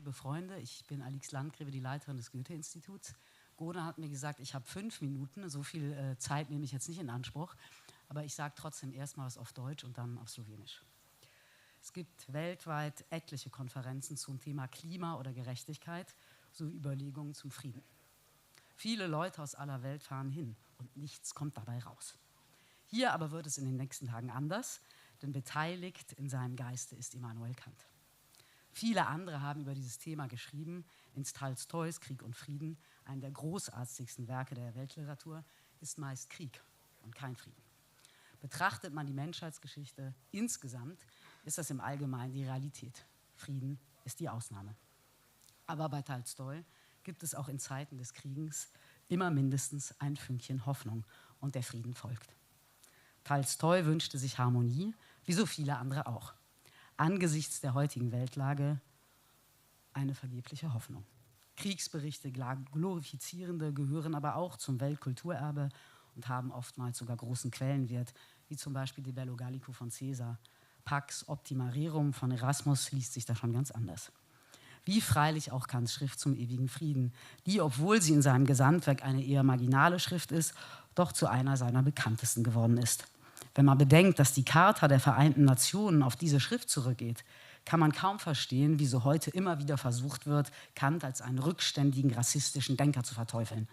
liebe Freunde, ich bin Alix Landgrebe, die Leiterin des Goethe-Instituts. Goda hat mir gesagt, ich habe 5 Minuten, so viel Zeit nehme ich jetzt nicht in Anspruch, aber ich sage trotzdem erstmal was auf Deutsch und dann auf Slowenisch. Es gibt weltweit etliche Konferenzen zum Thema Klima oder Gerechtigkeit sowie Überlegungen zum Frieden. Viele Leute aus aller Welt fahren hin und nichts kommt dabei raus. Hier aber wird es in den nächsten Tagen anders, denn beteiligt in seinem Geiste ist Immanuel Kant. Viele andere haben über dieses Thema geschrieben. In Tolstois Krieg und Frieden, einem der großartigsten Werke der Weltliteratur, ist meist Krieg und kein Frieden. Betrachtet man die Menschheitsgeschichte insgesamt, ist das im Allgemeinen die Realität. Frieden ist die Ausnahme. Aber bei Tolstoi gibt es auch in Zeiten des Krieges immer mindestens ein Fünkchen Hoffnung und der Frieden folgt. Tolstoi wünschte sich Harmonie, wie so viele andere auch. Angesichts der heutigen Weltlage eine vergebliche Hoffnung. Kriegsberichte, glorifizierende, gehören aber auch zum Weltkulturerbe und haben oftmals sogar großen Quellenwert, wie zum Beispiel die Bello Gallico von Caesar. Pax Optima Rerum von Erasmus liest sich da schon ganz anders. Wie freilich auch Kants Schrift zum ewigen Frieden, die, obwohl sie in seinem Gesamtwerk eine eher marginale Schrift ist, doch zu einer seiner bekanntesten geworden ist. Wenn man bedenkt, dass die Charta der Vereinten Nationen auf diese Schrift zurückgeht, kann man kaum verstehen, wieso heute immer wieder versucht wird, Kant als einen rückständigen, rassistischen Denker zu verteufeln.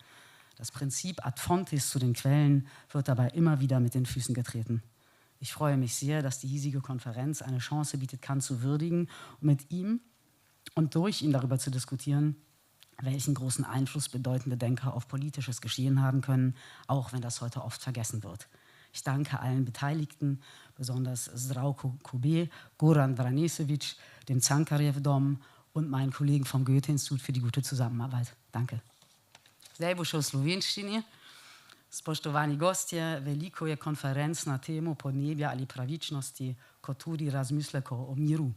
Das Prinzip ad fontes zu den Quellen wird dabei immer wieder mit den Füßen getreten. Ich freue mich sehr, dass die hiesige Konferenz eine Chance bietet, Kant zu würdigen und mit ihm und durch ihn darüber zu diskutieren, welchen großen Einfluss bedeutende Denker auf politisches Geschehen haben können, auch wenn das heute oft vergessen wird. Ich danke allen Beteiligten, besonders Zdravko, Kuball, Goran Vranesevic, dem Cankarjev-Dom und meinen Kollegen vom Goethe-Institut für die gute Zusammenarbeit. Danke. Zdaj bo še v slovenščini. Spoštovani gostje, veliko je konferenc na temo podnebja ali pravičnosti, kot tudi razmislekov o miru.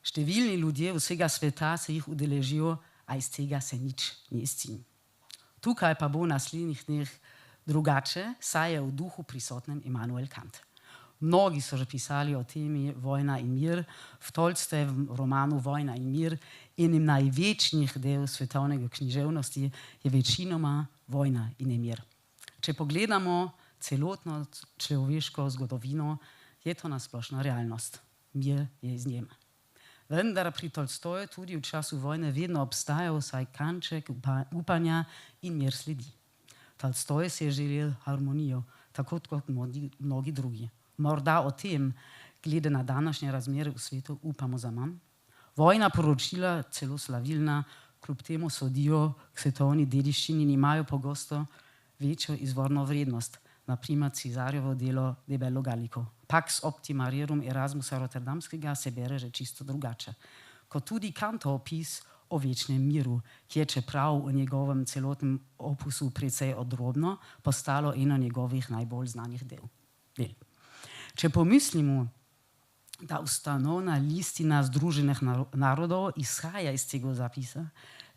Številni ljudje vsega sveta se jih udeležijo, a iz tega se nič ne izcimi. Tukaj pa bo v naslednjih dneh drugače, saj je v duhu prisotnem Immanuel Kant. Mnogi so že pisali o temi Vojna in mir, v Tolstojevem romanu Vojna in mir, enim največjih del svetovnega književnosti je večinoma vojna in mir. Če pogledamo celotno človeško zgodovino, je to nasplošna realnost. Mir je izjema. Vendar pri Tolstoju tudi v času vojne vedno obstajal vsaj kanček upanja in mir sledi. Tolstoj si je želel harmonijo, tako kot mnogi drugi. Morda o tem, glede na današnje razmere v svetu, upamo za manj. Vojna poročila, celo slavilna, kljub temu sodijo k svetovni dediščini in imajo pogosto večjo izvorno vrednost. Naprimer Cesarjevo delo De Bello Gallico. Pax Optima Rerum Erasmusa Rotterdamskega se bere že čisto drugače. Kot tudi Kantov opis o večnem miru, ki je čeprav v njegovem celotnem opusu precej odrobno, postalo eno njegovih najbolj znanih del. Če pomislimo, da ustanovna listina Združenih narodov izhaja iz tega zapisa,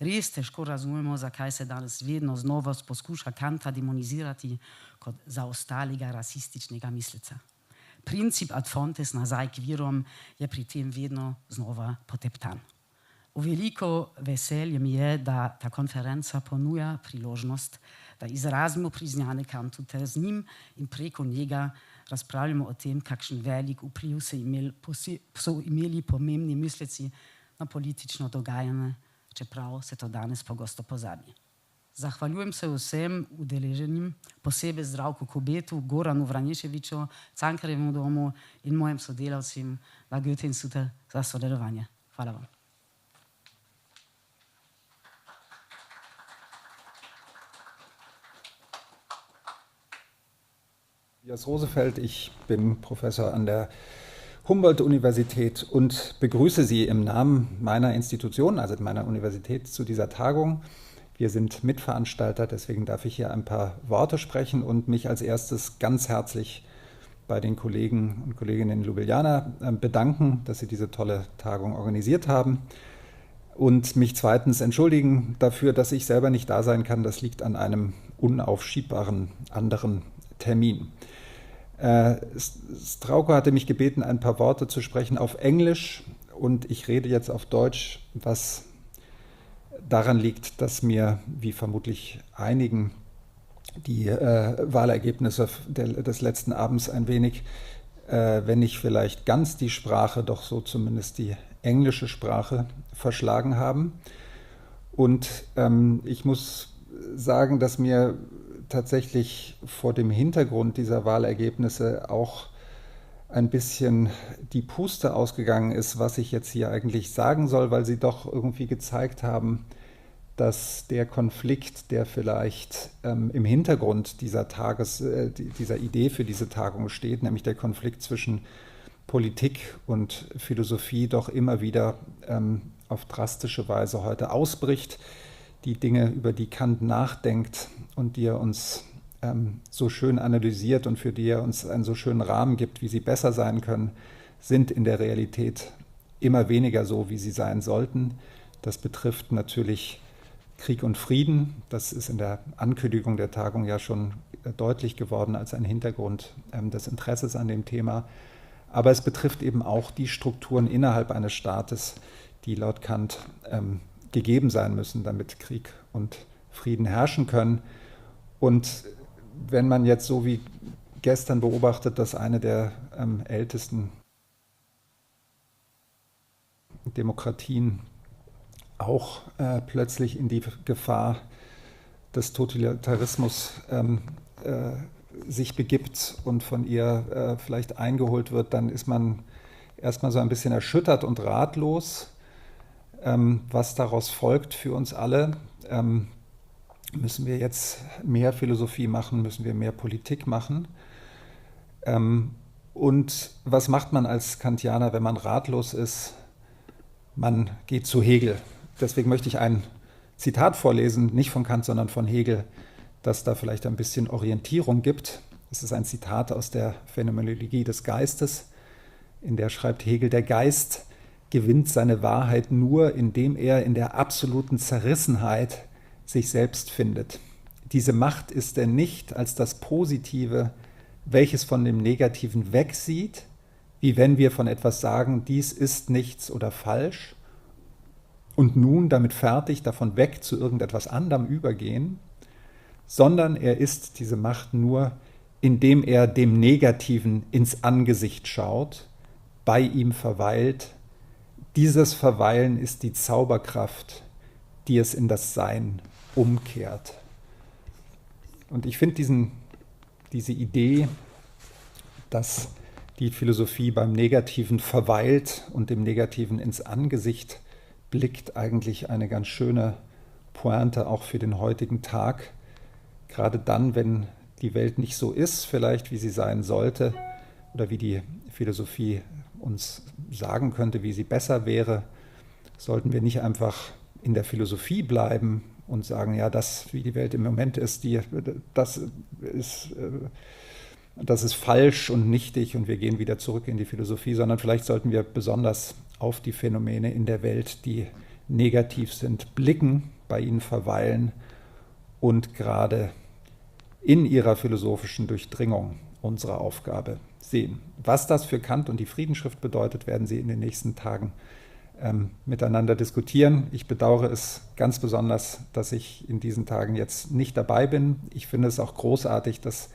res težko razumemo, zakaj se danes vedno znova poskuša Kanta demonizirati kot zaostalega rasističnega misleca. Princip ad fontes nazaj k virom je pri tem vedno znova poteptan. V veliko veselje mi je, da ta konferenca ponuja priložnost, da izrazimo priznanje Kantu ter z njim in preko njega razpravljamo o tem, kakšen velik vpliv so imeli pomembni misleci na politično dogajanje, čeprav se to danes pogosto pozabi. Zahvaljujem se vsem udeleženim, posebej Zdravku Kubetu, Goranu Vraneševiču, Cankarjevemu domu in mojim sodelavcem na Goethe-Institutu za sodelovanje. Hvala vam. Tobias Rosefeldt, ich bin Professor an der Humboldt-Universität und begrüße Sie im Namen meiner Institution, also meiner Universität, zu dieser Tagung. Wir sind Mitveranstalter, deswegen darf ich hier ein paar Worte sprechen und mich als erstes ganz herzlich bei den Kollegen und Kolleginnen in Ljubljana bedanken, dass sie diese tolle Tagung organisiert haben. Und mich zweitens entschuldigen dafür, dass ich selber nicht da sein kann. Das liegt an einem unaufschiebbaren anderen Termin. Zdravko hatte mich gebeten, ein paar Worte zu sprechen auf Englisch Und ich rede jetzt auf Deutsch, was daran liegt, dass mir, wie vermutlich einigen, die Wahlergebnisse des letzten Abends ein wenig, wenn nicht vielleicht ganz die Sprache, doch so zumindest die englische Sprache verschlagen haben. Und ich muss sagen, dass mir tatsächlich vor dem Hintergrund dieser Wahlergebnisse auch ein bisschen die Puste ausgegangen ist, was ich jetzt hier eigentlich sagen soll, weil sie doch irgendwie gezeigt haben, dass der Konflikt, der vielleicht im Hintergrund dieser dieser Idee für diese Tagung steht, nämlich der Konflikt zwischen Politik und Philosophie, doch immer wieder auf drastische Weise heute ausbricht. Die Dinge, über die Kant nachdenkt und die er uns so schön analysiert und für die er uns einen so schönen Rahmen gibt, wie sie besser sein können, sind in der Realität immer weniger so, wie sie sein sollten. Das betrifft natürlich Krieg und Frieden. Das ist in der Ankündigung der Tagung ja schon deutlich geworden als ein Hintergrund des Interesses an dem Thema. Aber es betrifft eben auch die Strukturen innerhalb eines Staates, die laut Kant gegeben sein müssen, damit Krieg und Frieden herrschen können. Und wenn man jetzt so wie gestern beobachtet, dass eine der ältesten Demokratien auch plötzlich in die Gefahr des Totalitarismus sich begibt und von ihr vielleicht eingeholt wird, dann ist man erstmal so ein bisschen erschüttert und ratlos. Was daraus folgt für uns alle, müssen wir jetzt mehr Philosophie machen, müssen wir mehr Politik machen. Und was macht man als Kantianer, wenn man ratlos ist? Man geht zu Hegel. Deswegen möchte ich ein Zitat vorlesen, nicht von Kant, sondern von Hegel, das da vielleicht ein bisschen Orientierung gibt. Es ist ein Zitat aus der Phänomenologie des Geistes, in der schreibt Hegel: Der Geist gewinnt seine Wahrheit nur, indem er in der absoluten Zerrissenheit sich selbst findet. Diese Macht ist er nicht als das Positive, welches von dem Negativen wegsieht, wie wenn wir von etwas sagen, dies ist nichts oder falsch, und nun damit fertig davon weg zu irgendetwas anderem übergehen, sondern er ist diese Macht nur, indem er dem Negativen ins Angesicht schaut, bei ihm verweilt. Dieses Verweilen ist die Zauberkraft, die es in das Sein umkehrt. Und ich finde diese Idee, dass die Philosophie beim Negativen verweilt und dem Negativen ins Angesicht blickt, eigentlich eine ganz schöne Pointe auch für den heutigen Tag. Gerade dann, wenn die Welt nicht so ist, vielleicht wie sie sein sollte oder wie die Philosophie uns sagen könnte, wie sie besser wäre, sollten wir nicht einfach in der Philosophie bleiben und sagen, ja, das, wie die Welt im Moment ist, das ist falsch und nichtig und wir gehen wieder zurück in die Philosophie, sondern vielleicht sollten wir besonders auf die Phänomene in der Welt, die negativ sind, blicken, bei ihnen verweilen und gerade in ihrer philosophischen Durchdringung unsere Aufgabe sehen. Was das für Kant und die Friedensschrift bedeutet, werden Sie in den nächsten Tagen miteinander diskutieren. Ich bedauere es ganz besonders, dass ich in diesen Tagen jetzt nicht dabei bin. Ich finde es auch großartig, dass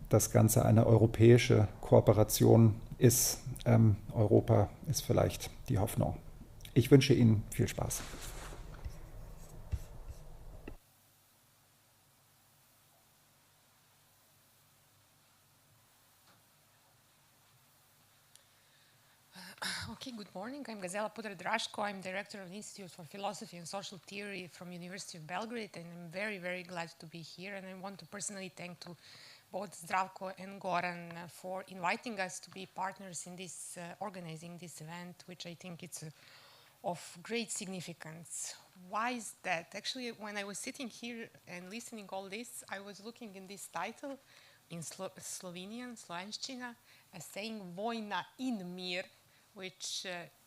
das Ganze eine europäische Kooperation ist. Europa ist vielleicht die Hoffnung. Ich wünsche Ihnen viel Spaß. Okay, good morning. I'm Gazela Pudar Draško. I'm director of the Institute for Philosophy and Social Theory from University of Belgrade, and I'm very, very glad to be here. And I want to personally thank to both Zdravko and Goran for inviting us to be partners in this, organizing this event, which I think it's of great significance. Why is that? Actually, when I was sitting here and listening all this, I was looking in this title in Slovenian, Slovenština, as saying Vojna in mir, which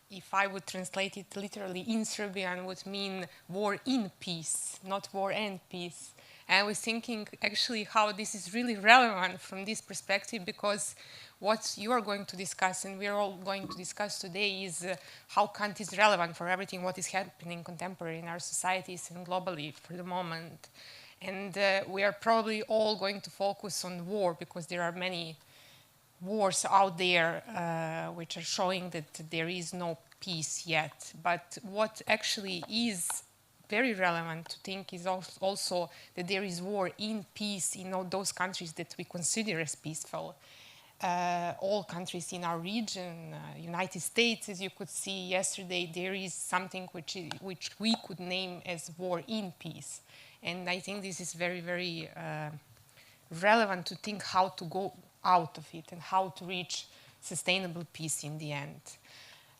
if I would translate it literally in Serbian would mean war in peace, not war and peace. And I was thinking actually how this is really relevant from this perspective, because what you are going to discuss and we're all going to discuss today is how Kant is relevant for everything what is happening contemporary in our societies and globally for the moment. And we are probably all going to focus on war, because there are many wars out there which are showing that there is no peace yet. But what actually is very relevant to think is also that there is war in peace in all those countries that we consider as peaceful. All countries in our region, United States, as you could see yesterday, there is something which we could name as war in peace. And I think this is very, very relevant to think how to go out of it and how to reach sustainable peace in the end.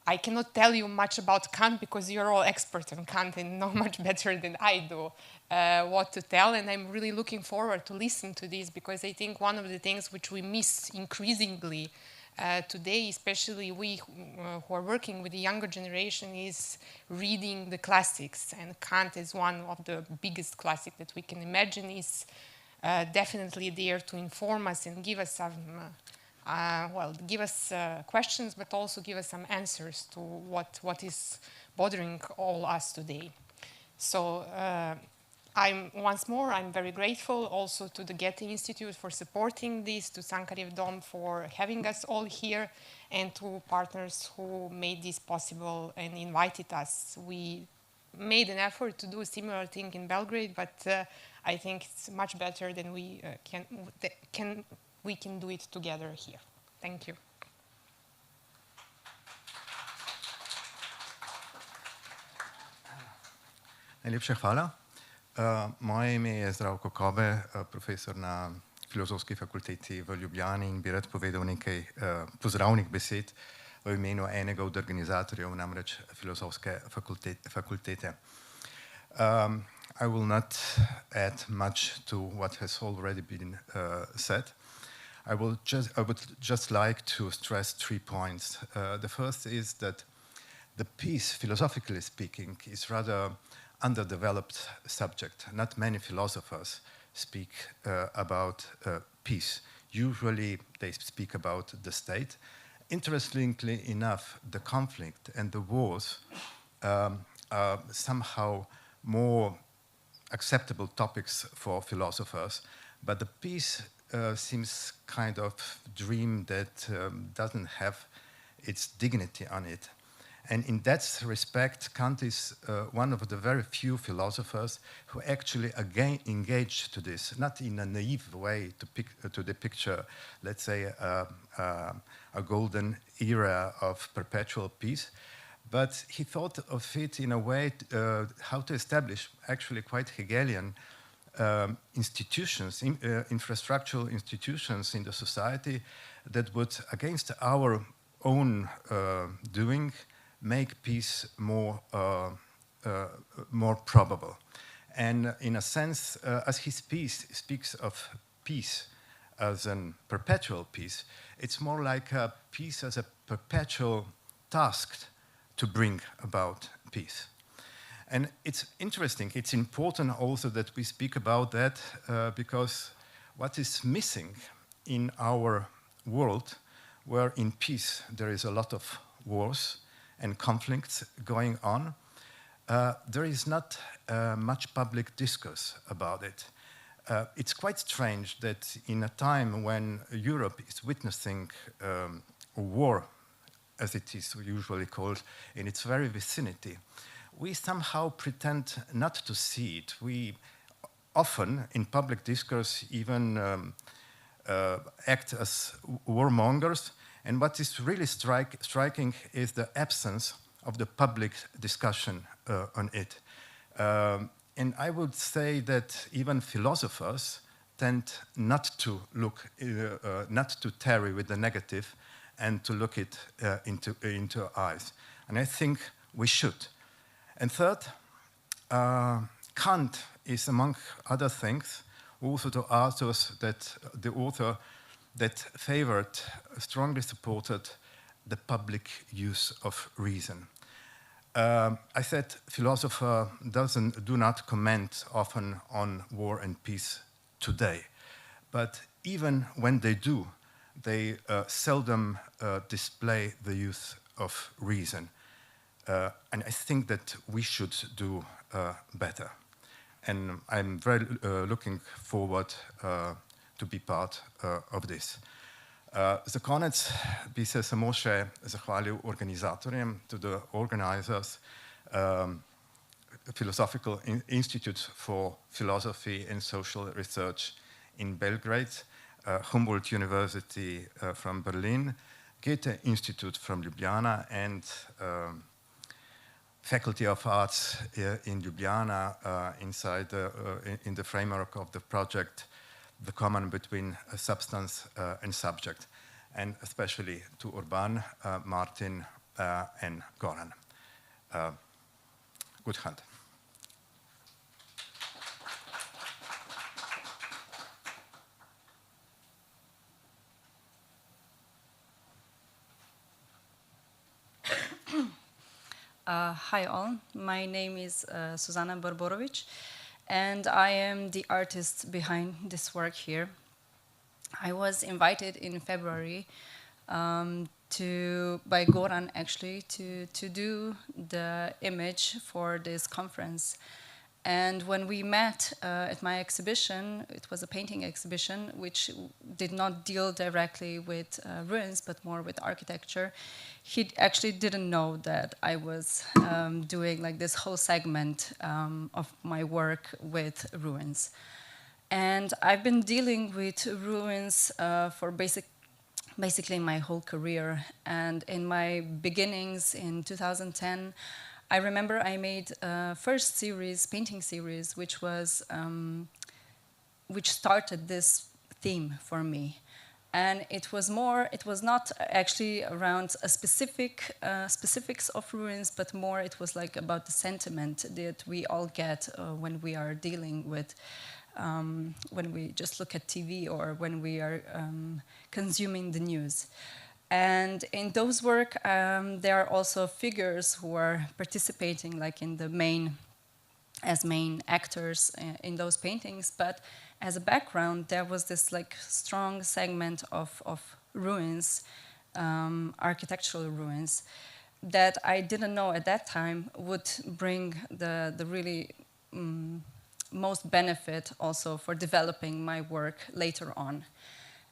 I cannot tell you much about Kant because you're all experts on Kant and know much better than I do what to tell. And I'm really looking forward to listen to this, because I think one of the things which we miss increasingly today, especially we who are working with the younger generation, is reading the classics. And Kant is one of the biggest classics that we can imagine, is definitely there to inform us and give us some give us questions, but also give us some answers to what is bothering all us today. So I'm very grateful also to the Goethe Institute for supporting this, to Sankarev Dom for having us all here, and to partners who made this possible and invited us. We made an effort to do a similar thing in Belgrade, but I think it's much better than we can do it together here. Thank you. Najlepša hvala. Moje ime je Zdravko, profesor na Filozofski fakulteti v Ljubljani, in bi rad povedal nekaj pozdravnih besed v imenu enega od organizatorjev, namreč Filozofske fakultete. I will not add much to what has already been said. I would just like to stress 3 points. The first is that the peace, philosophically speaking, is rather underdeveloped subject. Not many philosophers speak about peace. Usually they speak about the state. Interestingly enough, the conflict and the wars are somehow more acceptable topics for philosophers, but the peace seems kind of dream that doesn't have its dignity on it. And in that respect, Kant is one of the very few philosophers who actually again engaged to this, not in a naive way to the picture, let's say, a golden era of perpetual peace, but he thought of it in a way how to establish actually quite Hegelian institutions, infrastructural institutions in the society that would, against our own doing, make peace more probable. And in a sense, as his speaks of peace as a perpetual peace, it's more like a peace as a perpetual task to bring about peace. And it's interesting, it's important also that we speak about that because what is missing in our world, where in peace there is a lot of wars and conflicts going on, there is not much public discourse about it. It's quite strange that in a time when Europe is witnessing a war, as it is usually called, in its very vicinity, we somehow pretend not to see it. We often, in public discourse, even act as warmongers. And what is really striking is the absence of the public discussion on it. And I would say that even philosophers tend not to look, not to tarry with the negative and to look it into eyes. And I think we should. And third, Kant is, among other things, also the author that favored, strongly supported the public use of reason. I said philosophers do not comment often on war and peace today. But even when they do, they seldom display the use of reason. And I think that we should do better. And I'm very looking forward to be part of this. Za konec bi se samo še zahvalil organizatorjem, to the organizers, Philosophical Institute for Philosophy and Social Research in Belgrade, Humboldt University from Berlin, Goethe Institute from Ljubljana, and Faculty of Arts in Ljubljana in the framework of the project The Common Between Substance and Subject, and especially to Urban, Martin, and Goran. Good hand. Hi all, my name is Suzana Brborović, and I am the artist behind this work here. I was invited in February by Goran actually to do the image for this conference. And when we met at my exhibition, it was a painting exhibition which did not deal directly with ruins, but more with architecture. He actually didn't know that I was doing like this whole segment of my work with ruins. And I've been dealing with ruins for basically my whole career. And in my beginnings in 2010, I remember I made a first series, painting series, which started this theme for me. And it was not actually around a specifics of ruins, but more it was like about the sentiment that we all get when we are dealing with, when we just look at TV or when we are consuming the news. And in those work, there are also figures who are participating, like in the main actors in those paintings. But as a background, there was this like strong segment of ruins, architectural ruins, that I didn't know at that time would bring the really most benefit also for developing my work later on.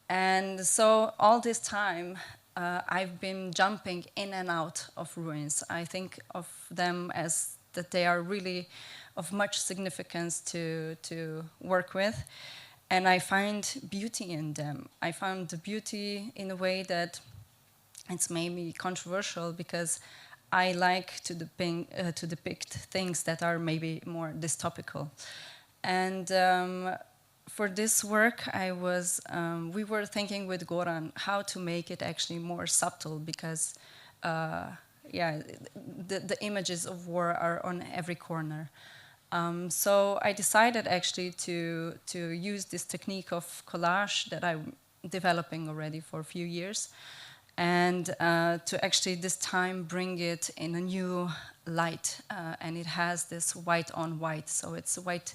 And so all this time, I've been jumping in and out of ruins. I think of them as that they are really of much significance to work with. And I find beauty in them. I found the beauty in a way that it's maybe controversial because I like to depict things that are maybe more dystopical. And for this work, we were thinking with Goran how to make it actually more subtle because, the images of war are on every corner. So I decided actually to use this technique of collage that I'm developing already for a few years, and to actually this time bring it in a new light. And it has this white on white, so it's white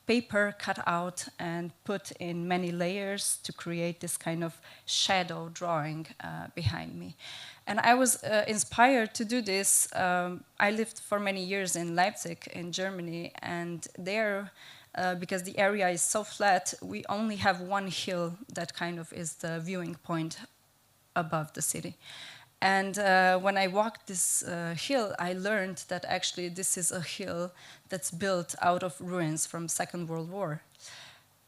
paper cut out and put in many layers to create this kind of shadow drawing behind me. And I was inspired to do this. I lived for many years in Leipzig in Germany, and there, because the area is so flat, we only have one hill that kind of is the viewing point above the city. And when I walked this hill, I learned that actually this is a hill that's built out of ruins from Second World War.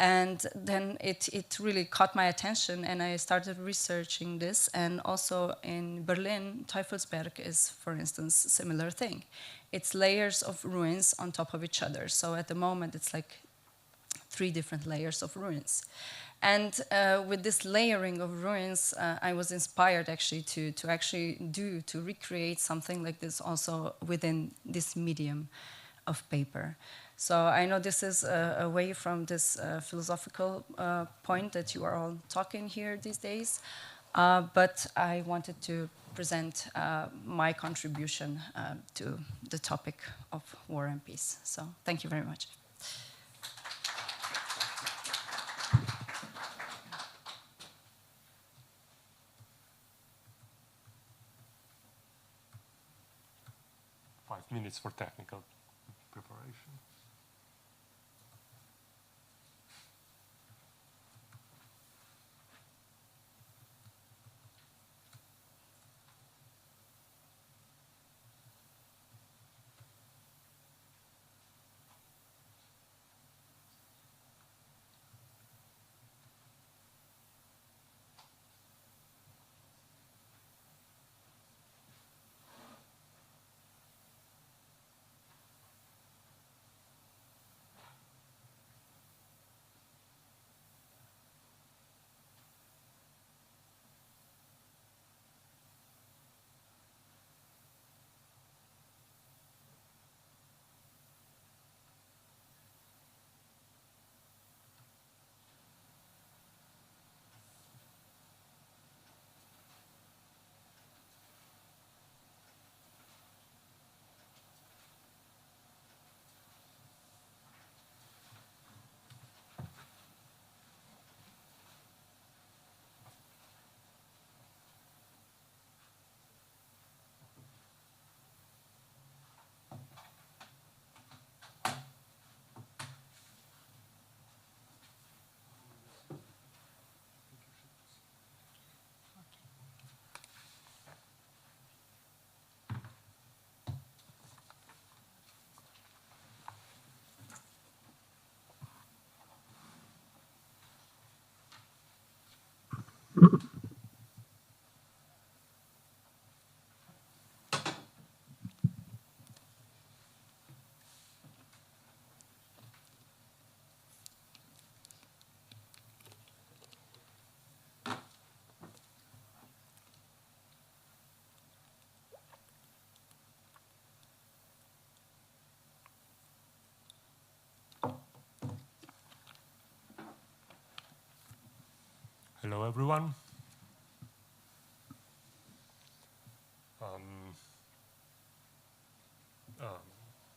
And then it really caught my attention, and I started researching this. And also in Berlin, Teufelsberg is, for instance, a similar thing. It's layers of ruins on top of each other. So at the moment, it's like 3 different layers of ruins. And with this layering of ruins, I was inspired actually to recreate something like this also within this medium of paper. So I know this is away from this philosophical point that you are all talking here these days, but I wanted to present my contribution to the topic of war and peace. So thank you very much. Minutes for technical preparation. Hello, everyone.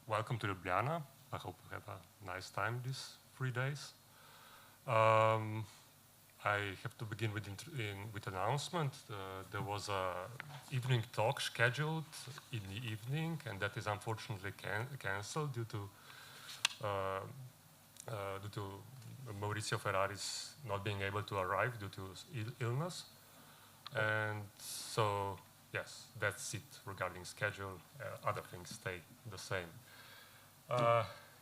Welcome to Ljubljana. I hope you have a nice time these 3 days. I have to begin with an announcement. There was an evening talk scheduled in the evening, and that is unfortunately cancelled due to Maurizio Ferrari's not being able to arrive due to illness. And so, yes, that's it regarding schedule. Other things stay the same.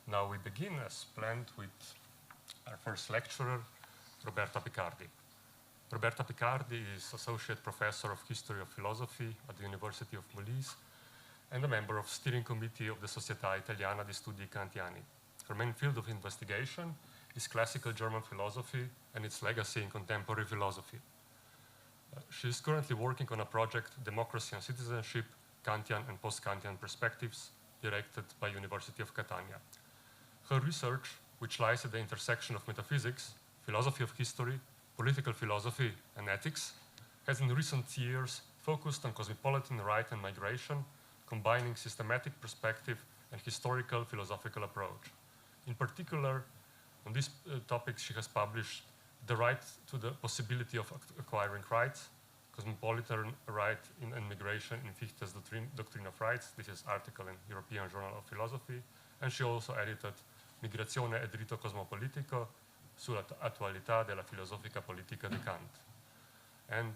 Now we begin as planned with our first lecturer, Roberta Picardi. Roberta Picardi is Associate Professor of History of Philosophy at the University of Molise and a member of Steering Committee of the Società Italiana di Studi Kantiani. Her main field of investigation is classical German philosophy and its legacy in contemporary philosophy. She is currently working on a project, Democracy and Citizenship, Kantian and Post-Kantian Perspectives, directed by University of Catania. Her research, which lies at the intersection of metaphysics, philosophy of history, political philosophy, and ethics, has in recent years focused on cosmopolitan right and migration, combining systematic perspective and historical philosophical approach. In particular, on this topic, she has published The Right to the Possibility of Acquiring Rights, Cosmopolitan Right in Migration in Fichte's Doctrine of Rights. This is an article in European Journal of Philosophy. And she also edited Migrazione e diritto cosmopolitico sull'attualità della filosofica politica di Kant, and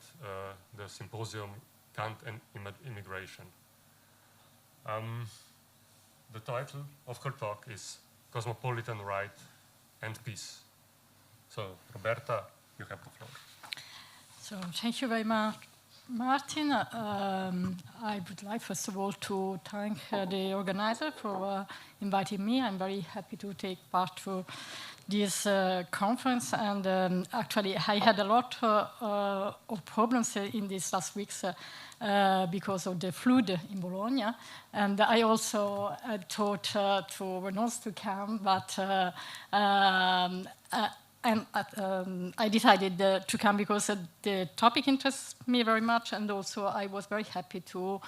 the symposium Kant and Immigration. The title of her talk is Cosmopolitan Right and Peace. So, Roberta, you have the floor. So, thank you very much, Martin. I would like, first of all, to thank the organizer for inviting me. I'm very happy to take part to this conference. And actually, I had a lot of problems in these last weeks because of the flood in Bologna. And I also thought to Renault to come, but and I decided to come because the topic interests me very much, and also I was very happy to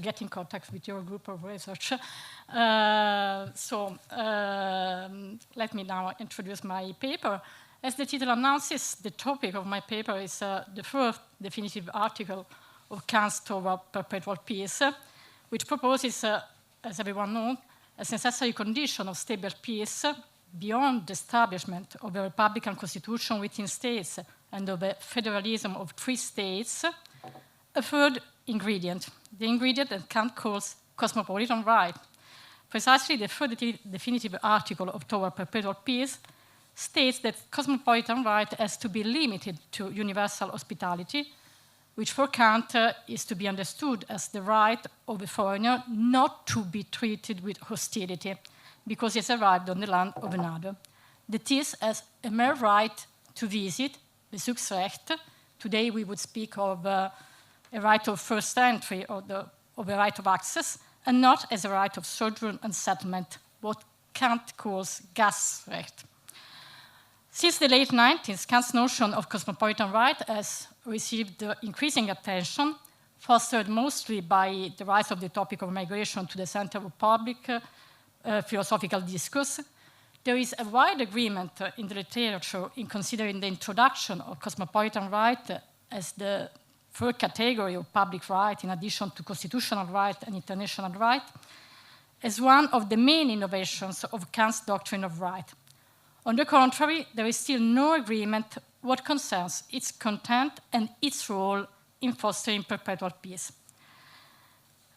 get in contact with your group of research. Let me now introduce my paper. As the title announces, the topic of my paper is the first definitive article of Kant's Toward Perpetual Peace, which proposes, as everyone knows, as necessary condition of stable peace beyond the establishment of a republican constitution within states and of a federalism of 3 states, a third ingredient, the ingredient that Kant calls cosmopolitan right. Precisely the third definitive article of Toward Perpetual Peace states that cosmopolitan right has to be limited to universal hospitality, which for Kant is to be understood as the right of a foreigner not to be treated with hostility because he has arrived on the land of another. That is, as a mere right to visit, Besuchsrecht. Today we would speak of a right of first entry or of a right of access, and not as a right of sojourn and settlement, what Kant calls Gastrecht. Since the late 90s, Kant's notion of cosmopolitan right has received increasing attention, fostered mostly by the rise of the topic of migration to the center of public philosophical discourse. There is a wide agreement in the literature in considering the introduction of cosmopolitan right as the third category of public right, in addition to constitutional right and international right, as one of the main innovations of Kant's doctrine of right. On the contrary, there is still no agreement what concerns its content and its role in fostering perpetual peace.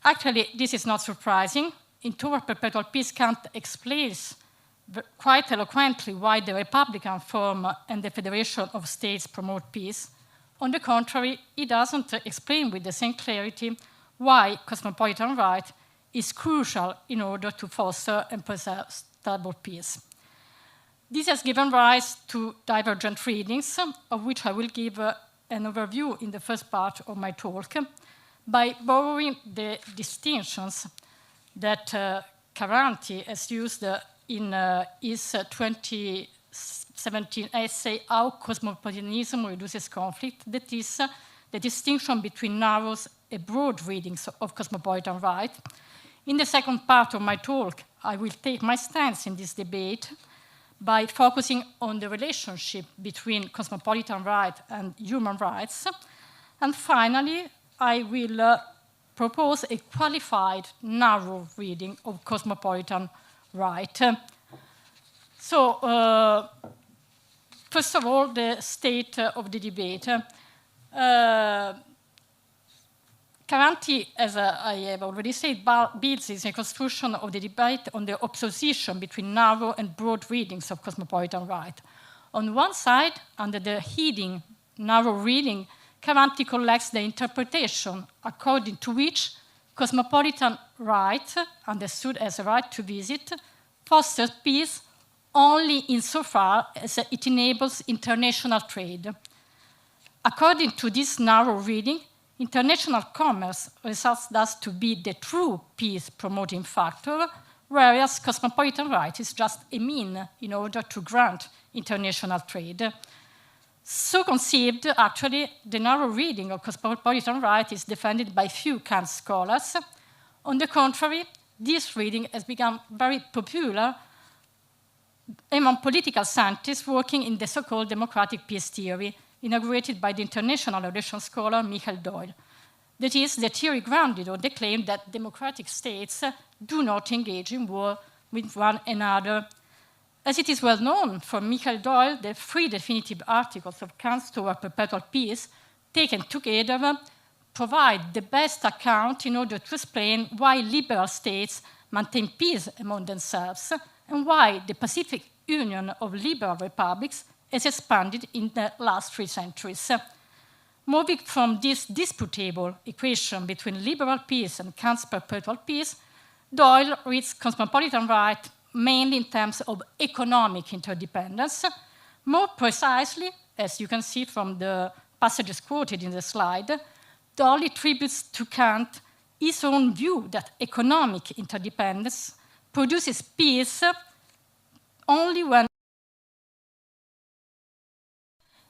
Actually, this is not surprising. In Toward Perpetual Peace, Kant explains quite eloquently why the Republican form and the Federation of States promote peace. On the contrary, he doesn't explain with the same clarity why cosmopolitan right is crucial in order to foster and preserve stable peace. This has given rise to divergent readings, of which I will give an overview in the first part of my talk, by borrowing the distinctions that Caranti has used in his 2017 essay, How Cosmopolitanism Reduces Conflict. That is, the distinction between narrow and broad readings of cosmopolitan right. In the second part of my talk, I will take my stance in this debate by focusing on the relationship between cosmopolitan right and human rights. And finally, I will propose a qualified, narrow reading of cosmopolitan right. First of all, the state of the debate. Caranti, as I have already said, builds his reconstruction of the debate on the opposition between narrow and broad readings of cosmopolitan right. On one side, under the heading narrow reading, Caranti collects the interpretation according to which cosmopolitan right, understood as a right to visit, fosters peace only insofar as it enables international trade. According to this narrow reading, international commerce results thus to be the true peace-promoting factor, whereas cosmopolitan right is just a mean in order to grant international trade. So conceived, actually, the narrow reading of cosmopolitan right is defended by few Kant scholars. On the contrary, this reading has become very popular among political scientists working in the so-called democratic peace theory, inaugurated by the international relations scholar Michael Doyle. That is, the theory grounded on the claim that democratic states do not engage in war with one another. As it is well known from Michael Doyle, the 3 definitive articles of Kant's Toward Perpetual Peace, taken together, provide the best account in order to explain why liberal states maintain peace among themselves and why the Pacific Union of Liberal Republics has expanded in the last 3 centuries. Moving from this disputable equation between liberal peace and Kant's perpetual peace, Doyle reads cosmopolitan right mainly in terms of economic interdependence. More precisely, as you can see from the passages quoted in the slide, Doyle attributes to Kant his own view that economic interdependence produces peace only when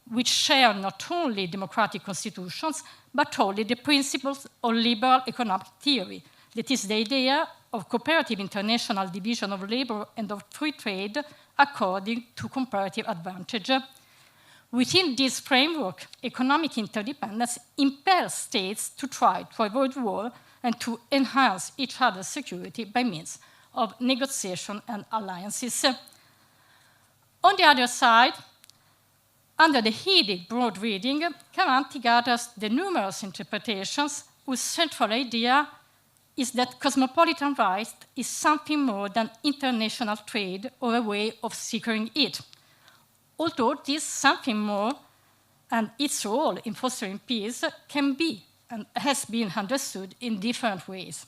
which share not only democratic constitutions, but only the principles of liberal economic theory. That is the idea of cooperative international division of labor and of free trade according to comparative advantage. Within this framework, economic interdependence impels states to try to avoid war and to enhance each other's security by means of negotiation and alliances. On the other side, under the heated broad reading, Kant gathers the numerous interpretations whose central idea is that cosmopolitan right is something more than international trade or a way of securing it. Although this something more and its role in fostering peace can be and has been understood in different ways.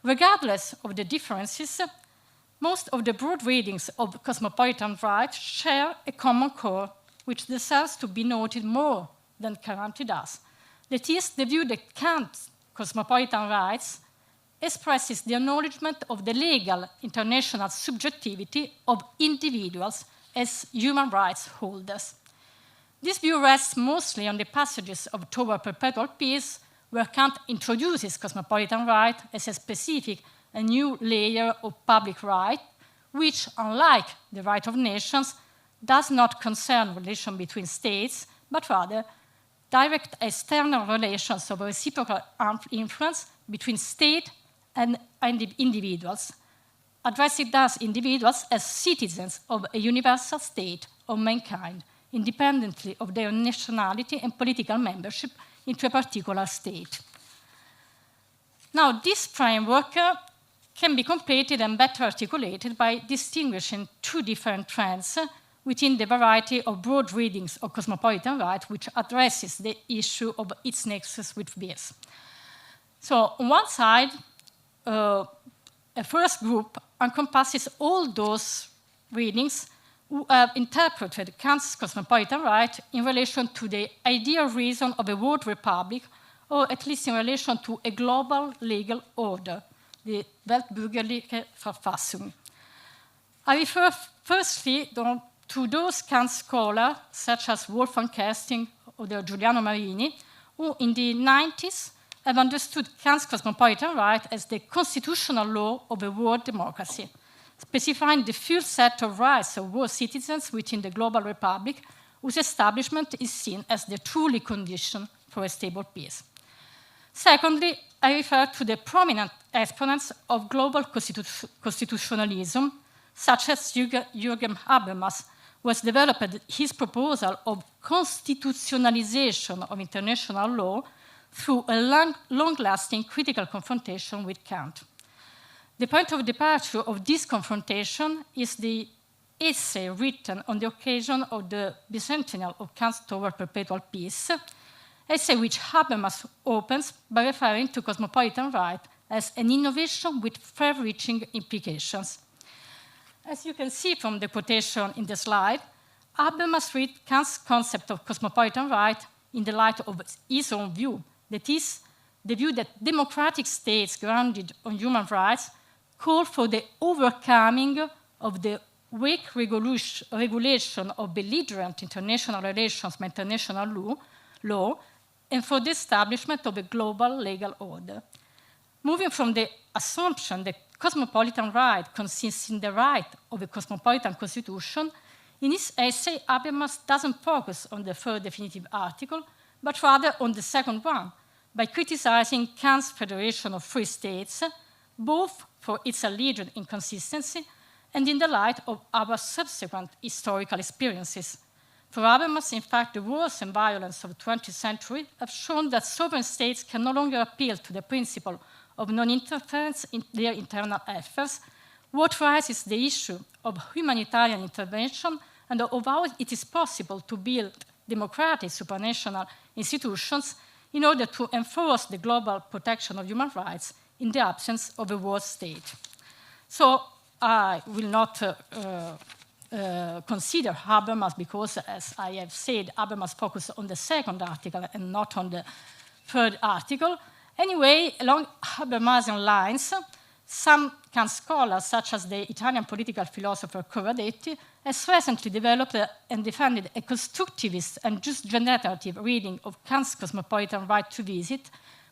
Regardless of the differences, most of the broad readings of cosmopolitan right share a common core which deserves to be noted more than Kant does. That is, the view that Kant's cosmopolitan rights expresses the acknowledgement of the legal international subjectivity of individuals as human rights holders. This view rests mostly on the passages of Toward Perpetual Peace, where Kant introduces cosmopolitan right as a specific and new layer of public right, which, unlike the right of nations, does not concern relations between states, but rather direct external relations of reciprocal influence between state and individuals, addressing thus individuals as citizens of a universal state of mankind, independently of their nationality and political membership into a particular state. Now, this framework can be completed and better articulated by distinguishing two different trends within the variety of broad readings of cosmopolitan right, which addresses the issue of its nexus with peace. So, on one side, a first group encompasses all those readings who have interpreted Kant's cosmopolitan right in relation to the ideal reason of a world republic, or at least in relation to a global legal order, the Weltbürgerliche Verfassung. I refer firstly to those Kant scholars, such as Wolfgang Kesting or Giuliano Marini, who in the 90s have understood Kant's cosmopolitan right as the constitutional law of a world democracy, specifying the full set of rights of world citizens within the global republic, whose establishment is seen as the truly condition for a stable peace. Secondly, I refer to the prominent exponents of global constitutionalism, such as Jürgen Habermas, who has developed his proposal of constitutionalization of international law through a long-lasting critical confrontation with Kant. The point of departure of this confrontation is the essay written on the occasion of the bicentennial of Kant's Toward Perpetual Peace, essay which Habermas opens by referring to cosmopolitan right as an innovation with far-reaching implications. As you can see from the quotation in the slide, Habermas read Kant's concept of cosmopolitan right in the light of his own view, that is, the view that democratic states grounded on human rights call for the overcoming of the weak regulation of belligerent international relations by international law and for the establishment of a global legal order. Moving from the assumption that cosmopolitan right consists in the right of a cosmopolitan constitution, in his essay, Habermas doesn't focus on the third definitive article, but rather on the second one, by criticizing Kant's Federation of Free States, both for its alleged inconsistency and in the light of our subsequent historical experiences. For Habermas, in fact, the wars and violence of the 20th century have shown that sovereign states can no longer appeal to the principle of non-interference in their internal affairs. What raises the issue of humanitarian intervention and of how it is possible to build democratic supranational institutions in order to enforce the global protection of human rights in the absence of a world state. So I will not consider Habermas because, as I have said, Habermas focused on the second article and not on the third article. Anyway, along Habermasian lines, some Kant scholars, such as the Italian political philosopher Corradetti, has recently developed and defended a constructivist and just generative reading of Kant's cosmopolitan right to visit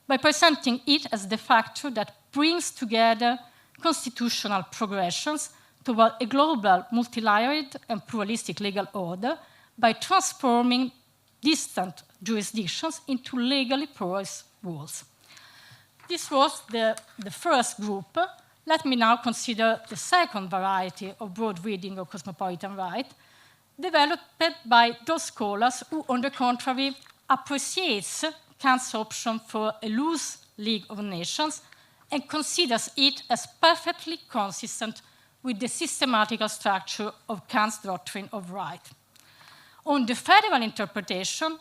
by presenting it as the factor that brings together constitutional progressions toward a global, multilayered, and pluralistic legal order by transforming distant jurisdictions into legally porous walls. This was the first group. Let me now consider the second variety of broad reading of cosmopolitan right, developed by those scholars who, on the contrary, appreciates Kant's option for a loose League of Nations and considers it as perfectly consistent with the systematical structure of Kant's doctrine of right. On the federal interpretation,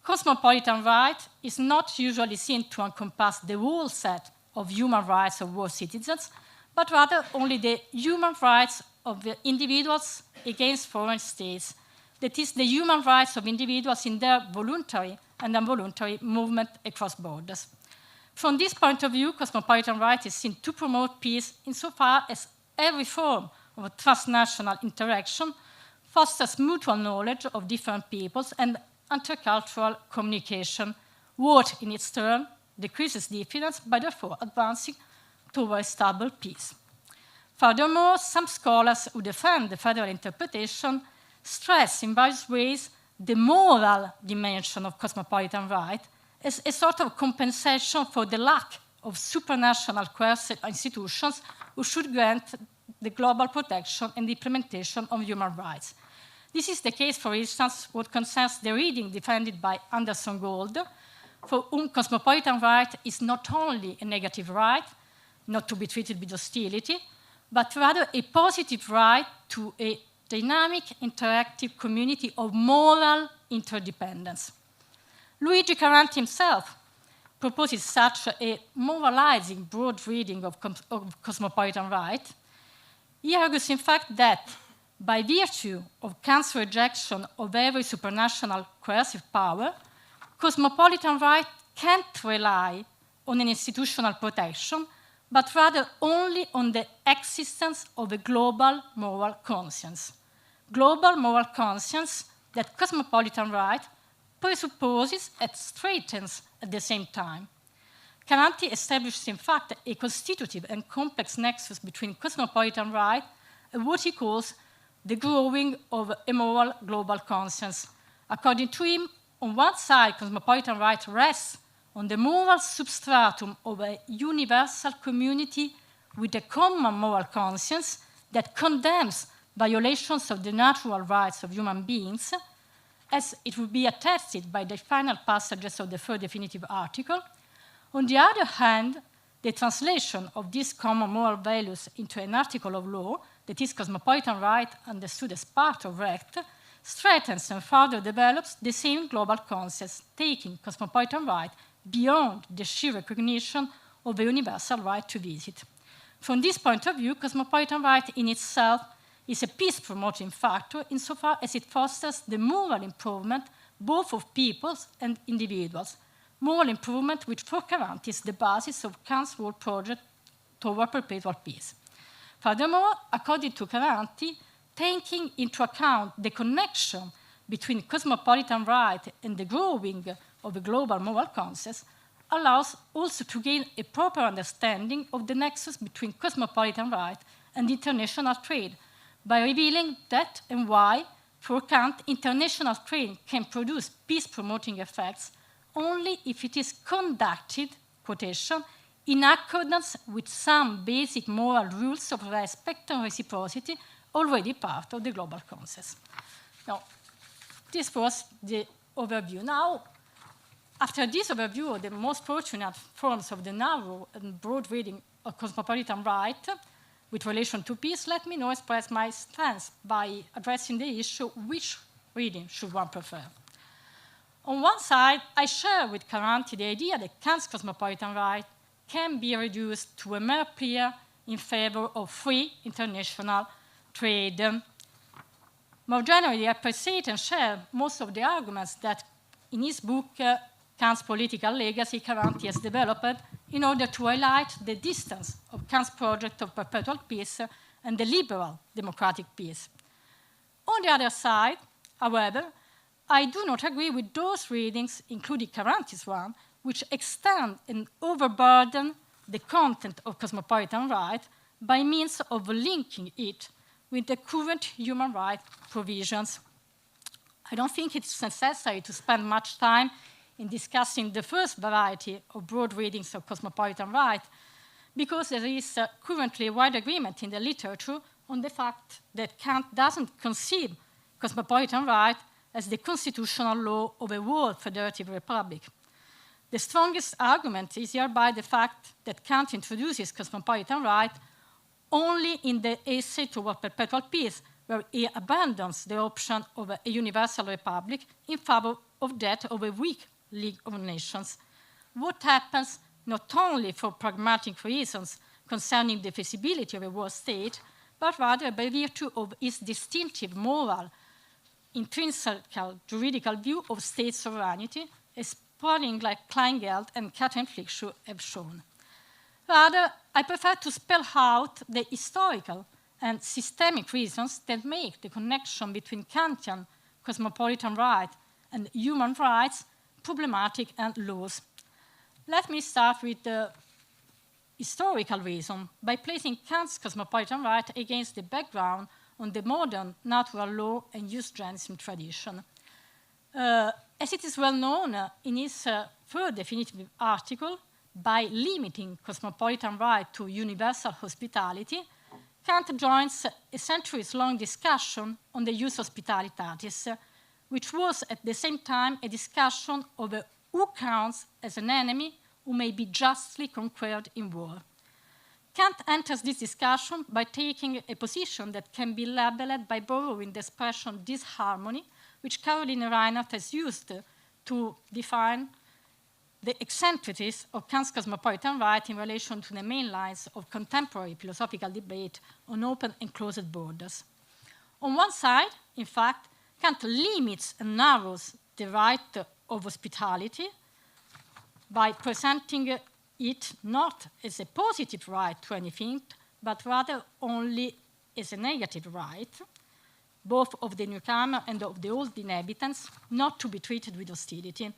cosmopolitan right is not usually seen to encompass the whole set of human rights of world citizens, but rather only the human rights of the individuals against foreign states, that is, the human rights of individuals in their voluntary and involuntary movement across borders. From this point of view, cosmopolitan right is seen to promote peace insofar as every form of transnational interaction fosters mutual knowledge of different peoples and intercultural communication, what in its turn decreases diffidence by therefore advancing toward stable peace. Furthermore, some scholars who defend the federal interpretation stress in various ways the moral dimension of cosmopolitan right as a sort of compensation for the lack of supranational coercive institutions who should grant the global protection and the implementation of human rights. This is the case, for instance, what concerns the reading defended by Anderson Gold, for whom cosmopolitan right is not only a negative right, not to be treated with hostility, but rather a positive right to a dynamic, interactive community of moral interdependence. Luigi Caranti himself proposes such a moralizing broad reading of cosmopolitan right. He argues, in fact, that by virtue of Kant's rejection of every supranational coercive power, cosmopolitan right can't rely on an institutional protection, but rather only on the existence of a global moral conscience. Global moral conscience that cosmopolitan right presupposes and strengthens at the same time. Caranti establishes, in fact, a constitutive and complex nexus between cosmopolitan right and what he calls the growing of a moral global conscience. According to him, on one side, cosmopolitan right rests on the moral substratum of a universal community with a common moral conscience that condemns violations of the natural rights of human beings, as it would be attested by the final passages of the third definitive article. On the other hand, the translation of these common moral values into an article of law, that is cosmopolitan right understood as part of Recht, strengthens and further develops the same global conscience, taking cosmopolitan right beyond the sheer recognition of a universal right to visit. From this point of view, cosmopolitan right in itself is a peace-promoting factor insofar as it fosters the moral improvement both of peoples and individuals, moral improvement which for Caranti is the basis of Kant's world project toward perpetual peace. Furthermore, according to Caranti, taking into account the connection between cosmopolitan right and the growing of a global moral conscience allows also to gain a proper understanding of the nexus between cosmopolitan right and international trade, by revealing that and why, for Kant, international trade can produce peace-promoting effects only if it is conducted, quotation, in accordance with some basic moral rules of respect and reciprocity already part of the global conscience. Now, this was the overview. Now, after this overview of the most fortunate forms of the narrow and broad reading of cosmopolitan right with relation to peace, let me now express my stance by addressing the issue which reading should one prefer. On one side, I share with Caranti the idea that Kant's cosmopolitan right can be reduced to a mere plea in favor of free international trade. More generally, I appreciate and share most of the arguments that in his book, Kant's Political Legacy, Caranti has developed in order to highlight the distance of Kant's project of perpetual peace and the liberal democratic peace. On the other side, however, I do not agree with those readings, including Caranti's one, which extend and overburden the content of cosmopolitan right by means of linking it with the current human rights provisions. I don't think it's necessary to spend much time in discussing the first variety of broad readings of cosmopolitan right, because there is currently wide agreement in the literature on the fact that Kant doesn't conceive cosmopolitan right as the constitutional law of a world federative republic. The strongest argument is hereby the fact that Kant introduces cosmopolitan right only in the essay toward perpetual peace, where he abandons the option of a universal republic in favor of that of a weak League of Nations. What happens not only for pragmatic reasons concerning the feasibility of a world state, but rather by virtue of its distinctive moral, intrinsic juridical view of state sovereignty, exploring like Kleingeld and Catherine Flickschuh have shown. Rather, I prefer to spell out the historical and systemic reasons that make the connection between Kantian cosmopolitan right and human rights problematic and loose. Let me start with the historical reason by placing Kant's cosmopolitan right against the background on the modern natural law and ius-generism tradition. As it is well known in his third definitive article, by limiting cosmopolitan right to universal hospitality, Kant joins a centuries-long discussion on the ius hospitalitatis, which was at the same time a discussion over who counts as an enemy who may be justly conquered in war. Kant enters this discussion by taking a position that can be labeled by borrowing the expression disharmony, which Caroline Reinhardt has used to define the eccentricities of Kant's cosmopolitan right in relation to the main lines of contemporary philosophical debate on open and closed borders. On one side, in fact, Kant limits and narrows the right of hospitality by presenting it not as a positive right to anything, but rather only as a negative right, both of the newcomer and of the old inhabitants, not to be treated with hostility.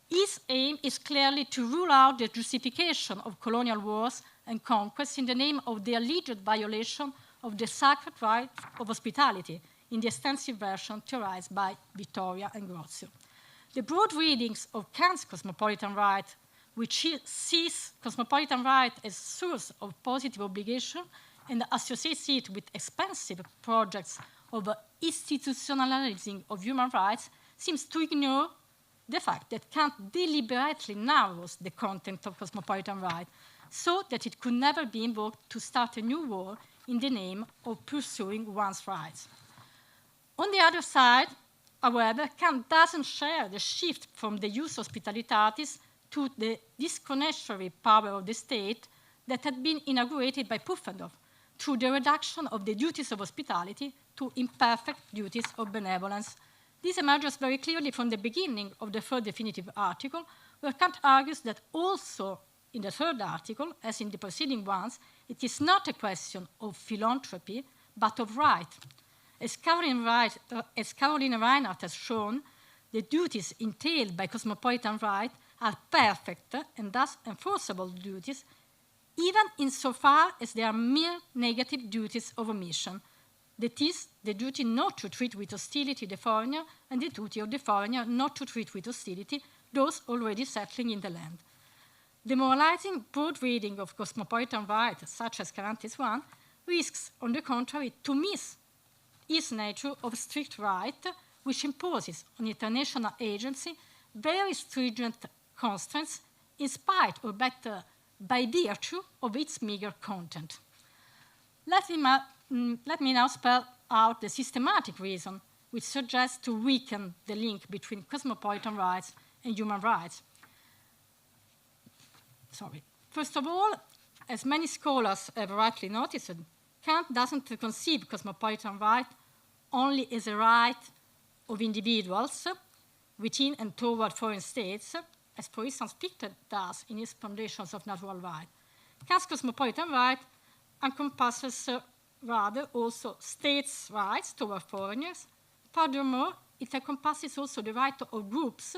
His aim is clearly to rule out the justification of colonial wars and conquests in the name of the alleged violation of the sacred right of hospitality, in the extensive version theorized by Vittoria and Grozio. The broad readings of Kant's cosmopolitan right, which sees cosmopolitan right as source of positive obligation and associates it with expensive projects of institutionalizing of human rights, seems to ignore the fact that Kant deliberately narrows the content of cosmopolitan right so that it could never be invoked to start a new war in the name of pursuing one's rights. On the other side, however, Kant doesn't share the shift from the ius hospitalitatis to the discretionary power of the state that had been inaugurated by Pufendorf through the reduction of the duties of hospitality to imperfect duties of benevolence. This emerges very clearly from the beginning of the third definitive article, where Kant argues that also in the third article, as in the preceding ones, it is not a question of philanthropy, but of right. As Caroline Reinhardt has shown, the duties entailed by cosmopolitan right are perfect and thus enforceable duties, even insofar as they are mere negative duties of omission. That is, the duty not to treat with hostility the foreigner and the duty of the foreigner not to treat with hostility those already settling in the land. The moralizing broad reading of cosmopolitan right, such as Caranti's one, risks, on the contrary, to miss its nature of strict right, which imposes on international agency very stringent constraints in spite, or better, by virtue of its meager content. Let me now spell out the systematic reason which suggests to weaken the link between cosmopolitan rights and human rights. First of all, as many scholars have rightly noticed, Kant doesn't conceive cosmopolitan right only as a right of individuals within and toward foreign states, as for instance Fichte does in his Foundations of Natural Right. Kant's cosmopolitan right encompasses rather also states' rights toward foreigners. Furthermore, it encompasses also the right of groups,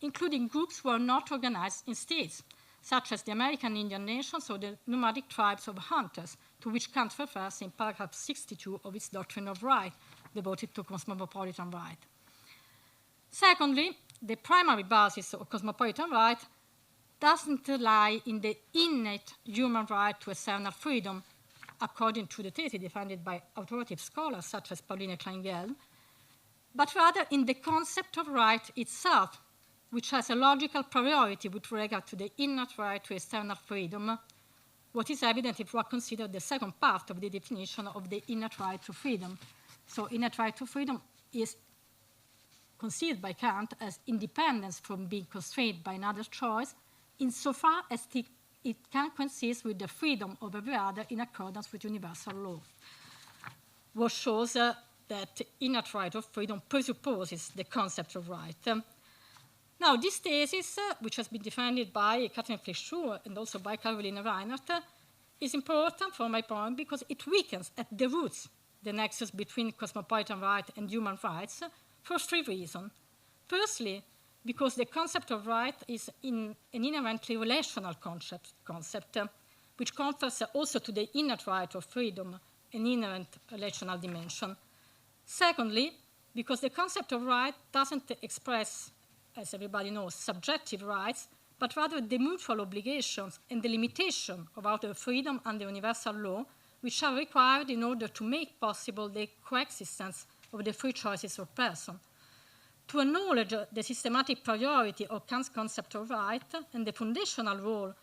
including groups who are not organized in states, such as the American Indian nations or the nomadic tribes of hunters, to which Kant refers in paragraph 62 of his Doctrine of Right, devoted to cosmopolitan right. Secondly, the primary basis of cosmopolitan right doesn't lie in the innate human right to external freedom, according to the thesis defended by authoritative scholars such as Pauline Klein-Gelb, but rather in the concept of right itself, which has a logical priority with regard to the innate right to external freedom, what is evident if we consider the second part of the definition of the innate right to freedom. So innate right to freedom is conceived by Kant as independence from being constrained by another choice, insofar as it can consist with the freedom of every other in accordance with universal law. What shows that innate right of freedom presupposes the concept of right. Now, this thesis, which has been defended by Katrin Fleischschuh and also by Caroline Reinhardt, is important for my point because it weakens at the roots the nexus between cosmopolitan right and human rights for three reasons. Firstly, because the concept of right is an inherently relational concept, which confers also to the innate right of freedom an inherent relational dimension. Secondly, because the concept of right doesn't express, as everybody knows, subjective rights, but rather the mutual obligations and the limitation of outer freedom under universal law, which are required in order to make possible the coexistence of the free choices of persons. To acknowledge the systematic priority of Kant's concept of right and the foundational role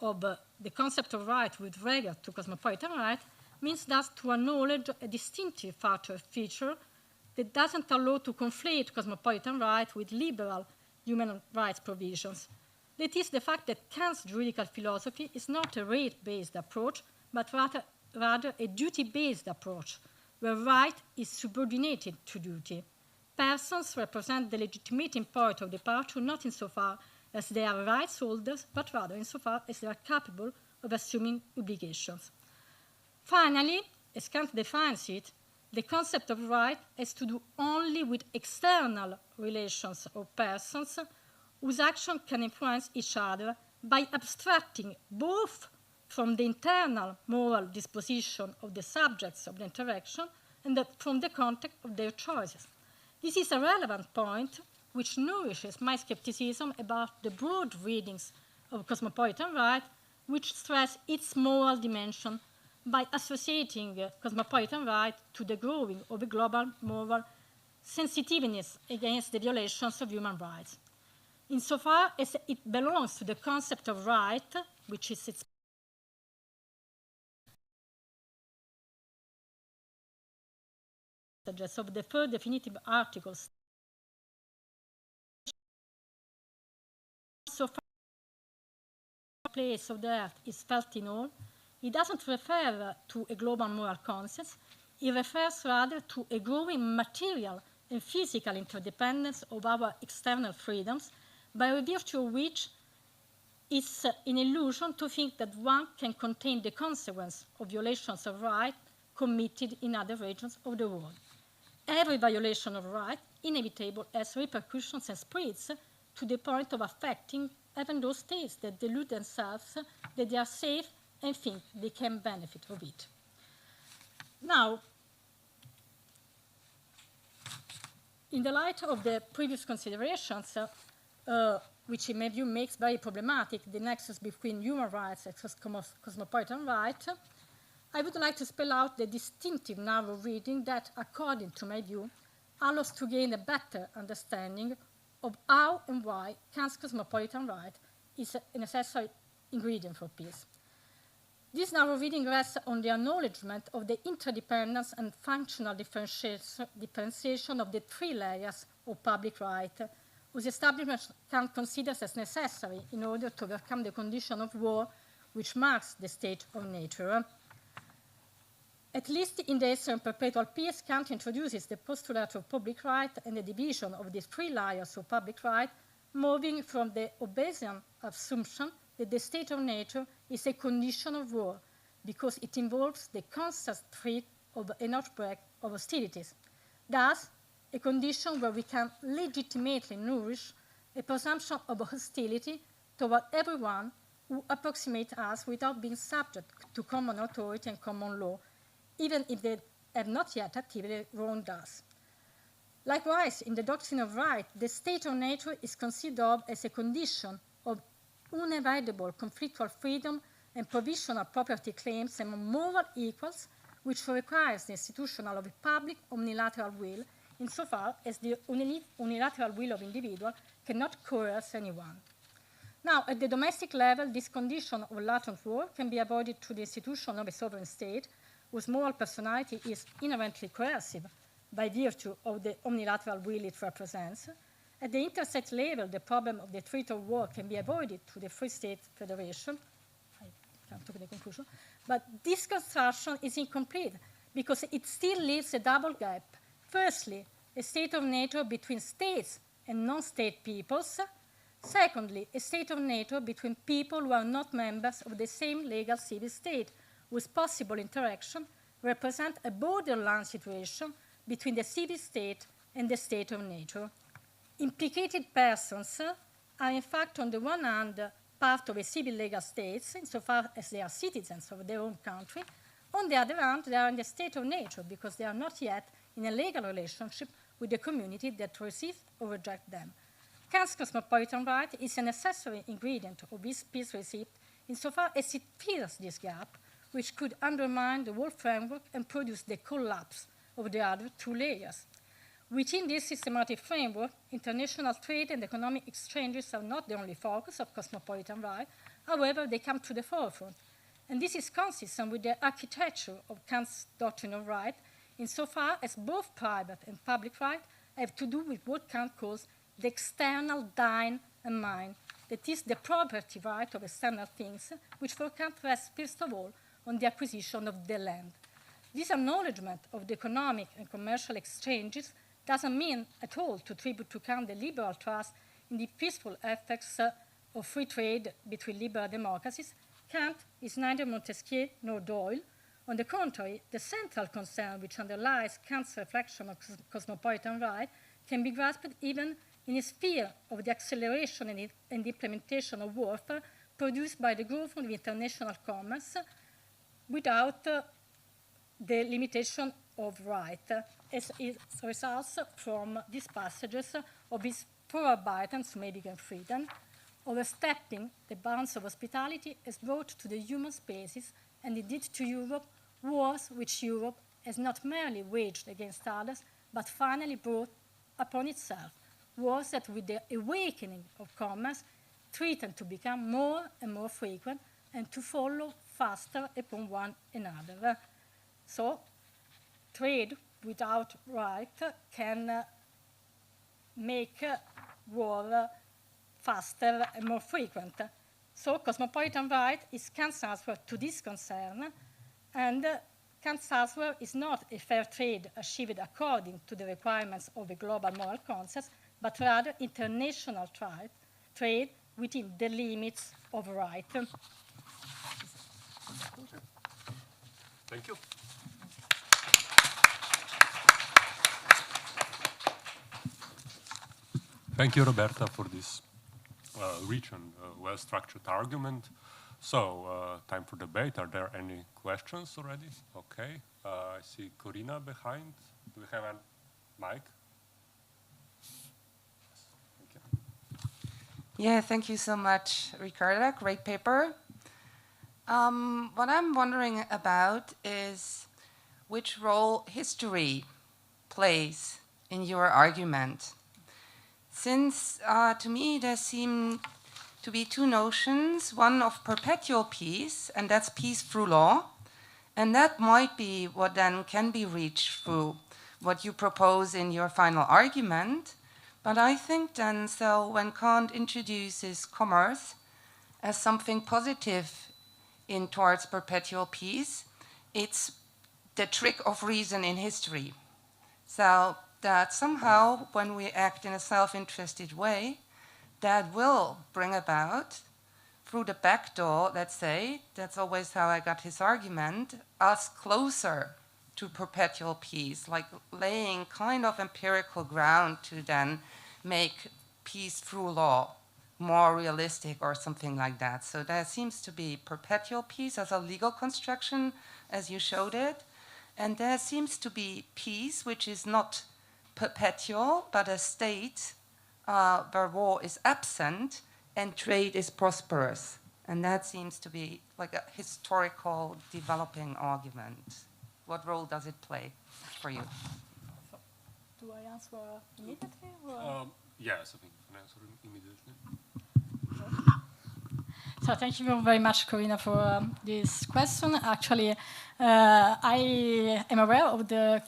of the concept of right with regard to cosmopolitan right means thus to acknowledge a distinctive feature that doesn't allow to conflate cosmopolitan right with liberal human rights provisions. That is the fact that Kant's juridical philosophy is not a right-based approach, but rather a duty-based approach, where right is subordinated to duty. Persons represent the legitimating point of departure not insofar as they are rights holders, but rather insofar as they are capable of assuming obligations. Finally, as Kant defines it, the concept of right has to do only with external relations of persons whose actions can influence each other by abstracting both from the internal moral disposition of the subjects of the interaction and from the context of their choices. This is a relevant point which nourishes my skepticism about the broad readings of cosmopolitan right, which stress its moral dimension by associating cosmopolitan right to the growing of a global moral sensitiveness against the violations of human rights. Insofar as it belongs to the concept of right, which is its of the third definitive articles, so far the place of the earth is felt in all, it doesn't refer to a global moral concept, it refers rather to a growing material and physical interdependence of our external freedoms, by virtue of which it's an illusion to think that one can contain the consequence of violations of rights committed in other regions of the world. Every violation of right, inevitable, has repercussions and spreads to the point of affecting even those states that delude themselves that they are safe and think they can benefit of it. Now, in the light of the previous considerations, which in my view makes very problematic the nexus between human rights and cosmopolitan right, I would like to spell out the distinctive narrow reading that, according to my view, allows to gain a better understanding of how and why Kant's cosmopolitan right is a necessary ingredient for peace. This narrow reading rests on the acknowledgement of the interdependence and functional differentiation of the three layers of public right, whose establishment Kant considers as necessary in order to overcome the condition of war which marks the state of nature. At least in the essay on perpetual peace, Kant introduces the postulate of public right and the division of the three layers of public right moving from the Hobbesian assumption that the state of nature is a condition of war, because it involves the constant threat of an outbreak of hostilities. Thus, a condition where we can legitimately nourish a presumption of hostility toward everyone who approximates us without being subject to common authority and common law, even if they have not yet actively wronged us. Likewise, in the doctrine of right, the state of nature is considered of as a condition of unavoidable conflictual freedom and provisional property claims among moral equals, which requires the institution of a public unilateral will, insofar as the unilateral will of individual cannot coerce anyone. Now, at the domestic level, this condition of latent war can be avoided through the institution of a sovereign state, whose moral personality is inherently coercive by virtue of the unilateral will it represents. At the interstate level, the problem of the threat of war can be avoided through the free state federation. I come to the conclusion. But this construction is incomplete because it still leaves a double gap. Firstly, a state of nature between states and non-state peoples. Secondly, a state of nature between people who are not members of the same legal civil state, whose possible interaction represent a borderline situation between the civil state and the state of nature. Implicated persons are, in fact, on the one hand, part of a civil legal state, insofar as they are citizens of their own country. On the other hand, they are in the state of nature because they are not yet in a legal relationship with the community that receives or rejects them. Kant's cosmopolitan right is a necessary ingredient of this peace receipt insofar as it fills this gap, which could undermine the whole framework and produce the collapse of the other two layers. Within this systematic framework, international trade and economic exchanges are not the only focus of cosmopolitan right. However, they come to the forefront. And this is consistent with the architecture of Kant's doctrine of right, insofar as both private and public right have to do with what Kant calls the external dein and mine, that is, the property right of external things, which for Kant rests first of all on the acquisition of the land. This acknowledgement of the economic and commercial exchanges doesn't mean at all to attribute to Kant the liberal trust in the peaceful effects of free trade between liberal democracies. Kant is neither Montesquieu nor Doyle. On the contrary, the central concern which underlies Kant's reflection of cosmopolitan right can be grasped even in a sphere of the acceleration and implementation of warfare produced by the growth of international commerce without the limitation of right, as it results from these passages of his Vorarbeiten Medical Freedom. Overstepping the bounds of hospitality has brought to the human spaces, and indeed to Europe, wars which Europe has not merely waged against others, but finally brought upon itself. Wars that, with the awakening of commerce, threatened to become more and more frequent and to follow faster upon one another. So, trade without right can make war faster and more frequent. So, cosmopolitan right is Kant's answer to this concern, and Kant's answer is not a fair trade achieved according to the requirements of a global moral concept, but rather international trade within the limits of right. Thank you. Thank you, Roberta, for this rich and well-structured argument. So, time for debate. Are there any questions already? Okay. I see Corina behind. Do we have a mic? Thank you. Yeah, thank you so much, Ricarda. Great paper. What I'm wondering about is which role history plays in your argument. Since, to me, there seem to be two notions, one of perpetual peace, and that's peace through law, and that might be what then can be reached through what you propose in your final argument. But I think then, so when Kant introduces commerce as something positive in towards perpetual peace, it's the trick of reason in history. So that somehow, when we act in a self-interested way, that will bring about, through the back door, let's say, that's always how I got his argument, us closer to perpetual peace, like laying kind of empirical ground to then make peace through law more realistic or something like that. So there seems to be perpetual peace as a legal construction, as you showed it, and there seems to be peace which is not perpetual, but a state where war is absent and trade is prosperous. And that seems to be like a historical developing argument. What role does it play for you? Do I answer immediately? Or? Yes, I think I can answer immediately. So thank you very much, Corina, for this question. Actually, I am aware of the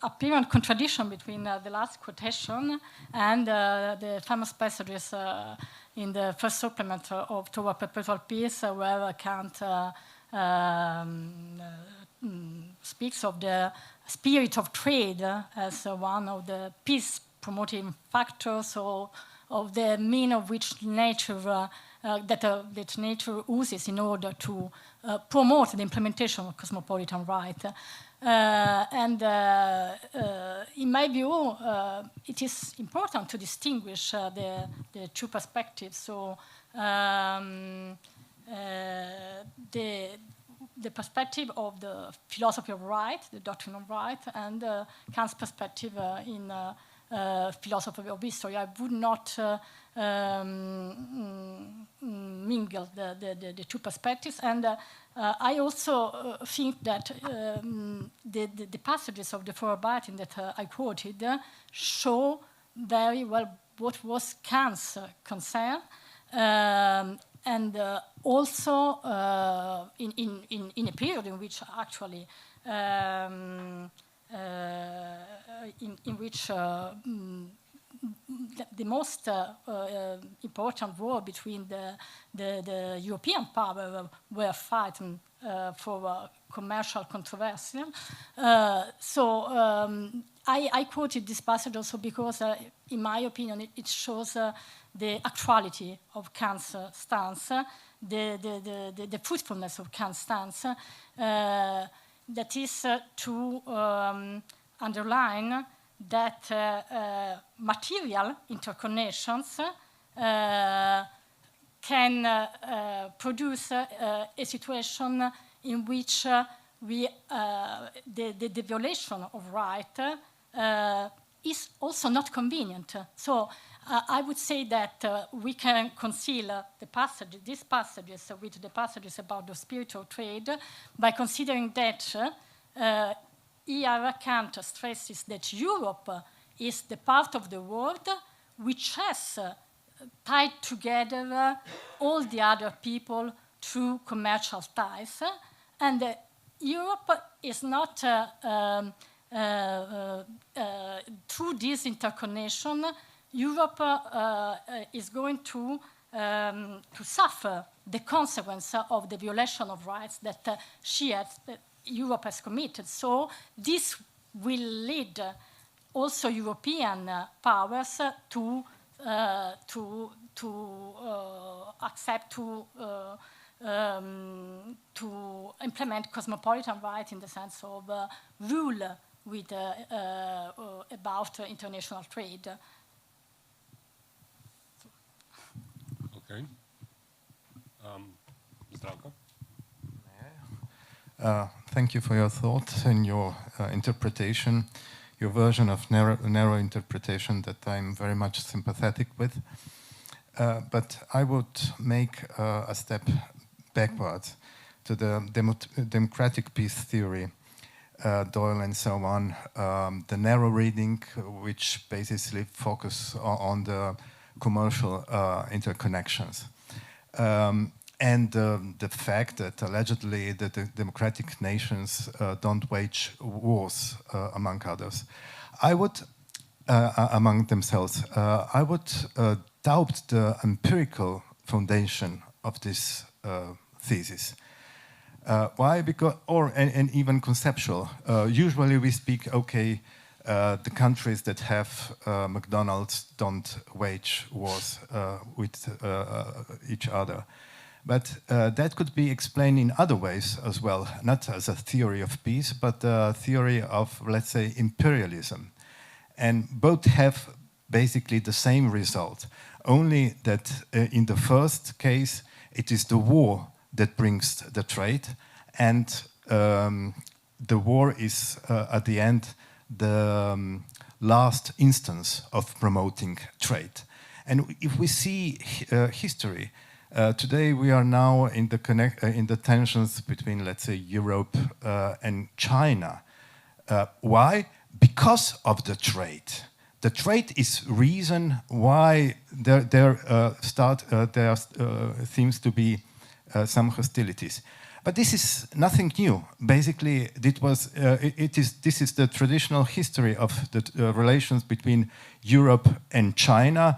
apparent contradiction between the last quotation and the famous passages in the first supplement of Toward Perpetual Peace, where Kant speaks of the spirit of trade as one of the peace-promoting factors, or of the mean of which nature that nature uses in order to promote the implementation of cosmopolitan right. In my view, it is important to distinguish the two perspectives. So the perspective of the philosophy of right, the doctrine of right, and Kant's perspective in philosophy of history. I would not mingle the two perspectives, and I also think that the passages of the Verarbeitung that I quoted show very well what was Kant's concern, and also in a period in which actually in which the most important war between the European powers were fighting for commercial controversy. I quoted this passage also because, in my opinion, it shows the actuality of Kant's stance, the fruitfulness of Kant's stance, that is to underline that material interconnections can produce a situation in which the violation of right is also not convenient. So I would say that we can conceal these passages with the passages about the spiritual trade by considering that here Kant stresses that Europe is the part of the world which has tied together all the other people through commercial ties, and Europe is not through this interconnection. Europe is going to suffer the consequence of the violation of rights that Europe has committed. So this will lead also European powers to accept to implement cosmopolitan right in the sense of rule with about international trade. Okay. Zdravko? Thank you for your thoughts and your interpretation, your version of narrow interpretation that I'm very much sympathetic with. But I would make a step backwards to the democratic peace theory, Doyle and so on, the narrow reading which basically focus on the commercial interconnections. And the fact that allegedly the democratic nations don't wage wars among others. I would, among themselves, I would doubt the empirical foundation of this thesis. Why? Because, and even conceptual. Usually we speak, okay, the countries that have McDonald's don't wage wars with each other. But that could be explained in other ways as well, not as a theory of peace, but a theory of, let's say, imperialism. And both have basically the same result, only that in the first case, it is the war that brings the trade, and the war is, at the end, the last instance of promoting trade. And if we see history, today we are now in the tensions between, let's say, Europe and China. Why? Because of the trade. The trade is reason why there seems to be some hostilities. But this is nothing new. Basically, this is the traditional history of the relations between Europe and China.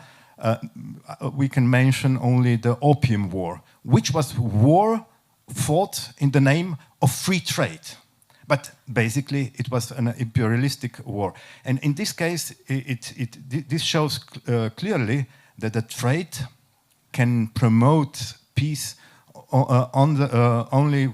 We can mention only the Opium War, which was war fought in the name of free trade. But basically, it was an imperialistic war. And in this case, this shows clearly that the trade can promote peace only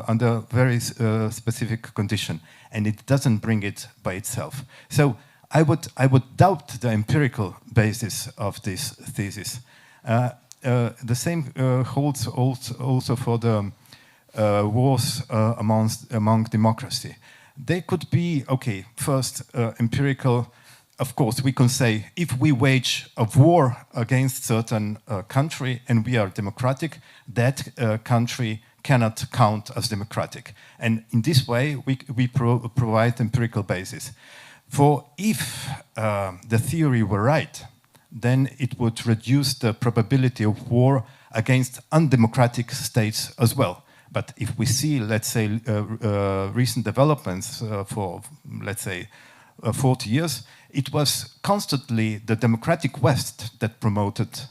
under very specific condition, and it doesn't bring it by itself. So I would doubt the empirical basis of this thesis. The same holds also for the wars among democracy. They could be, okay, first empirical. Of course, we can say if we wage a war against certain country and we are democratic, that country cannot count as democratic. And in this way, we provide empirical basis. For if the theory were right, then it would reduce the probability of war against undemocratic states as well. But if we see, let's say, recent developments for, let's say, 40 years, it was constantly the democratic West that promoted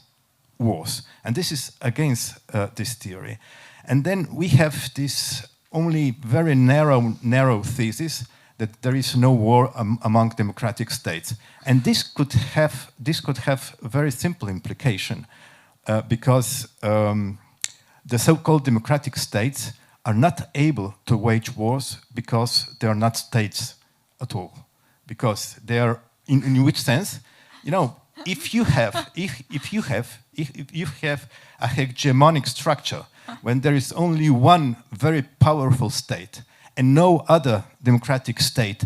wars. And this is against this theory. And then we have this only very narrow thesis that there is no war among democratic states. And this could have very simple implication because the so-called democratic states are not able to wage wars because they are not states at all. Because they are, in which sense, you know, if you have a hegemonic structure when there is only one very powerful state and no other democratic state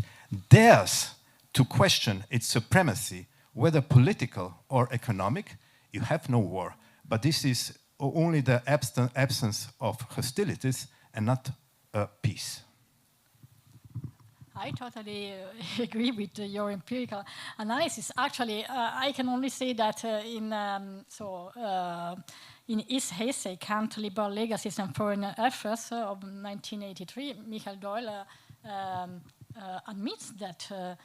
dares to question its supremacy, whether political or economic, you have no war. But this is only the absence of hostilities and not peace. I totally agree with your empirical analysis. Actually, I can only say that in his essay, Kant, Liberal Legacies and Foreign Affairs of 1983, Michael Doyle admits that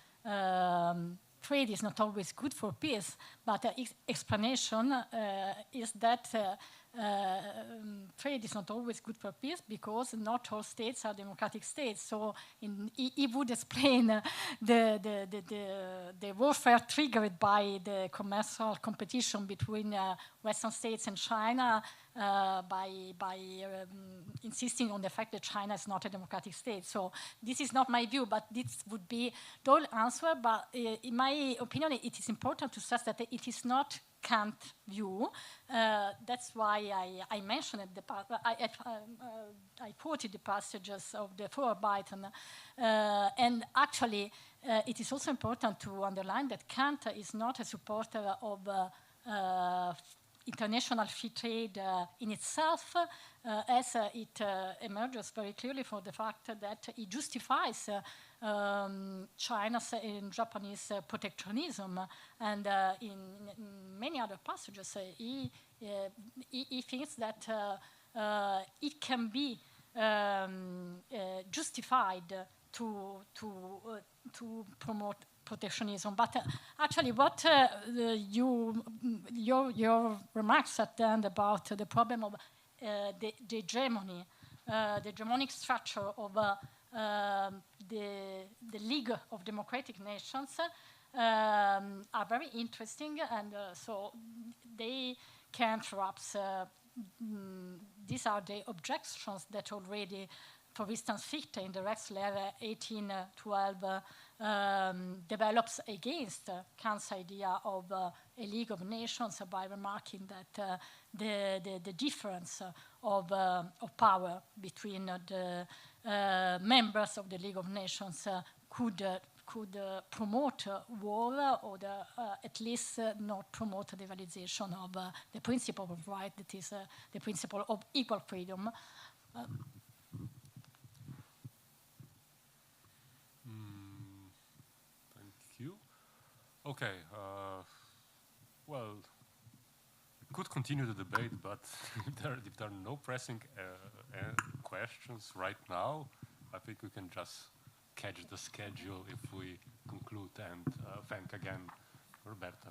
trade is not always good for peace, but the explanation is that trade is not always good for peace because not all states are democratic states. So he would explain the warfare triggered by the commercial competition between Western states and China by insisting on the fact that China is not a democratic state. So this is not my view, but this would be Doyle's answer. But in my opinion, it is important to stress that it is not Kant view. That's why I mentioned it. I quoted the passages of the Vorarbeiten. And actually, it is also important to underline that Kant is not a supporter of international free trade in itself, as it emerges very clearly from the fact that it justifies China's and Japanese protectionism, and in many other passages, he thinks that it can be justified to promote protectionism. But actually, what your remarks at the end about the problem of the hegemony, the hegemonic structure of the League of Democratic Nations are very interesting, and so they can perhaps, these are the objections that already, for instance, Fichte in the Rechtslehre 1812 develops against Kant's idea of a League of Nations by remarking that the difference of power between the members of the League of Nations could promote war, or at least not promote the realization of the principle of right, that is the principle of equal freedom. Thank you. Okay. Well, we could continue the debate, but if there are no pressing questions right now, I think we can just catch the schedule if we conclude, and thank again Roberta.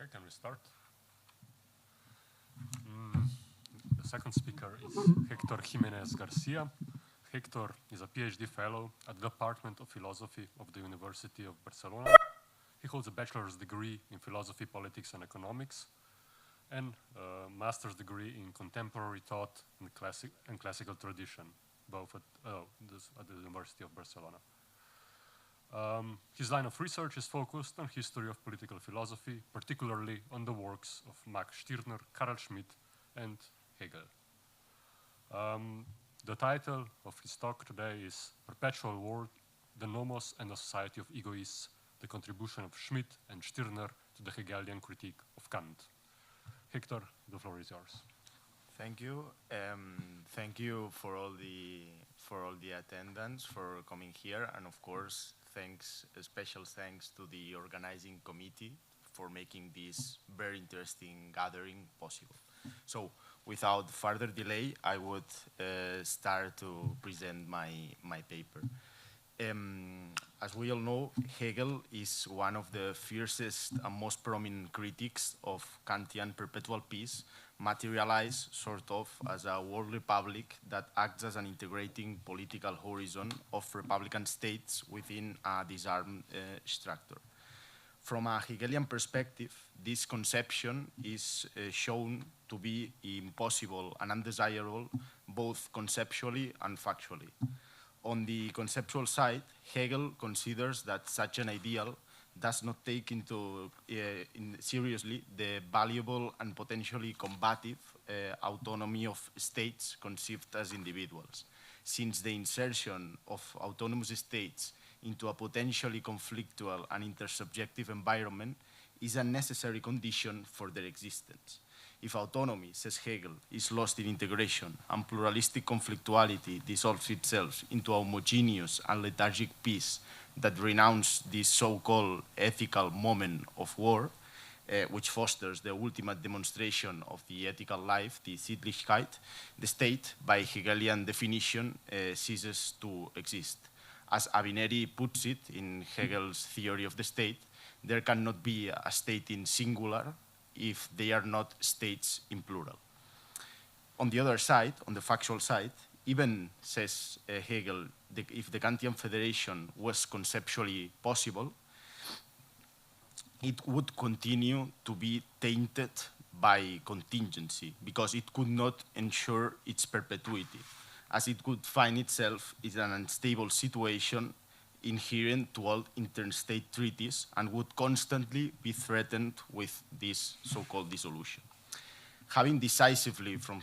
Okay, can we start? The second speaker is Hector Jimenez Garcia. Hector is a PhD fellow at the Department of Philosophy of the University of Barcelona. He holds a bachelor's degree in philosophy, politics, and economics, and a master's degree in contemporary thought and classical tradition, both at the University of Barcelona. His line of research is focused on history of political philosophy, particularly on the works of Max Stirner, Carl Schmitt, and Hegel. The title of his talk today is Perpetual World, the Nomos and the Society of Egoists, the contribution of Schmitt and Stirner to the Hegelian critique of Kant. Hector, the floor is yours. Thank you. Thank you for all the attendance, for coming here, and of course, special thanks to the organizing committee for making this very interesting gathering possible. So, without further delay, I would start to present my paper. As we all know, Hegel is one of the fiercest and most prominent critics of Kantian perpetual peace, materialized sort of as a world republic that acts as an integrating political horizon of republican states within a disarmed structure. From a Hegelian perspective, this conception is shown to be impossible and undesirable, both conceptually and factually. On the conceptual side, Hegel considers that such an ideal does not take into seriously the valuable and potentially combative autonomy of states conceived as individuals, since the insertion of autonomous states into a potentially conflictual and intersubjective environment is a necessary condition for their existence. If autonomy, says Hegel, is lost in integration and pluralistic conflictuality dissolves itself into a homogeneous and lethargic peace that renounces this so-called ethical moment of war, which fosters the ultimate demonstration of the ethical life, the Sittlichkeit, the state, by Hegelian definition, ceases to exist. As Avineri puts it in Hegel's theory of the state, there cannot be a state in singular if they are not states in plural. On the other side, on the factual side, even, says Hegel, if the Kantian federation was conceptually possible, it would continue to be tainted by contingency because it could not ensure its perpetuity, as it could find itself in an unstable situation inherent to all interstate treaties and would constantly be threatened with this so-called dissolution. Having decisively, from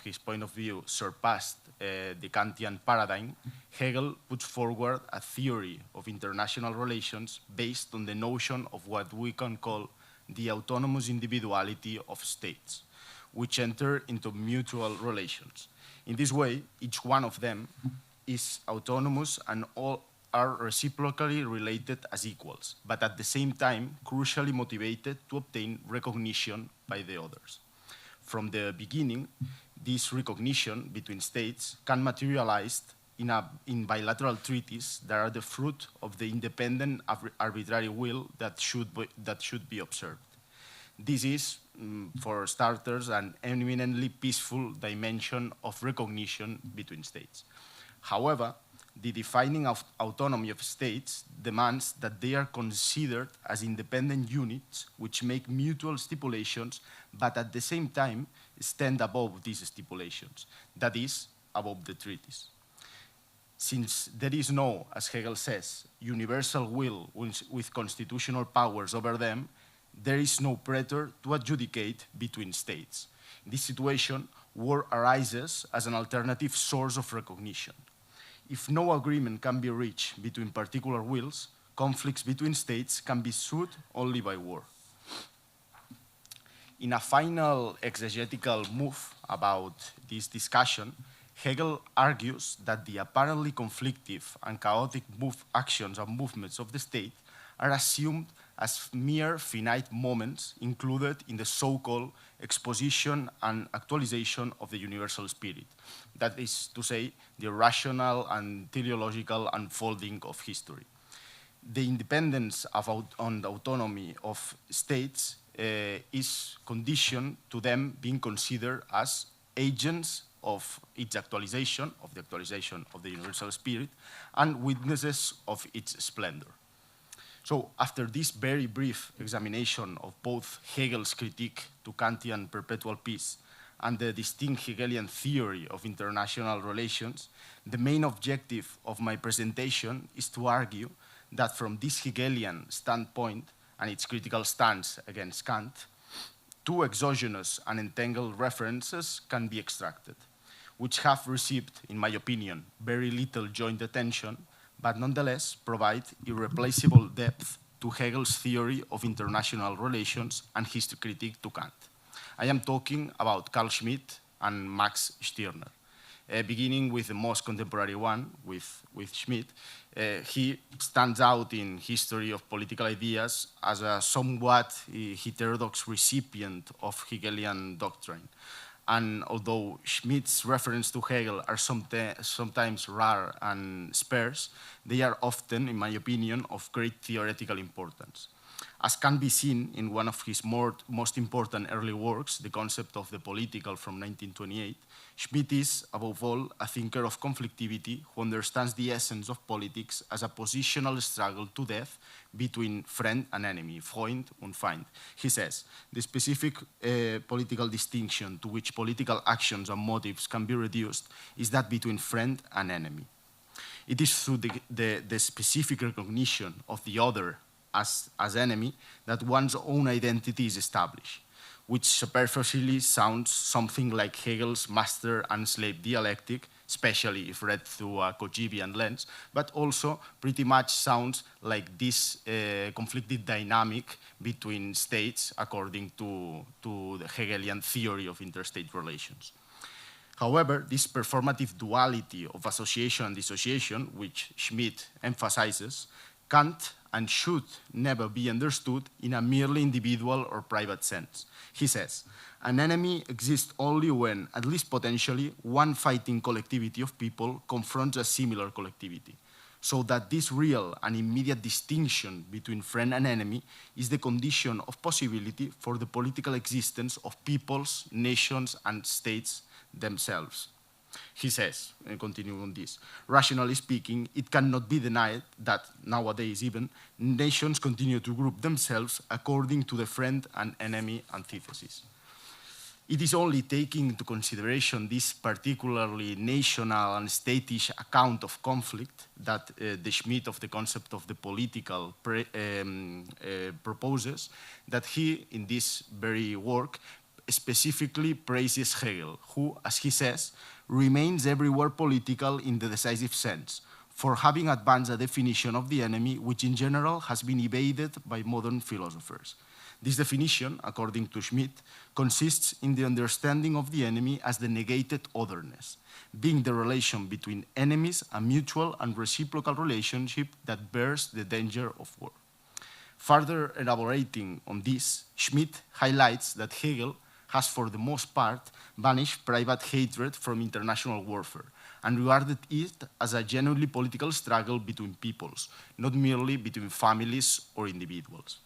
his point of view, surpassed the Kantian paradigm, Hegel puts forward a theory of international relations based on the notion of what we can call the autonomous individuality of states, which enter into mutual relations. In this way, each one of them is autonomous and all are reciprocally related as equals, but at the same time crucially motivated to obtain recognition by the others. From the beginning, this recognition between states can materialize in bilateral treaties that are the fruit of the independent arbitrary will that should be observed. This is, for starters, an eminently peaceful dimension of recognition between states. However, the defining of autonomy of states demands that they are considered as independent units which make mutual stipulations, but at the same time stand above these stipulations, that is, above the treaties. Since there is no, as Hegel says, universal will with constitutional powers over them, there is no pretor to adjudicate between states. In this situation, war arises as an alternative source of recognition. If no agreement can be reached between particular wills, conflicts between states can be soothed only by war. In a final exegetical move about this discussion, Hegel argues that the apparently conflictive and chaotic actions and movements of the state are assumed as mere finite moments included in the so-called exposition and actualization of the universal spirit. That is to say, the rational and teleological unfolding of history. The independence and autonomy of states is conditioned to them being considered as agents of its actualization, of the universal spirit, and witnesses of its splendor. So after this very brief examination of both Hegel's critique to Kantian perpetual peace and the distinct Hegelian theory of international relations, the main objective of my presentation is to argue that from this Hegelian standpoint and its critical stance against Kant, two exogenous and entangled references can be extracted, which have received, in my opinion, very little joint attention, but nonetheless provide irreplaceable depth to Hegel's theory of international relations and his critique to Kant. I am talking about Carl Schmitt and Max Stirner. Beginning with the most contemporary one, with Schmitt, he stands out in history of political ideas as a somewhat heterodox recipient of Hegelian doctrine. And although Schmitt's reference to Hegel are sometimes rare and sparse, they are often, in my opinion, of great theoretical importance. As can be seen in one of his most important early works, The Concept of the Political from 1928, Schmitt is, above all, a thinker of conflictivity who understands the essence of politics as a positional struggle to death between friend and enemy, Freund und Feind. He says, the specific political distinction to which political actions and motives can be reduced is that between friend and enemy. It is through the specific recognition of the other as enemy that one's own identity is established, which superficially sounds something like Hegel's master and slave dialectic, especially if read through a Kojivian lens, but also pretty much sounds like this conflicted dynamic between states according to the Hegelian theory of interstate relations. However, this performative duality of association and dissociation, which Schmitt emphasizes, can't and should never be understood in a merely individual or private sense. He says, an enemy exists only when, at least potentially, one fighting collectivity of people confronts a similar collectivity, so that this real and immediate distinction between friend and enemy is the condition of possibility for the political existence of peoples, nations, and states themselves. He says, and continuing on this, rationally speaking, it cannot be denied that nowadays even, nations continue to group themselves according to the friend and enemy antithesis. It is only taking into consideration this particularly national and statish account of conflict that the Schmitt of the concept of the political proposes, that he, in this very work, specifically praises Hegel, who, as he says, remains everywhere political in the decisive sense, for having advanced a definition of the enemy which in general has been evaded by modern philosophers. This definition, according to Schmitt, consists in the understanding of the enemy as the negated otherness, being the relation between enemies a mutual and reciprocal relationship that bears the danger of war. Further elaborating on this, Schmitt highlights that Hegel has for the most part banished private hatred from international warfare and regarded it as a genuinely political struggle between peoples, not merely between families or individuals.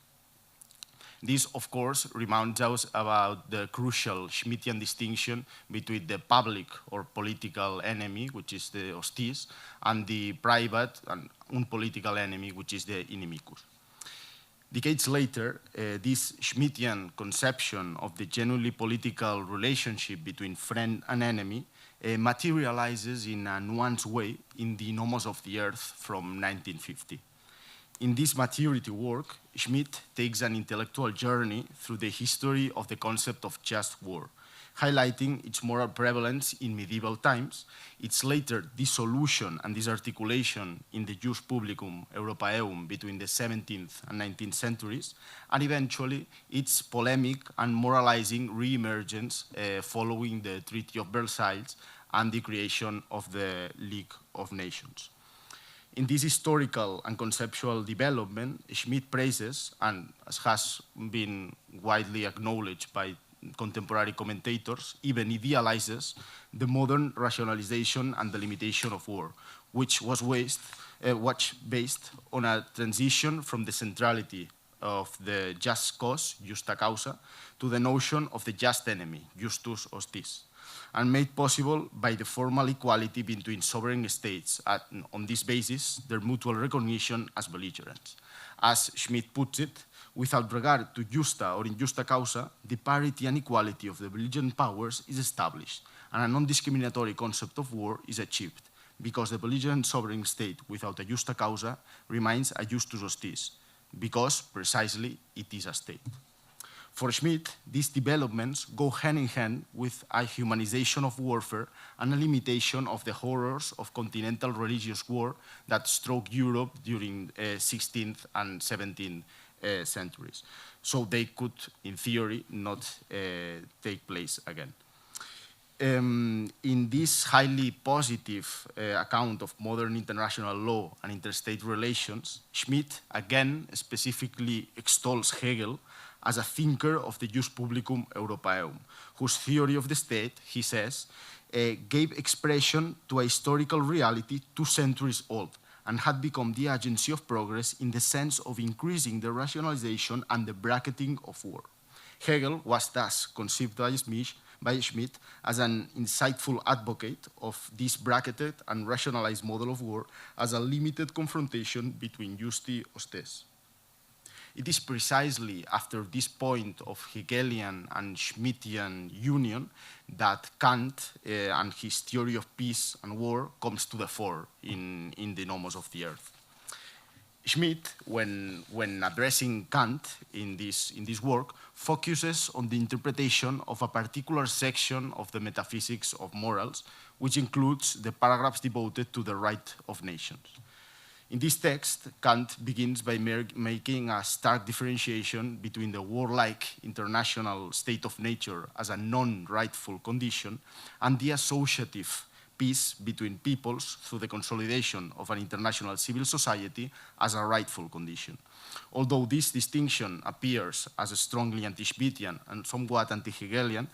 This, of course, reminds us about the crucial Schmittian distinction between the public or political enemy, which is the hostis, and the private and unpolitical enemy, which is the inimicus. Decades later, this Schmittian conception of the genuinely political relationship between friend and enemy materializes in a nuanced way in the Nomos of the Earth from 1950. In this maturity work, Schmitt takes an intellectual journey through the history of the concept of just war, highlighting its moral prevalence in medieval times, its later dissolution and disarticulation in the jus publicum Europaeum between the 17th and 19th centuries, and eventually its polemic and moralizing re-emergence following the Treaty of Versailles and the creation of the League of Nations. In this historical and conceptual development, Schmitt praises, and as has been widely acknowledged by contemporary commentators, even idealizes the modern rationalization and delimitation of war, which was based on a transition from the centrality of the just cause, justa causa, to the notion of the just enemy, justus hostis, and made possible by the formal equality between sovereign states, and on this basis, their mutual recognition as belligerents. As Schmitt puts it, without regard to justa or injusta causa, the parity and equality of the belligerent powers is established, and a non-discriminatory concept of war is achieved, because the belligerent sovereign state without a justa causa remains a justus hostis, because precisely it is a state. For Schmitt, these developments go hand in hand with a humanization of warfare and a limitation of the horrors of continental religious war that struck Europe during 16th and 17th centuries. So they could, in theory, not take place again. In this highly positive account of modern international law and interstate relations, Schmitt again specifically extols Hegel as a thinker of the jus publicum Europaeum, whose theory of the state, he says, gave expression to a historical reality 2 centuries old and had become the agency of progress in the sense of increasing the rationalization and the bracketing of war. Hegel was thus conceived by Schmitt as an insightful advocate of this bracketed and rationalized model of war as a limited confrontation between justi hostes. It is precisely after this point of Hegelian and Schmittian union that Kant and his theory of peace and war comes to the fore in the nomos of the earth. Schmitt, when addressing Kant in this work, focuses on the interpretation of a particular section of the metaphysics of morals, which includes the paragraphs devoted to the right of nations. In this text, Kant begins by making a stark differentiation between the warlike international state of nature as a non-rightful condition and the associative peace between peoples through the consolidation of an international civil society as a rightful condition. Although this distinction appears as strongly anti-Schmittian and somewhat anti-Hegelian,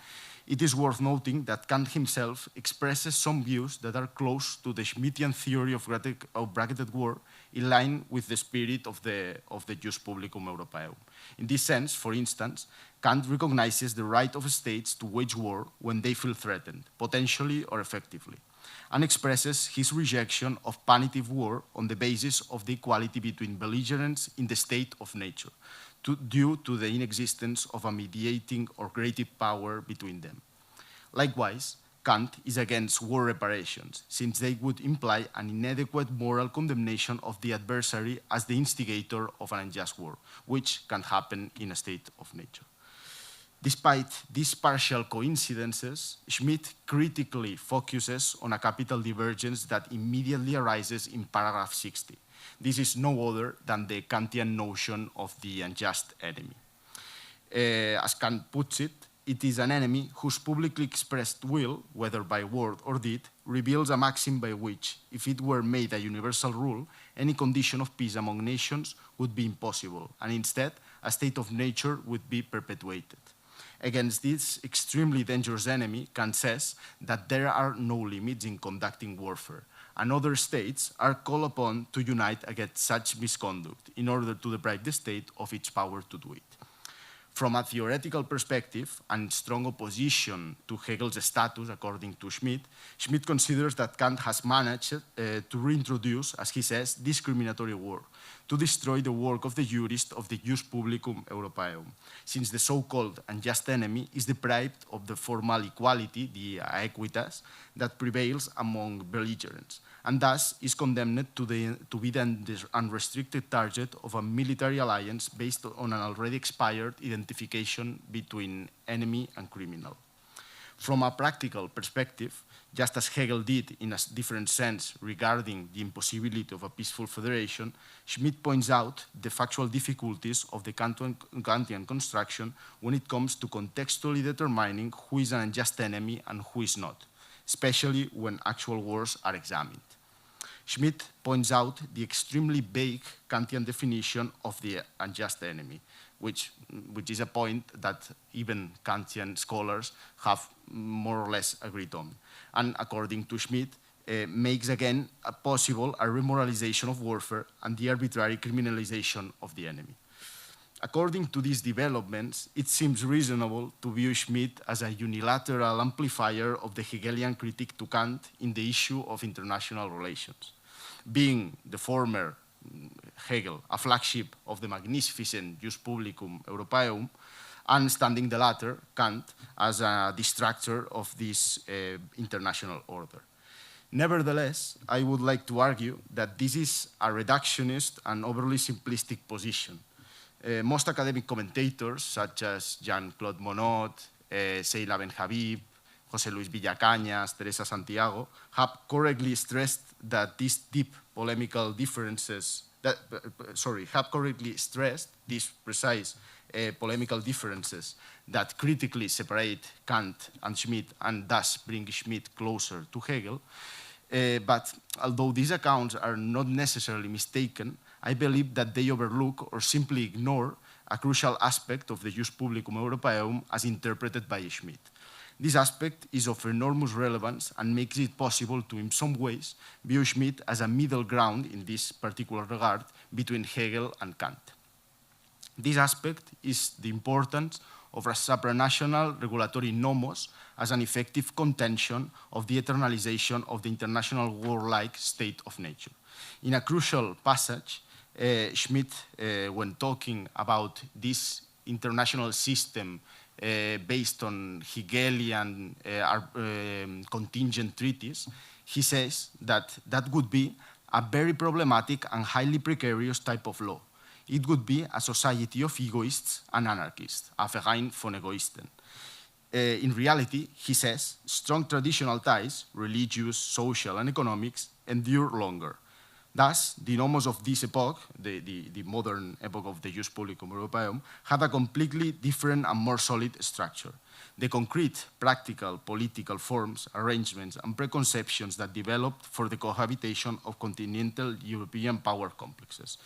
it is worth noting that Kant himself expresses some views that are close to the Schmittian theory of bracketed war, in line with the spirit of the jus publicum Europaeum. In this sense, for instance, Kant recognizes the right of states to wage war when they feel threatened, potentially or effectively, and expresses his rejection of punitive war on the basis of the equality between belligerents in the state of nature, due to the inexistence of a mediating or creative power between them. Likewise, Kant is against war reparations, since they would imply an inadequate moral condemnation of the adversary as the instigator of an unjust war, which can happen in a state of nature. Despite these partial coincidences, Schmitt critically focuses on a capital divergence that immediately arises in paragraph 60. This is no other than the Kantian notion of the unjust enemy. As Kant puts it, it is an enemy whose publicly expressed will, whether by word or deed, reveals a maxim by which, if it were made a universal rule, any condition of peace among nations would be impossible, and instead, a state of nature would be perpetuated. Against this extremely dangerous enemy, Kant says that there are no limits in conducting warfare, and other states are called upon to unite against such misconduct in order to deprive the state of its power to do it. From a theoretical perspective and strong opposition to Hegel's status, according to Schmitt, Schmitt considers that Kant has managed to reintroduce, as he says, discriminatory war, to destroy the work of the jurist of the jus publicum Europaeum, since the so-called unjust enemy is deprived of the formal equality, the aequitas, that prevails among belligerents, and thus is condemned to be the unrestricted target of a military alliance based on an already expired identification between enemy and criminal. From a practical perspective, just as Hegel did in a different sense regarding the impossibility of a peaceful federation, Schmitt points out the factual difficulties of the Kantian construction when it comes to contextually determining who is an unjust enemy and who is not, especially when actual wars are examined. Schmitt points out the extremely vague Kantian definition of the unjust enemy, which is a point that even Kantian scholars have more or less agreed on. And according to Schmitt, makes again possible a remoralization of warfare and the arbitrary criminalization of the enemy. According to these developments, it seems reasonable to view Schmitt as a unilateral amplifier of the Hegelian critique to Kant in the issue of international relations. Being the former Hegel a flagship of the magnificent Jus Publicum Europaeum, and standing the latter, Kant, as a distractor of this international order. Nevertheless, I would like to argue that this is a reductionist and overly simplistic position. Most academic commentators, such as Jean-Claude Monod, Seila Ben-Habib, José Luis Villacañas, Teresa Santiago, have correctly stressed that these deep polemical differences, have correctly stressed these precise polemical differences that critically separate Kant and Schmitt and thus bring Schmitt closer to Hegel. But although these accounts are not necessarily mistaken, I believe that they overlook or simply ignore a crucial aspect of the Jus Publicum Europaeum as interpreted by Schmitt. This aspect is of enormous relevance and makes it possible to, in some ways, view Schmitt as a middle ground in this particular regard between Hegel and Kant. This aspect is the importance of a supranational regulatory nomos as an effective contention of the eternalization of the international warlike state of nature. In a crucial passage, Schmitt, when talking about this international system based on Hegelian contingent treaties, he says that that would be a very problematic and highly precarious type of law. It would be a society of egoists and anarchists, a Verein von Egoisten. In reality, he says, strong traditional ties, religious, social, and economics, endure longer. Thus, the nomos of this epoch, the modern epoch of the Jus Publicum Europaeum, had a completely different and more solid structure. The concrete, practical, political forms, arrangements, and preconceptions that developed for the cohabitation of continental European power complexes.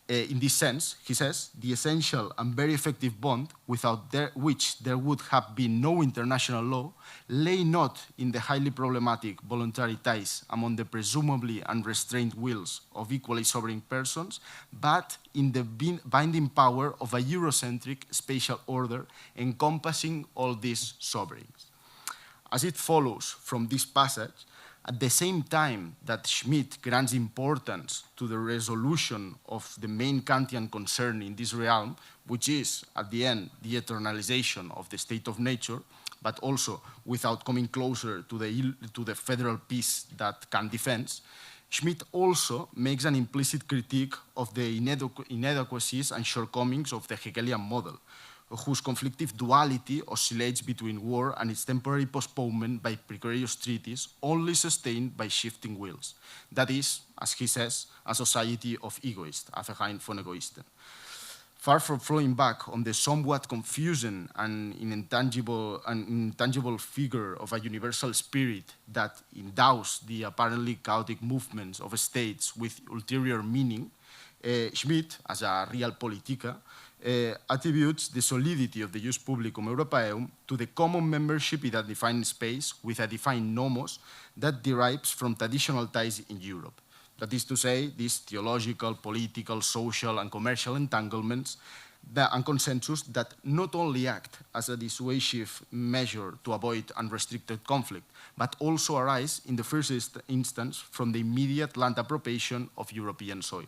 In this sense, he says, the essential and very effective bond without which there would have been no international law lay not in the highly problematic voluntary ties among the presumably unrestrained wills of equally sovereign persons, but in the binding power of a Eurocentric spatial order encompassing all these sovereigns. As it follows from this passage, at the same time that Schmitt grants importance to the resolution of the main Kantian concern in this realm, which is, at the end, the eternalization of the state of nature, but also without coming closer to the federal peace that Kant defends, Schmitt also makes an implicit critique of the inadequacies and shortcomings of the Hegelian model, whose conflictive duality oscillates between war and its temporary postponement by precarious treaties only sustained by shifting wills. That is, as he says, a society of egoists, a Verein von Egoisten. Far from falling back on the somewhat confusing and intangible figure of a universal spirit that endows the apparently chaotic movements of states with ulterior meaning, Schmitt, as a real politica, attributes the solidity of the Jus Publicum Europaeum to the common membership in a defined space with a defined nomos that derives from traditional ties in Europe. That is to say, these theological, political, social, and commercial entanglements and consensus that not only act as a dissuasive measure to avoid unrestricted conflict, but also arise in the first instance from the immediate land appropriation of European soil.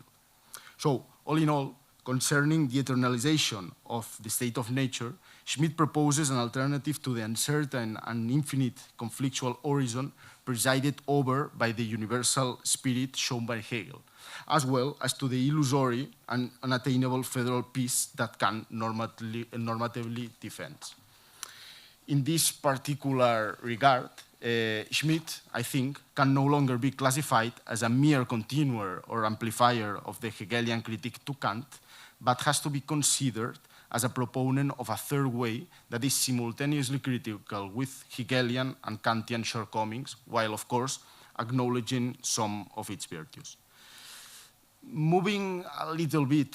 So, all in all, concerning the eternalization of the state of nature, Schmitt proposes an alternative to the uncertain and infinite conflictual horizon presided over by the universal spirit shown by Hegel, as well as to the illusory and unattainable federal peace that Kant normatively defends. In this particular regard, Schmitt, I think, can no longer be classified as a mere continuer or amplifier of the Hegelian critique to Kant, but has to be considered as a proponent of a third way that is simultaneously critical with Hegelian and Kantian shortcomings, while, of course, acknowledging some of its virtues. Moving a little bit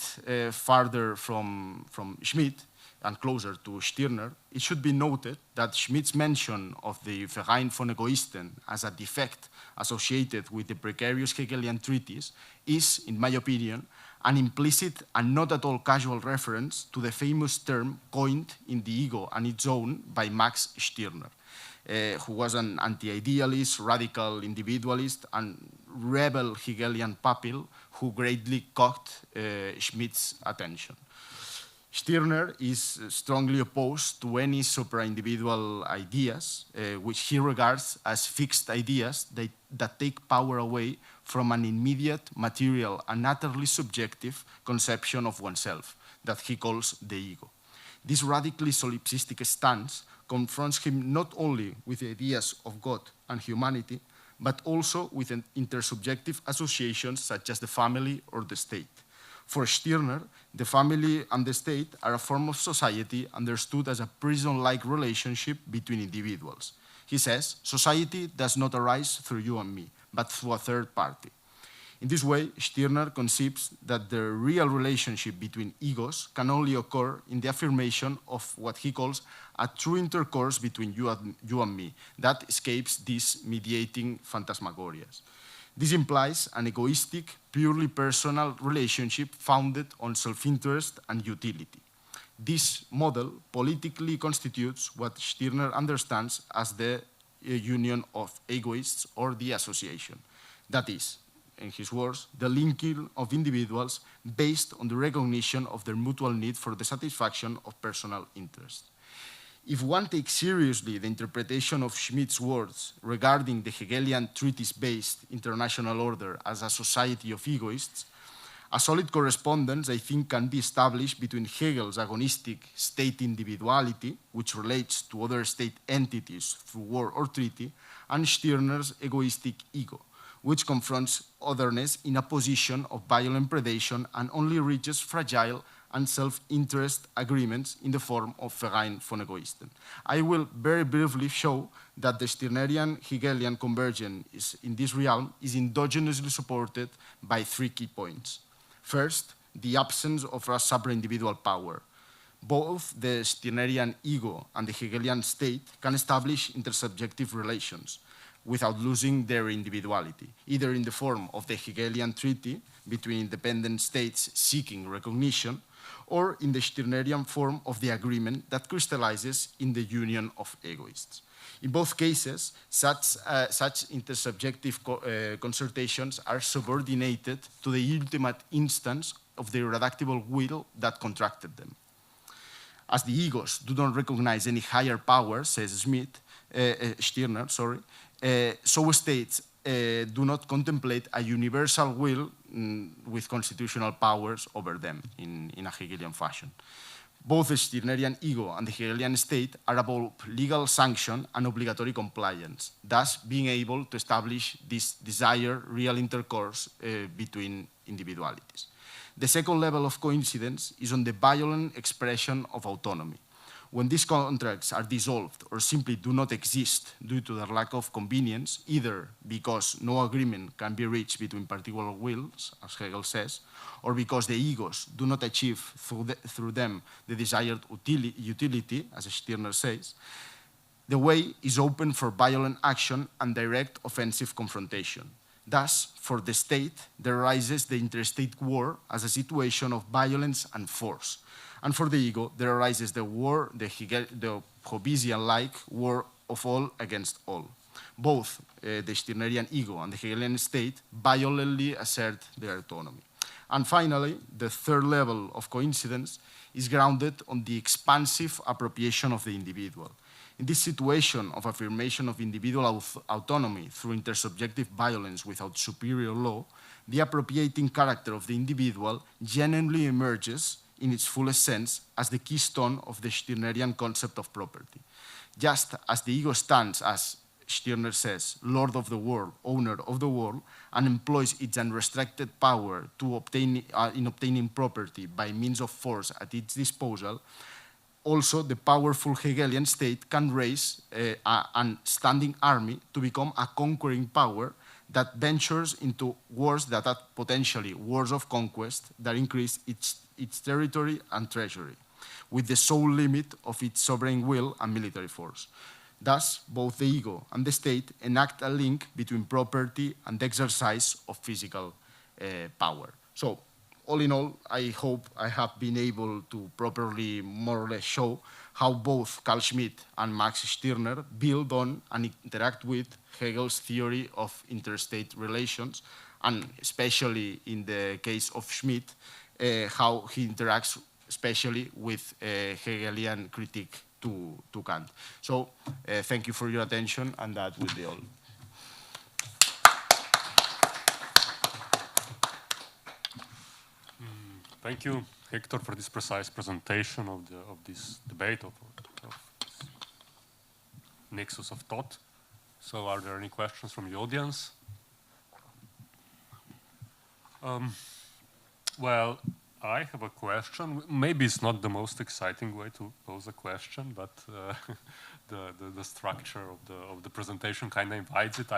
farther from Schmitt and closer to Stirner, it should be noted that Schmitt's mention of the Verein von Egoisten as a defect associated with the precarious Hegelian treatise is, in my opinion, an implicit and not at all casual reference to the famous term coined in The Ego and Its Own by Max Stirner, who was an anti-idealist, radical individualist, and rebel Hegelian pupil who greatly caught Schmitt's attention. Stirner is strongly opposed to any supra-individual ideas, which he regards as fixed ideas that take power away from an immediate, material, and utterly subjective conception of oneself that he calls the ego. This radically solipsistic stance confronts him not only with the ideas of God and humanity, but also with intersubjective associations such as the family or the state. For Stirner, the family and the state are a form of society understood as a prison-like relationship between individuals. He says, society does not arise through you and me, but through a third party. In this way, Stirner conceives that the real relationship between egos can only occur in the affirmation of what he calls a true intercourse between you and me that escapes these mediating phantasmagorias. This implies an egoistic, purely personal relationship founded on self-interest and utility. This model politically constitutes what Stirner understands as the union of egoists or the association. That is, in his words, the linking of individuals based on the recognition of their mutual need for the satisfaction of personal interest. If one takes seriously the interpretation of Schmitt's words regarding the Hegelian treatise-based international order as a society of egoists, a solid correspondence, I think, can be established between Hegel's agonistic state individuality, which relates to other state entities through war or treaty, and Stirner's egoistic ego, which confronts otherness in a position of violent predation and only reaches fragile and self-interest agreements in the form of Verein von Egoisten. I will very briefly show that the Stirnerian Hegelian convergence in this realm is endogenously supported by three key points. First, the absence of a supra-individual power. Both the Stirnerian ego and the Hegelian state can establish intersubjective relations without losing their individuality, either in the form of the Hegelian treaty between independent states seeking recognition, or in the Stirnerian form of the agreement that crystallizes in the union of egoists. In both cases, such intersubjective consultations are subordinated to the ultimate instance of the irreducible will that contracted them. As the egos do not recognize any higher power, says Stirner, so states do not contemplate a universal will with constitutional powers over them in a Hegelian fashion. Both the Stirnerian ego and the Hegelian state are about legal sanction and obligatory compliance, thus being able to establish this desired real intercourse between individualities. The second level of coincidence is on the violent expression of autonomy. When these contracts are dissolved or simply do not exist due to their lack of convenience, either because no agreement can be reached between particular wills, as Hegel says, or because the egos do not achieve through them the desired utility, as Stirner says, the way is open for violent action and direct offensive confrontation. Thus, for the state, there arises the interstate war as a situation of violence and force. And for the ego, there arises the war, the Hobbesian-like war of all against all. Both the Stirnerian ego and the Hegelian state violently assert their autonomy. And finally, the third level of coincidence is grounded on the expansive appropriation of the individual. In this situation of affirmation of individual autonomy through intersubjective violence without superior law, the appropriating character of the individual genuinely emerges in its fullest sense as the keystone of the Stirnerian concept of property. Just as the ego stands as, Stirner says, lord of the world, owner of the world, and employs its unrestricted power to in obtaining property by means of force at its disposal, also the powerful Hegelian state can raise a standing army to become a conquering power that ventures into wars that are potentially wars of conquest that increase its territory and treasury, with the sole limit of its sovereign will and military force. Thus, both the ego and the state enact a link between property and the exercise of physical power. So, all in all, I hope I have been able to properly, more or less, show how both Carl Schmitt and Max Stirner build on and interact with Hegel's theory of interstate relations, and especially in the case of Schmitt, how he interacts especially with Hegelian critique to Kant. So thank you for your attention, and that will be all. Thank you, Hector, for this precise presentation of this debate, of this nexus of thought. So are there any questions from the audience? Well, I have a question. Maybe it's not the most exciting way to pose a question, but the structure of the presentation kind of invites it.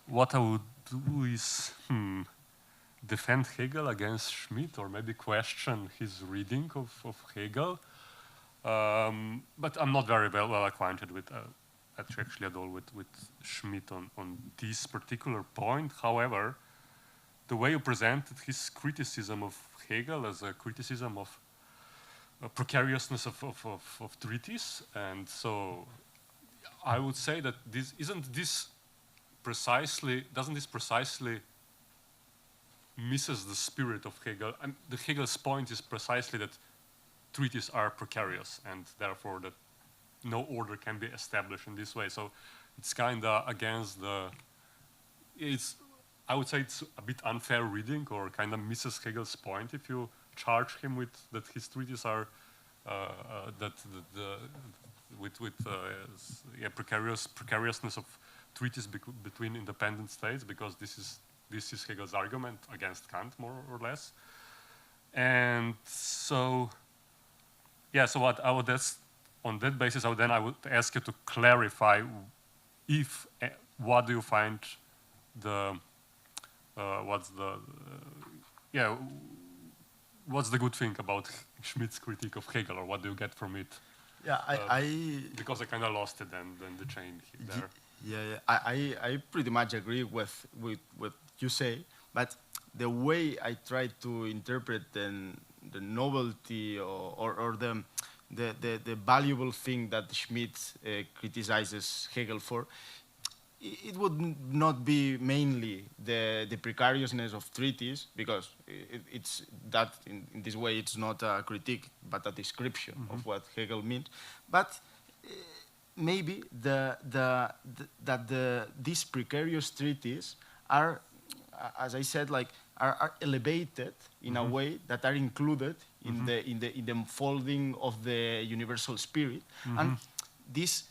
What I would do is defend Hegel against Schmitt, or maybe question his reading of Hegel. But I'm not very well acquainted with, actually at all, with Schmitt on this particular point. However, the way you presented his criticism of Hegel as a criticism of precariousness of treatise, and so I would say that doesn't this precisely misses the spirit of Hegel? And the Hegel's point is precisely that treatises are precarious, and therefore that no order can be established in this way. So it's kind of against I would say it's a bit unfair reading, or kind of misses Hegel's point if you charge him with that his treatises are precariousness of treaties between independent states, because this is Hegel's argument against Kant, more or less. And so, yeah, so what I would ask, on that basis, I would ask you to clarify what do you find what's the good thing about Schmitt's critique of Hegel, or what do you get from it? Yeah, because I kind of lost it then the chain there. Yeah, I pretty much agree with what you say, but the way I try to interpret the novelty or the valuable thing that Schmitt criticizes Hegel for, it would not be mainly the precariousness of treatise, because it's that in this way it's not a critique but a description of what Hegel means, but maybe these precarious treatises are, as I said, like are elevated in a way that are included in the unfolding of the universal spirit, and this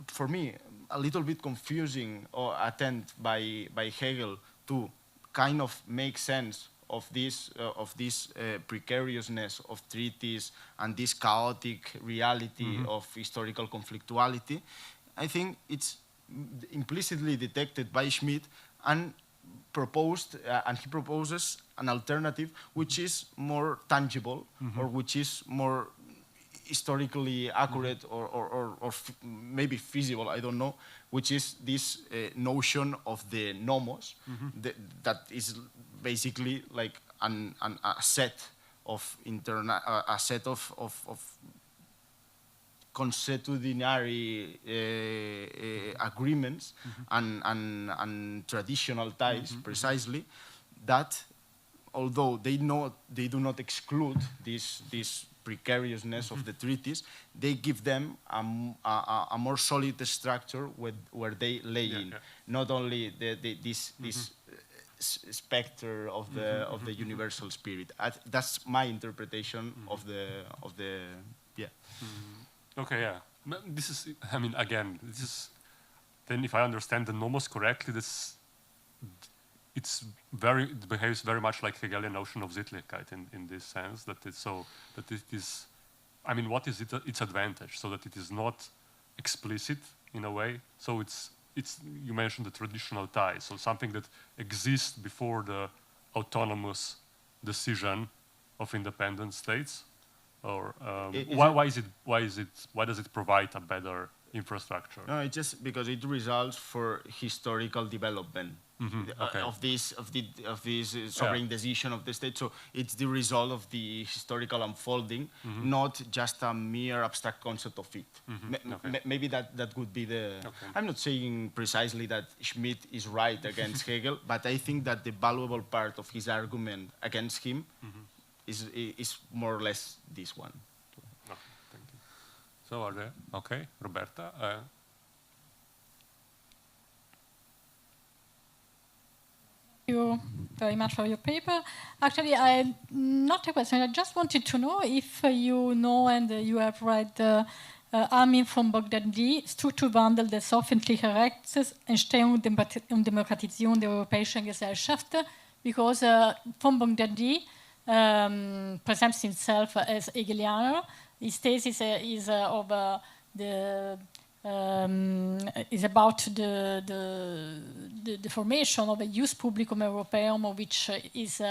for me a little bit confusing or attempt by Hegel to kind of make sense of this precariousness of treatise and this chaotic reality of historical conflictuality. I think it's implicitly detected by Schmitt, and he proposes an alternative which is more tangible, or which is more historically accurate, or maybe feasible, I don't know, which is this notion of the nomos, that is basically like a set of consuetudinary agreements and traditional ties, precisely, that although they do not exclude this precariousness of the treatise, they give them a more solid structure where they lay in not only this specter of the universal spirit. That's my interpretation of the Okay, yeah. This is, I mean, again, this is, then if I understand the nomos correctly, it behaves very much like Hegelian notion of Sittlichkeit in this sense, that it's so, that it is, I mean, what is its advantage? So that it is not explicit in a way. So it's you mentioned the traditional tie, so something that exists before the autonomous decision of independent states. Or why does it provide a better infrastructure. No, it's just because it results for historical development of this sovereign decision of the state. So it's the result of the historical unfolding, not just a mere abstract concept of it. Maybe that would be the. I'm not saying precisely that Schmitt is right against Hegel, but I think that the valuable part of his argument against him is more or less this one. Thank you. So are there? Okay, Roberta. Thank you very much for your paper. Actually, not a question. I just wanted to know if you know and you have read Armin von Bogdandy, Strukturwandel des öffentlichen Rechts, Entstehung und Demokratisierung der europäischen Gesellschaft, because von Bogdandy presents himself as Hegelian. His thesis is about the formation of a Jus Publicum Europaeum, which is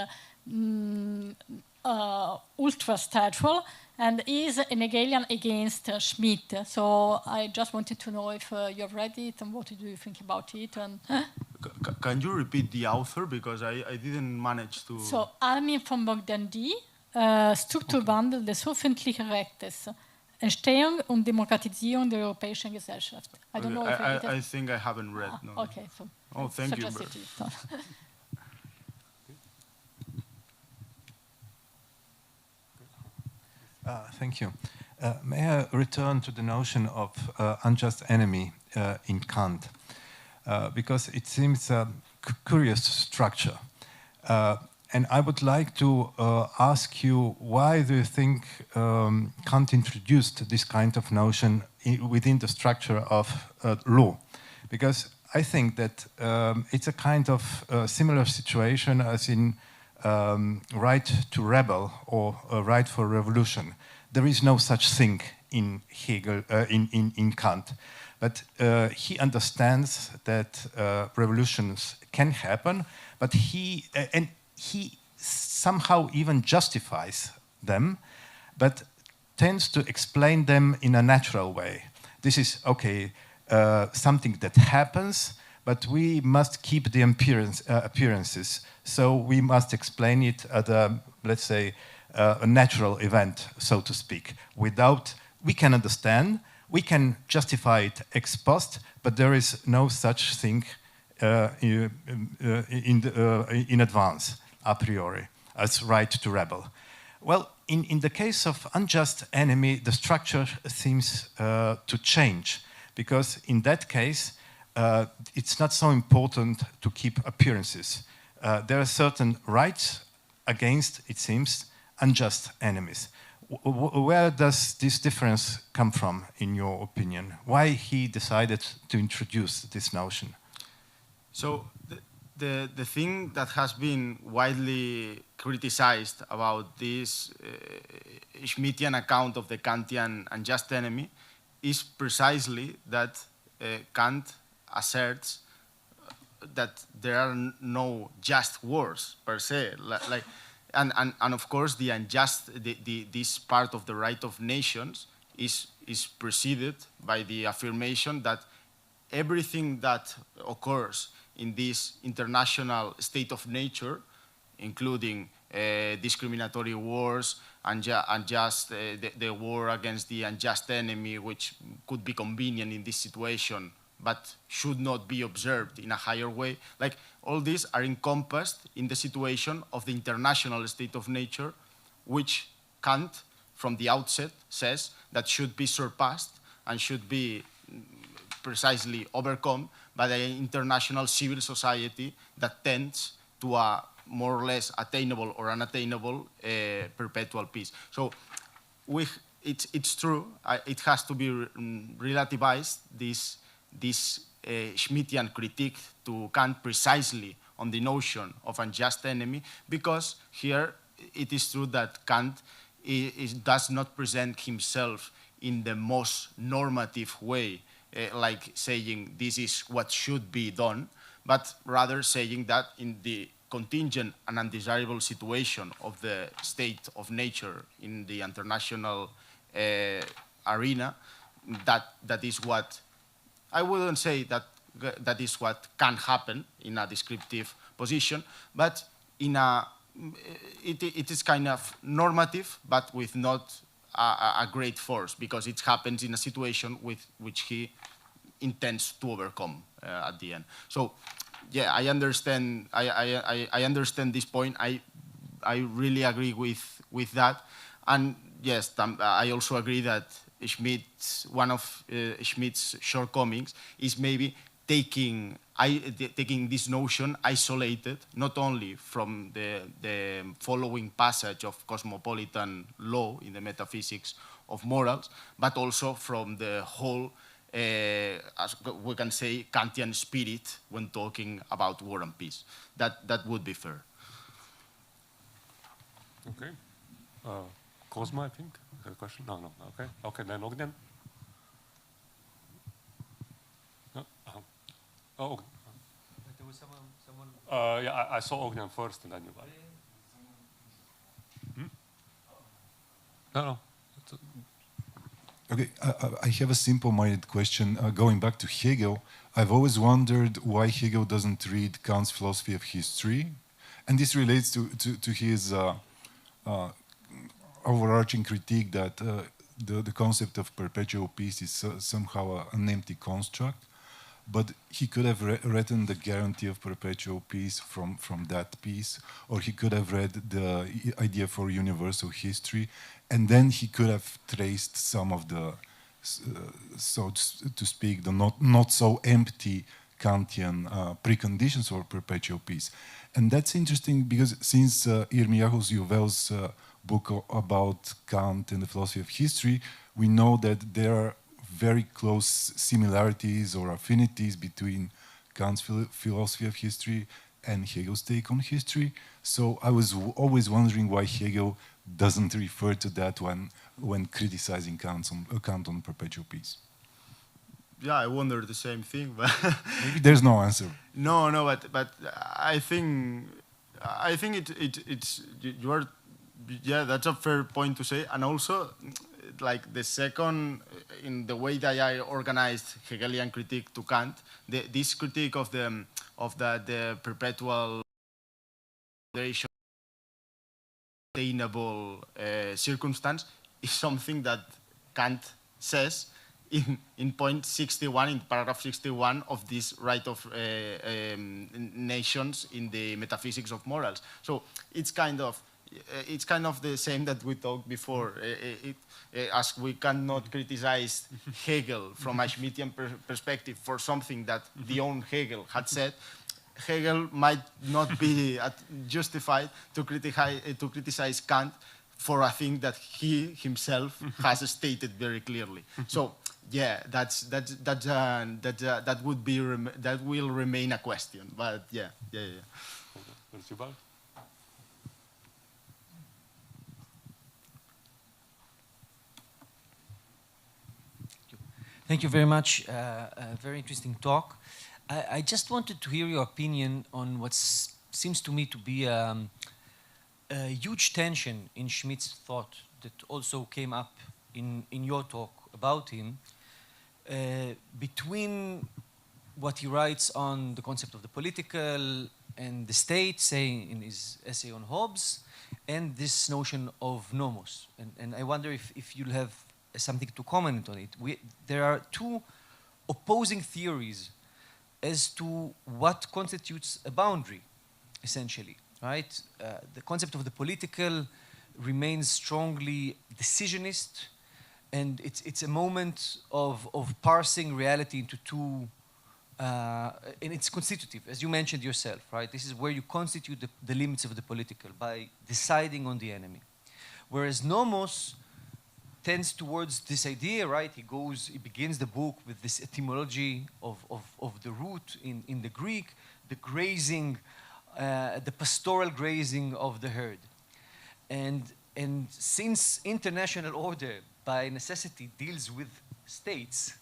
ultra-statual, and is an Hegelian against Schmitt. So I just wanted to know if you have read it and what do you think about it. And can you repeat the author, because I didn't manage to. So Armin von Bogdandy, Strukturwandel des öffentlichen Rechtes, Entstehung und Demokratisierung der europäischen Gesellschaft. I don't know if I think I haven't read. No. Okay, so thank you. Thank you. May I return to the notion of unjust enemy in Kant? Because it seems a curious structure. And I would like to ask you, why do you think Kant introduced this kind of notion within the structure of law? Because I think that it's a kind of similar situation as in right to rebel or right for revolution. There is no such thing in Hegel, in Kant. But he understands that revolutions can happen, but he somehow even justifies them, but tends to explain them in a natural way. This is, okay, something that happens, but we must keep the appearances. So we must explain it at a, let's say, a natural event, so to speak. We can understand, we can justify it ex post, but there is no such thing in advance, a priori, as right to rebel. Well, in the case of unjust enemy, the structure seems to change, because in that case, it's not so important to keep appearances. There are certain rights against, it seems, unjust enemies. Where does this difference come from, in your opinion? Why he decided to introduce this notion? So the thing that has been widely criticized about this Schmittian account of the Kantian unjust enemy is precisely that Kant asserts that there are no just wars per se, and of course the unjust, this part of the right of nations is preceded by the affirmation that everything that occurs in this international state of nature, including discriminatory wars, unjust, the war against the unjust enemy, which could be convenient in this situation, but should not be observed in a higher way. Like, all these are encompassed in the situation of the international state of nature, which Kant, from the outset, says that should be surpassed and should be precisely overcome by the international civil society that tends to a more or less attainable or unattainable perpetual peace. So it's true, it has to be relativized, this Schmittian critique to Kant precisely on the notion of unjust enemy, because here it is true that Kant does not present himself in the most normative way, like saying this is what should be done, but rather saying that in the contingent and undesirable situation of the state of nature in the international arena, that is what, I wouldn't say that that is what can happen in a descriptive position, but in a, it is kind of normative, but with not a great force, because it happens in a situation with which he intends to overcome at the end. So, yeah, I understand. I understand this point. I really agree with that, and yes, I also agree that Schmitt, one of Schmitt's shortcomings is maybe taking this notion isolated, not only from the following passage of cosmopolitan law in the metaphysics of morals, but also from the whole, as we can say, Kantian spirit when talking about war and peace. That would be fair. Okay. Cosmo, I think, had a question? No. Okay. Okay, then Ognian. No? Oh, but there was someone. Yeah, I saw Ognian first, and then you. No. Okay, I have a simple-minded question. Going back to Hegel, I've always wondered why Hegel doesn't read Kant's philosophy of history, and this relates to his overarching critique that the concept of perpetual peace is somehow an empty construct. But he could have written the guarantee of perpetual peace from that piece, or he could have read the idea for universal history, and then he could have traced some of the, so to speak, the not so empty Kantian preconditions for perpetual peace. And that's interesting because since Yirmiyahu Yuval's book about Kant and the philosophy of history, we know that there are very close similarities or affinities between Kant's philosophy of history and Hegel's take on history. So I was always wondering why Hegel doesn't refer to that when criticizing Kant on perpetual peace. Yeah, I wonder the same thing, but maybe there's no answer. No, but I think it's you are, yeah, that's a fair point to say, and also, like the second, in the way that I organized Hegelian critique to Kant, this critique of the perpetual sustainable circumstance is something that Kant says in point 61, in paragraph 61 of this right of nations in the metaphysics of morals. So it's kind of the same that we talked before. As we cannot criticize Hegel from a Schmittian perspective for something that the own Hegel had said, Hegel might not be justified to criticize Kant for a thing that he himself has stated very clearly. So yeah, that would be that will remain a question. But yeah. Thank you very much. A very interesting talk. I just wanted to hear your opinion on what seems to me to be a huge tension in Schmitt's thought that also came up in your talk about him, between what he writes on the concept of the political and the state, saying in his essay on Hobbes, and this notion of nomos. And I wonder if you'll have something to comment on it. There are two opposing theories as to what constitutes a boundary, essentially, right? The concept of the political remains strongly decisionist, and it's a moment of parsing reality into two, and it's constitutive, as you mentioned yourself, right? This is where you constitute the limits of the political by deciding on the enemy. Whereas nomos tends towards this idea, right? He begins the book with this etymology of the root in the Greek, the grazing, the pastoral grazing of the herd. And since international order by necessity deals with states,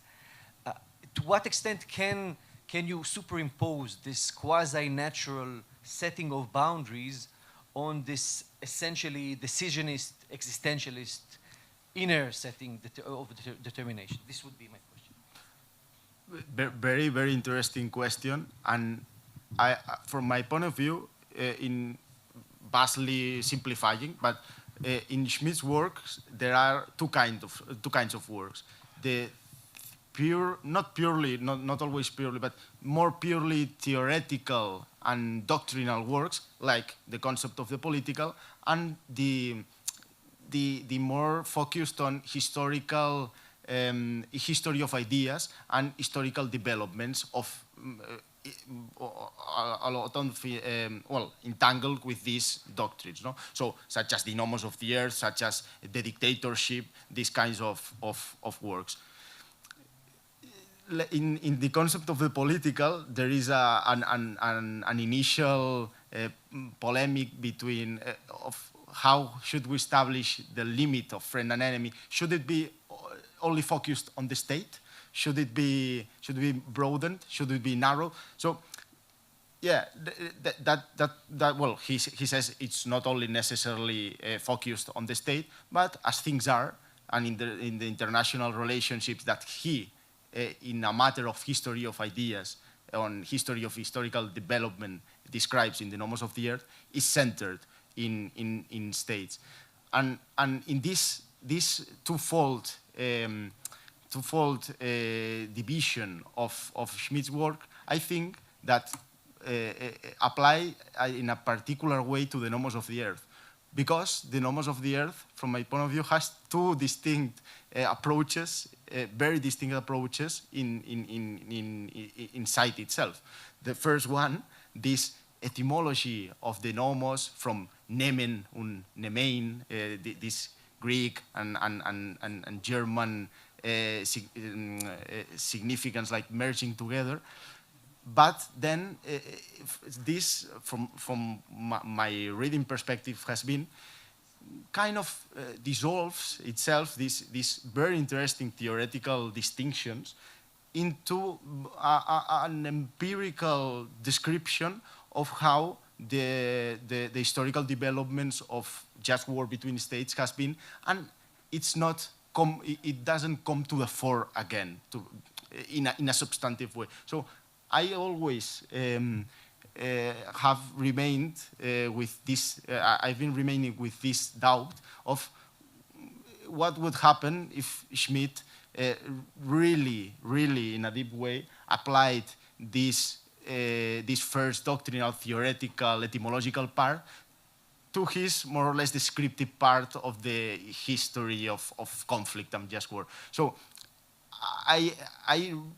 to what extent can you superimpose this quasi-natural setting of boundaries on this essentially decisionist, existentialist inner setting of determination? This would be my question. Very, very interesting question. And from my point of view, in vastly simplifying, but in Schmitt's works, there are two kinds of works. The pure, not always purely, but more purely theoretical and doctrinal works, like the concept of the political, and the more focused on historical history of ideas and historical developments of a lot of, entangled with these doctrines, no? So, such as the nomos of the earth, such as the dictatorship, these kinds of works. In the concept of the political, there is an initial polemic between of how should we establish the limit of friend and enemy. Should it be only focused on the state? Should it be broadened? Should it be narrow? So, yeah, he says it's not only necessarily focused on the state, but as things are, and in the international relationships that he, in a matter of history of ideas, on history of historical development, describes in the Nomos of the Earth, is centered in states, and in this twofold division of Schmitt's work, I think that apply in a particular way to the Nomos of the Earth, because the Nomos of the Earth, from my point of view, has two distinct approaches, very distinct approaches inside itself. The first one, this etymology of the nomos from nemen and nemein, this Greek and German significance, like merging together. But then this, from my reading perspective, has been kind of dissolves itself, these very interesting theoretical distinctions, into an empirical description of how the historical developments of just war between states has been, and it doesn't come to the fore again in a substantive way. So I always have remained with this. I've been remaining with this doubt of what would happen if Schmitt really, in a deep way, applied this first doctrinal, theoretical, etymological part to his more or less descriptive part of the history of conflict and just war. So I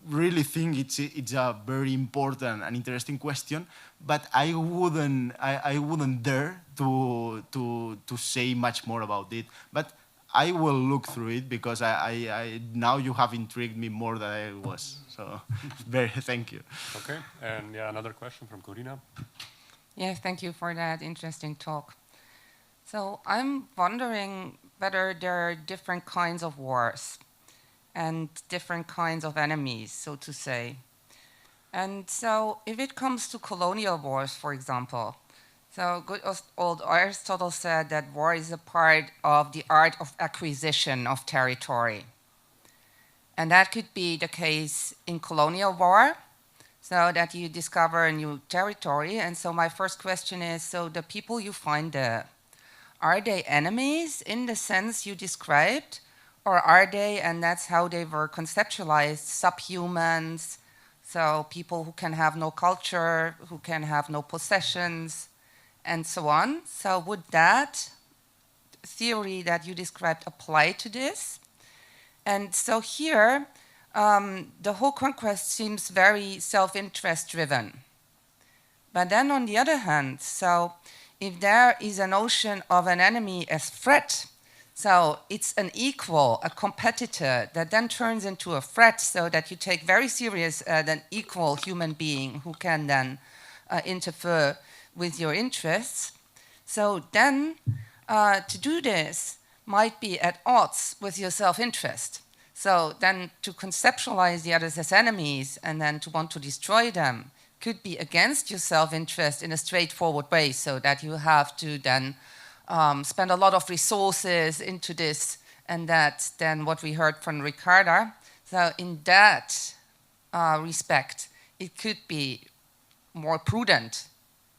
really think it's a very important and interesting question, but I wouldn't dare to say much more about it. But I will look through it, because I now you have intrigued me more than I was. So thank you. Okay, and yeah, another question from Corina. Yes, thank you for that interesting talk. So I'm wondering whether there are different kinds of wars and different kinds of enemies, so to say. And so if it comes to colonial wars, for example, so good old Aristotle said that war is a part of the art of acquisition of territory. And that could be the case in colonial war, so that you discover a new territory. And so my first question is, so the people you find there, are they enemies in the sense you described? Or are they, and that's how they were conceptualized, subhumans, so people who can have no culture, who can have no possessions, and so on? So would that theory that you described apply to this? And so here, the whole conquest seems very self-interest driven. But then on the other hand, so if there is a notion of an enemy as threat, so it's an equal, a competitor that then turns into a threat, so that you take very serious an equal human being who can then interfere with your interests. So then to do this might be at odds with your self-interest. So then to conceptualize the others as enemies and then to want to destroy them could be against your self-interest in a straightforward way, so that you have to then spend a lot of resources into this and that than what we heard from Ricarda. So in that respect, it could be more prudent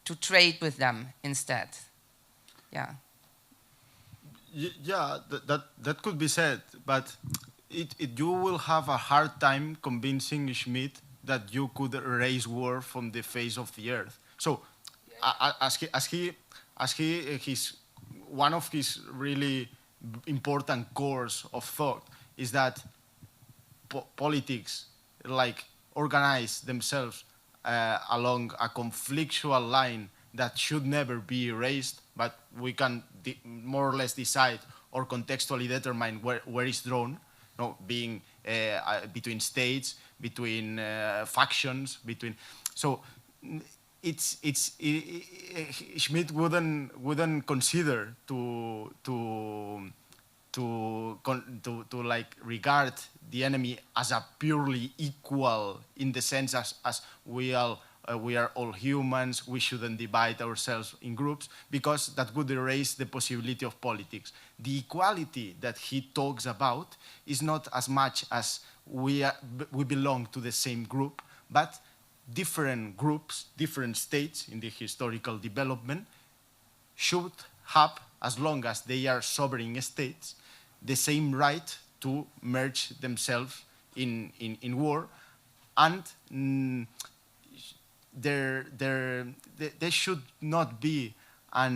to trade with them instead. Yeah. Yeah, that could be said, but you will have a hard time convincing Schmitt that you could erase war from the face of the earth. So, one of his really important cores of thought is that politics, like, organize themselves along a conflictual line that should never be erased, but we can more or less decide or contextually determine where it's drawn, being between states, between factions, between. So Schmitt wouldn't consider to like regard the enemy as a purely equal, in the sense as we are all humans, we shouldn't divide ourselves in groups, because that would erase the possibility of politics. The equality that he talks about is not as much as we belong to the same group, but different groups, different states in the historical development should have, as long as they are sovereign states, the same right to merge themselves in war, and there should not be a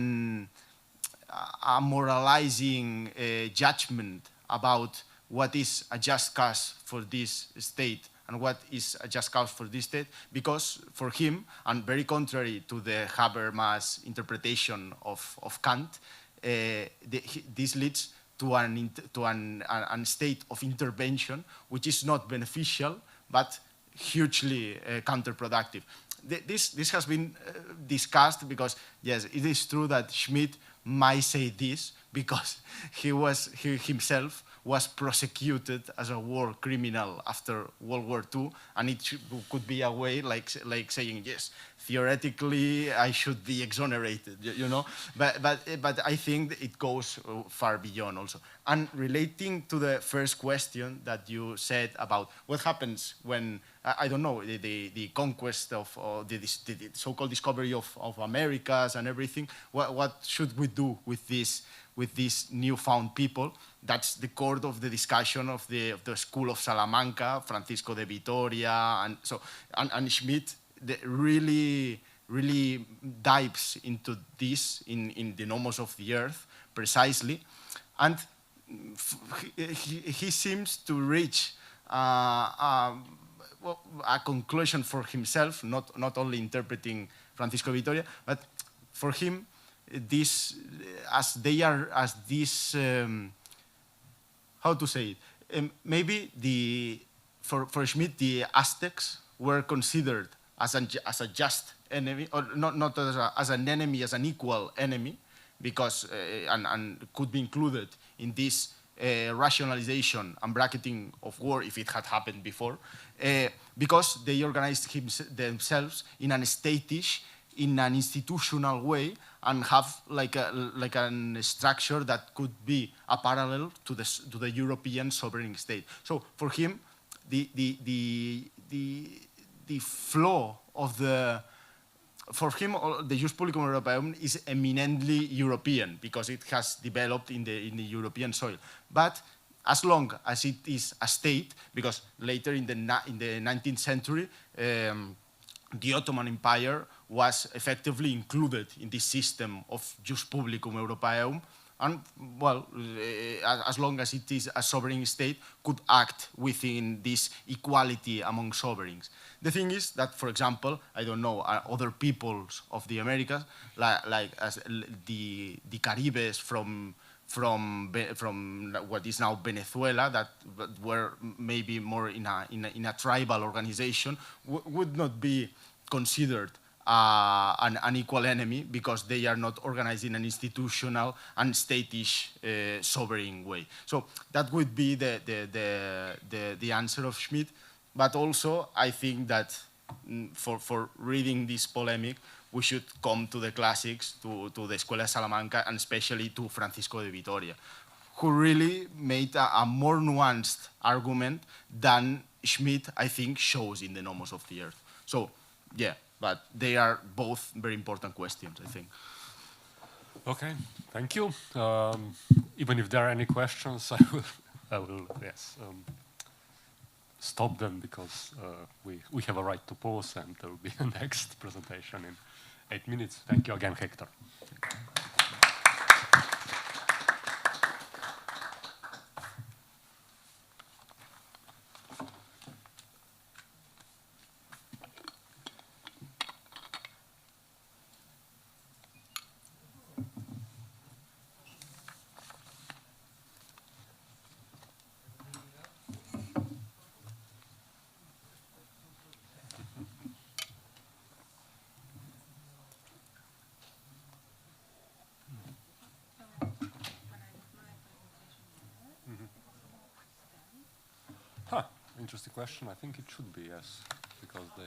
moralizing judgment about what is a just cause for this state and what is a just cause for this state, because for him, and very contrary to the Habermas interpretation of Kant, this leads to a state of intervention which is not beneficial but hugely counterproductive. This has been discussed because, yes, it is true that Schmitt might say this because he himself was prosecuted as a war criminal after World War II, and it could be a way like saying, yes, theoretically I should be exonerated, But I think it goes far beyond also. And relating to the first question that you said about what happens when, I don't know, the conquest of the so-called discovery of Americas and everything, what should we do with these newfound people? That's the core of the discussion of the School of Salamanca, Francisco de Vitoria, and Schmitt really dives into this in the Nomos of the Earth, precisely. And he seems to reach a conclusion for himself, not only interpreting Francisco de Vitoria, but for him, how to say it? Maybe for Schmitt, the Aztecs were considered as a just enemy, or not as an enemy, as an equal enemy, because and could be included in this rationalization and bracketing of war if it had happened before, because they organized themselves in an statish, in an institutional way, and have like a structure that could be a parallel to the European sovereign state. So for him, the flow of the Jus Publicum Europaeum is eminently European because it has developed in the European soil. But as long as it is a state, because later in the 19th century, the Ottoman Empire was effectively included in this system of Jus Publicum Europaeum, and, well, as long as it is a sovereign state, could act within this equality among sovereigns. The thing is that, for example, I don't know, other peoples of the Americas, like as the Caribes from what is now Venezuela, that were maybe more in a tribal organization, would not be considered an equal enemy because they are not organized in an institutional and statish sovereign way. So that would be the answer of Schmitt. But also, I think that for reading this polemic, we should come to the classics, to the Escuela de Salamanca, and especially to Francisco de Vitoria, who really made a more nuanced argument than Schmitt, I think, shows in the Nomos of the Earth. So, yeah, but they are both very important questions, I think. Okay, thank you. Even if there are any questions, I will yes, stop them because we have a right to pause, and there will be a next presentation in 8 minutes. Thank you again, Hector. Interesting question. I think it should be, yes, because they...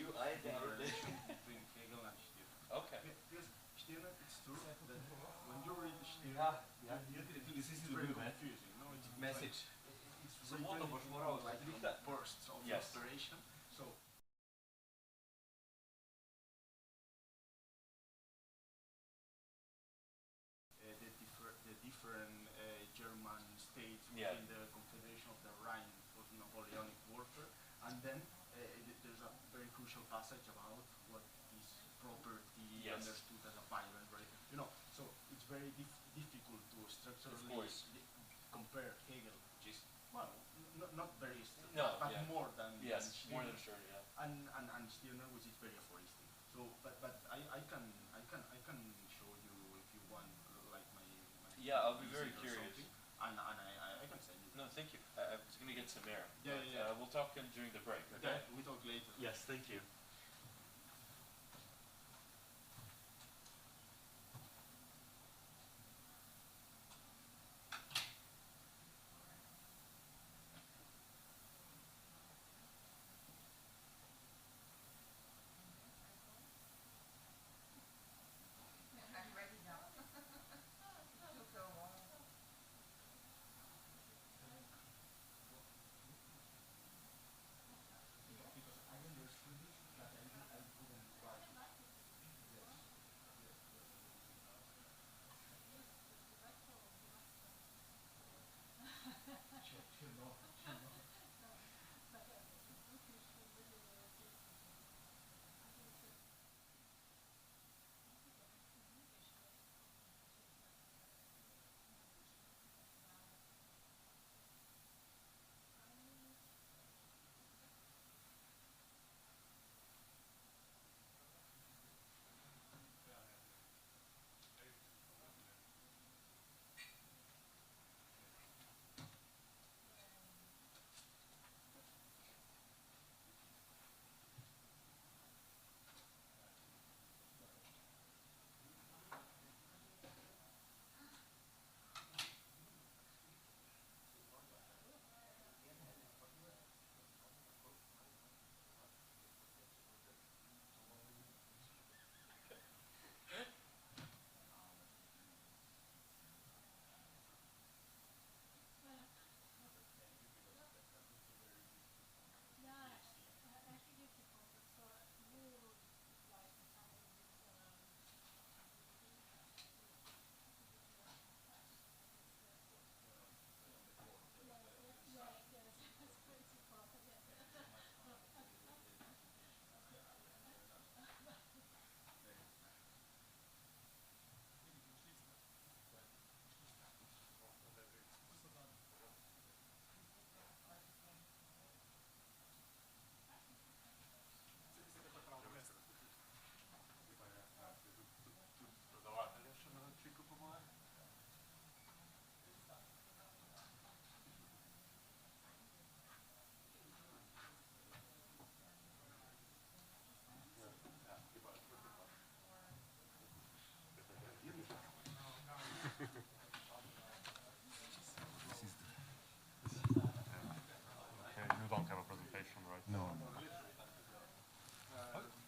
Between Hegel and Stirner. Okay. Because Stirner, it's true that when you read Stirner, this is very confusing. No, it's message. It's written like bursts of inspiration. So. The different German states within the Confederation of the Rhine for Napoleonic warfare, and then there's a very crucial passage about what is property understood as a violent, right? You know, so it's very difficult to structurally compare Hegel, which is, well, not very, but more than Stirner, more than Stirner, and Stirner, which is very aphoristic. So, but I can show you if you want, like my I'll be very curious. And I can send you. No, thank you. I was going to get some air. We'll talk during the break. Okay. We talk later. Yes, thank you.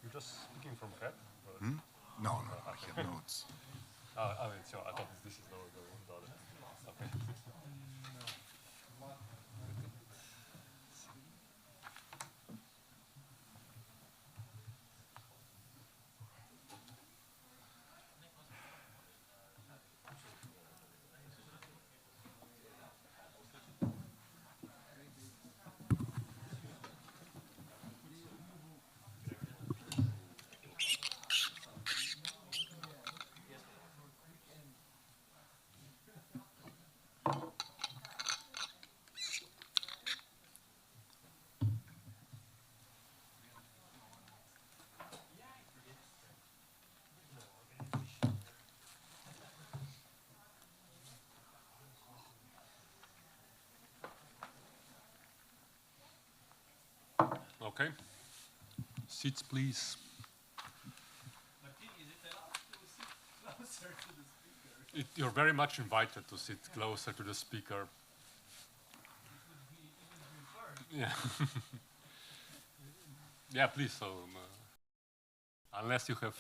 You're just speaking from head? No, I have notes. I mean, so I thought this is the other. Okay. Okay. Seats, please. Martin, is it allowed to sit closer to the speaker? You're very much invited to sit closer to the speaker. It would be preferred. Yeah. Yeah, please. So, unless you have,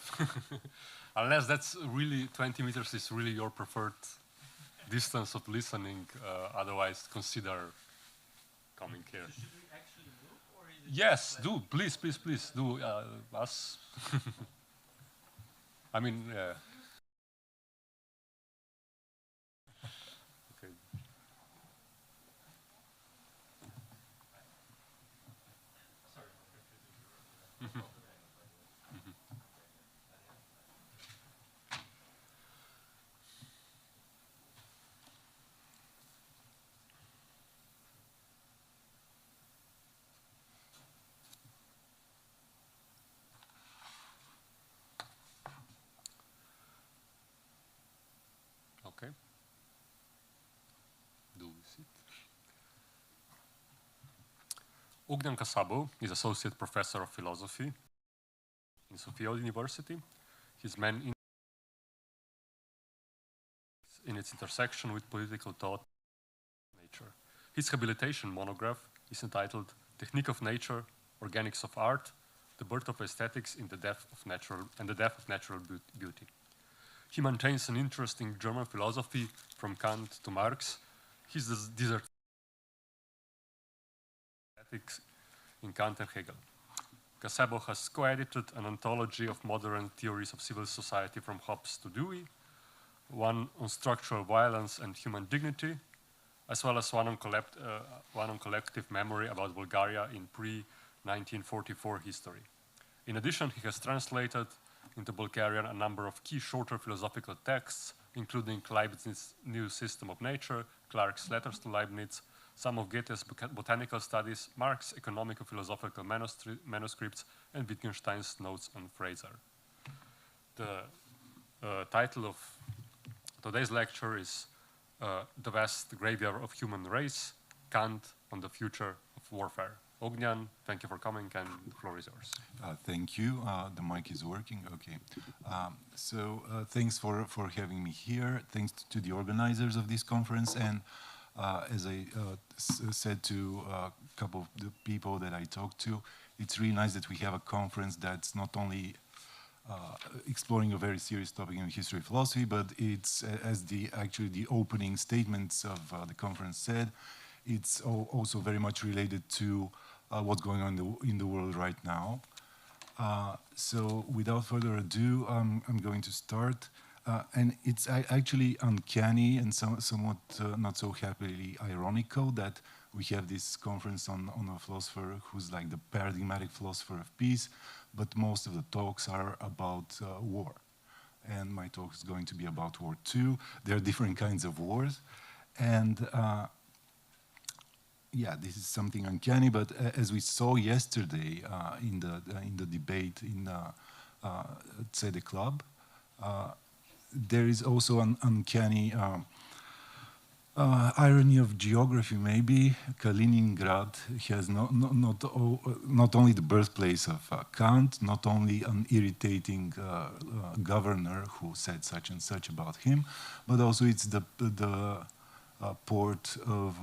unless that's really 20 meters is really your preferred distance of listening, otherwise consider coming here. So should we actually move, or is it Yes, do. Please, please, please, do. Us. I mean, okay. Okay. Do we sit? Ognian Kassabov is associate professor of philosophy in Sofia University. His main in its intersection with political thought and nature. His habilitation monograph is entitled Technique of Nature, Organics of Art, the Birth of Aesthetics in the Death of Natural Beauty. He maintains an interest in German philosophy from Kant to Marx. His dissertation ethics in Kant and Hegel. Kassabov has co-edited an anthology of modern theories of civil society from Hobbes to Dewey, one on structural violence and human dignity, as well as one on collective memory about Bulgaria in pre-1944 history. In addition, he has translated into Bulgarian a number of key shorter philosophical texts, including Leibniz's New System of Nature, Clarke's Letters to Leibniz, some of Goethe's botanical studies, Marx's economico-philosophical manuscripts, and Wittgenstein's Notes on Fraser. The title of today's lecture is The Vast Graveyard of Human Race, Kant on the Future of Warfare. Ognian, thank you for coming, and the floor is yours. Thank you. The mic is working. Okay. Thanks for having me here. Thanks to the organizers of this conference. And as I said to a couple of the people that I talked to, it's really nice that we have a conference that's not only exploring a very serious topic in history of philosophy, but it's, as the opening statements of the conference said, it's also very much related to what's going on in the world right now. So without further ado, I'm going to start. And it's actually uncanny and somewhat not so happily ironical that we have this conference on a philosopher who's like the paradigmatic philosopher of peace, but most of the talks are about war. And my talk is going to be about war too. There are different kinds of wars. And yeah, this is something uncanny, but as we saw yesterday in the debate in Tzede Club, there is also an uncanny irony of geography, maybe. Kaliningrad has not only the birthplace of Kant, not only an irritating governor who said such and such about him, but also it's the port of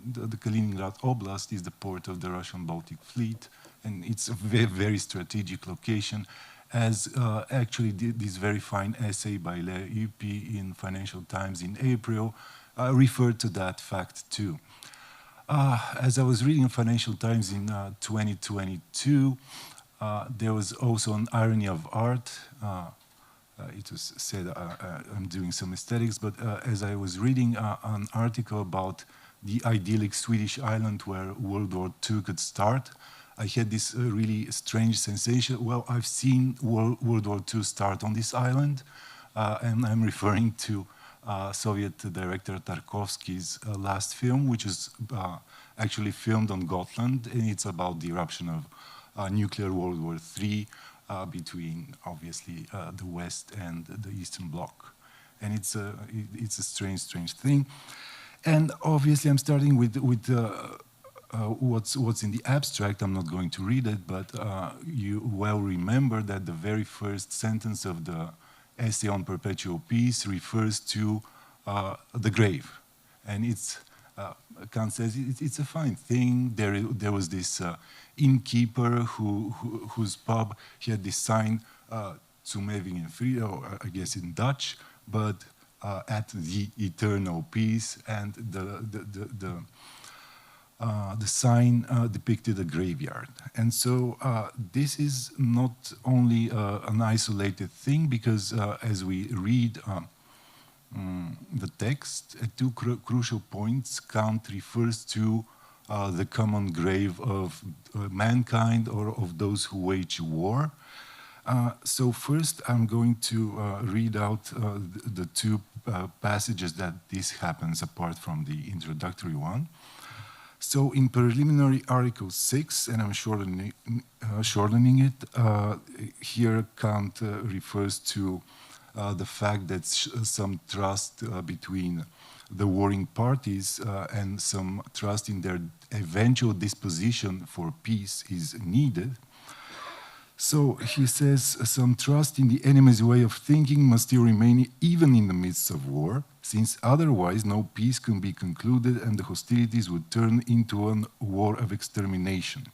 the Kaliningrad Oblast is the port of the Russian Baltic Fleet, and it's a very, very strategic location. As actually this very fine essay by Le Yupi in Financial Times in April referred to that fact too. As I was reading Financial Times in 2022, there was also an irony of art. It was said I'm doing some aesthetics, but as I was reading an article about the idyllic Swedish island where World War II could start, I had this really strange sensation. Well, I've seen World War II start on this island, and I'm referring to Soviet director Tarkovsky's last film, which is actually filmed on Gotland, and it's about the eruption of nuclear World War III between, obviously, the West and the Eastern Bloc. And it's a strange, strange thing. And obviously, I'm starting with what's in the abstract. I'm not going to read it, but you well remember that the very first sentence of the essay on perpetual peace refers to the grave. And it's, Kant says it's a fine thing. There was this innkeeper whose pub, he had this sign, zum ewigen Frieden, or I guess in Dutch, but at the eternal peace, and the sign depicted a graveyard. And so this is not only an isolated thing, because as we read the text, at two crucial points, Kant refers to the common grave of mankind, or of those who wage war. So first I'm going to read out the two passages that this happens apart from the introductory one. So in preliminary Article 6, and I'm shortening it, here Kant refers to the fact that some trust between the warring parties and some trust in their eventual disposition for peace is needed. So he says some trust in the enemy's way of thinking must still remain even in the midst of war, since otherwise no peace can be concluded and the hostilities would turn into a war of extermination.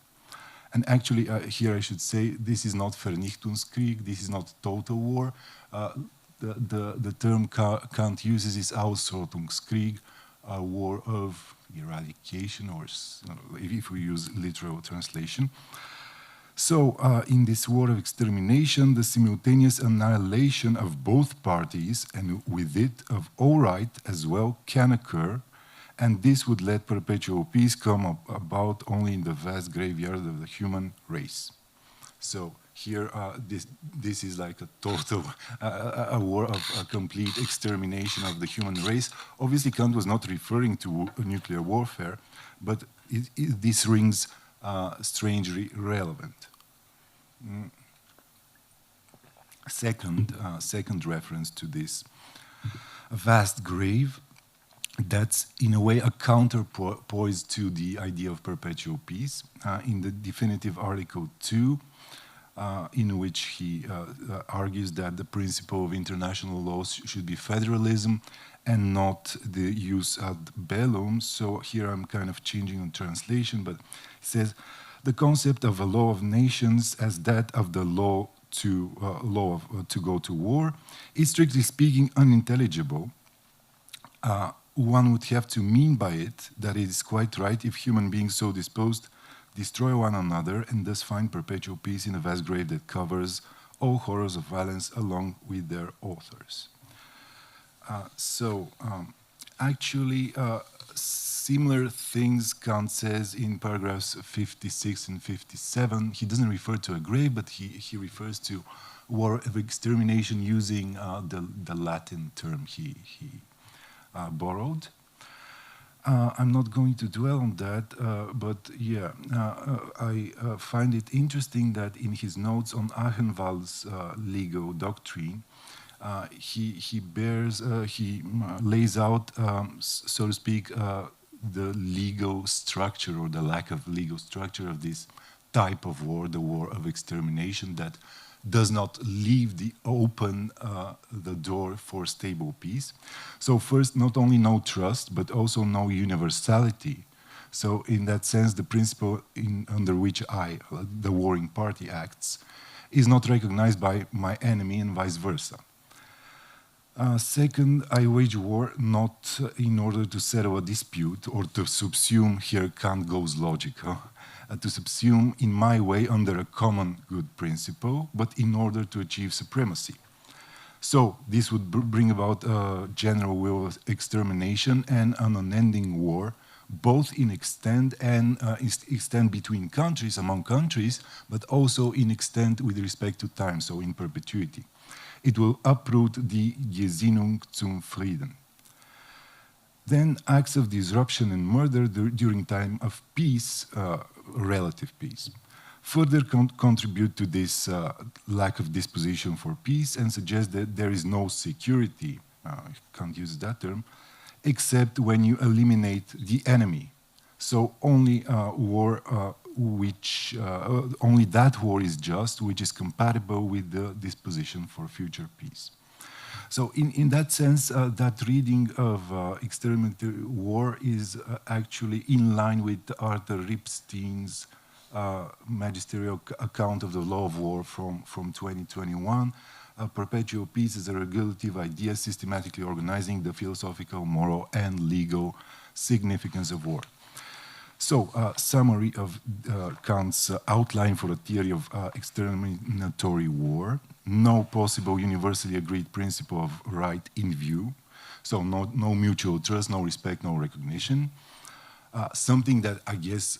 And actually, here I should say, this is not Vernichtungskrieg, this is not total war. The term Kant uses is Ausrottungskrieg, a war of eradication, or if we use literal translation. So, in this war of extermination, the simultaneous annihilation of both parties, and with it of all right as well, can occur, and this would let perpetual peace come about only in the vast graveyard of the human race. So, here, this is like a total, a war of a complete extermination of the human race. Obviously, Kant was not referring to nuclear warfare, but this rings strangely relevant. Second reference to this vast grave, that's in a way a counterpoise to the idea of perpetual peace. In the definitive Article 2, in which he argues that the principle of international laws should be federalism and not the jus ad bellum. So here I'm kind of changing on translation, but he says, the concept of a law of nations as that of the law to go to war is, strictly speaking, unintelligible. One would have to mean by it that it is quite right if human beings so disposed destroy one another and thus find perpetual peace in a vast grave that covers all horrors of violence along with their authors. Actually, similar things Kant says in paragraphs 56 and 57. He doesn't refer to a grave, but he refers to war of extermination using the Latin term he borrowed. I'm not going to dwell on that, but yeah, I find it interesting that in his notes on Achenwald's legal doctrine, he lays out, so to speak, the legal structure or the lack of legal structure of this type of war, the war of extermination, that does not leave the door for stable peace. So first, not only no trust, but also no universality. So in that sense, the principle under which the warring party, acts is not recognized by my enemy and vice versa. Second, I wage war not in order to settle a dispute or to subsume, here Kant goes logical, to subsume in my way under a common good principle, but in order to achieve supremacy. So this would bring about a general will of extermination and an unending war, both in extent and extent between countries, among countries, but also in extent with respect to time, so in perpetuity. It will uproot the Gesinnung zum Frieden. Then acts of disruption and murder during time of peace, relative peace, further contribute to this lack of disposition for peace and suggest that there is no security, I can't use that term, except when you eliminate the enemy. So only only that war is just, which is compatible with the disposition for future peace. So in that sense, that reading of exterminatory war is actually in line with Arthur Ripstein's magisterial account of the law of war from 2021. Perpetual peace is a regulative idea systematically organizing the philosophical, moral, and legal significance of war. So, summary of Kant's outline for a theory of exterminatory war. No possible universally agreed principle of right in view. So no mutual trust, no respect, no recognition. Something that I guess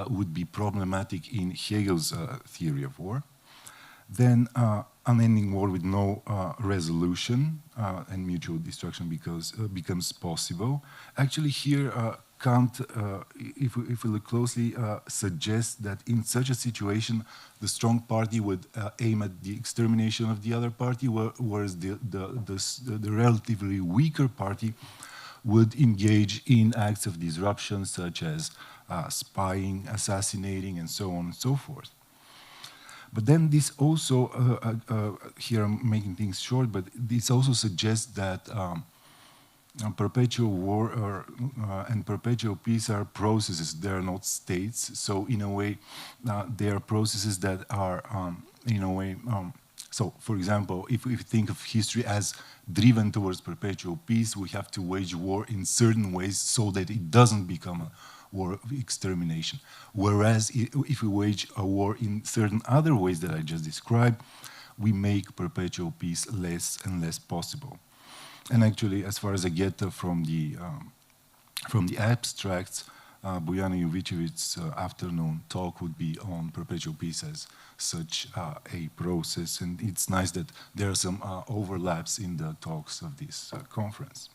would be problematic in Hegel's theory of war. Then unending war with no resolution and mutual destruction becomes possible. Actually, here Kant, if we look closely, suggests that in such a situation, the strong party would aim at the extermination of the other party, whereas the relatively weaker party would engage in acts of disruption, such as spying, assassinating, and so on and so forth. But then this also, here I'm making things short, but this also suggests that perpetual war and perpetual peace are processes, they are not states. So in a way, they are processes that are, in a way, so for example, if we think of history as driven towards perpetual peace, we have to wage war in certain ways so that it doesn't become a war of extermination. Whereas if we wage a war in certain other ways that I just described, we make perpetual peace less and less possible. And actually, as far as I get from the abstracts, Bojanić's afternoon talk would be on perpetual peace as such a process, and it's nice that there are some overlaps in the talks of this conference.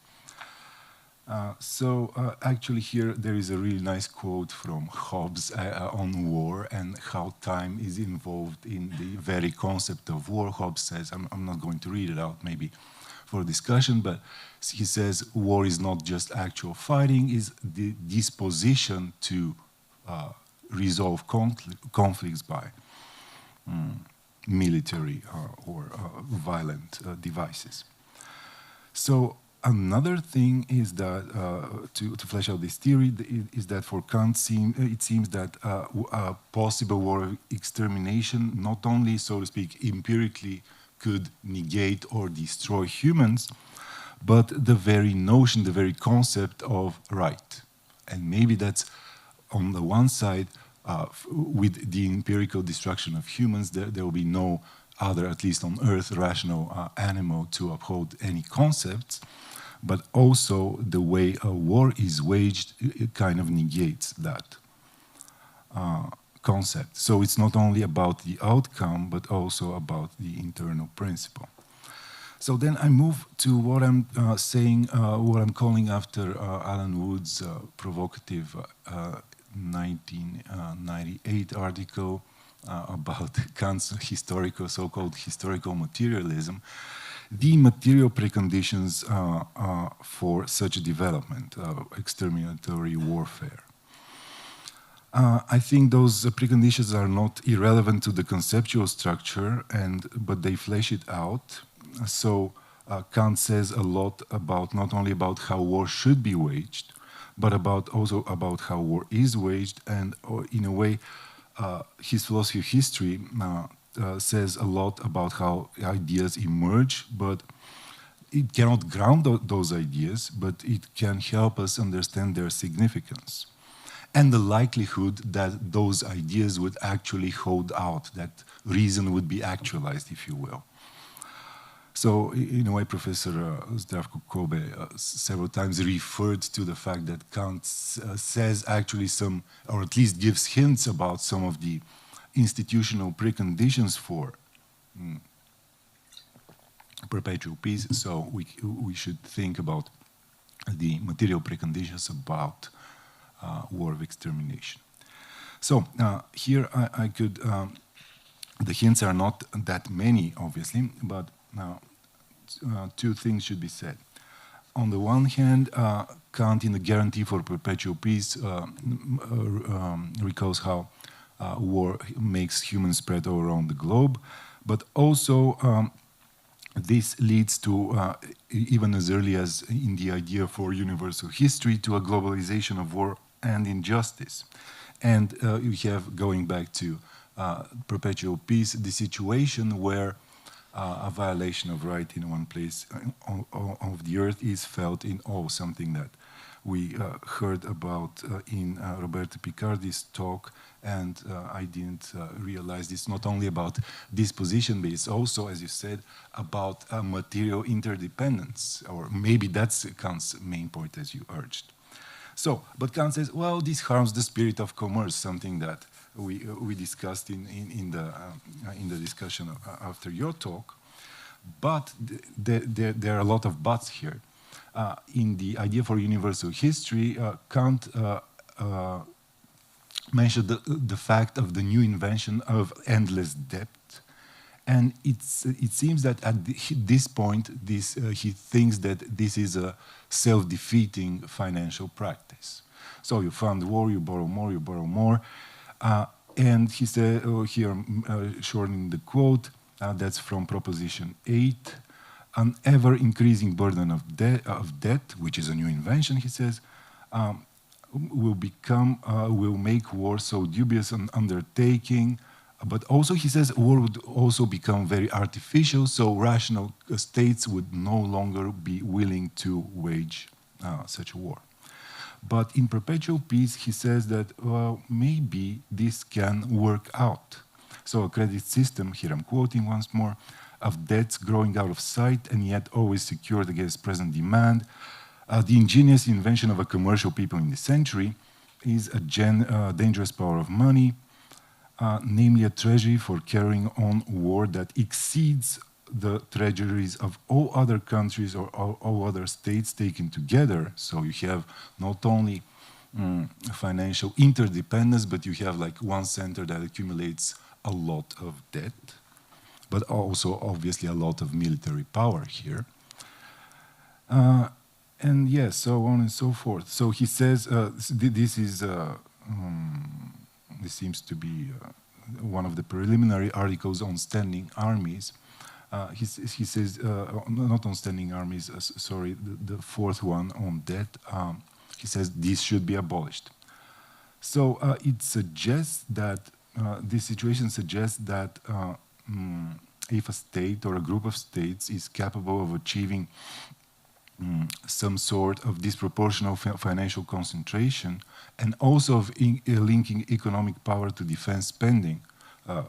Actually here there is a really nice quote from Hobbes on war and how time is involved in the very concept of war. Hobbes says, I'm not going to read it out maybe for discussion, but he says war is not just actual fighting, is the disposition to resolve conflicts by military or violent devices. So another thing is that, to flesh out this theory, is that for Kant, it seems that a possible war of extermination not only, so to speak, empirically could negate or destroy humans, but the very notion, the very concept of right. And maybe that's on the one side, with the empirical destruction of humans, there will be no other, at least on Earth, rational animal to uphold any concepts, but also the way a war is waged, it kind of negates that concept. So it's not only about the outcome, but also about the internal principle. So then I move to what I'm saying, what I'm calling after Alan Wood's provocative 1998 article about Kant's so-called historical materialism, the material preconditions for such a development, exterminatory warfare. I think those preconditions are not irrelevant to the conceptual structure, but they flesh it out. So Kant says a lot about not only about how war should be waged, but also about how war is waged, and in a way, his philosophy of history says a lot about how ideas emerge, but it cannot ground those ideas, but it can help us understand their significance and the likelihood that those ideas would actually hold out, that reason would be actualized, if you will. So, in a way, Professor Zdravko several times referred to the fact that Kant says actually some, or at least gives hints about some of the institutional preconditions for perpetual peace. So we should think about the material preconditions about war of extermination. So here I could, the hints are not that many, obviously, but two things should be said. On the one hand, Kant in the Guarantee for Perpetual Peace recalls how war makes humans spread all around the globe, but also this leads to, even as early as in the idea for universal history, to a globalization of war and injustice. And you have, going back to perpetual peace, the situation where a violation of right in one place of the earth is felt in all, something that we heard about in Roberta Picardi's talk, and I didn't realize it's not only about disposition, but it's also, as you said, about material interdependence, or maybe that's Kant's main point, as you urged. So, but Kant says, well, this harms the spirit of commerce, something that we discussed in the discussion after your talk. But there are a lot of buts here. In the idea for universal history, Kant mentioned the fact of the new invention of endless debt. And it seems that at this point, he thinks that this is a self-defeating financial practice. So you fund war, you borrow more. And he said here, shortening the quote, that's from Proposition 8, an ever-increasing burden of debt, which is a new invention, he says, will make war so dubious an undertaking. But also, he says, war would also become very artificial, so rational states would no longer be willing to wage such a war. But in Perpetual Peace, he says that, well, maybe this can work out. So a credit system, here I'm quoting once more, of debts growing out of sight and yet always secured against present demand. The ingenious invention of a commercial people in this century is a dangerous power of money, namely a treasury for carrying on war that exceeds the treasuries of all other countries or all other states taken together. So you have not only financial interdependence, but you have like one center that accumulates a lot of debt, but also obviously a lot of military power here. And yes, so on and so forth. So he says this seems to be one of the preliminary articles on standing armies. He says, not on standing armies, sorry, the fourth one on debt. He says this should be abolished. So it suggests that, this situation suggests that if a state or a group of states is capable of achieving some sort of disproportional financial concentration and also of linking economic power to defense spending,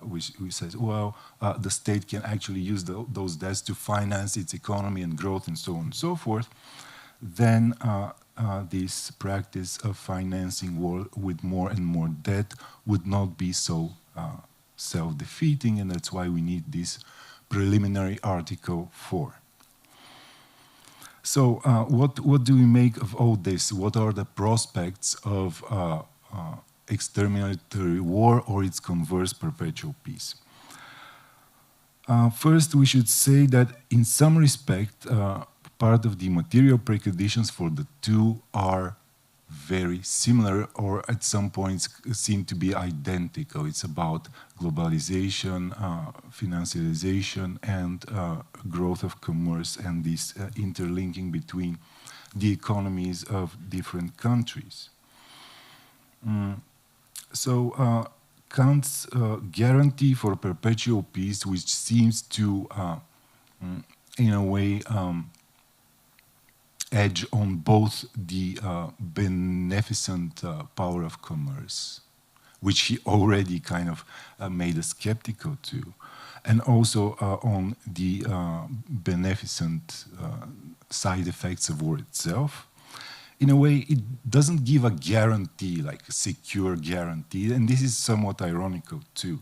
which says, well, the state can actually use those debts to finance its economy and growth and so on and so forth, then this practice of financing war with more and more debt would not be so self-defeating, and that's why we need this preliminary Article 4. So what do we make of all this? What are the prospects of exterminatory war or its converse, perpetual peace? First, we should say that in some respect, part of the material preconditions for the two are very similar, or at some points seem to be identical. It's about globalization, financialization, and growth of commerce, and this interlinking between the economies of different countries. So Kant's guarantee for perpetual peace, which seems to, in a way, edge on both the beneficent power of commerce, which he already kind of made us skeptical to, and also on the beneficent side effects of war itself. In a way, it doesn't give a guarantee, like a secure guarantee, and this is somewhat ironical too.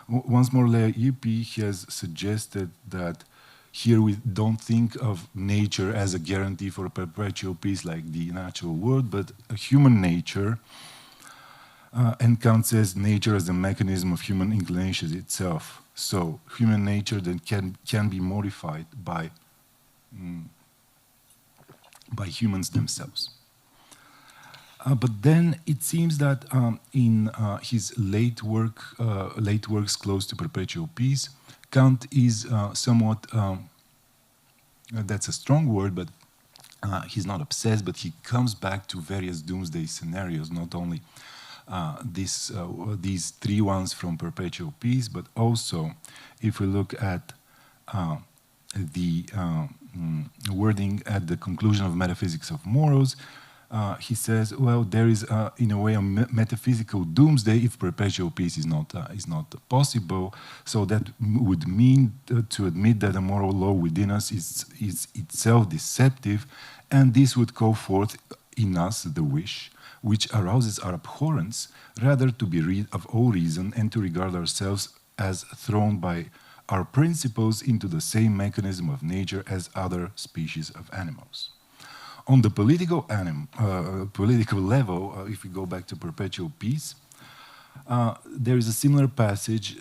Once more, Leip has suggested that here we don't think of nature as a guarantee for a perpetual peace like the natural world, but a human nature. And Kant says nature as a mechanism of human inclinations itself. So human nature then can be modified by humans themselves. But then it seems that in his late works close to perpetual peace, Kant is somewhat, that's a strong word, but he's not obsessed, but he comes back to various doomsday scenarios, not only these three ones from Perpetual Peace, but also if we look at the wording at the conclusion of Metaphysics of Morals, he says, well, there is, in a way, a metaphysical doomsday if perpetual peace is not possible. So that would mean to admit that the moral law within us is itself deceptive, and this would call forth in us the wish, which arouses our abhorrence, rather to be rid of all reason and to regard ourselves as thrown by our principles into the same mechanism of nature as other species of animals. On the political level, if we go back to Perpetual Peace, there is a similar passage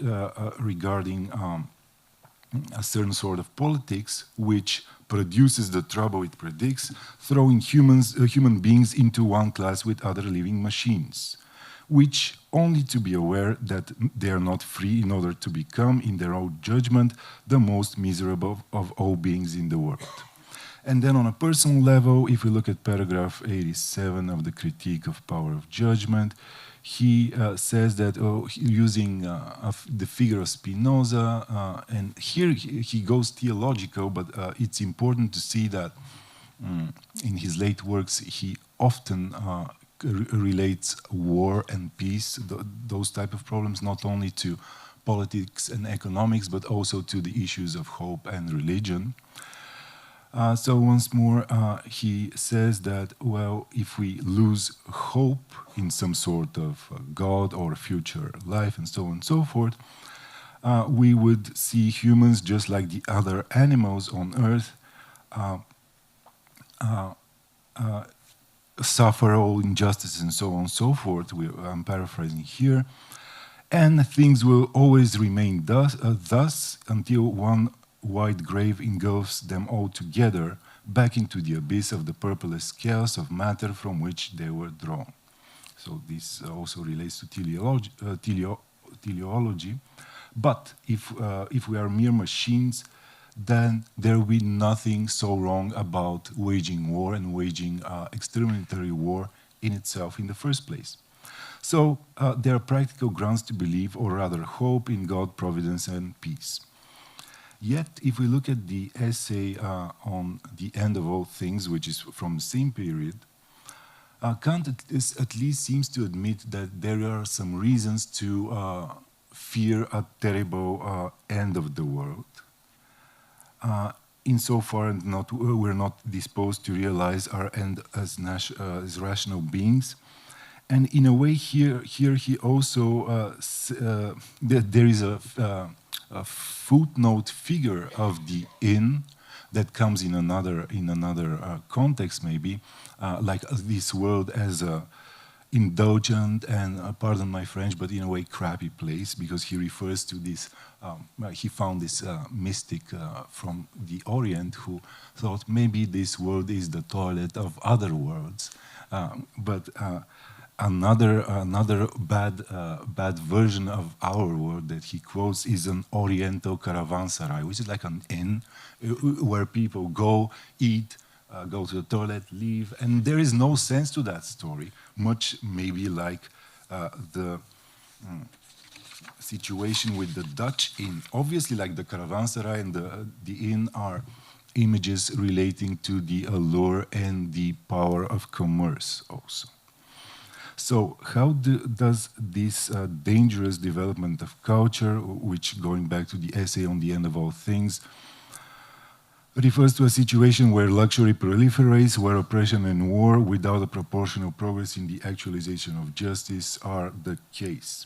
regarding a certain sort of politics which produces the trouble it predicts, throwing human beings into one class with other living machines, which only to be aware that they are not free in order to become, in their own judgment, the most miserable of all beings in the world. And then on a personal level, if we look at paragraph 87 of the Critique of Power of Judgment, he says that, using the figure of Spinoza, and here he goes theological, but it's important to see that in his late works he often relates war and peace, those type of problems, not only to politics and economics, but also to the issues of hope and religion. So once more, he says that, well, if we lose hope in some sort of God or future life and so on and so forth, we would see humans just like the other animals on Earth suffer all injustice and so on and so forth. I'm paraphrasing here. And things will always remain thus until one wide grave engulfs them all together back into the abyss of the purpleless chaos of matter from which they were drawn. So this also relates to teleology. But if we are mere machines, then there will be nothing so wrong about waging war and waging exterminatory war in itself in the first place. So there are practical grounds to believe, or rather hope, in God, providence, and peace. Yet, if we look at the essay on the end of all things, which is from the same period, Kant at least seems to admit that there are some reasons to fear a terrible end of the world, insofar as we're not disposed to realize our end as rational beings. And in a way, here he also there is a footnote figure of the in that comes in another context, maybe, like this world as a indulgent and, pardon my French, but in a way crappy place, because he refers to this, he found this mystic from the Orient who thought maybe this world is the toilet of other worlds. But another bad version of our world that he quotes is an Oriental caravanserai, which is like an inn where people go, eat, go to the toilet, leave, and there is no sense to that story, much maybe like the situation with the Dutch inn. Obviously, like the caravanserai and the inn are images relating to the allure and the power of commerce also. So how does this dangerous development of culture, which, going back to the essay on the end of all things, refers to a situation where luxury proliferates, where oppression and war, without a proportional progress in the actualization of justice, are the case.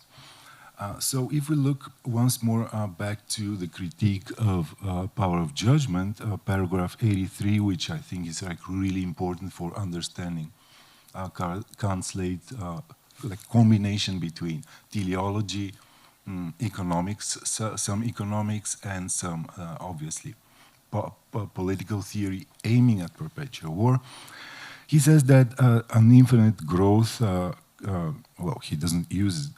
So if we look once more back to the critique of power of judgment, paragraph 83, which I think is like really important for understanding Kant's late like combination between teleology, economics, some economics, and some obviously political theory aiming at perpetual war. He says that an infinite growth, well, he doesn't use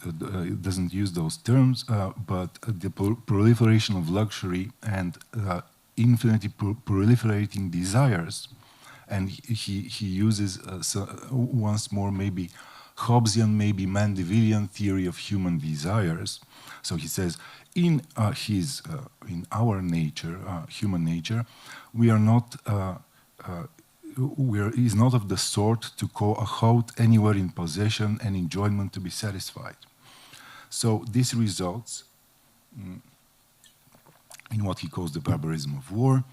those terms, but the proliferation of luxury and infinitely proliferating desires. And he uses once more maybe Hobbesian, maybe Mandevillean theory of human desires. So he says, in our nature, human nature, we are not is not of the sort to call a halt anywhere in possession and enjoyment to be satisfied. So this results in what he calls the barbarism of war.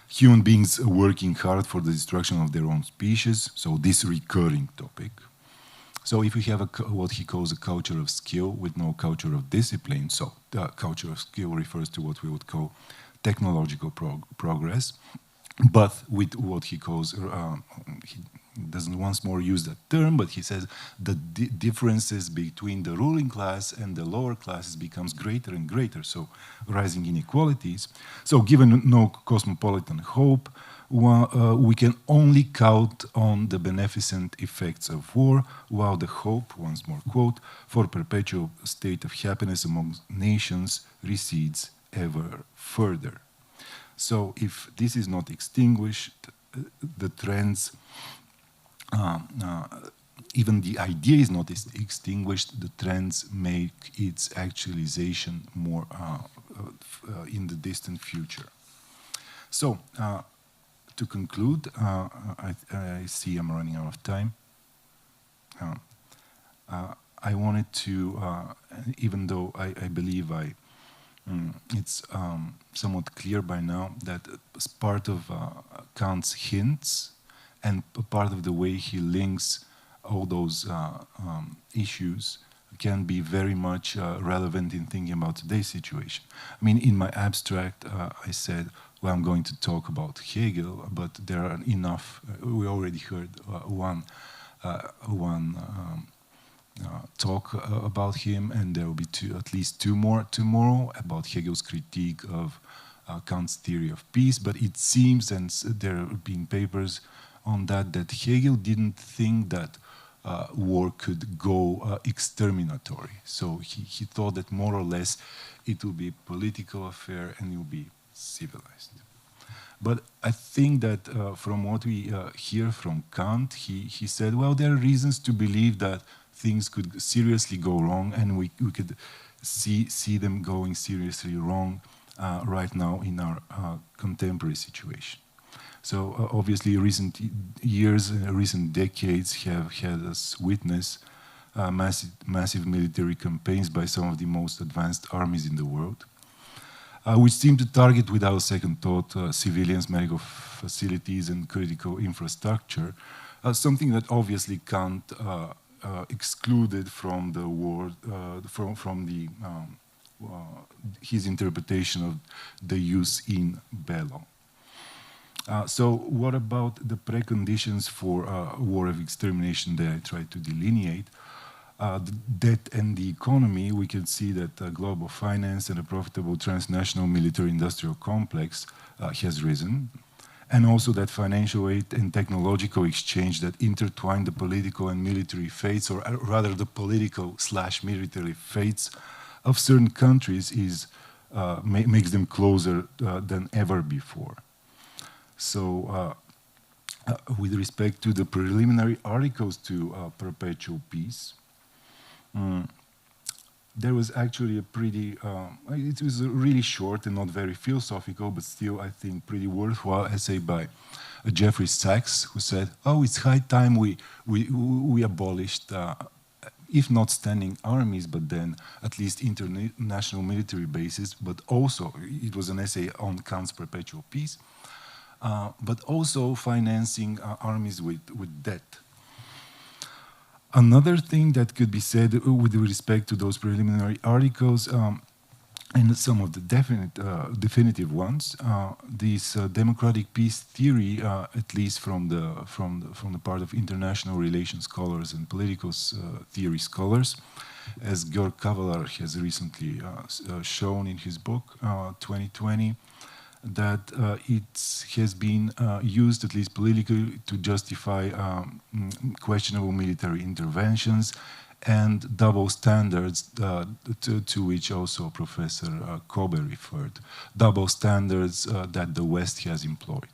human beings working hard for the destruction of their own species, so this recurring topic. So if we have what he calls a culture of skill with no culture of discipline, so the culture of skill refers to what we would call technological progress, but with what he calls, he doesn't once more use that term, but he says the differences between the ruling class and the lower classes becomes greater and greater, so rising inequalities. So given no cosmopolitan hope, we can only count on the beneficent effects of war, while the hope, once more quote, for perpetual state of happiness among nations recedes ever further. So if this is not extinguished, the trends, even the idea is not extinguished, the trends make its actualization more in the distant future. So, to conclude, I see I'm running out of time. I wanted to, even though I believe it's somewhat clear by now that as part of Kant's hints and part of the way he links all those issues can be very much relevant in thinking about today's situation. I mean, in my abstract, I said, well, I'm going to talk about Hegel, but there are enough. We already heard one talk about him, and there will be at least two more tomorrow about Hegel's critique of Kant's theory of peace. But it seems, and there have been papers on that Hegel didn't think that war could go exterminatory. So he thought that more or less it will be a political affair and it will be civilized. But I think that from what we hear from Kant, he said, well, there are reasons to believe that things could seriously go wrong, and we could see them going seriously wrong right now in our contemporary situation. So obviously recent years, recent decades have had us witness massive military campaigns by some of the most advanced armies in the world, which seem to target without second thought civilians, medical facilities and critical infrastructure, something that obviously Kant excluded from the war, his interpretation of the jus in bello. So what about the preconditions for war of extermination that I tried to delineate? The debt and the economy, we can see that global finance and a profitable transnational military-industrial complex has risen, and also that financial aid and technological exchange that intertwine the political and military fates, or rather the political/military fates of certain countries makes them closer than ever before. So with respect to the preliminary articles to Perpetual Peace, there was actually a pretty, it was a really short and not very philosophical, but still, I think, pretty worthwhile essay by Jeffrey Sachs, who said, oh, it's high time we abolished, if not standing armies, but then at least international military bases, but also, it was an essay on Kant's Perpetual Peace, but also financing armies with debt. Another thing that could be said with respect to those preliminary articles, and some of the definitive ones, this democratic peace theory, at least from the part of international relations scholars and political theory scholars, as Georg Kavalar has recently shown in his book 2020, that it has been used, at least politically, to justify questionable military interventions and double standards to which also Professor Kobe referred, double standards that the West has employed.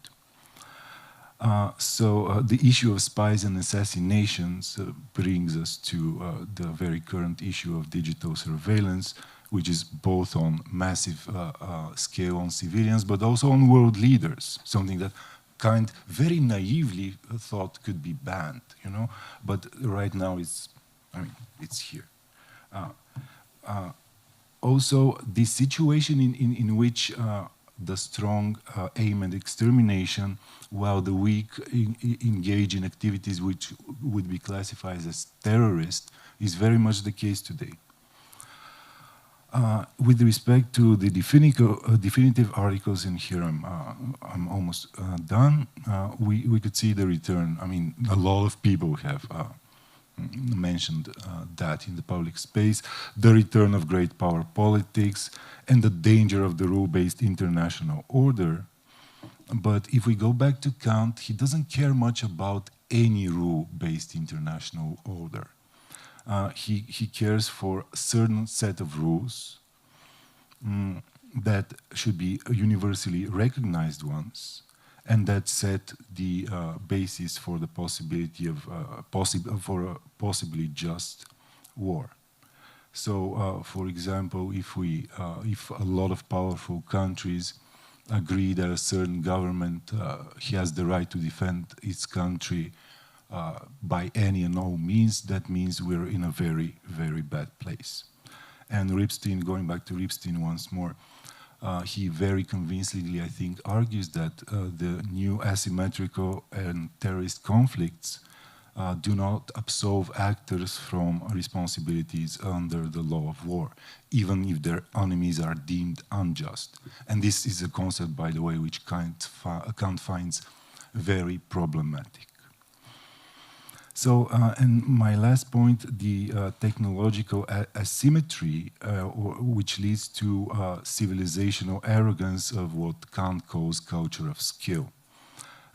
So the issue of spies and assassinations brings us to the very current issue of digital surveillance, which is both on massive scale on civilians, but also on world leaders, something that Kant very naively thought could be banned, you know, but right now it's here. Also, the situation in which the strong aim at extermination, while the weak engage in activities which would be classified as terrorist, is very much the case today. With respect to the definitive articles in here, I'm almost done. We could see the return. I mean, a lot of people have mentioned that in the public space, the return of great power politics and the danger of the rule-based international order. But if we go back to Kant, he doesn't care much about any rule-based international order. He cares for a certain set of rules that should be universally recognized ones, and that set the basis for the possibility of for a possibly just war. So, for example, if a lot of powerful countries agree that a certain government has the right to defend its country by any and all means, that means we're in a very, very bad place. And Ripstein, going back to Ripstein once more, he very convincingly, I think, argues that the new asymmetrical and terrorist conflicts do not absolve actors from responsibilities under the law of war, even if their enemies are deemed unjust. And this is a concept, by the way, which Kant finds very problematic. So, and my last point, the technological asymmetry, which leads to civilizational arrogance of what Kant calls culture of skill.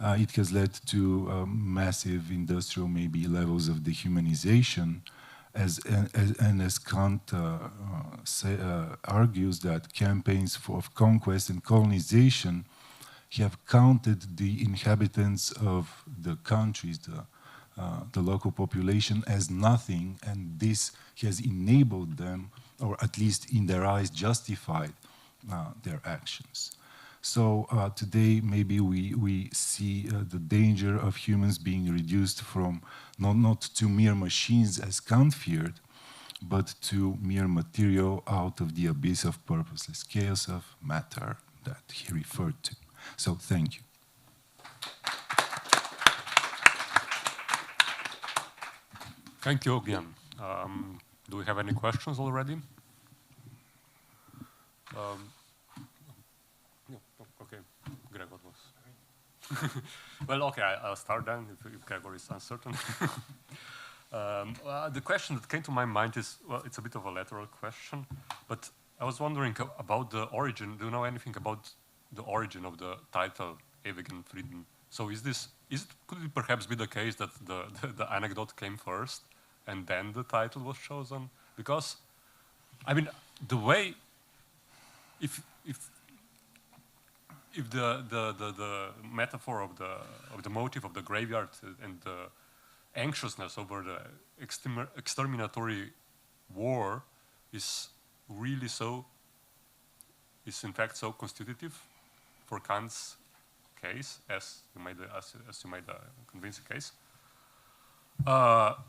It has led to massive industrial, maybe, levels of dehumanization, and as Kant argues that campaigns of conquest and colonization have counted the inhabitants of the countries, the local population, as nothing, and this has enabled them, or at least in their eyes justified their actions. So today maybe we see the danger of humans being reduced from not to mere machines as Kant feared, but to mere material out of the abyss of purposeless chaos of matter that he referred to. So thank you. Thank you, Ognian. Do we have any questions already? Okay, Gregor was. Well, okay, I'll start then, if Gregor is uncertain. The question that came to my mind is, well, it's a bit of a lateral question, but I was wondering about the origin. Do you know anything about the origin of the title Ewigen Frieden? So could it perhaps be the case that the anecdote came first and then the title was chosen? Because, I mean, the way, if the metaphor of the motive of the graveyard and the anxiousness over the exterminatory war is really is in fact so constitutive for Kant's case, as you made a convincing case.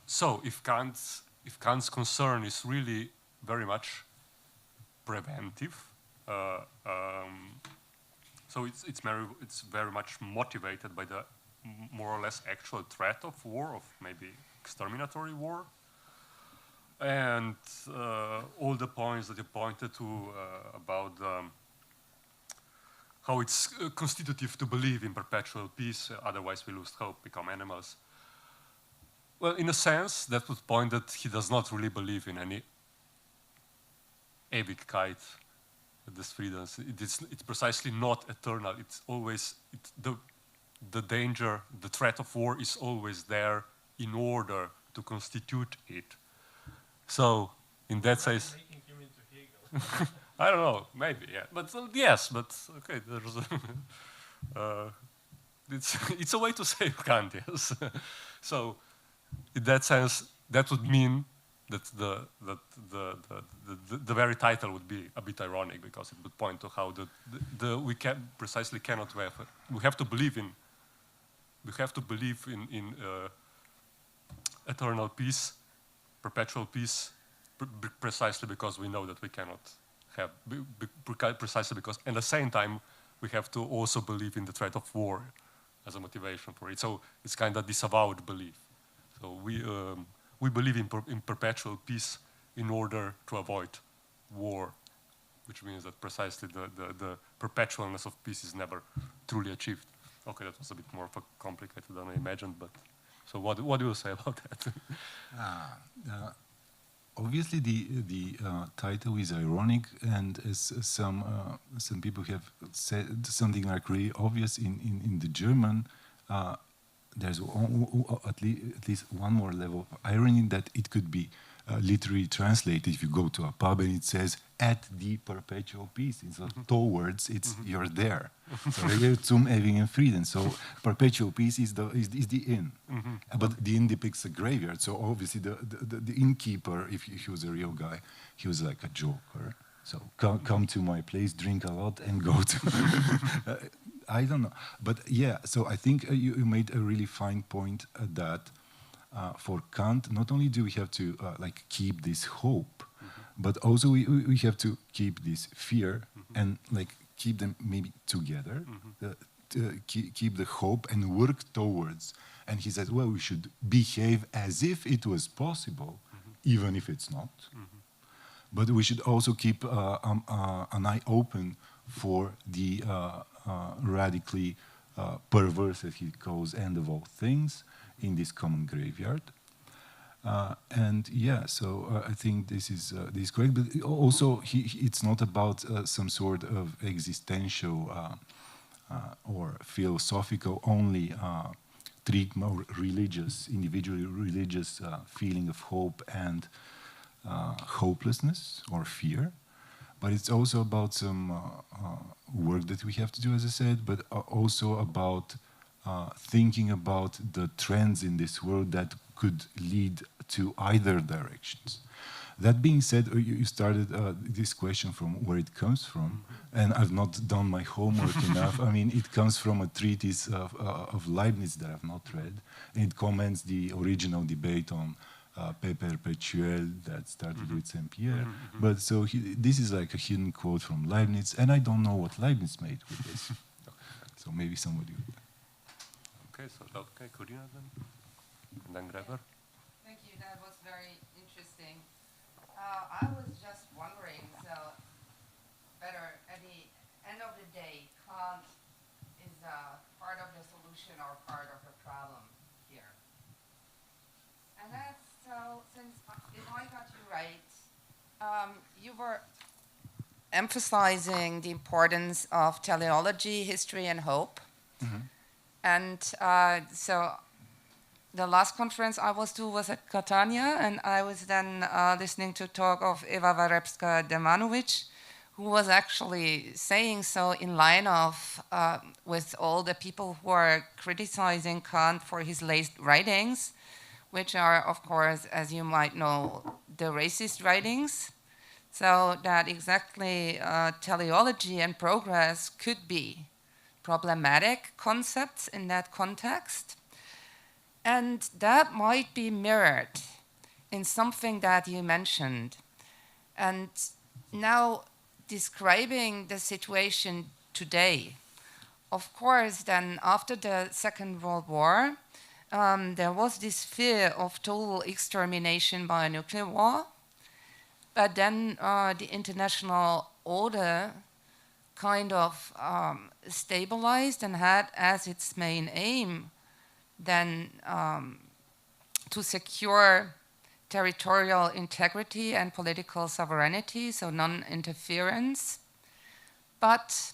So if Kant's concern is really very much preventive, so it's very much motivated by the more or less actual threat of war, of maybe exterminatory war, and all the points that you pointed to about how it's constitutive to believe in perpetual peace, otherwise we lose hope, become animals. Well, in a sense, that would point that he does not really believe in any Ewigkeit, this freedom. It's precisely not eternal. It's always, the danger, the threat of war is always there in order to constitute it. So, in that sense, making him into Hegel. I don't know, maybe, yeah. But yes, but okay, there's it's a way to say Kant, yes. So, in that sense, that would mean that the very title would be a bit ironic, because it would point to how we cannot have. We have to believe in eternal peace, perpetual peace, precisely because we know that we cannot have, precisely because at the same time we have to also believe in the threat of war as a motivation for it. So it's kind of disavowed belief. So we believe in perpetual peace in order to avoid war, which means that precisely the perpetualness of peace is never truly achieved. Okay, that was a bit more complicated than I imagined, but so what do you say about that? Obviously, the title is ironic, and as some people have said something like really obvious in the German, there's at least one more level of irony that it could be literally translated. If you go to a pub and it says "at the perpetual peace," it's not towards, it's you're there. So zum ewigen Frieden. So perpetual peace is the inn, but the inn depicts a graveyard. So obviously the innkeeper, if he was a real guy, he was like a joker. So come to my place, drink a lot, and go to. I don't know, but yeah. So I think you made a really fine point that for Kant, not only do we have to like keep this hope, but also we have to keep this fear and like keep them maybe together, keep the hope and work towards. And he says, well, we should behave as if it was possible, even if it's not. But we should also keep an eye open for the radically perverse, as he calls, end of all things in this common graveyard. And yeah, so I think this is correct. But also, it's not about some sort of existential or philosophical only treatment or religious, individually religious feeling of hope and hopelessness or fear. But it's also about some work that we have to do, as I said, but also about thinking about the trends in this world that could lead to either directions. That being said, you started this question from where it comes from, and I've not done my homework enough. I mean, it comes from a treatise of Leibniz that I've not read, and it comments the original debate on Perpetual that started with Saint-Pierre. But so this is like a hidden quote from Leibniz, and I don't know what Leibniz made with this. So maybe somebody would. Okay, so Corina then, and then Gregor. Thank you. That was very interesting. I was just wondering, so whether at the end of the day, Kant is part of the solution or part of the problem here. And that's so, since if I got you right, you were emphasizing the importance of teleology, history, and hope. And so the last conference I was to was at Catania, and I was then listening to talk of Eva Warebska-Demanovic, who was actually saying so in line of with all the people who are criticizing Kant for his late writings, which are, of course, as you might know, the racist writings. So that exactly teleology and progress could be problematic concepts in that context. And that might be mirrored in something that you mentioned. And now describing the situation today, of course, then after the Second World War, there was this fear of total extermination by a nuclear war. But then the international order kind of stabilized and had as its main aim then to secure territorial integrity and political sovereignty, so non-interference. But,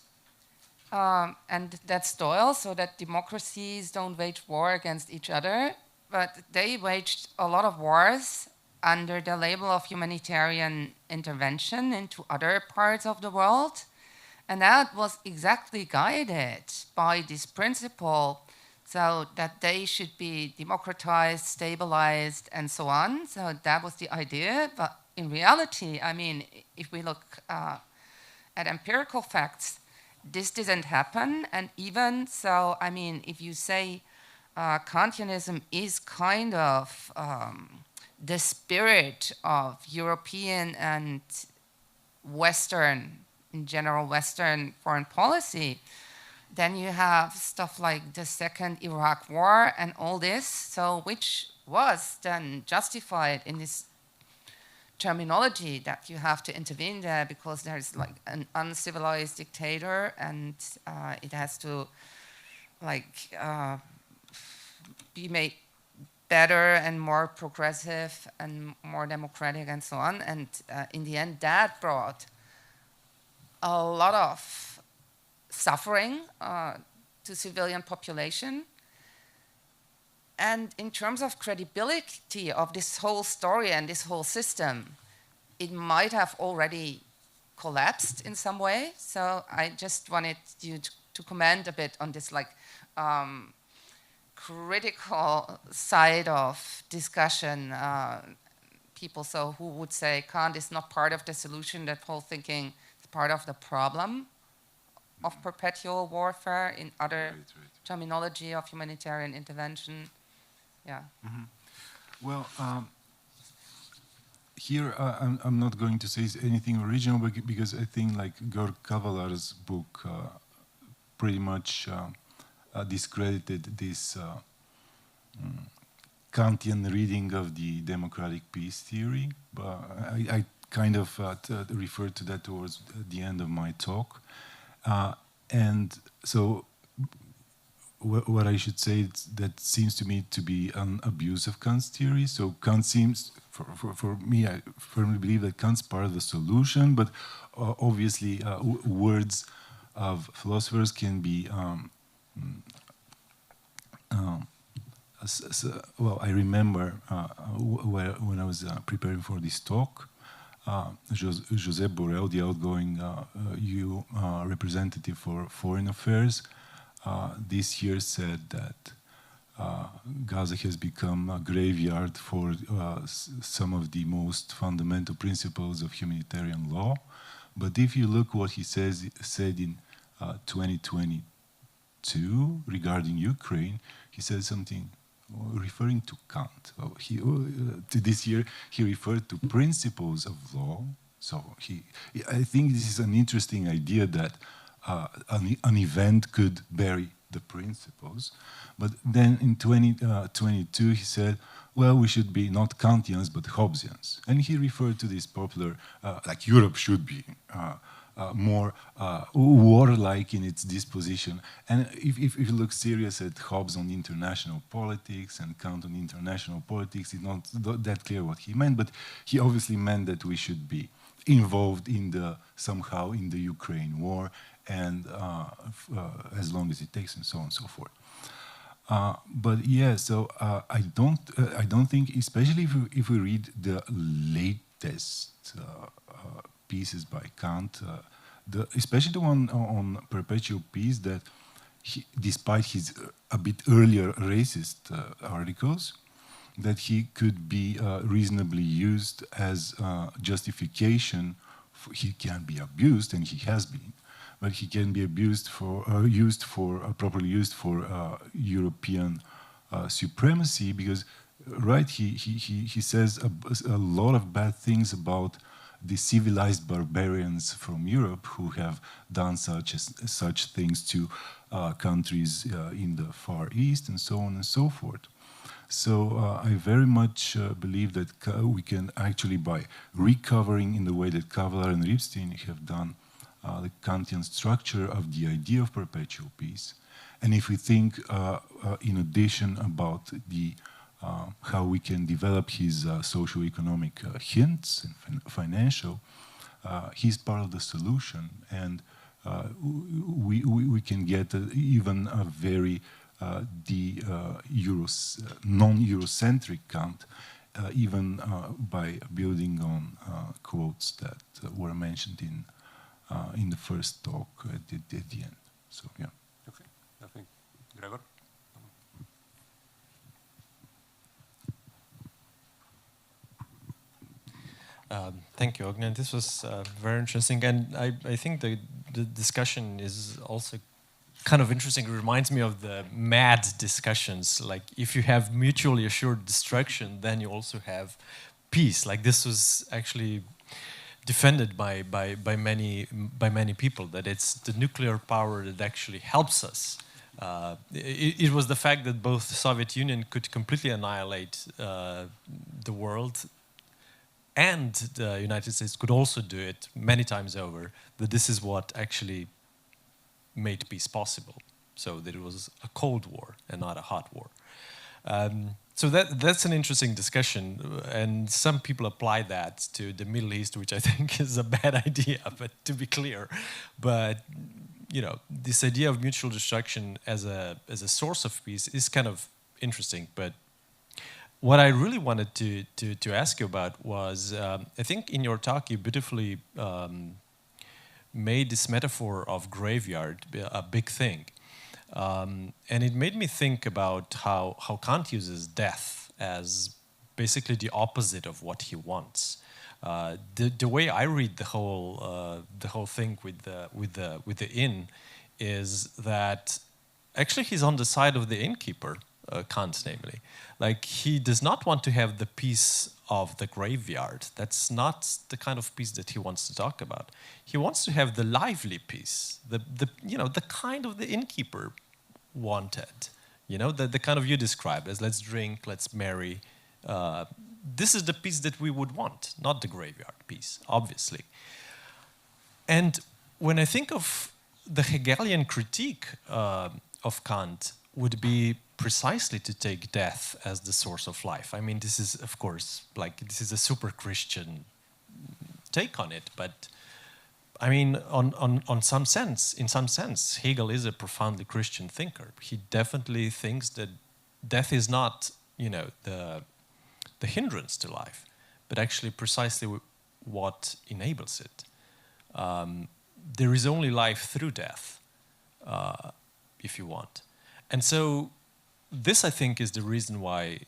and that's loyal, so that democracies don't wage war against each other, but they waged a lot of wars under the label of humanitarian intervention into other parts of the world. And that was exactly guided by this principle, so that they should be democratized, stabilized, and so on. So that was the idea. But in reality, I mean, if we look at empirical facts, this didn't happen. And even so, I mean, if you say Kantianism is kind of the spirit of European and Western, in general Western foreign policy, then you have stuff like the Second Iraq War and all this, so which was then justified in this terminology that you have to intervene there because there's like an uncivilized dictator and it has to like be made better and more progressive and more democratic and so on. And in the end, that brought a lot of suffering to civilian population. And in terms of credibility of this whole story and this whole system, it might have already collapsed in some way. So I just wanted you to comment a bit on this like critical side of discussion. People who would say Kant is not part of the solution, that whole thinking is part of the problem of perpetual warfare in other terminology of humanitarian intervention. Yeah. Well, here I'm not going to say anything original because I think like Georg Kavalar's book pretty much discredited this Kantian reading of the democratic peace theory. But I kind of referred to that towards the end of my talk. And so what I should say is that seems to me to be an abuse of Kant's theory. So Kant seems, for me, I firmly believe that Kant's part of the solution, but obviously words of philosophers can be, well, I remember when I was preparing for this talk, Josep Borrell, the outgoing EU representative for foreign affairs, this year said that Gaza has become a graveyard for some of the most fundamental principles of humanitarian law. But if you look what he said in 2022 regarding Ukraine, he said something referring to Kant. To this year, he referred to principles of law. So I think this is an interesting idea that an event could bury the principles. But then in 2022, he said, well, we should be not Kantians, but Hobbesians. And he referred to this popular, like Europe should be more warlike in its disposition. And if you look serious at Hobbes on international politics and Kant on international politics, it's not that clear what he meant, but he obviously meant that we should be involved in somehow in the Ukraine war, and as long as it takes, and so on and so forth. But yeah, so I don't think, especially if we read the latest pieces by Kant, especially the one on perpetual peace, that despite his a bit earlier racist articles, that he could be reasonably used as justification. He can be abused, and he has been, but he can be abused properly used for European supremacy, because right he says a lot of bad things about the civilized barbarians from Europe who have done such things to countries in the Far East and so on and so forth. So I very much believe that we can actually, by recovering in the way that Kavalar and Ripstein have done, the Kantian structure of the idea of perpetual peace. And if we think in addition about how we can develop his socio-economic hints and financial, he's part of the solution, and we can get even a very non-Eurocentric Kant, even by building on quotes that were mentioned in the first talk at the end. So yeah. Okay, I think Gregor. Thank you, Ognian. This was very interesting, and I think the discussion is also kind of interesting. It reminds me of the MAD discussions. Like, if you have mutually assured destruction, then you also have peace. Like, this was actually defended by many people, that it's the nuclear power that actually helps us. It was the fact that both the Soviet Union could completely annihilate the world, and the United States could also do it many times over, that this is what actually made peace possible. So that it was a Cold War and not a hot war. So that's an interesting discussion, and some people apply that to the Middle East, which I think is a bad idea, but to be clear. But you know, this idea of mutual destruction as a source of peace is kind of interesting. But what I really wanted to ask you about was, I think in your talk you beautifully made this metaphor of graveyard a big thing. And it made me think about how Kant uses death as basically the opposite of what he wants. The way I read the whole thing with the inn is that actually he's on the side of the innkeeper, Kant namely. Like, he does not want to have the peace of the graveyard. That's not the kind of peace that he wants to talk about. He wants to have the lively peace, the kind of the innkeeper wanted, the kind of you described as let's drink, let's marry. This is the peace that we would want, not the graveyard peace, obviously. And when I think of the Hegelian critique of Kant, would be precisely to take death as the source of life. I mean, this is, of course, this is a super Christian take on it, but I mean, in some sense, Hegel is a profoundly Christian thinker. He definitely thinks that death is not, the hindrance to life, but actually precisely what enables it. There is only life through death, if you want. And so this, I think, is the reason why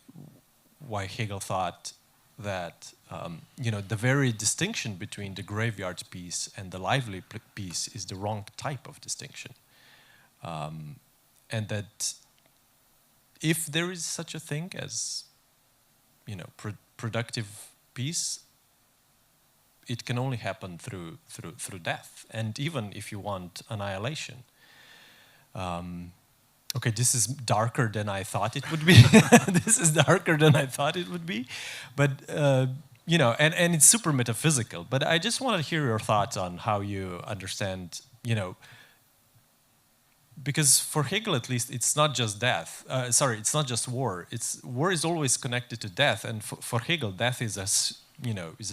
Hegel thought that the very distinction between the graveyard piece and the lively piece is the wrong type of distinction, and that if there is such a thing as productive peace, it can only happen through death, and even if you want annihilation. Okay, this is darker than I thought it would be. This is darker than I thought it would be. But, and it's super metaphysical. But I just want to hear your thoughts on how you understand, because for Hegel, at least, it's not just death. It's not just war. War is always connected to death. And for Hegel, death is a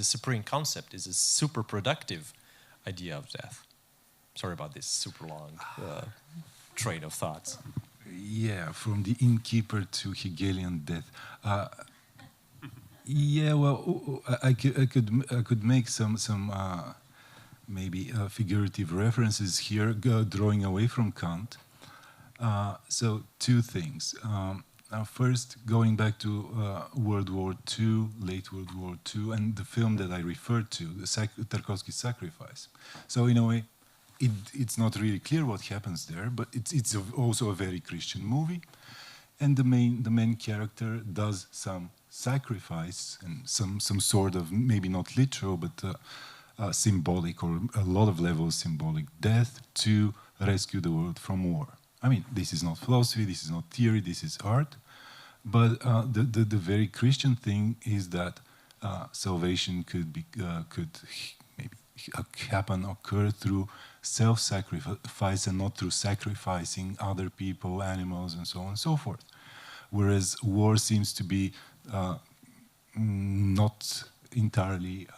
supreme concept, is a super productive idea of death. Sorry about this super long train of thoughts. Yeah, from the innkeeper to Hegelian death. Well, I could make some maybe figurative references here, drawing away from Kant. So two things. First, going back to World War II, late World War II, and the film that I referred to, Tarkovsky's Sacrifice. So in a way, it's not really clear what happens there, but it's also a very Christian movie, and the main character does some sacrifice and some sort of, maybe not literal, but symbolic, or a lot of levels symbolic death to rescue the world from war. I mean, this is not philosophy, this is not theory, this is art, but the very Christian thing is that salvation could maybe occur through self-sacrifice and not through sacrificing other people, animals, and so on and so forth. Whereas war seems to be not entirely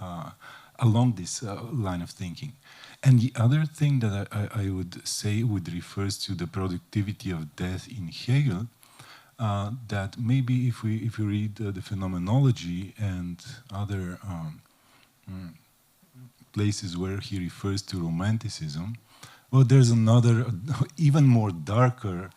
along this line of thinking. And the other thing that I would say refers to the productivity of death in Hegel, that maybe if we read the Phenomenology and other places where he refers to Romanticism, well, there's another, even more darker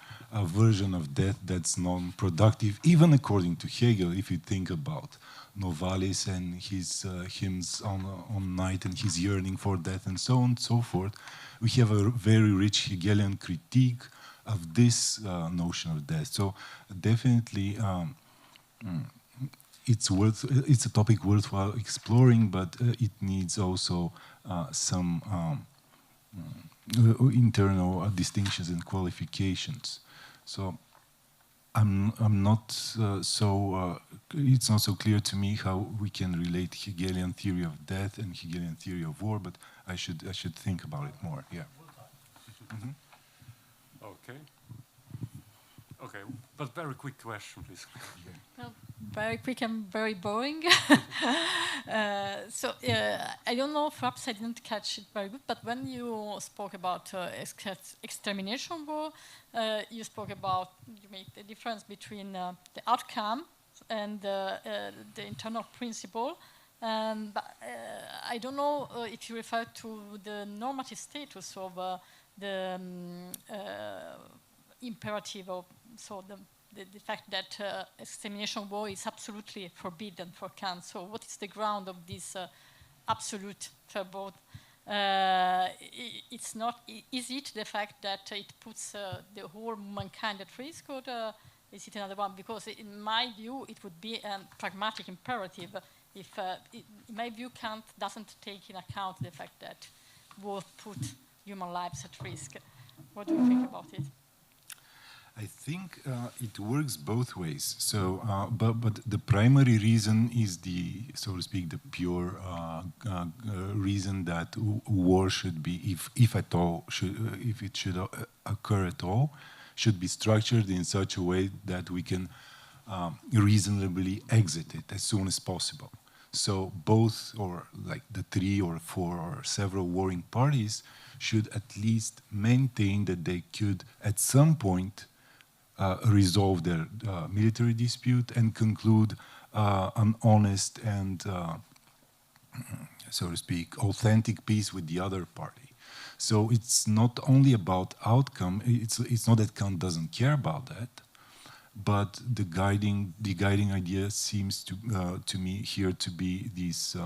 version of death that's non-productive, even according to Hegel. If you think about Novalis and his hymns on night and his yearning for death and so on and so forth, we have a very rich Hegelian critique of this notion of death. So definitely, it's a topic worthwhile exploring, but it needs also some internal distinctions and qualifications. So I'm not it's not so clear to me how we can relate Hegelian theory of death and Hegelian theory of war, but I should think about it more. Yeah. Mm-hmm. Okay. Okay, but very quick question, please. Well, very quick and very boring. I don't know, perhaps I didn't catch it very good, but when you spoke about extermination war, you spoke about, you make the difference between the outcome and the internal principle. But I don't know if you refer to the normative status of the imperative of, so the fact that extermination war is absolutely forbidden for Kant. So what is the ground of this absolute verbot? It's not, is it the fact that it puts the whole mankind at risk, or is it another one? Because in my view, it would be a pragmatic imperative. If, in my view, Kant doesn't take in account the fact that war put human lives at risk. What do you think about it? I think it works both ways. So, but the primary reason is the, so to speak, the pure reason that war should be, if at all, if it should occur at all, should be structured in such a way that we can reasonably exit it as soon as possible. So both, or like the 3 or 4 or several warring parties, should at least maintain that they could, at some point, resolve their military dispute and conclude an honest and, so to speak, authentic peace with the other party. So it's not only about outcome. It's not that Kant doesn't care about that, but the guiding idea seems to me here to be this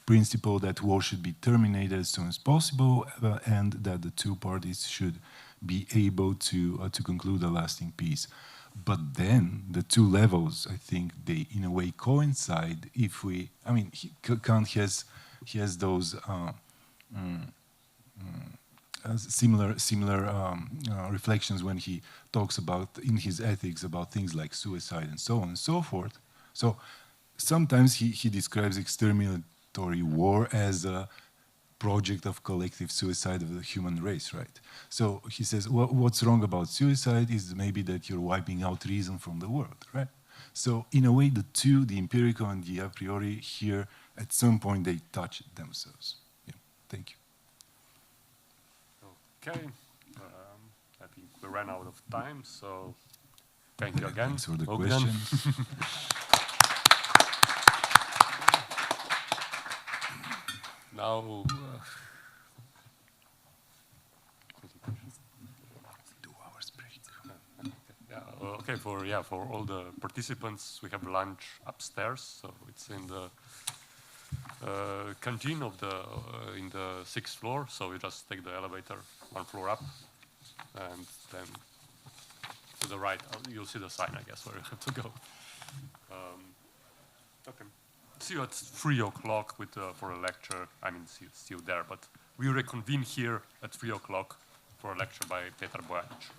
principle that war should be terminated as soon as possible, and that the two parties should be able to conclude a lasting peace. But then the two levels, I think, they in a way coincide. If we, I mean, Kant has those similar reflections when he talks about in his ethics about things like suicide and so on and so forth. So sometimes he describes exterminatory war as a project of collective suicide of the human race, right? So he says, well, what's wrong about suicide is maybe that you're wiping out reason from the world, right? So in a way, the two, the empirical and the a priori here, at some point they touch themselves. Yeah, thank you. Okay, I think we ran out of time, so thank you again. Thanks for the Ognian. questions. Now, 2 hours break. Okay, for all the participants, we have lunch upstairs. So it's in the canteen of the in the 6th floor. So you just take the elevator 1 floor up, and then to the right, you'll see the sign, I guess, where you have to go. Okay. See you at 3 o'clock for a lecture. I mean, see you there, but we reconvene here at 3 o'clock for a lecture by Petar Bojanić.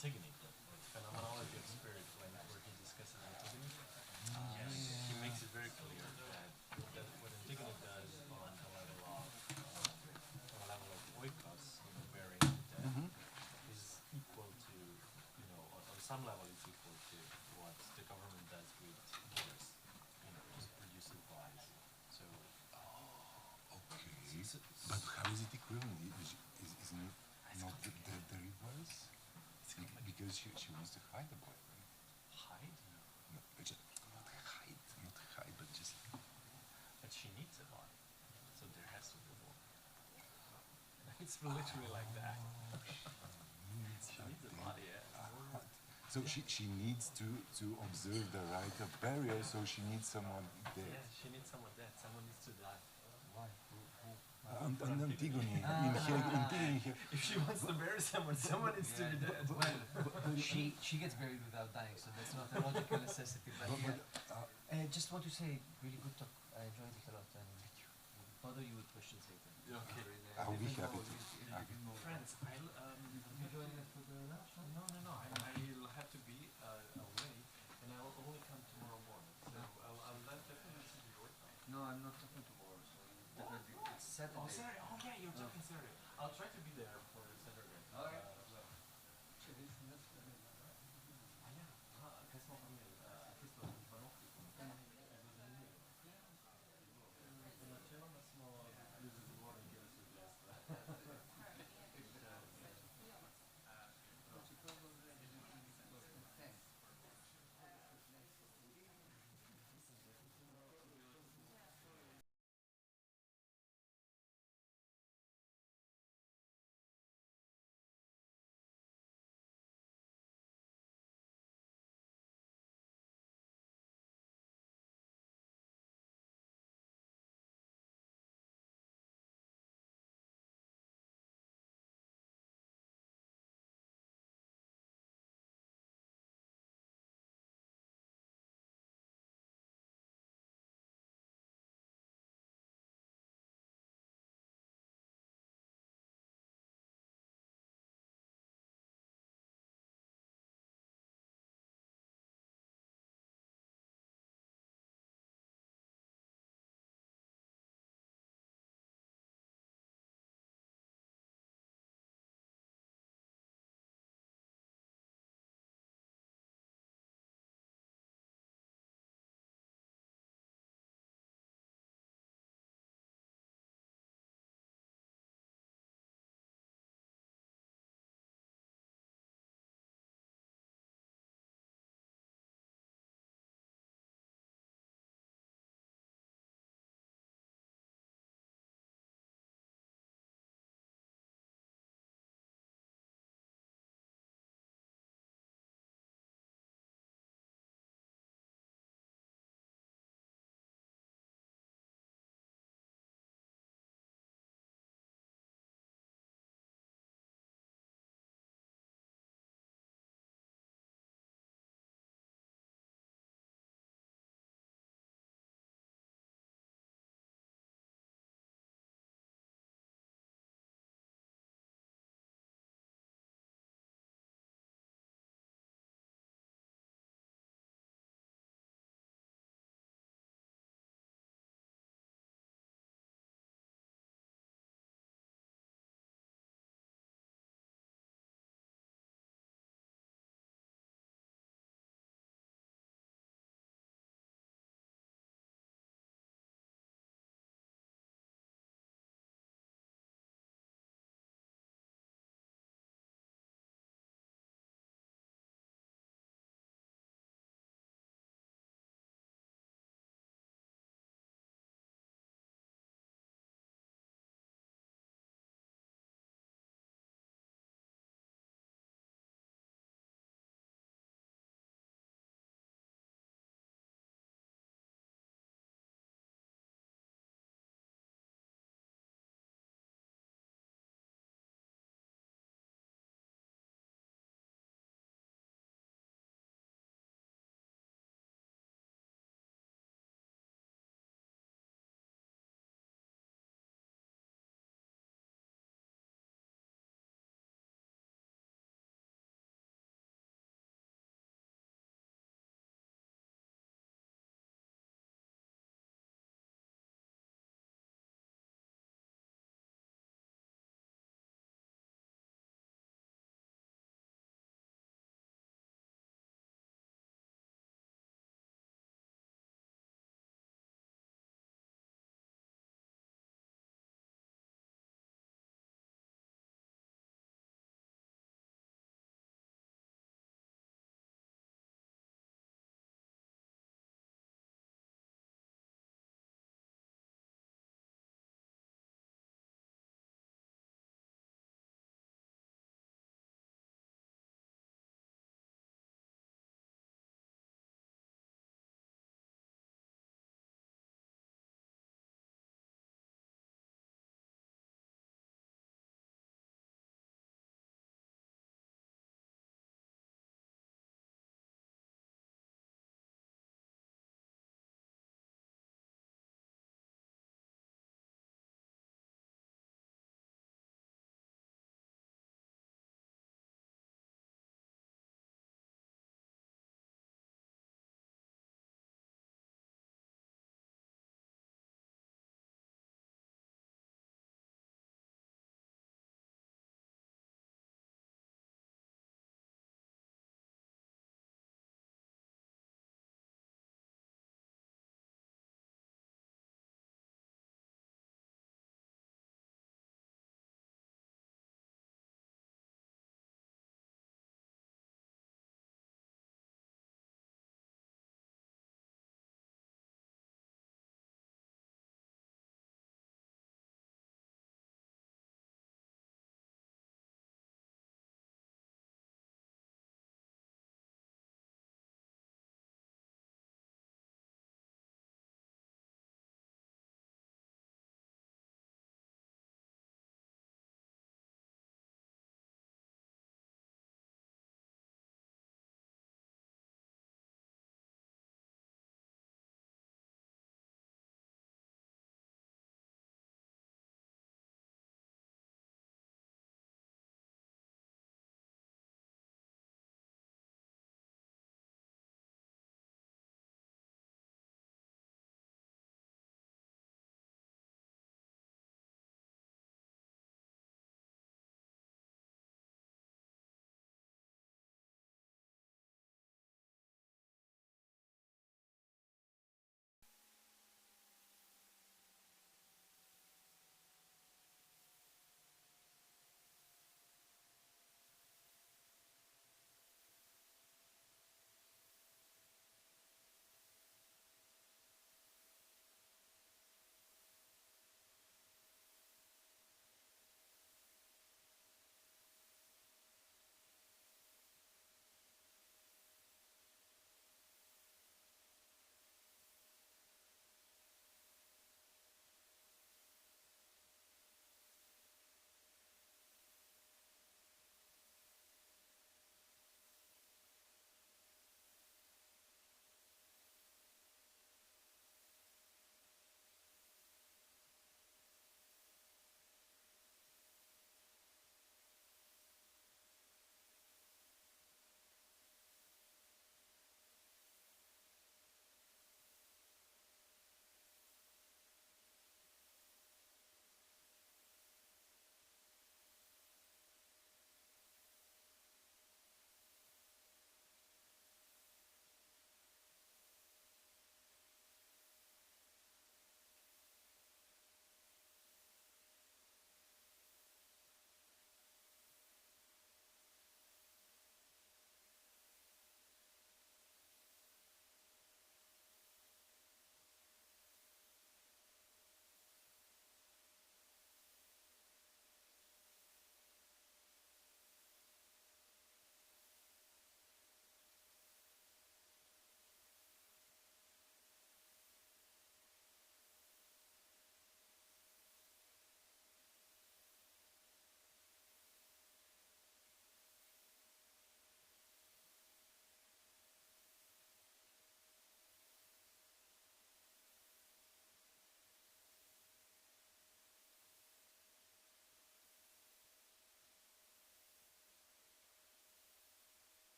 Antigone, phenomenology of spirit, where he discusses Antigone. He makes it very clear that what Antigone does on a level of oikos, burying the dead, is equal to, on some level, it's equal to what the government does with tourists, just producing lies. So, okay. But how is it equivalent? Isn't it not the reverse? Because she wants to hide the boy, right? Hide? No, not hide, but just... But she needs a body, so there has to be war. It's literally like that. She needs a body, yeah. So she needs to observe the right of burial, so she needs someone dead. Yeah, she needs someone dead. Someone needs to die. Why? Antigone. If she wants to bury someone, someone needs to be dead. Well, she gets buried without dying, so that's not a logical necessity. But I just want to say, really good talk. I enjoyed it a lot, and bother you with questions later. Okay. I'll be happy to. Friends, I'll You join us for the lunch? no. I'll have to be away, and I'll only come tomorrow morning. So I'll definitely see you work. No, I'm not talking tomorrow. So definitely, it's Saturday. Oh, Saturday. Oh, yeah, you're talking Saturday. I'll try to be there for Saturday. All right.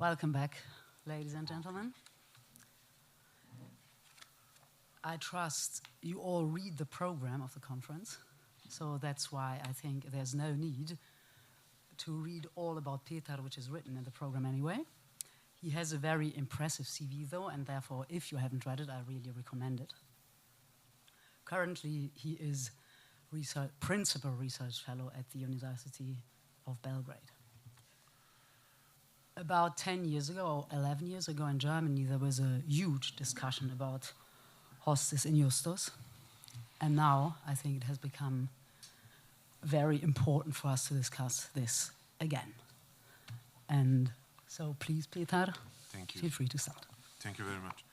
Welcome back, ladies and gentlemen. I trust you all read the program of the conference, so that's why I think there's no need to read all about Petar, which is written in the program anyway. He has a very impressive CV, though, and therefore, if you haven't read it, I really recommend it. Currently, he is principal research fellow at the University of Belgrade. About 10 years ago, or 11 years ago in Germany, there was a huge discussion about hostis in justus. And now I think it has become very important for us to discuss this again. And so please, Petar, thank you. Feel free to start. Thank you very much.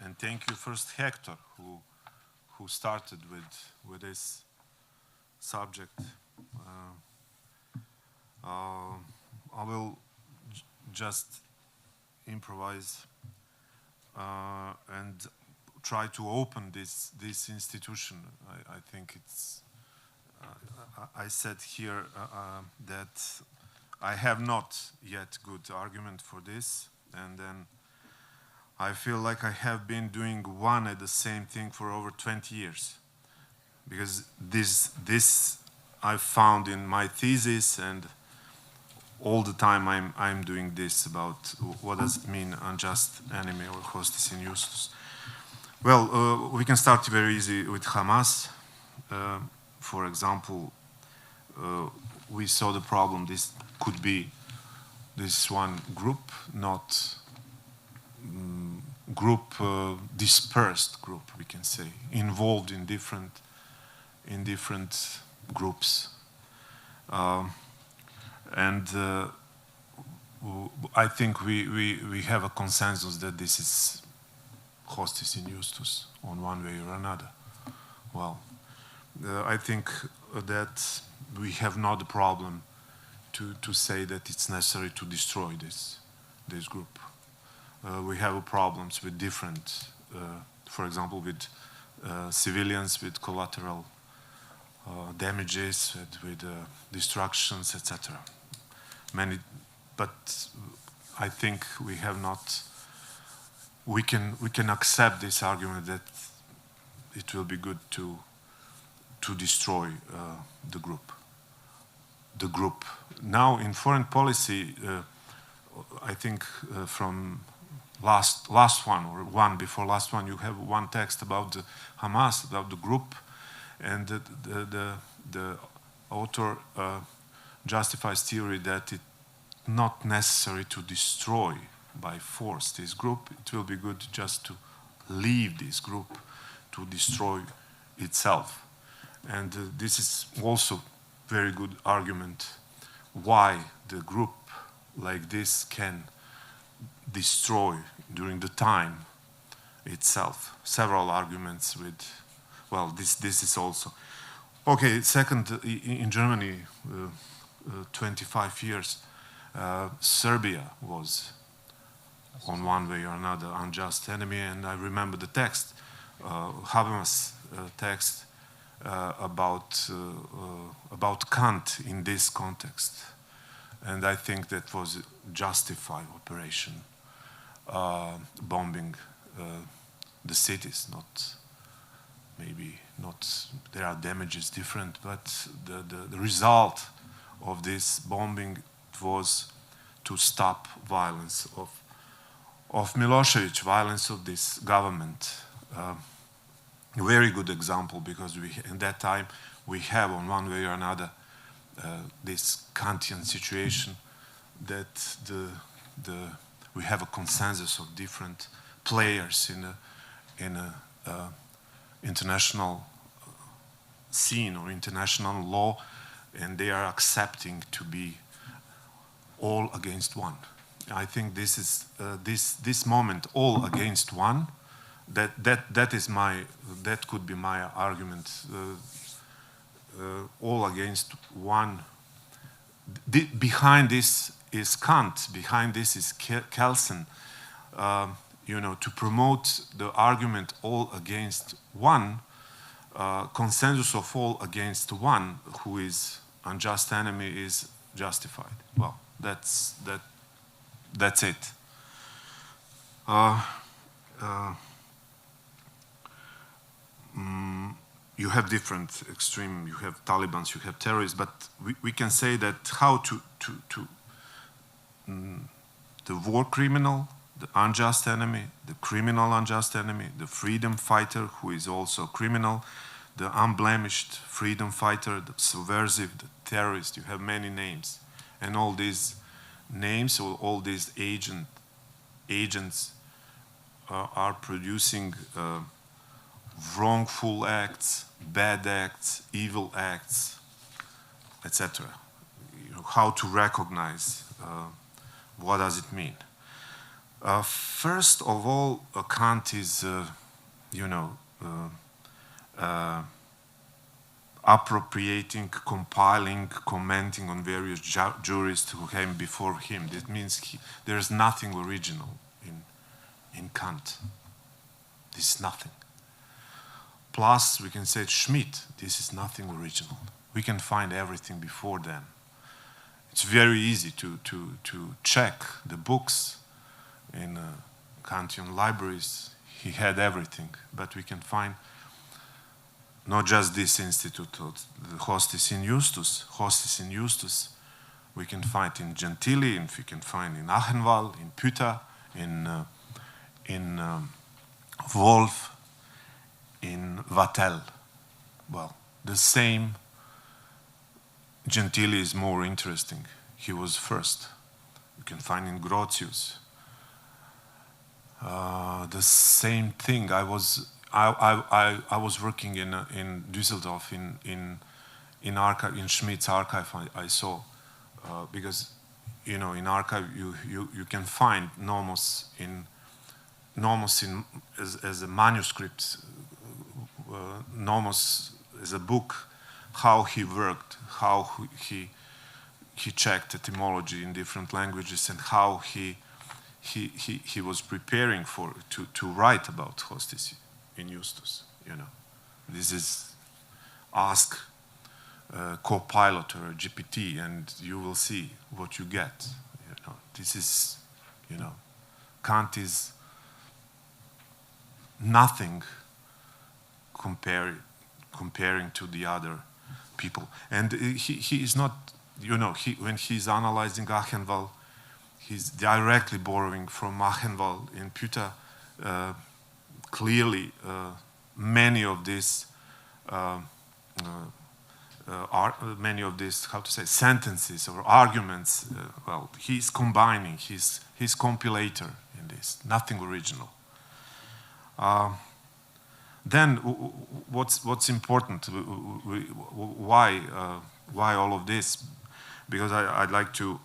And thank you first, Hector, who started with this subject. I will just improvise and try to open this institution. I think it's. I said here that I have not yet good argument for this, and then I feel like I have been doing one and the same thing for over 20 years, because this I found in my thesis, and all the time I'm doing this about what does it mean unjust enemy or hostis in justus. Well, we can start very easy with Hamas. For example, we saw the problem. This could be this one group, not dispersed group, we can say, involved in different groups. And I think we have a consensus that this is hostis in justus on one way or another. Well, I think that we have not the problem to say that it's necessary to destroy this group. We have problems with different, for example, with civilians, with collateral damages, with destructions, etc. But I think we have not. We can accept this argument that it will be good to destroy the group. Now in foreign policy, I think from last one or one before last one, you have one text about the Hamas, about the group, and the author justifies theory that it's not necessary to destroy by force this group. It will be good just to leave this group to destroy itself. And this is also very good argument why the group like this can destroy during the time itself. Several arguments with, well, this is also. Okay, second, in Germany, 25 years, Serbia was on one way or another unjust enemy, and I remember the text, Habermas' text about Kant in this context, and I think that was a justified operation, bombing the cities. There are damages different, but the result of this bombing was to stop violence of Milosevic, violence of this government. A very good example, because in that time we have on one way or another this Kantian situation that we have a consensus of different players in a international scene or international law, and they are accepting to be all against one. I think this is this moment, all against one. That could be my argument. All against one. Behind this is Kant. Behind this is Kelsen. To promote the argument all against one, consensus of all against one, who is unjust enemy, is justified. Well, That's it. You have different extreme, you have Talibans, you have terrorists, but we can say that how the war criminal, the unjust enemy, the criminal unjust enemy, the freedom fighter who is also criminal, the unblemished freedom fighter, the subversive, the terrorist, you have many names. And all these names, or all these agents are producing wrongful acts, bad acts, evil acts, etc. How to recognize what does it mean? First of all, Kant is, appropriating, compiling, commenting on various jurists who came before him. That means there is nothing original in Kant. This is nothing. Plus, we can say Schmitt, this is nothing original. We can find everything before then. It's very easy to check the books in Kantian libraries. He had everything, but we can find not just this institute, the Hostis in Justus. Hostis in Justus, we can find in Gentili, and we can find in Achenwald, in Pudar, in Wolf, in Vattel. Well, the same. Gentili is more interesting. He was first. You can find in Grotius. The same thing. I was working in Düsseldorf in Schmidt's archive. I saw because in archive you can find nomos as a manuscript. Nomos as a book, how he worked, how he checked etymology in different languages, and how he was preparing to write about Hostis in Justus. This is ask a Copilot or a GPT, and you will see what you get. This is, Kant is nothing comparing to the other people. And he is not, when he's analyzing Achenwald, he's directly borrowing from Achenwald in Pudar. Clearly, many of these, sentences or arguments, he's combining, he's compilator in this, nothing original. Then, what's important? Why all of this? Because I'd like to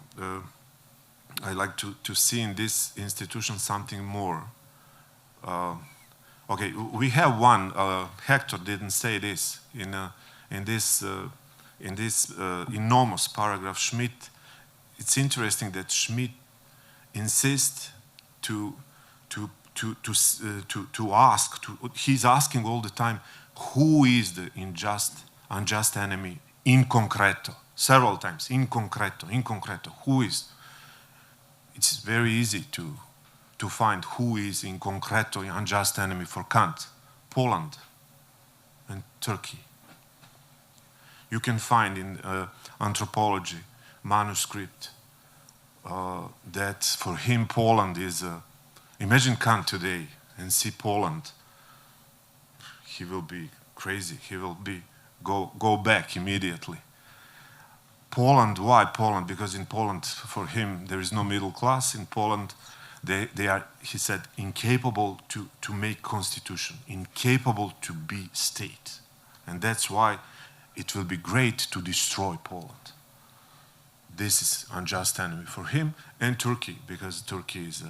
see in this institution something more. Okay, we have one. Hector didn't say this in nomos paragraph. Schmitt. It's interesting that Schmitt insists to ask. He's asking all the time, who is the unjust enemy in concreto? Several times, in concreto. Who is? It's very easy to find who is in concreto unjust enemy for Kant. Poland and Turkey. You can find in anthropology manuscript that for him Poland is imagine Kant today and see Poland. He will be crazy. He will be go back immediately. Poland, why Poland? Because in Poland, for him, there is no middle class. In Poland, they are, he said, incapable to make constitution, incapable to be state. And that's why it will be great to destroy Poland. This is unjust enemy for him, and Turkey, because Turkey is,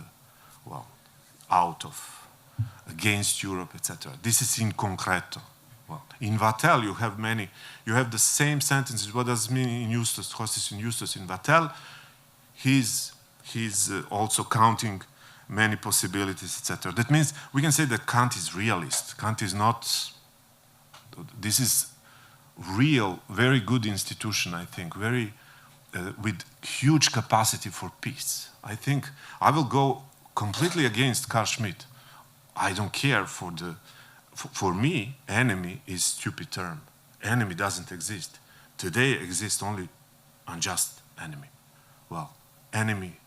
against Europe, etc. This is in concreto. Well, in Vattel, you have the same sentences. What does it mean in Justus, Hostis in Justus? In Vattel, he's also counting many possibilities, etc. That means we can say that Kant is realist. Kant is not, this is real, very good institution, I think, very with huge capacity for peace. I think I will go completely against Carl Schmitt. I don't care for me, enemy is stupid term. Enemy doesn't exist. Today exists only unjust enemy. Well, enemy,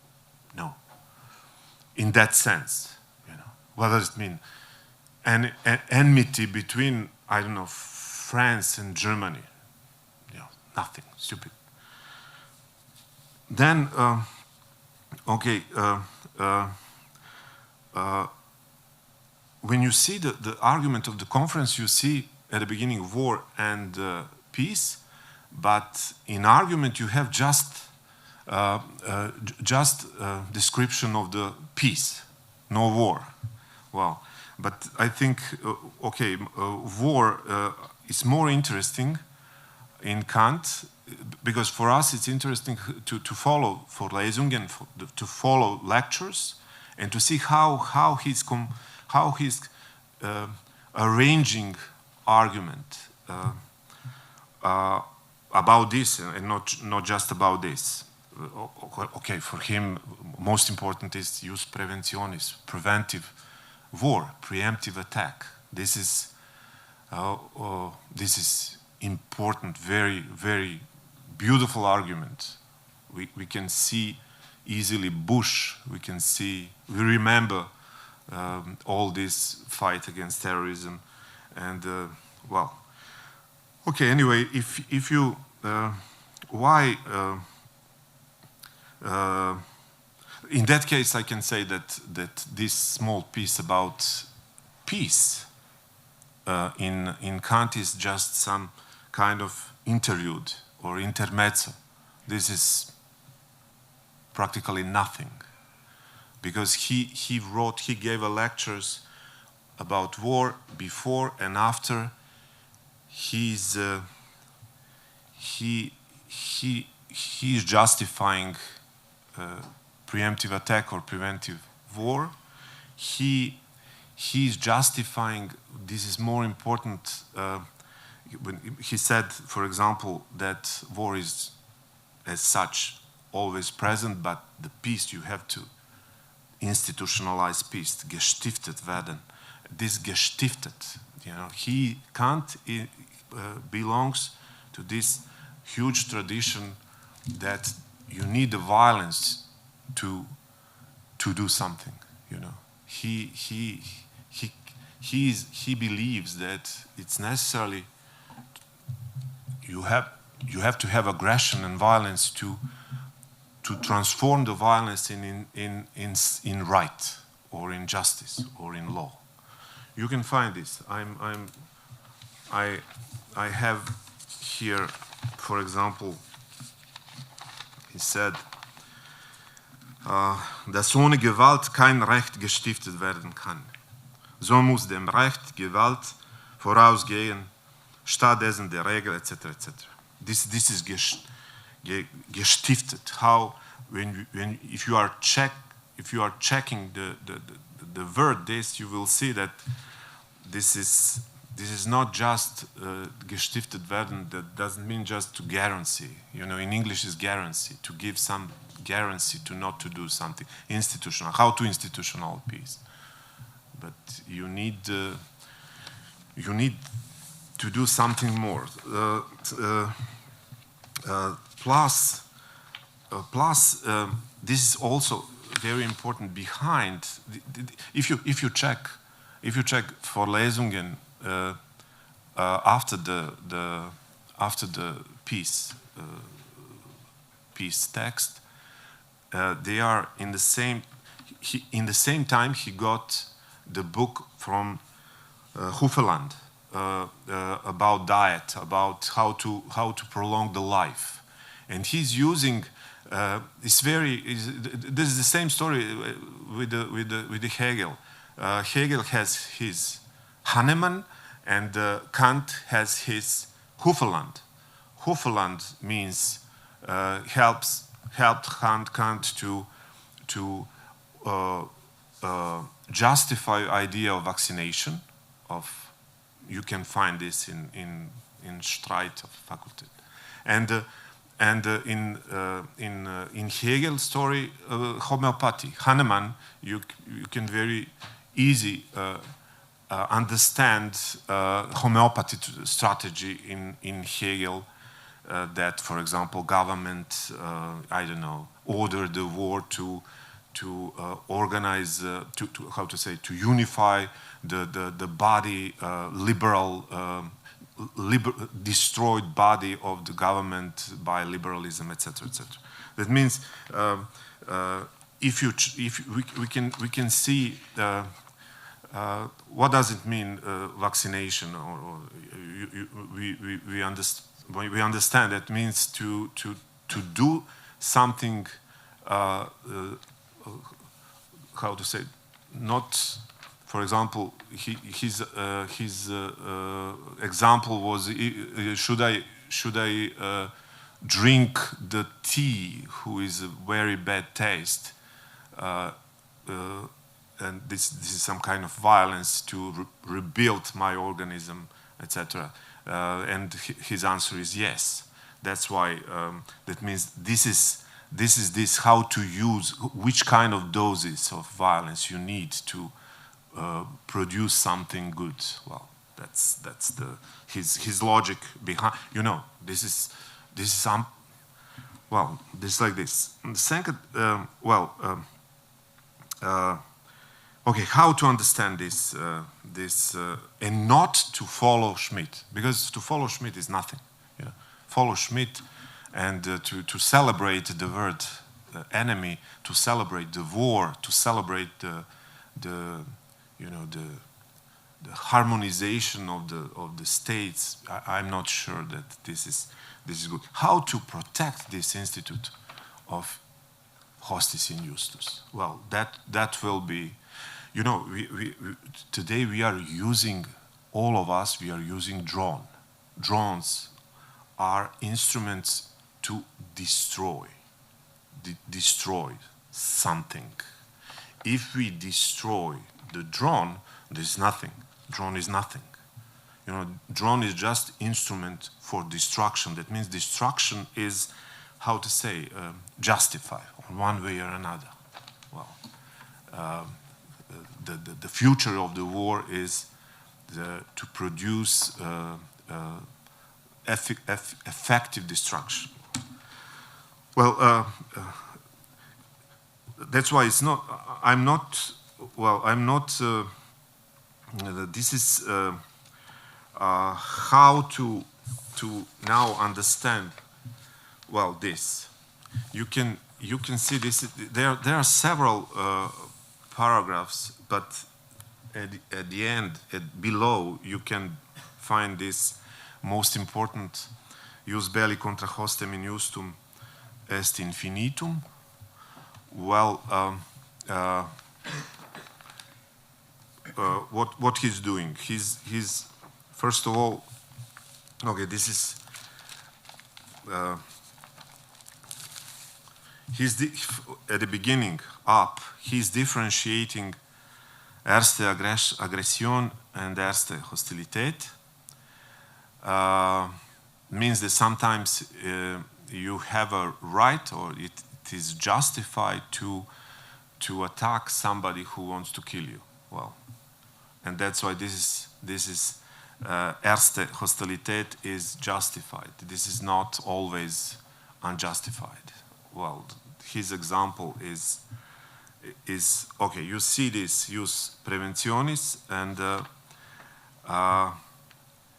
no. In that sense, you know, what does it mean? Enmity between, I don't know, France and Germany, you know, nothing, stupid. Then, okay, when you see the argument of the conference, you see at the beginning war and peace, but in argument you have just description of the peace, no war. Well, but I think, okay, war is more interesting in Kant, because for us it's interesting to follow for Lesungen, to follow lectures and to see how he's arranging argument about this and not just about this. Okay, for him, most important is jus preventionis, preventive war, preemptive attack. This is important, very, very beautiful argument. We can see easily Bush. We remember all this fight against terrorism, and well, okay. Anyway, if you why. In that case, I can say that this small piece about peace in Kant is just some kind of interlude or intermezzo. This is practically nothing, because he gave lectures about war before and after. He's justifying preemptive attack or preventive war. He's justifying, this is more important, when he said, for example, that war is as such always present, but the peace, you have to institutionalize peace, gestiftet werden. This gestiftet, you know, Kant belongs to this huge tradition that you need the violence to do something, you know. He believes that it's necessarily you have to have aggression and violence to transform the violence in right or in justice or in law. You can find this. I have here, for example, he said, dass ohne Gewalt kein Recht gestiftet werden kann. So muss dem Recht Gewalt vorausgehen, stattdessen der Regel, etc., etc. This is gestiftet. How if you are checking the word this, you will see that this is not just gestiftet werden. That doesn't mean just to guarantee. You know, in English is guarantee, to give some guarantee to not to do something. Institutional, how to institutional peace. But you need to do something more. Plus, this is also very important. Behind, if you check for Lesungen after the peace text, they are in the same. In the same time, he got the book from Rosefeldt about diet, about how to prolong the life, and he's using. This is the same story with the Hegel. Hegel has his Hahnemann, and Kant has his Rosefeldt. Rosefeldt means helped Kant to justify idea of vaccination. You can find this in Streit of Fakultät, and And in Hegel's story, homeopathy, Hahnemann, you can very easy understand homeopathy strategy in Hegel. That, for example, government, I don't know, ordered the war to organize, to unify the body, destroyed body of the government by liberalism, etc., etc. That means we can see what does it mean vaccination, or we understand that means to do something. How to say? Not, for example, his example was: should I drink the tea, who is a very bad taste, and this is some kind of violence to rebuild my organism, etc. And his answer is yes. That's why that means this is how to use, which kind of doses of violence you need to produce something good. Well, that's his logic behind. You know, this is well, this like this. And the second, okay, how to understand this and not to follow Schmitt, because to follow Schmitt is nothing. Yeah. Follow Schmitt and to celebrate the word enemy, to celebrate the war, to celebrate the harmonization of the states. I'm not sure that this is good. How to protect this institute of hostis in justus? Well, that will be. You know, today we are using, all of us, we are using drone. Drones are instruments to destroy something. If we destroy the drone, there's nothing. Drone is nothing. You know, drone is just instrument for destruction. That means destruction is, how to say, justified in one way or another. Well. The future of the war is to produce effective destruction. Well, that's why it's not. I'm not. Well, I'm not. This is how to now understand. Well, this you can see this. There are several. Paragraphs, but at the end, below, you can find this most important: Ius belli contra hostem in justum est infinitum. Well, what he's doing? He's first of all, okay. This is at the beginning up. He's differentiating erste Aggression and erste Hostilität. Means that sometimes you have a right, or it is justified to attack somebody who wants to kill you. Well, and that's why this is erste Hostilität is justified. This is not always unjustified. Well, his example is okay. You see this ius preventionis, and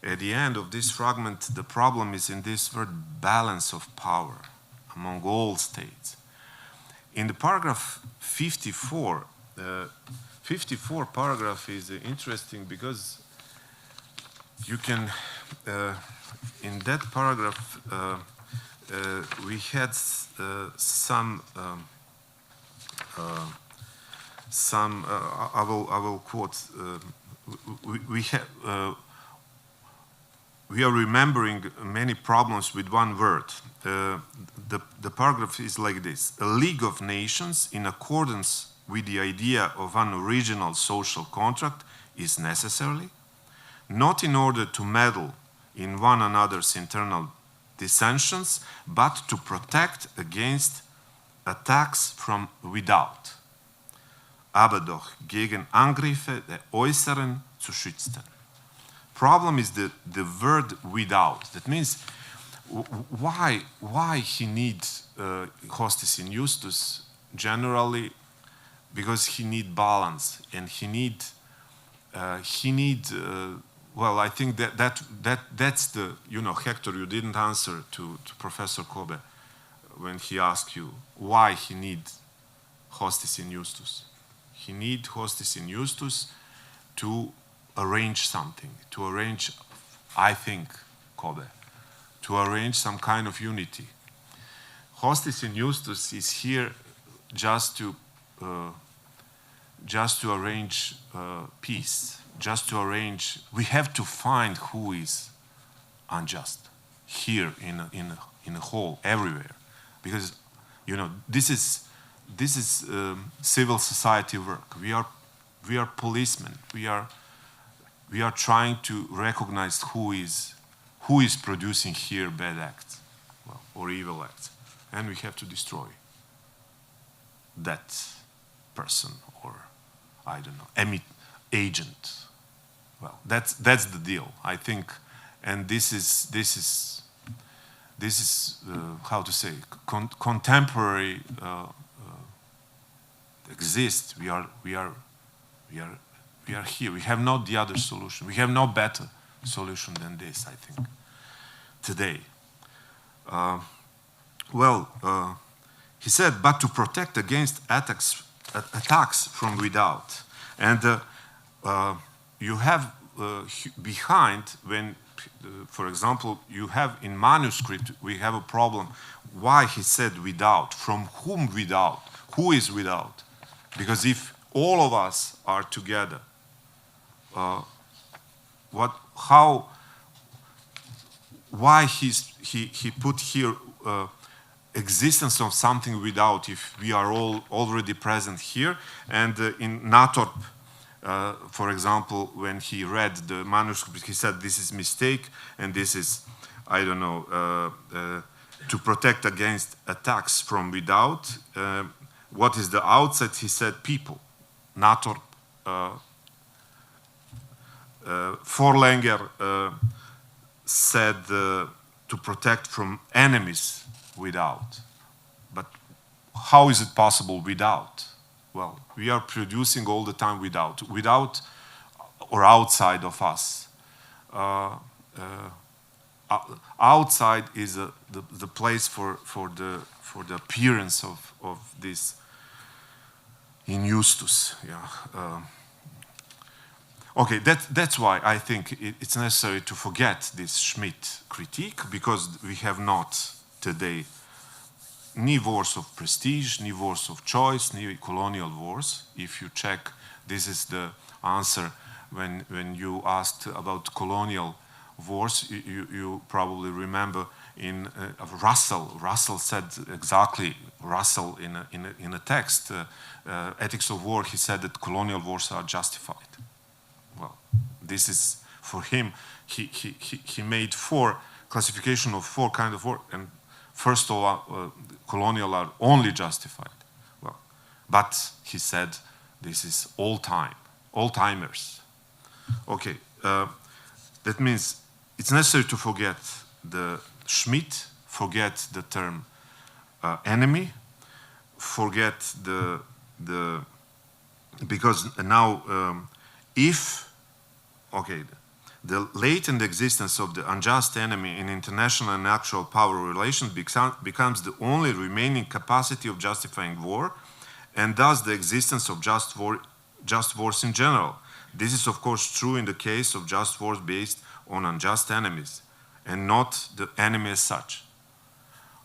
at the end of this fragment, the problem is in this word balance of power among all states. In the paragraph 54, 54 paragraph is interesting because you can, in that paragraph, we had some. I will quote. We are remembering many problems with one word. The paragraph is like this: a League of Nations, in accordance with the idea of an original social contract, is necessarily not in order to meddle in one another's internal dissensions, but to protect against attacks from without. Aber doch gegen Angriffe der Äußeren zu schützen. Problem is the word without. That means why he needs hostis in justus generally, because he need balance and he need well, I think that's the, you know, Hector, you didn't answer to Professor Kobe when he asked you why he need hostis in justus. He need hostis in justus to arrange something, to arrange, I think, Kobe, to arrange some kind of unity. Hostis in justus is here just to arrange peace, just to arrange. We have to find who is unjust here in a whole, everywhere, because, you know, this is civil society work. We are policemen. We are trying to recognize who is producing here bad acts, well, or evil acts, and we have to destroy that person, or I don't know, agent. Well, that's the deal, I think, and this is how to say, contemporary exists. We are here. We have not the other solution. We have no better solution than this, I think, today. He said, but to protect against attacks from without. And you have behind, when, for example, you have in manuscript, we have a problem. Why he said without? From whom without? Who is without? Because if all of us are together, why he put here existence of something without, if we are all already present here? And in Natorp, for example, when he read the manuscript, he said this is mistake, and this is, I don't know, to protect against attacks from without. What is the outside? He said people. Natorp, Forlanger said to protect from enemies without. But how is it possible without? Well, we are producing all the time without or outside of us. Outside is the place for the appearance of this in justus. Yeah. Okay, that's why I think it's necessary to forget this Schmitt critique, because we have not today ni wars of prestige, ni wars of choice, ni colonial wars. If you check, this is the answer when you asked about colonial wars. You probably remember in Russell. Russell said exactly. Russell in a text, Ethics of War. He said that colonial wars are justified. Well, this is for him. He made classification of four kind of war, and first of all, colonial are only justified. Well, but he said this is all timers. Okay, that means it's necessary to forget the Schmitt, forget the term enemy, forget because now the latent existence of the unjust enemy in international and actual power relations becomes the only remaining capacity of justifying war, and thus the existence of just wars in general. This is of course true in the case of just wars based on unjust enemies, and not the enemy as such.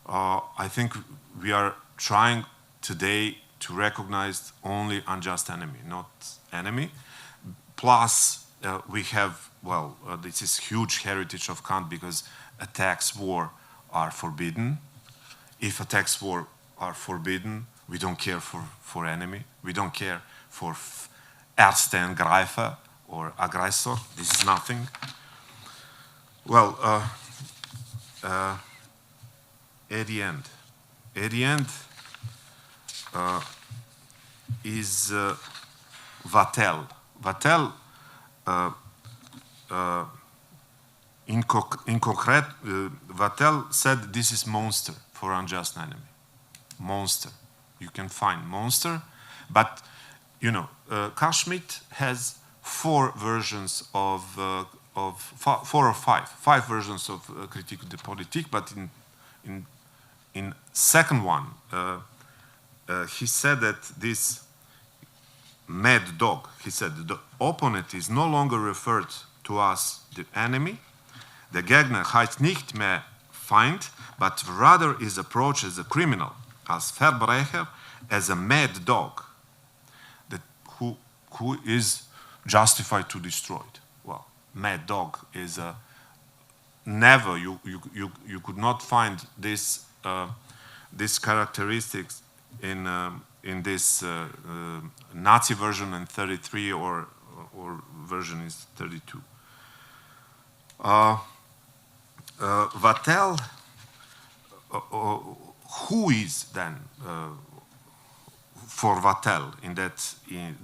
I think we are trying today to recognize only unjust enemy, not enemy. Plus, we have, this is huge heritage of Kant, because attacks, war are forbidden. If attacks, war are forbidden, we don't care for enemy. We don't care for Erste Angreifer or aggressor. This is nothing. Well, at the end. At the end is Vattel. Vattel, in concrete, Vattel said this is monster for unjust enemy. Monster. You can find monster, but you know, Carl Schmitt has four versions of 4 or 5 versions of Critique de Politique, but in second one, he said that this mad dog, he said the opponent is no longer referred to as the enemy, the Gegner heißt nicht mehr Feind, but rather is approached as a criminal, as Verbrecher, as a mad dog, that who is justified to destroy it. Well, mad dog is a never you could not find this these characteristics in this Nazi version in 33 or version is 32. Vattel, who is then for Vattel in that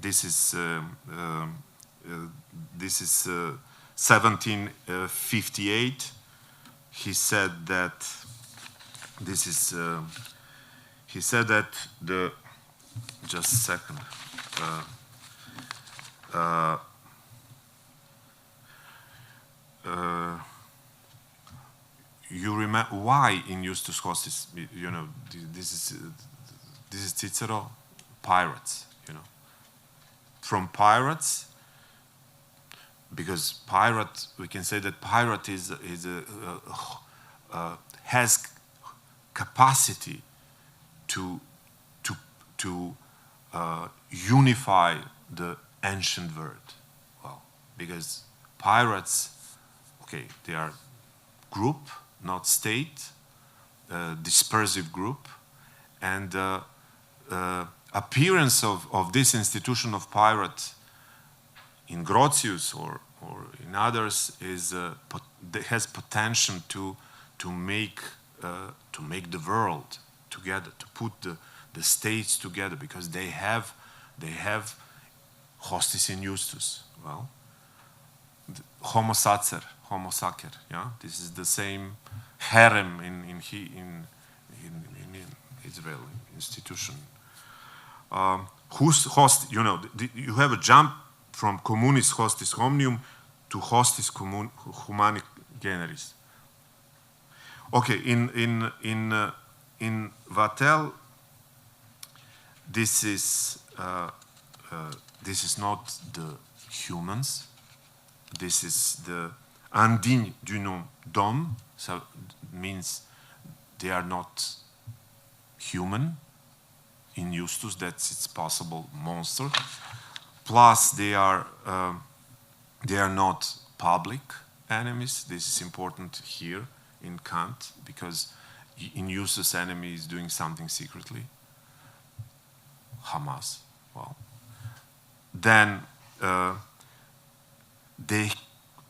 this is 1758. He said that this is he said that the just a second. You remember why in Justus Hostis? You know, this is Cicero, pirates. You know, from pirates, because pirate, we can say that pirate has capacity to unify the ancient world. Well, because pirates, okay, they are group, not state, dispersive group, and appearance of this institution of pirate in Grotius or in others is has potential to make the world together, to put the states together, because they have hostis in Justus. Well, homo sacer, yeah, this is the same harem in Israel institution. Who's host? You know, you have a jump from communis hostis omnium to hostis humani generis. Okay, in Vattel, this is not the humans. This is the indigne du nom d'homme, so means they are not human. In Justus, it's possible monster. Plus, they are not public enemies. This is important here in Kant, because in Justus, enemy is doing something secretly. Hamas. Well, then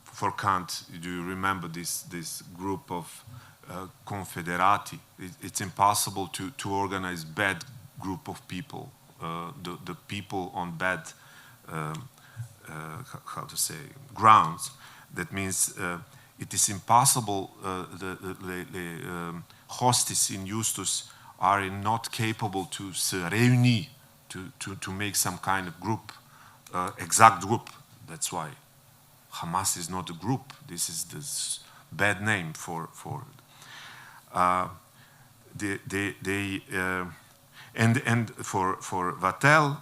for Kant, do you remember this group of confederati? It's impossible to organize bad group of people, the people on bad, how to say, grounds. That means it is impossible, the hostis in Justus are not capable to se réunir, to make some kind of group, exact group. That's why Hamas is not a group. This is this bad name for and for Vattel,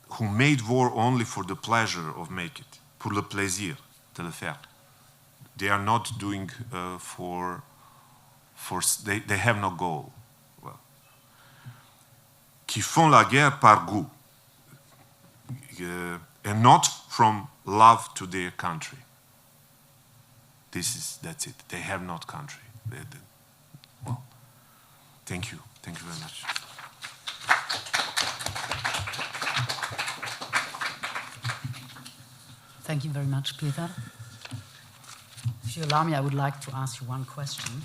who made war only for the pleasure of make it, pour le plaisir de le faire. They are not doing they have no goal. Well, qui font la guerre par goût, and not from love to their country. That's it. They have not country. Well, thank you. Thank you very much. Thank you very much, Petar. If you allow me, I would like to ask you one question.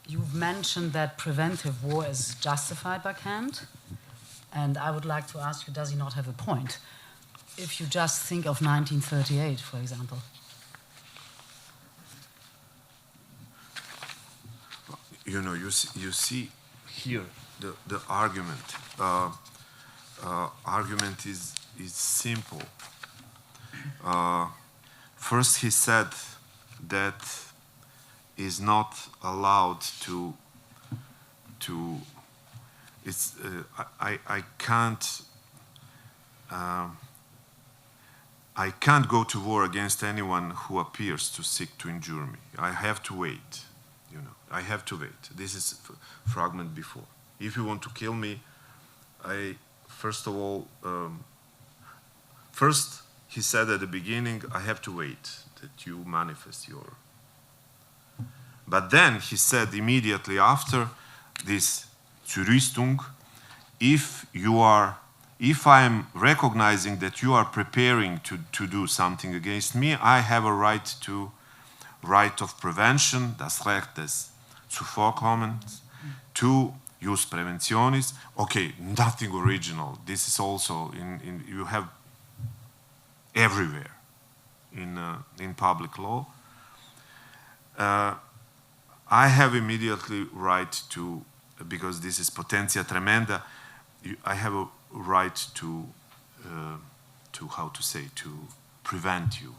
you've mentioned that preventive war is justified by Kant, and I would like to ask you, does he not have a point? If you just think of 1938, for example. You know, you see here the argument. Argument is simple. First, he said that is not allowed to. It's I can't. I can't go to war against anyone who appears to seek to injure me. I have to wait. You know, I have to wait. This is fragment before. If you want to kill me, first of all, first he said at the beginning, I have to wait that you manifest your. But then he said immediately after this Zurüstung, if I am recognizing that you are preparing to do something against me, I have a right of prevention, das Recht des Zuvorkommens, to use Präventionis. Okay, nothing original. This is also you have everywhere in public law. I have immediately right to, because this is potentia tremenda, I have a right to how to say, to prevent you.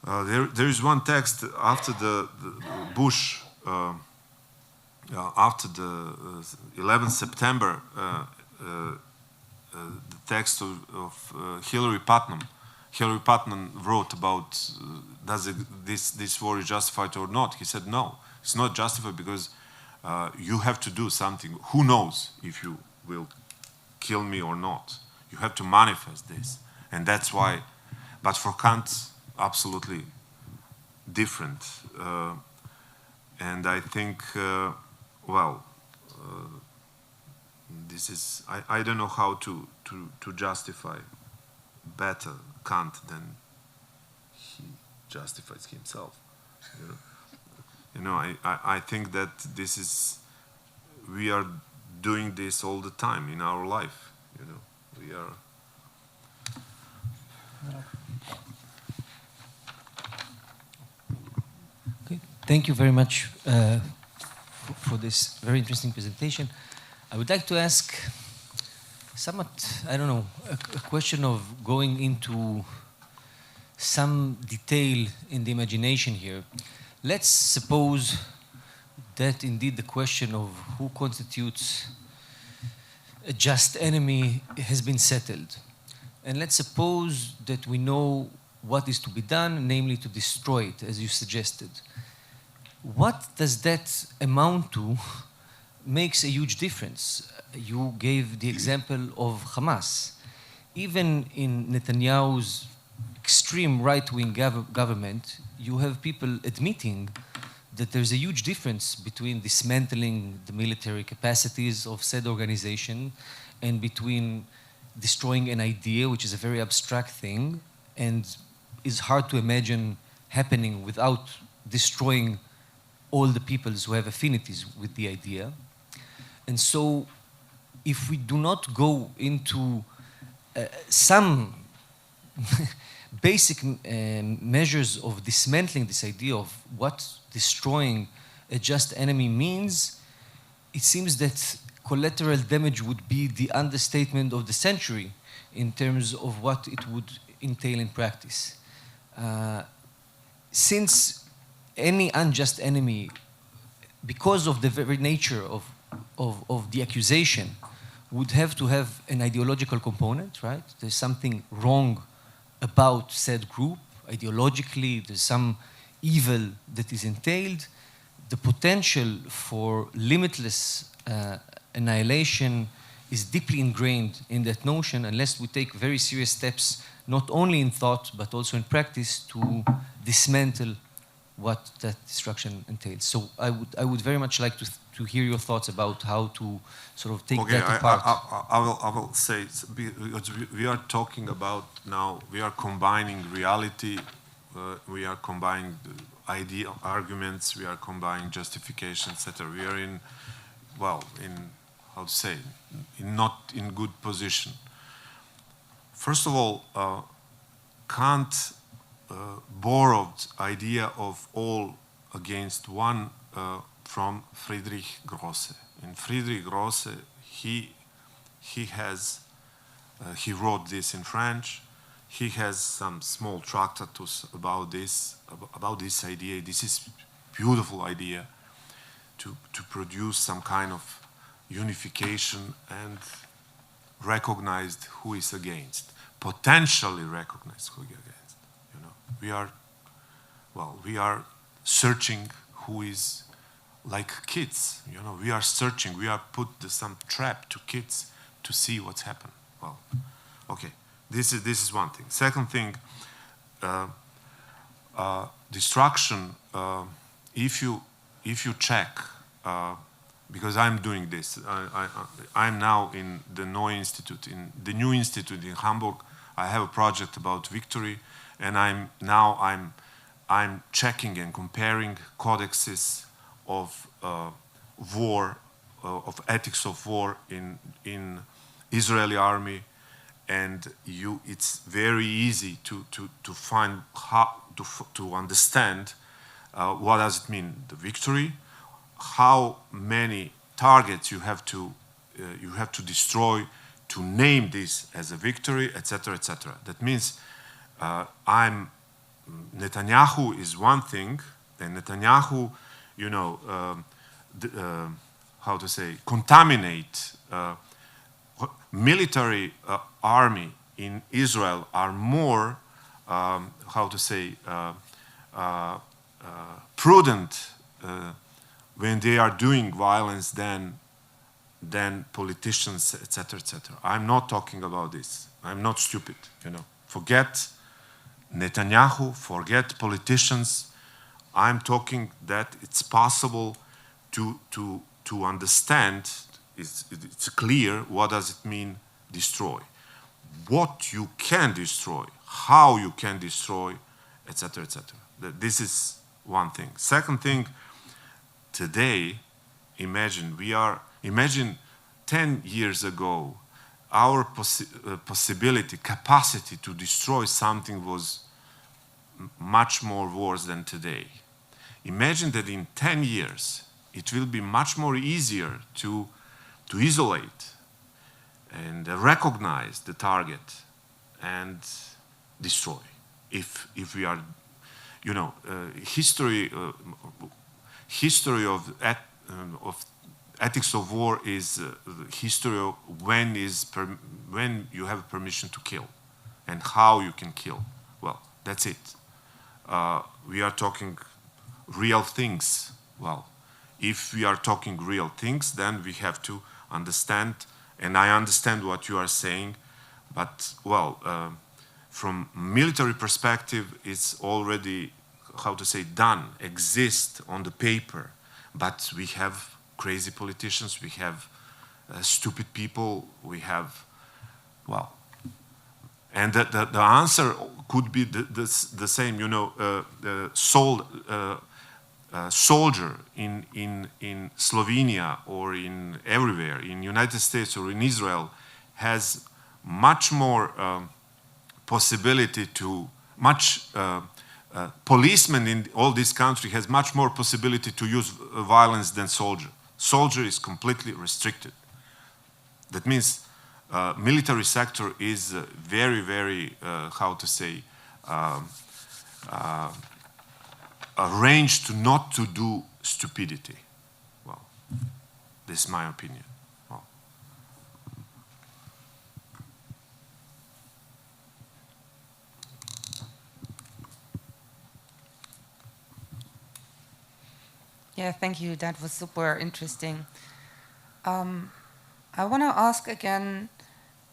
There is one text after the Bush, after the 11th September, the text of Hilary Putnam. Hilary Putnam wrote about this war is justified or not. He said no, it's not justified because you have to do something. Who knows if you will kill me or not? You have to manifest this, and that's why. But for Kant, absolutely different. And I think, this is. I don't know how to justify better Kant than he justifies himself. You know, I think that this is, we are doing this all the time in our life. You know, we are. Okay, thank you very much for this very interesting presentation. I would like to ask somewhat, I don't know, a question of going into some detail in the imagination here. Let's suppose that indeed the question of who constitutes a just enemy has been settled. And let's suppose that we know what is to be done, namely to destroy it, as you suggested. What does that amount to makes a huge difference? You gave the example of Hamas. Even in Netanyahu's extreme right-wing government, you have people admitting that there's a huge difference between dismantling the military capacities of said organization and between destroying an idea, which is a very abstract thing and is hard to imagine happening without destroying all the peoples who have affinities with the idea. And so if we do not go into some basic measures of dismantling this idea of what destroying a just enemy means, it seems that collateral damage would be the understatement of the century in terms of what it would entail in practice. Since any unjust enemy, because of the very nature of the accusation, would have to have an ideological component, right? There's something wrong about said group. Ideologically, there's some evil that is entailed. The potential for limitless annihilation is deeply ingrained in that notion unless we take very serious steps, not only in thought, but also in practice to dismantle what that destruction entails. So I would very much like to hear your thoughts about how to sort of take that apart. I will say, because we are talking about now, we are combining reality, we are combining ideal arguments, we are combining justification, etc. We are in, well, in, how to say, not in good position. First of all, Kant borrowed idea of all against one from Friedrich Grosse. In Friedrich Grosse, he wrote this in French. He has some small tractatus about this idea. This is beautiful idea to produce some kind of unification and recognized who is against, potentially recognized who is against. You know, we are searching who is like kids. You know, we are searching. We are put some trap to kids to see what's happened. Well, okay. This is one thing. Second thing, destruction. If you check, because I'm doing this, I'm now in the Neue Institute, in the new institute in Hamburg. I have a project about victory, and I'm checking and comparing codexes of war, of ethics of war in Israeli army. And it's very easy to find how to understand what does it mean, the victory, how many targets you have to destroy to name this as a victory, etc., etc. That means Netanyahu is one thing, and Netanyahu, you know, how to say, contaminate. Military army in Israel are more, how to say, prudent when they are doing violence than politicians, etc., etc. I'm not talking about this. I'm not stupid. You know, forget Netanyahu, forget politicians. I'm talking that it's possible to understand. It's clear what does it mean destroy, what you can destroy, how you can destroy, etc., etc. This is one thing. Second thing, today, imagine 10 years ago, our capacity to destroy something was much more worse than today. Imagine that in 10 years, it will be much more easier to isolate and recognize the target and destroy. If we are, you know, history of ethics of war is history of when you have permission to kill and how you can kill. Well, that's it. We are talking real things. Well, if we are talking real things, then we have to understand, and I understand what you are saying, but, well, from military perspective, it's already, how to say, done, exists on the paper, but we have crazy politicians, we have stupid people, we have, well, and the answer could be the same, you know, soldier in Slovenia or in everywhere, in United States or in Israel, has much more possibility to, policemen in all this country has much more possibility to use violence than soldier. Soldier is completely restricted. That means military sector is very, very, how to say, arranged to not to do stupidity. Well, this is my opinion. Well. Yeah, thank you. That was super interesting. I want to ask again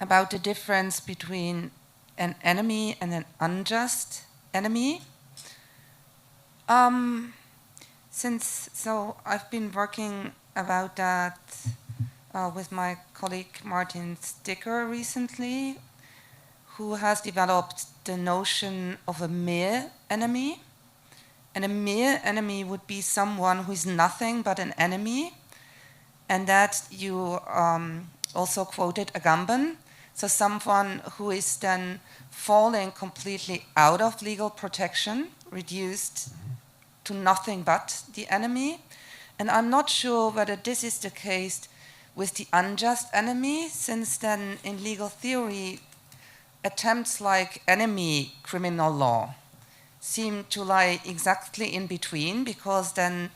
about the difference between an enemy and an unjust enemy. So I've been working about that with my colleague Martin Sticker recently, who has developed the notion of a mere enemy. And a mere enemy would be someone who is nothing but an enemy. And that you also quoted Agamben. So someone who is then falling completely out of legal protection, reduced to nothing but the enemy. And I'm not sure whether this is the case with the unjust enemy, since then in legal theory, attempts like enemy criminal law seem to lie exactly in between, because then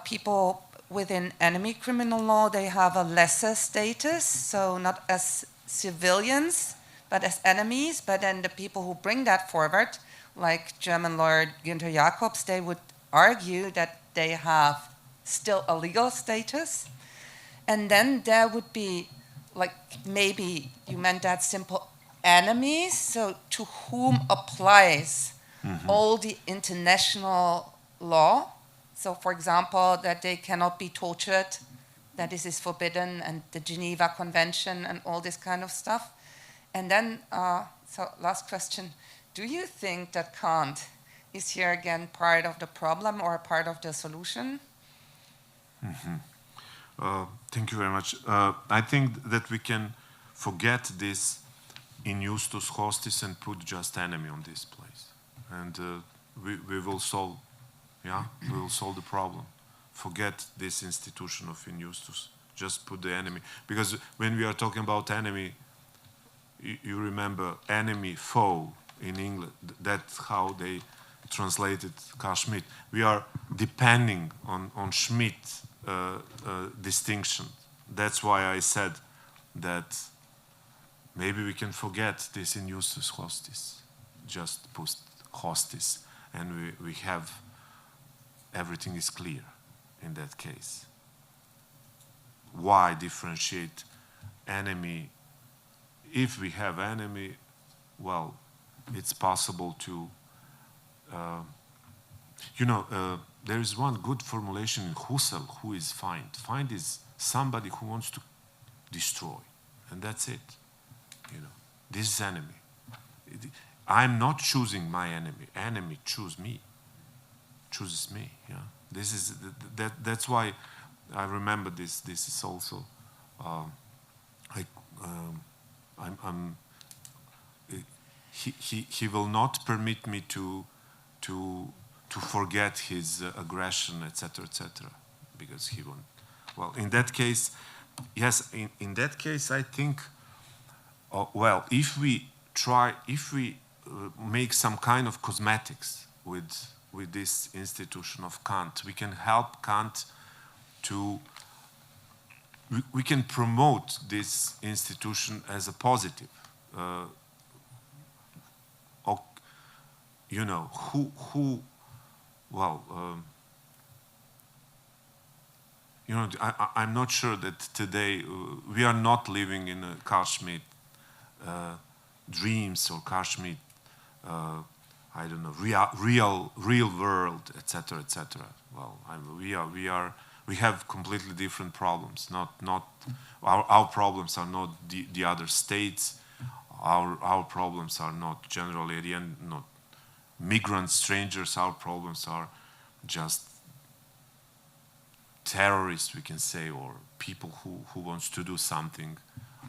people within enemy criminal law, they have a lesser status, so not as civilians, but as enemies. But then the people who bring that forward, like German lawyer Günther Jacobs, they would argue that they have still a legal status. And then there would be, like, maybe you meant that simple enemies, so to whom applies all the international law. So, for example, that they cannot be tortured, that this is forbidden, and the Geneva Convention and all this kind of stuff. And then, so last question, do you think that Kant is here again part of the problem or part of the solution? Thank you very much. I think that we can forget this in justus hostis and put just enemy on this place. And we will solve. Yeah, we will solve the problem. Forget this institution of in justus. Just put the enemy. Because when we are talking about enemy, you remember enemy, foe in English. That's how they translated Carl Schmitt. We are depending on Schmitt distinction. That's why I said that maybe we can forget this in justus hostis. Just put hostis. And we have everything is clear in that case. Why differentiate enemy? If we have enemy, well, it's possible to, there is one good formulation in Husserl, who is find. Find is somebody who wants to destroy, and that's it. This is enemy. I'm not choosing my enemy. Enemy chooses me. Yeah, this is that's why I remember this. This is also he will not permit me to forget his aggression, etc., because he won't. Well, in that case, yes. In that case, I think. Well, if we make some kind of cosmetics with this institution of Kant, we can help Kant to, we can promote this institution as a positive. I'm not sure that today we are not living in a Carl Schmitt dreams or Carl Schmitt I don't know, real world, etc., etc. Well, we have completely different problems. Our problems are not the other states. Our problems are not generally at the end not migrants, strangers. Our problems are just terrorists, we can say, or people who wants to do something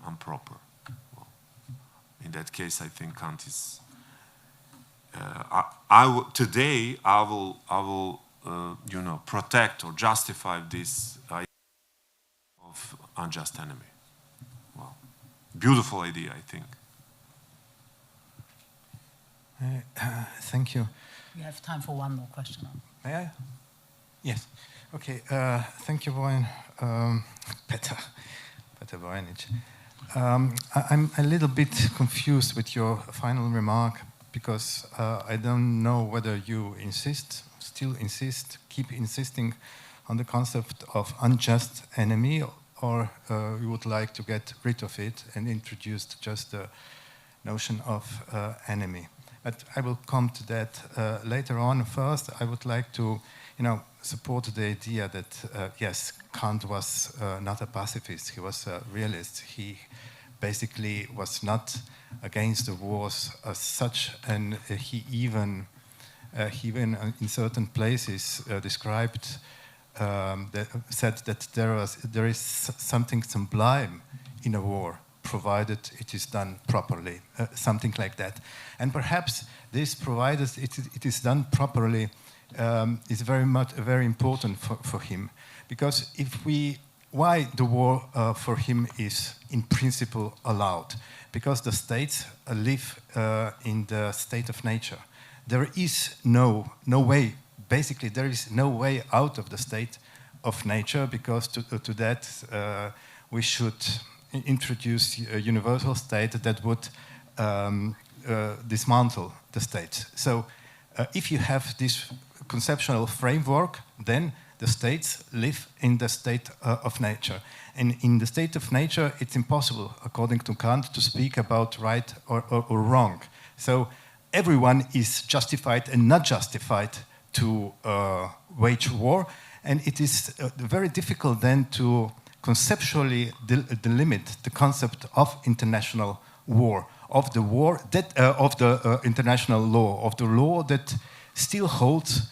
improper. Well, in that case, I think Kant is. Today I will protect or justify this idea of unjust enemy. Well, beautiful idea, I think. Thank you. We have time for one more question. May I? Yes. Okay. Thank you, Petar Bojanić. I'm a little bit confused with your final remark, because I don't know whether you keep insisting on the concept of unjust enemy, or you would like to get rid of it and introduce just the notion of enemy. But I will come to that later on. First, I would like to, support the idea that yes, Kant was not a pacifist; he was a realist. He basically was not against the wars as such, and he even He even in certain places described, said that there is something sublime in a war, provided it is done properly, something like that. And perhaps this, provided it is done properly, is very important for him, because why the war for him is in principle allowed? Because the states live in the state of nature. There is no way. Basically, there is no way out of the state of nature, because to that we should introduce a universal state that would dismantle the state. So if you have this conceptual framework, then the states live in the state of nature. And in the state of nature, it's impossible, according to Kant, to speak about right or wrong. So everyone is justified and not justified to wage war. And it is very difficult then to conceptually delimit the concept of international war, of the war that of the international law, of the law that still holds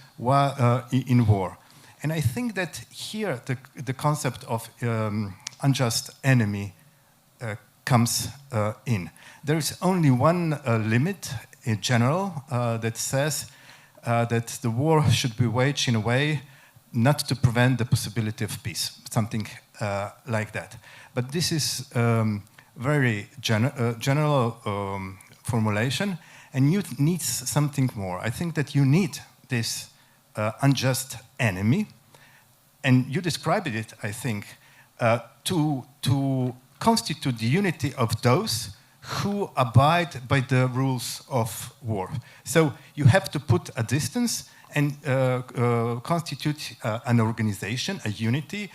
in war. And I think that here the concept of unjust enemy comes in. There is only one limit in general that says that the war should be waged in a way not to prevent the possibility of peace, something like that. But this is very general formulation, and you need something more. I think that you need this unjust enemy, and you described it, I think, to constitute the unity of those who abide by the rules of war. So you have to put a distance and constitute an organization, a unity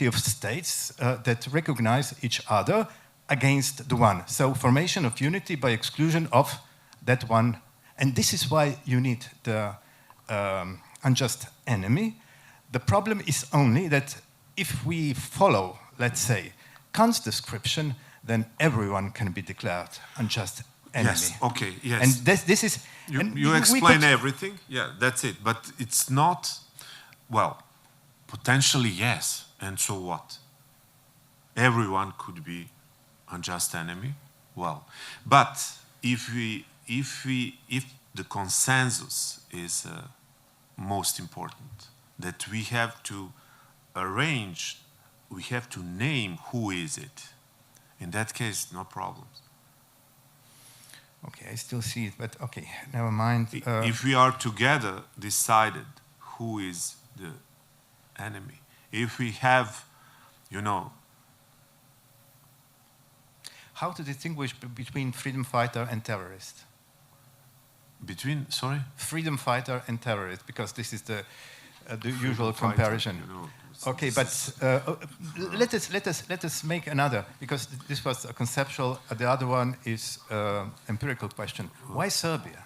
of states that recognize each other against the one. So formation of unity by exclusion of that one. And this is why you need the unjust enemy. The problem is only that if we follow, let's say, Kant's description, then everyone can be declared unjust enemy. Yes, okay, yes. And this is... You explain everything, yeah, that's it. But it's not, well, potentially yes, and so what? Everyone could be unjust enemy, well. But if the consensus is most important, that we have to arrange, we have to name who is it. In that case, no problems. Okay, I still see it, but okay, never mind. If we are together decided who is the enemy, if we have, you know... How to distinguish between freedom fighter and terrorist? Between, sorry? Freedom fighter and terrorist, because this is the usual comparison. You know, okay, but let us make another, because this was a conceptual. The other one is empirical question. Why Serbia?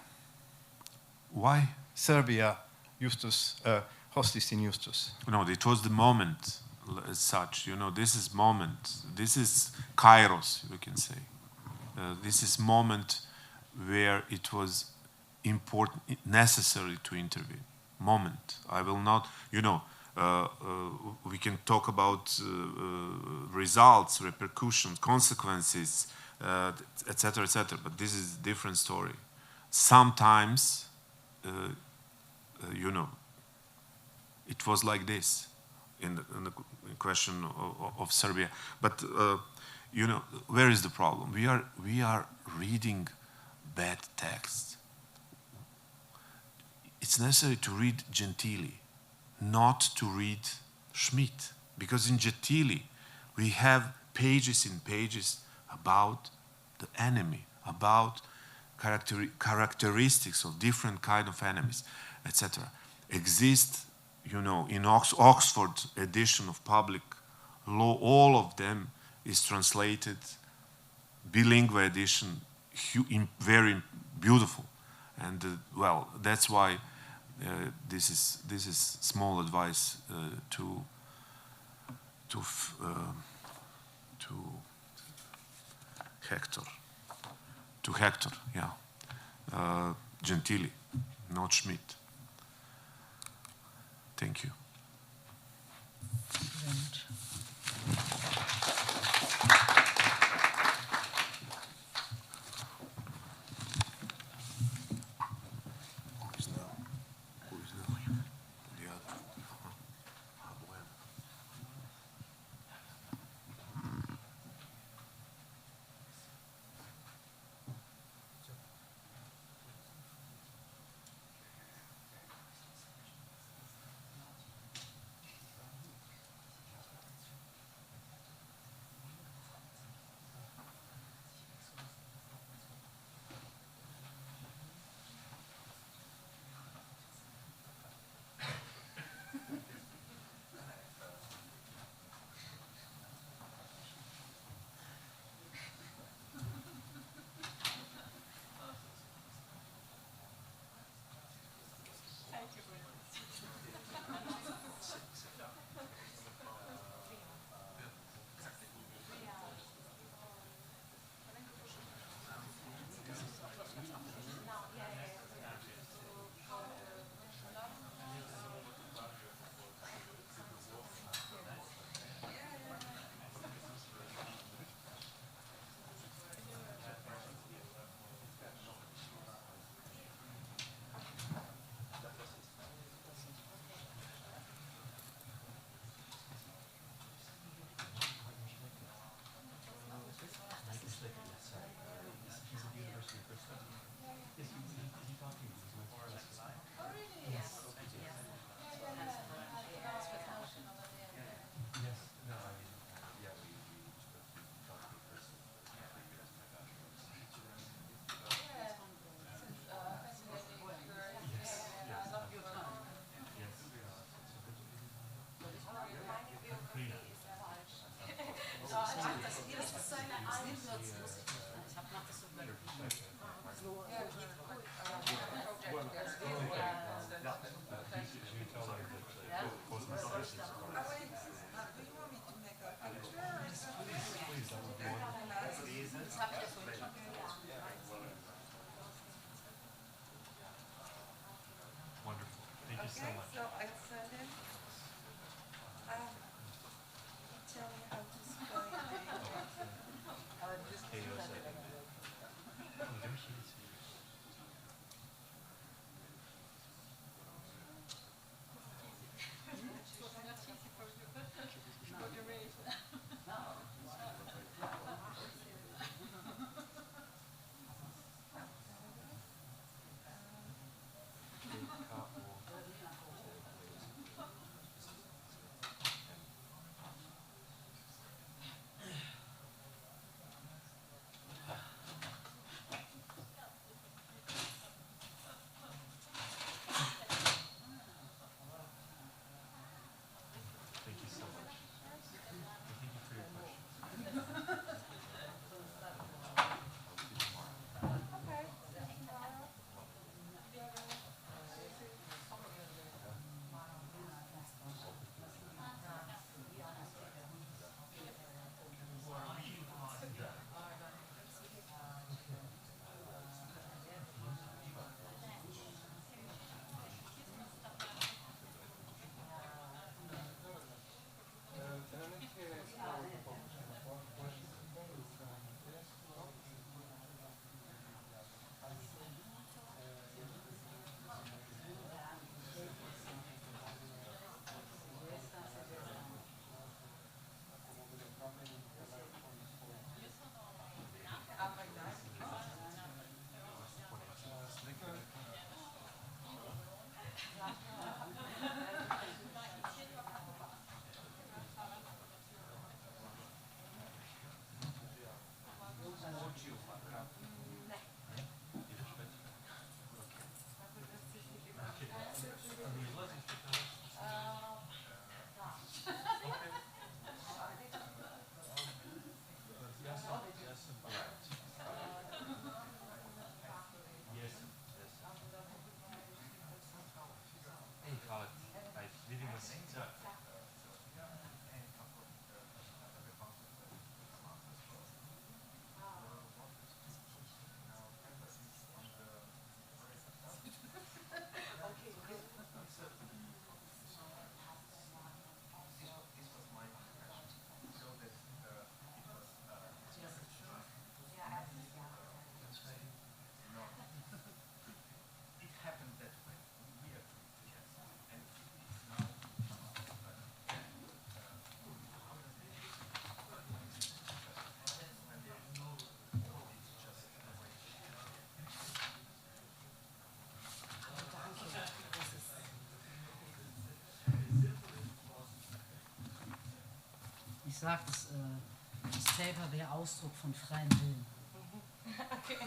Why Serbia? Justus, hostis in Justus. No, it was the moment as such. You know, this is moment. This is kairos, we can say. This is moment where it was important, necessary to intervene. Moment. I will not, you know, we can talk about results, repercussions, consequences, etc., etc. But this is a different story. Sometimes, you know, it was like this in the question of Serbia. But you know, where is the problem? We are reading bad texts. It's necessary to read Gentili, not to read Schmitt, because in Gentili we have pages and pages about the enemy, about characteristics of different kind of enemies, etc. Exist, you know, in Oxford edition of public law, all of them is translated, bilingual edition, very beautiful. And well, that's why this is small advice to Hector, yeah, Gentili, not Schmitt. Thank you. sage, das Paper wäre Ausdruck von freiem Willen. Okay.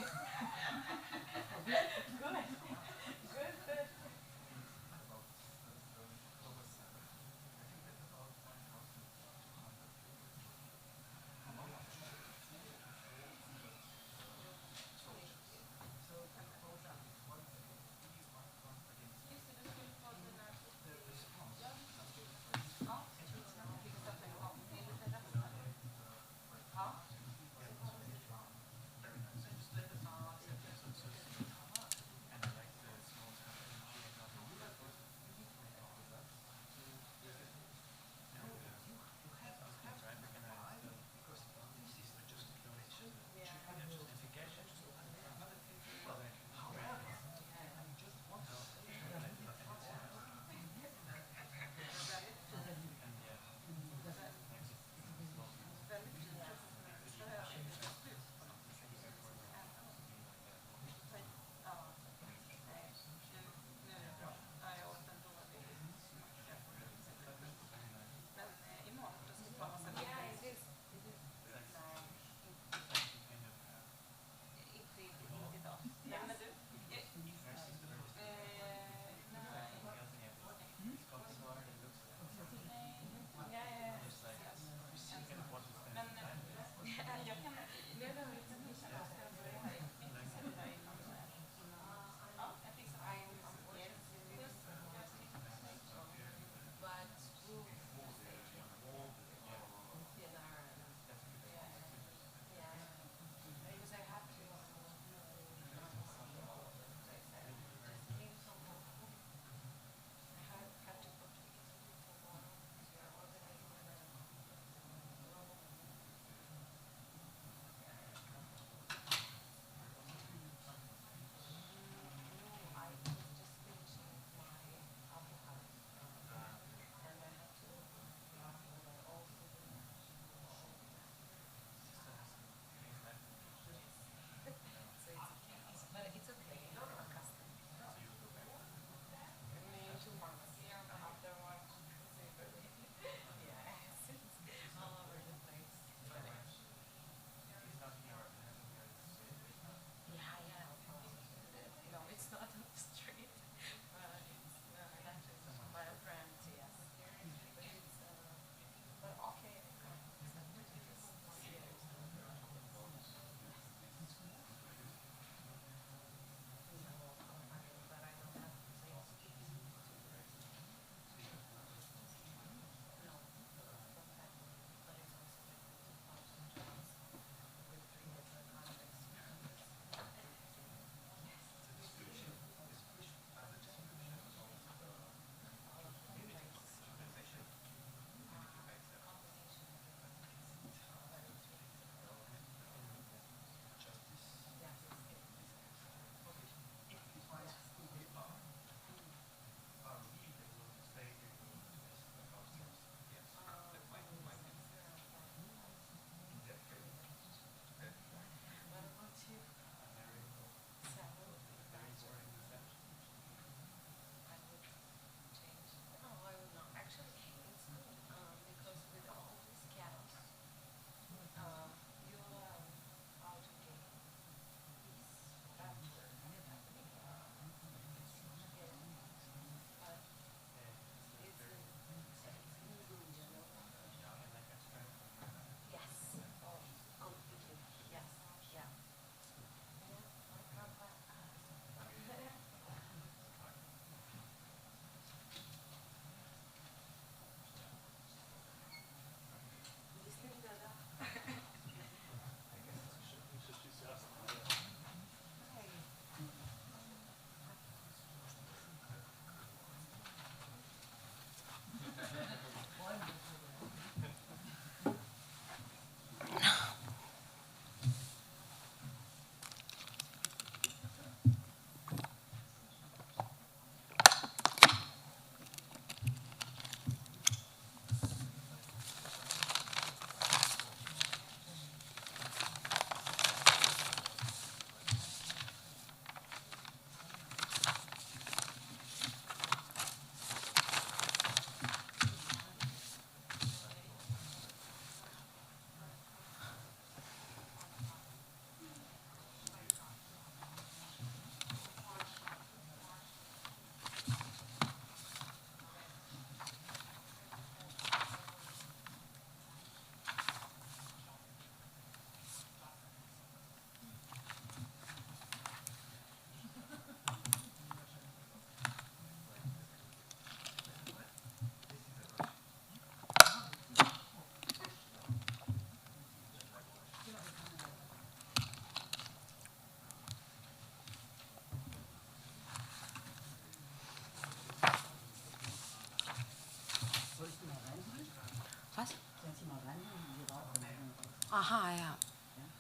Aha, ja.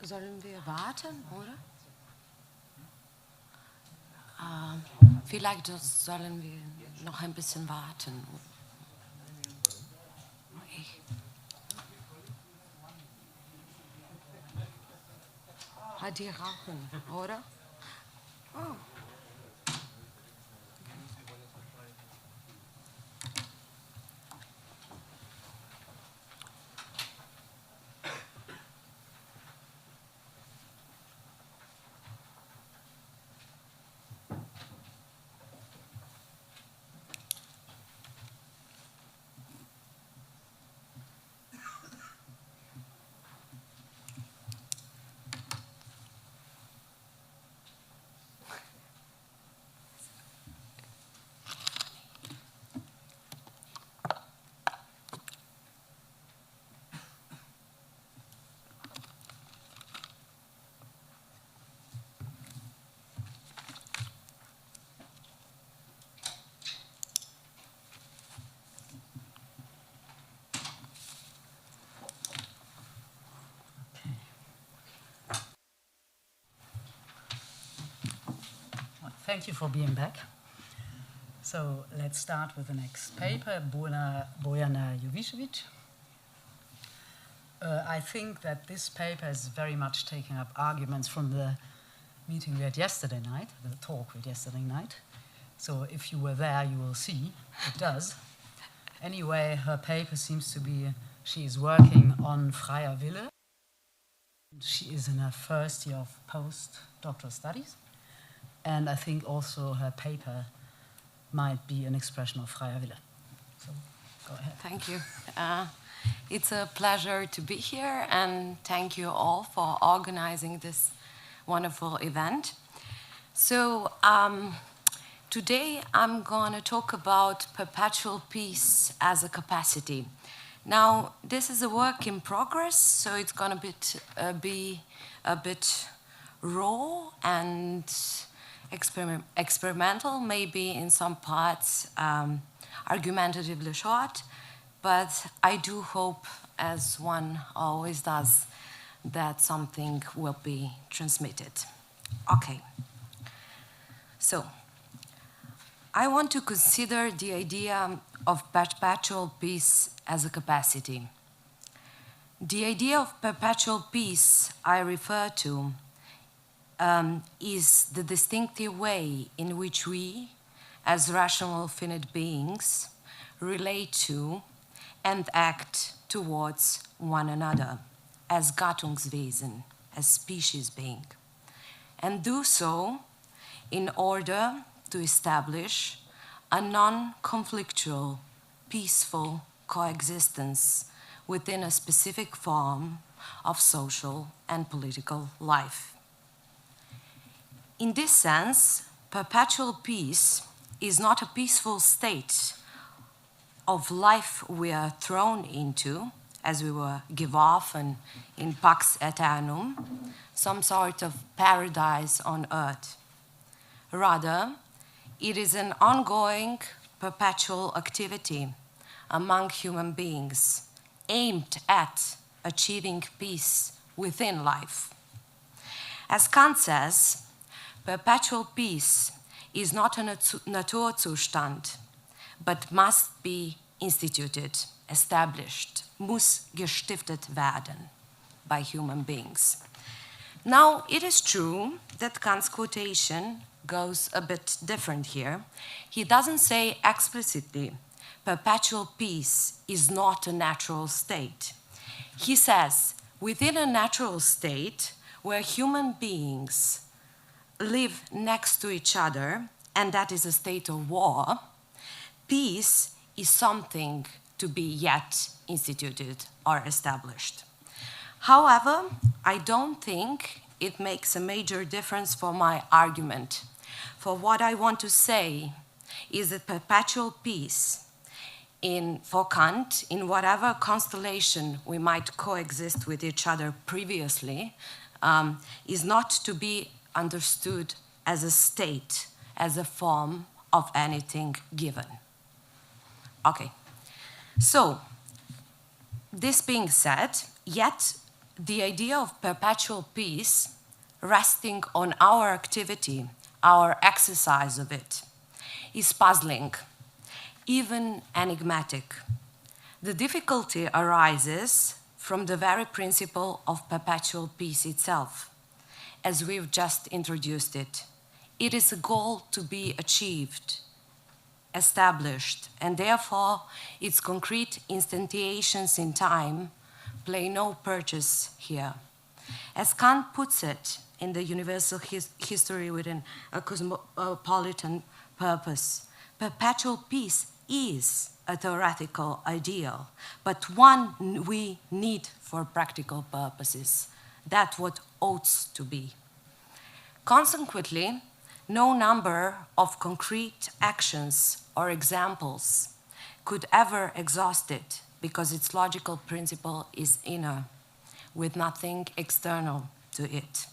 Sollen wir warten, oder? Vielleicht sollen wir noch ein bisschen warten. Die rauchen, oder? Oh. Thank you for being back. So let's start with the next paper, Bojanić. I think that this paper is very much taking up arguments from the meeting we had yesterday night, the talk we had yesterday night. So if you were there, you will see it does. Anyway, her paper seems to be, she is working on freier Wille. She is in her first year of postdoctoral studies. And I think also her paper might be an expression of freier Wille. So go ahead. Thank you. It's a pleasure to be here, and thank you all for organizing this wonderful event. So today I'm going to talk about perpetual peace as a capacity. Now, this is a work in progress, so it's going to be a bit raw and experimental, maybe in some parts argumentatively short, but I do hope, as one always does, that something will be transmitted. Okay. So, I want to consider the idea of perpetual peace as a capacity. The idea of perpetual peace I refer to is the distinctive way in which we, as rational finite beings, relate to and act towards one another, as Gattungswesen, as species being, and do so in order to establish a non-conflictual, peaceful coexistence within a specific form of social and political life. In this sense, perpetual peace is not a peaceful state of life we are thrown into, as we were given in Pax Eternum, some sort of paradise on earth. Rather, it is an ongoing, perpetual activity among human beings aimed at achieving peace within life. As Kant says, perpetual peace is not a Naturzustand, but must be instituted, established, muss gestiftet werden by human beings. Now, it is true that Kant's quotation goes a bit different here. He doesn't say explicitly, perpetual peace is not a natural state. He says, within a natural state where human beings live next to each other, and that is a state of war, peace is something to be yet instituted or established. However, I don't think it makes a major difference for my argument. For what I want to say is that perpetual peace, for Kant, in whatever constellation we might coexist with each other previously, is not to be understood as a state, as a form of anything given. Okay, so this being said, yet the idea of perpetual peace resting on our activity, our exercise of it, is puzzling, even enigmatic. The difficulty arises from the very principle of perpetual peace itself, as we've just introduced it. It is a goal to be achieved, established, and therefore its concrete instantiations in time play no purchase here. As Kant puts it in the universal history within a cosmopolitan purpose, perpetual peace is a theoretical ideal, but one we need for practical purposes. That's what ought to be. Consequently, no number of concrete actions or examples could ever exhaust it, because its logical principle is inner, with nothing external to it.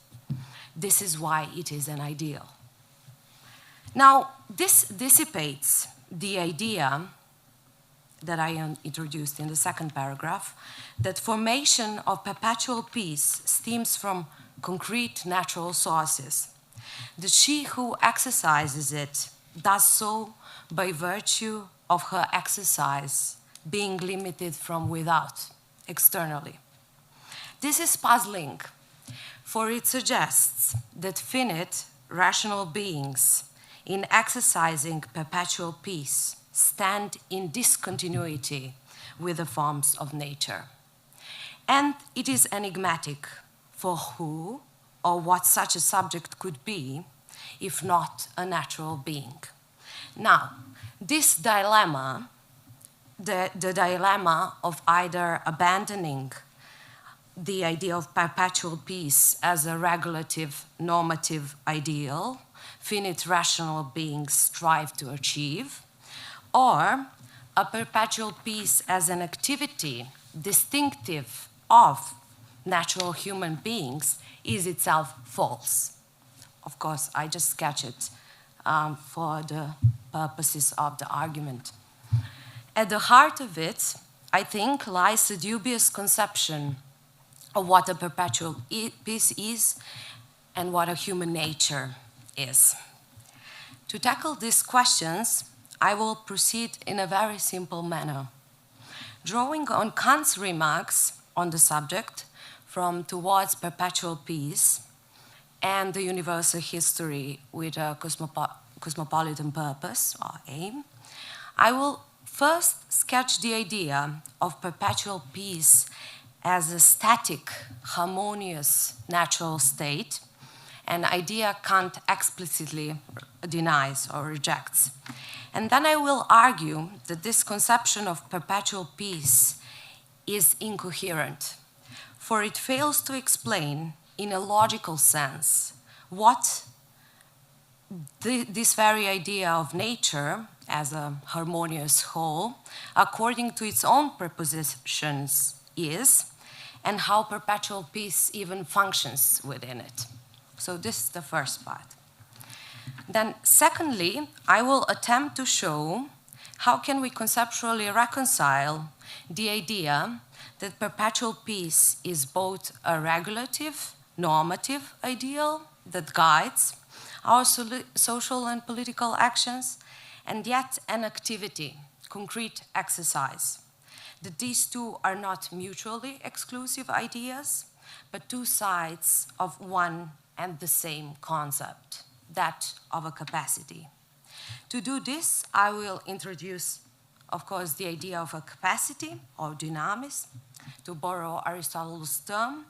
This is why it is an ideal. Now, this dissipates the idea that I introduced in the second paragraph, that formation of perpetual peace stems from concrete natural sources, that she who exercises it does so by virtue of her exercise being limited from without, externally. This is puzzling, for it suggests that finite, rational beings, in exercising perpetual peace, stand in discontinuity with the forms of nature. And it is enigmatic for who or what such a subject could be, if not a natural being. Now, this dilemma, the dilemma of either abandoning the idea of perpetual peace as a regulative, normative ideal, finite rational beings strive to achieve, or a perpetual peace as an activity distinctive of natural human beings, is itself false. Of course, I just sketch it for the purposes of the argument. At the heart of it, I think, lies a dubious conception of what a perpetual peace is and what a human nature is. To tackle these questions, I will proceed in a very simple manner, drawing on Kant's remarks on the subject from Towards Perpetual Peace and the universal history with a cosmopolitan purpose or aim. I will first sketch the idea of perpetual peace as a static, harmonious natural state, an idea Kant explicitly denies or rejects. And then I will argue that this conception of perpetual peace is incoherent, for it fails to explain in a logical sense what this very idea of nature as a harmonious whole, according to its own prepositions, is, and how perpetual peace even functions within it. So this is the first part. Then secondly, I will attempt to show how can we conceptually reconcile the idea that perpetual peace is both a regulative, normative ideal that guides our social and political actions, and yet an activity, concrete exercise. That these two are not mutually exclusive ideas, but two sides of one and the same concept, that of a capacity. To do this, I will introduce, of course, the idea of a capacity, or dynamis, to borrow Aristotle's term,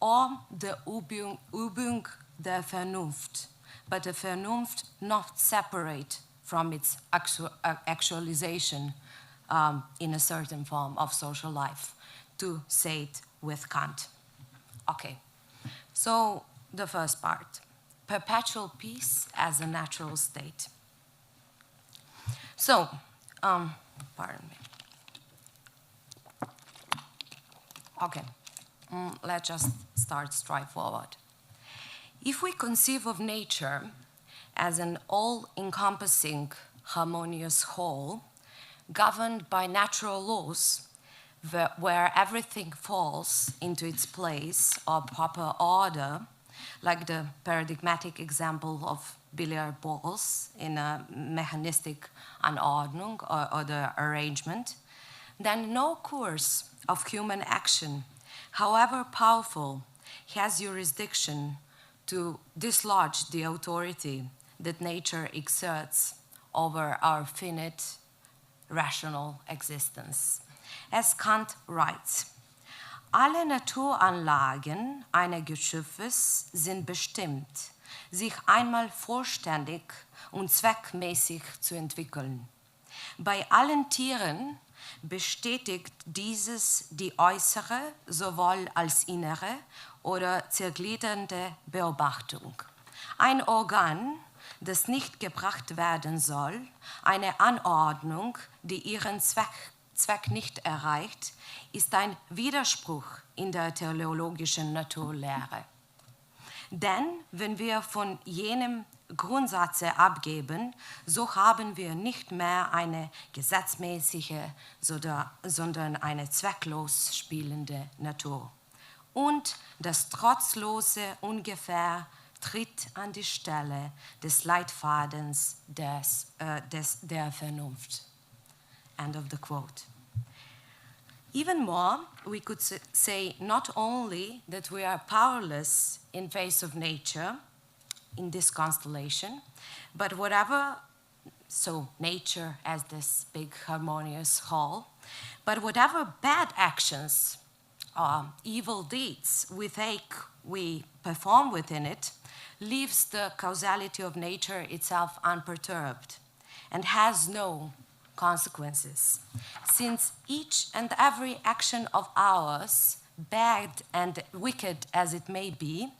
or the Übung der Vernunft, but a Vernunft not separate from its actualization in a certain form of social life, to say it with Kant. Okay, so the first part, perpetual peace as a natural state. So, pardon me. Okay, let's just start straightforward. If we conceive of nature as an all-encompassing harmonious whole, governed by natural laws, where everything falls into its place or proper order, like the paradigmatic example of billiard balls in a mechanistic Anordnung or the arrangement, then no course of human action, however powerful, has jurisdiction to dislodge the authority that nature exerts over our finite rational existence. As Kant writes, alle Naturanlagen eines Geschöpfes sind bestimmt, sich einmal vollständig und zweckmäßig zu entwickeln. Bei allen Tieren bestätigt dieses die äußere sowohl als innere oder zergliedernde Beobachtung. Ein Organ, das nicht gebracht werden soll, eine Anordnung, die ihren Zweck nicht erreicht, ist ein Widerspruch in der teleologischen Naturlehre. Denn wenn wir von jenem Grundsatz abgeben, so haben wir nicht mehr eine gesetzmäßige, sondern eine zwecklos spielende Natur. Und das trotzlose Ungefähr tritt an die Stelle des Leitfadens der Vernunft. End of the quote. Even more, we could say not only that we are powerless in face of nature, in this constellation, but whatever, so nature as this big harmonious whole, but whatever bad actions, evil deeds we perform within it, leaves the causality of nature itself unperturbed and has no consequences, since each and every action of ours, bad and wicked as it may be,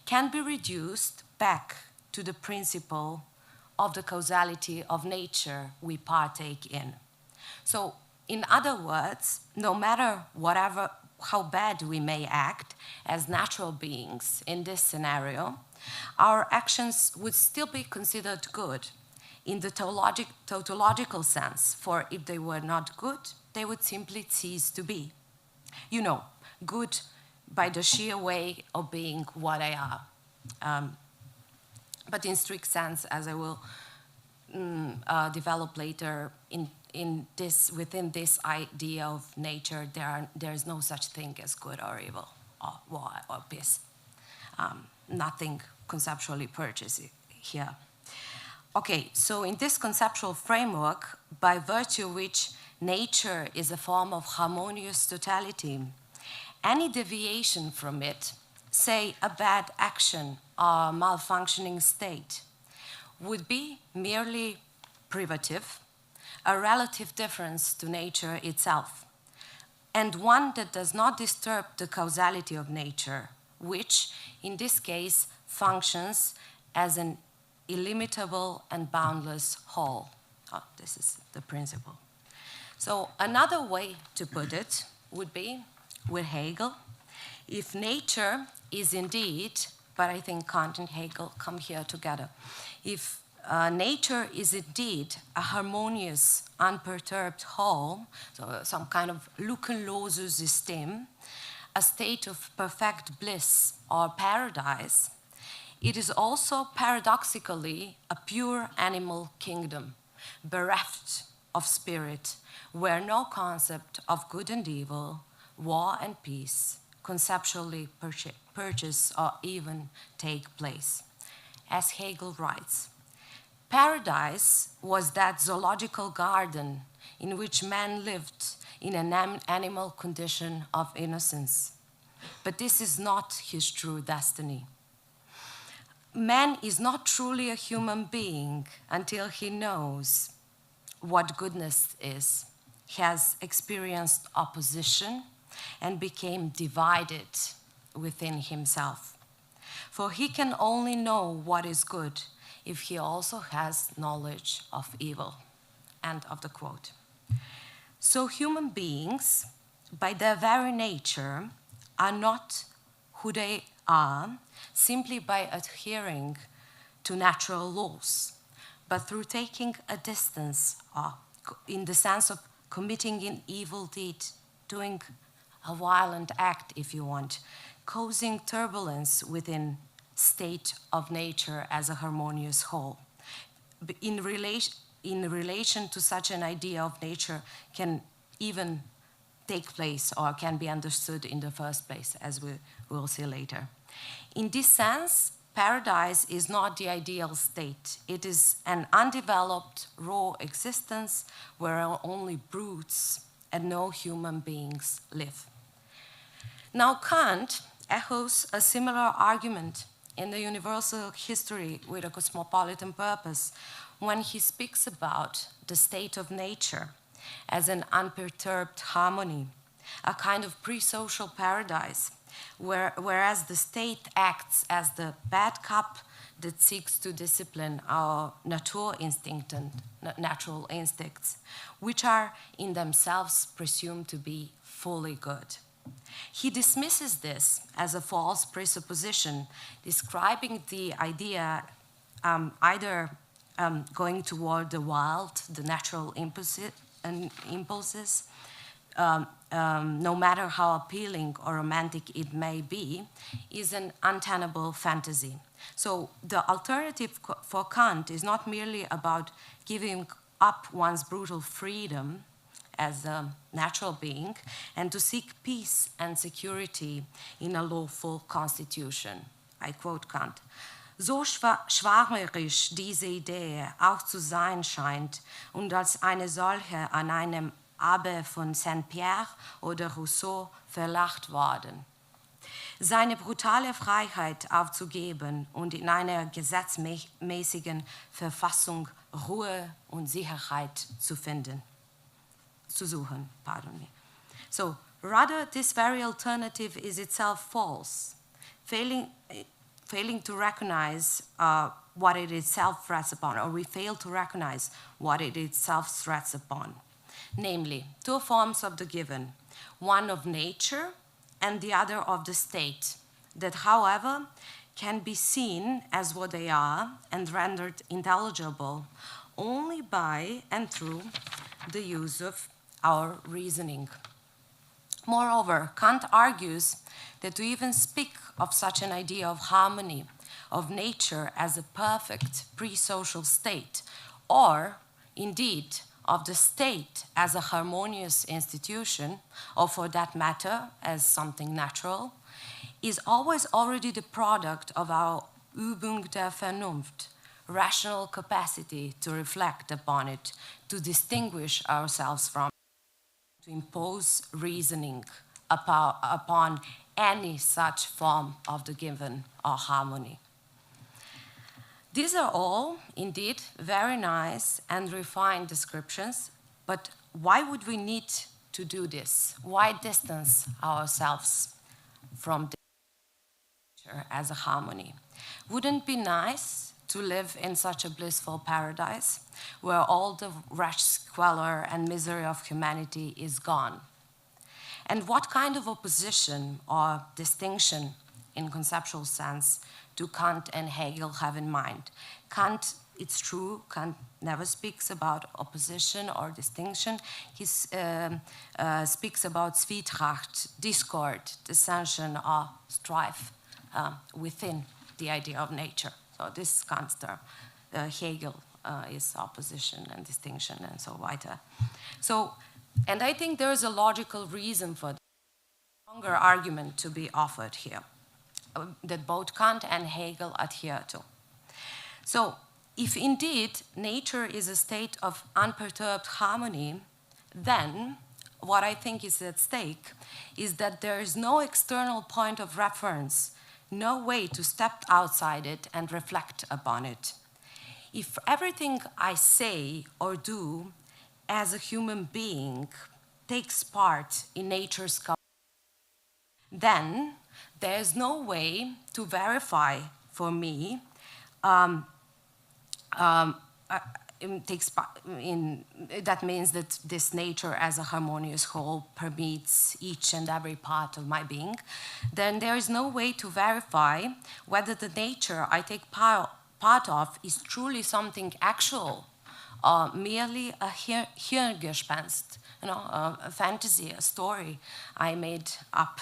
can be reduced back to the principle of the causality of nature we partake in. So, in other words, no matter how bad we may act as natural beings in this scenario, our actions would still be considered good in the tautological sense, for if they were not good, they would simply cease to be. You know, good by the sheer way of being what they are. But in strict sense, as I will develop later, within this idea of nature, there is no such thing as good or evil, or war or peace. Nothing conceptually purchased here. Okay, so in this conceptual framework, by virtue of which nature is a form of harmonious totality, any deviation from it, say a bad action or malfunctioning state, would be merely privative, a relative difference to nature itself, and one that does not disturb the causality of nature, which, in this case, functions as an illimitable and boundless whole. This is the principle. So another way to put it would be, with Hegel, if nature is indeed, but I think Kant and Hegel come here together, if nature is indeed a harmonious, unperturbed whole, so some kind of lückenloses System, a state of perfect bliss or paradise, it is also paradoxically a pure animal kingdom, bereft of spirit, where no concept of good and evil, war and peace, conceptually purchase or even take place. As Hegel writes, paradise was that zoological garden in which man lived in an animal condition of innocence. But this is not his true destiny. Man is not truly a human being until he knows what goodness is, has experienced opposition, and became divided within himself. For he can only know what is good if he also has knowledge of evil. End of the quote. So human beings, by their very nature, are not who they are simply by adhering to natural laws, but through taking a distance in the sense of committing an evil deed doing a violent act, if you want, causing turbulence within state of nature as a harmonious whole. In relation to such an idea of nature can even take place or can be understood in the first place, as we will see later. In this sense, paradise is not the ideal state. It is an undeveloped, raw existence where only brutes and no human beings live. Now, Kant echoes a similar argument in the universal history with a cosmopolitan purpose when he speaks about the state of nature as an unperturbed harmony, a kind of pre-social paradise, whereas the state acts as the bad cop that seeks to discipline our Naturinstinct and natural instincts, which are in themselves presumed to be fully good. He dismisses this as a false presupposition, describing the idea either going toward the wild, the natural impulses, no matter how appealing or romantic it may be, is an untenable fantasy. So the alternative for Kant is not merely about giving up one's brutal freedom as a natural being and to seek peace and security in a lawful constitution. I quote Kant. So schwärmerisch diese Idee auch zu sein scheint und als eine solche an einem Abbe von Saint-Pierre oder Rousseau verlacht worden. Seine brutale Freiheit aufzugeben und in einer gesetzmäßigen Verfassung Ruhe und Sicherheit zu suchen. Pardon me. So, rather, this very alternative is itself false, failing to recognize what it itself threats upon, or we fail to recognize what it itself threats upon. Namely, two forms of the given, one of nature and the other of the state, that, however, can be seen as what they are and rendered intelligible only by and through the use of our reasoning. Moreover, Kant argues that to even speak of such an idea of harmony, of nature as a perfect pre-social state, or indeed of the state as a harmonious institution, or for that matter, as something natural, is always already the product of our Übung der Vernunft, rational capacity to reflect upon it, to distinguish ourselves from it, to impose reasoning upon any such form of the given or harmony. These are all, indeed, very nice and refined descriptions, but why would we need to do this? Why distance ourselves from nature as a harmony? Wouldn't it be nice to live in such a blissful paradise where all the wretch, squalor, and misery of humanity is gone? And what kind of opposition or distinction in conceptual sense do Kant and Hegel have in mind? Kant, it's true, Kant never speaks about opposition or distinction. He speaks about Zwietracht, discord, dissension, or strife within the idea of nature. So this is Kant's term. Hegel is opposition and distinction and so weiter. So, and I think there is a logical reason for the stronger argument to be offered here that both Kant and Hegel adhere to. So, if indeed nature is a state of unperturbed harmony, then what I think is at stake is that there is no external point of reference, no way to step outside it and reflect upon it. If everything I say or do as a human being takes part in nature's culture, then there is no way to verify for me that means that this nature as a harmonious whole permeates each and every part of my being. Then there is no way to verify whether the nature I take part of is truly something actual or merely a Hirngespenst, a fantasy, a story I made up.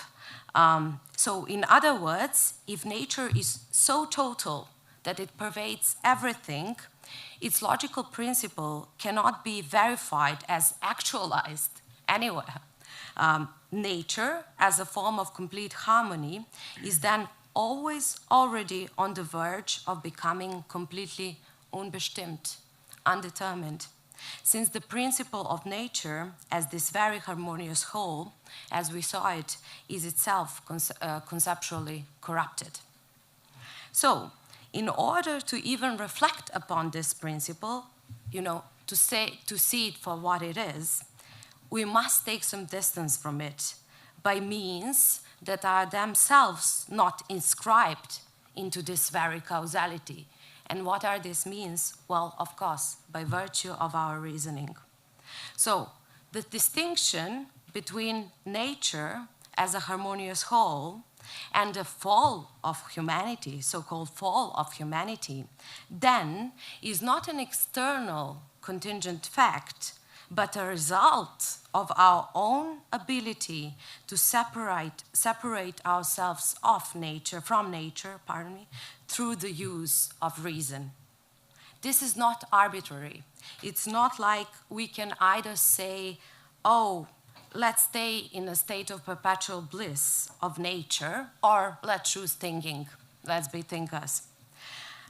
So in other words, if nature is so total that it pervades everything, its logical principle cannot be verified as actualized anywhere. Nature, as a form of complete harmony, is then always already on the verge of becoming completely unbestimmt, undetermined, since the principle of nature as this very harmonious whole, as we saw it, is itself conceptually corrupted. So, in order to even reflect upon this principle, to see it for what it is, we must take some distance from it by means that are themselves not inscribed into this very causality. And what are these means? Well, of course, by virtue of our reasoning. So, the distinction between nature as a harmonious whole and the fall of humanity, so-called fall of humanity, then is not an external contingent fact, but a result of our own ability to separate ourselves from nature, through the use of reason. This is not arbitrary. It's not like we can either say, oh, let's stay in a state of perpetual bliss of nature, or let's choose thinking, let's be thinkers.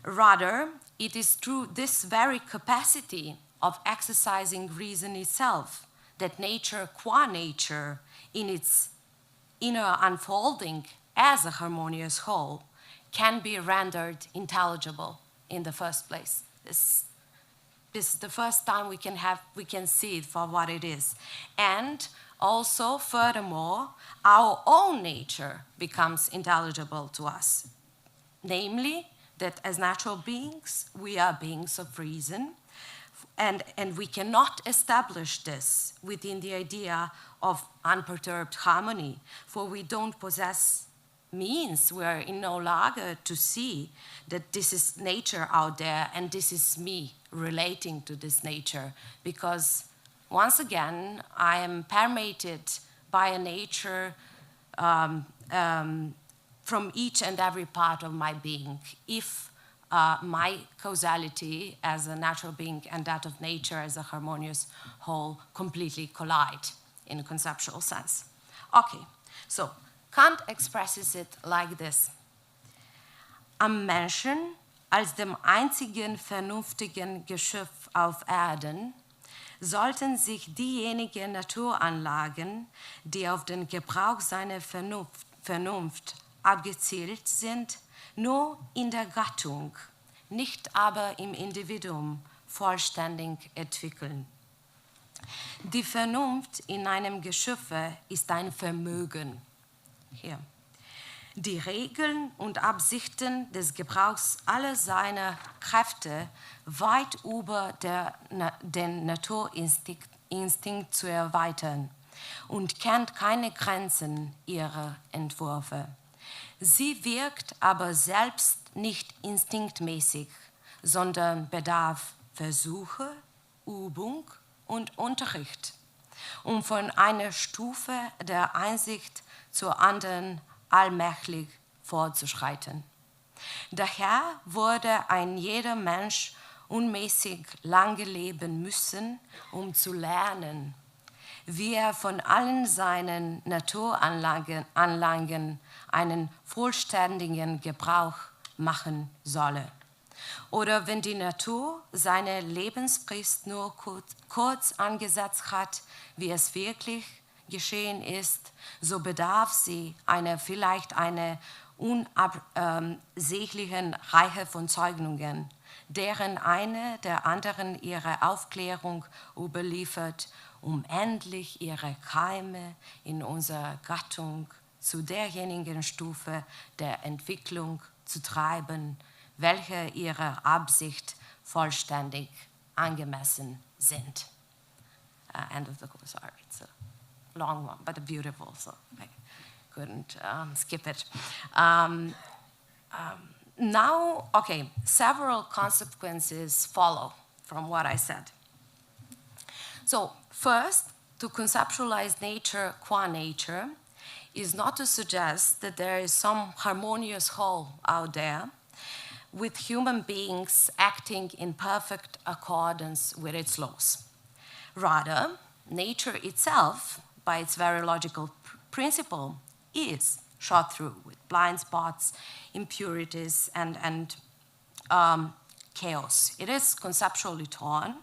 Rather, it is through this very capacity of exercising reason itself that nature qua nature, in its inner unfolding as a harmonious whole, can be rendered intelligible in the first place. This is the first time we can see it for what it is. And also, furthermore, our own nature becomes intelligible to us. Namely, that as natural beings, we are beings of reason, and we cannot establish this within the idea of unperturbed harmony, for we don't possess means, we're in no lage to see that this is nature out there and this is me relating to this nature, because once again, I am permeated by a nature from each and every part of my being. If my causality as a natural being and that of nature as a harmonious whole completely collide in a conceptual sense. Okay, so Kant expresses it like this. Am Menschen als dem einzigen vernünftigen Geschöpf auf Erden sollten sich diejenigen Naturanlagen, die auf den Gebrauch seiner Vernunft abgezielt sind, nur in der Gattung, nicht aber im Individuum vollständig entwickeln. Die Vernunft in einem Geschöpfe ist ein Vermögen. Hier. Die Regeln und Absichten des Gebrauchs aller seiner Kräfte weit über den Naturinstinkt zu erweitern und kennt keine Grenzen ihrer Entwürfe. Sie wirkt aber selbst nicht instinktmäßig, sondern bedarf Versuche, Übung und Unterricht, um von einer Stufe der Einsicht zur anderen allmählich fortzuschreiten. Daher würde ein jeder Mensch unmäßig lange leben müssen, um zu lernen, wie er von allen seinen Naturanlagen einen vollständigen Gebrauch machen solle. Oder wenn die Natur seine Lebensfrist nur kurz angesetzt hat, wie es wirklich geschehen ist, so bedarf sie vielleicht einer unabsehlichen Reihe von Zeugungen, deren eine der anderen ihre Aufklärung überliefert, um endlich ihre Keime in unserer Gattung zu derjenigen Stufe der Entwicklung zu treiben, welche ihrer Absicht vollständig angemessen sind. End of the course. Sorry, it's a long one, but beautiful, so I couldn't skip it. Now, okay, several consequences follow from what I said. So first, to conceptualize nature qua nature is not to suggest that there is some harmonious whole out there with human beings acting in perfect accordance with its laws. Rather, nature itself, by its very logical principle, is shot through with blind spots, impurities, and chaos. It is conceptually torn,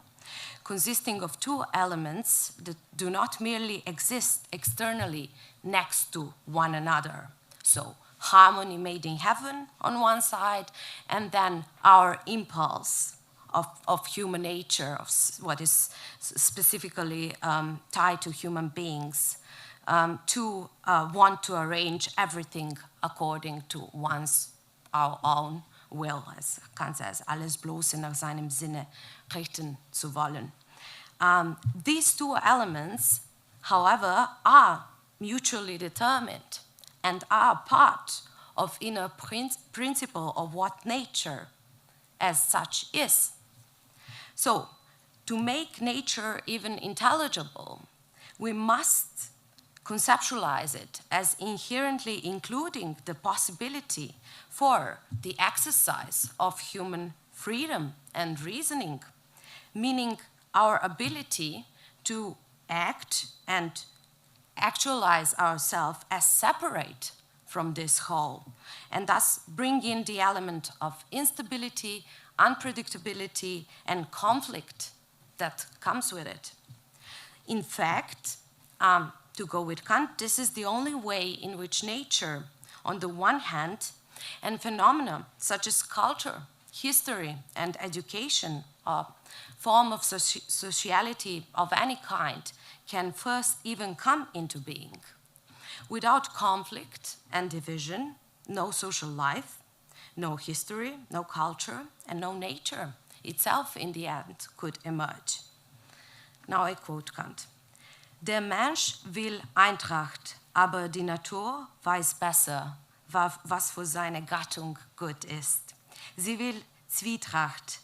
consisting of two elements that do not merely exist externally next to one another. So, harmony made in heaven on one side, and then our impulse of human nature, of what is specifically tied to human beings, to want to arrange everything according to our own will, as Kant says, alles bloß nach seinem Sinne richten zu wollen. These two elements, however, are mutually determined and are part of inner principle of what nature as such is. So, to make nature even intelligible, we must conceptualize it as inherently including the possibility for the exercise of human freedom and reasoning, meaning our ability to act and actualize ourselves as separate from this whole, and thus bring in the element of instability, unpredictability, and conflict that comes with it. In fact, to go with Kant, this is the only way in which nature, on the one hand, and phenomena such as culture, history, and education, a form of sociality of any kind, can first even come into being. Without conflict and division, no social life, no history, no culture, and no nature itself in the end could emerge. Now I quote Kant. Der Mensch will Eintracht, aber die Natur weiß besser, was für seine Gattung gut ist. Sie will Zwietracht,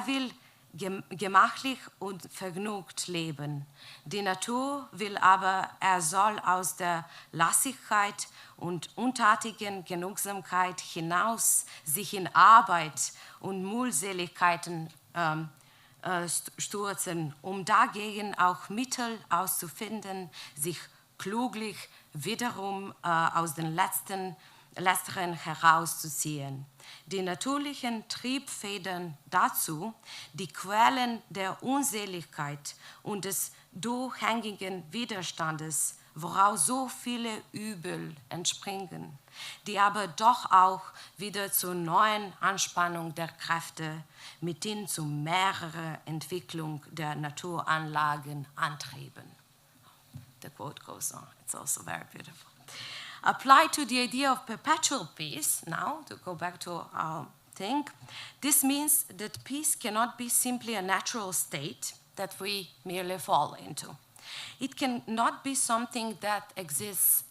will gemachlich und vergnügt leben. Die Natur will aber, soll aus der Lassigkeit und untätigen Genugsamkeit hinaus sich in Arbeit und Mühseligkeiten stürzen, dagegen auch Mittel auszufinden, sich kluglich wiederum aus den Letzteren herauszuziehen. Die natürlichen Triebfedern dazu, die Quellen der Unseligkeit und des durchgängigen Widerstandes, woraus so viele Übel entspringen, die aber doch auch wieder zur neuen Anspannung der Kräfte, mithin zu mehrerer Entwicklung der Naturanlagen antrieben. The quote goes on. It's also very beautiful. Applied to the idea of perpetual peace, now to go back to our thing, this means that peace cannot be simply a natural state that we merely fall into. It cannot be something that exists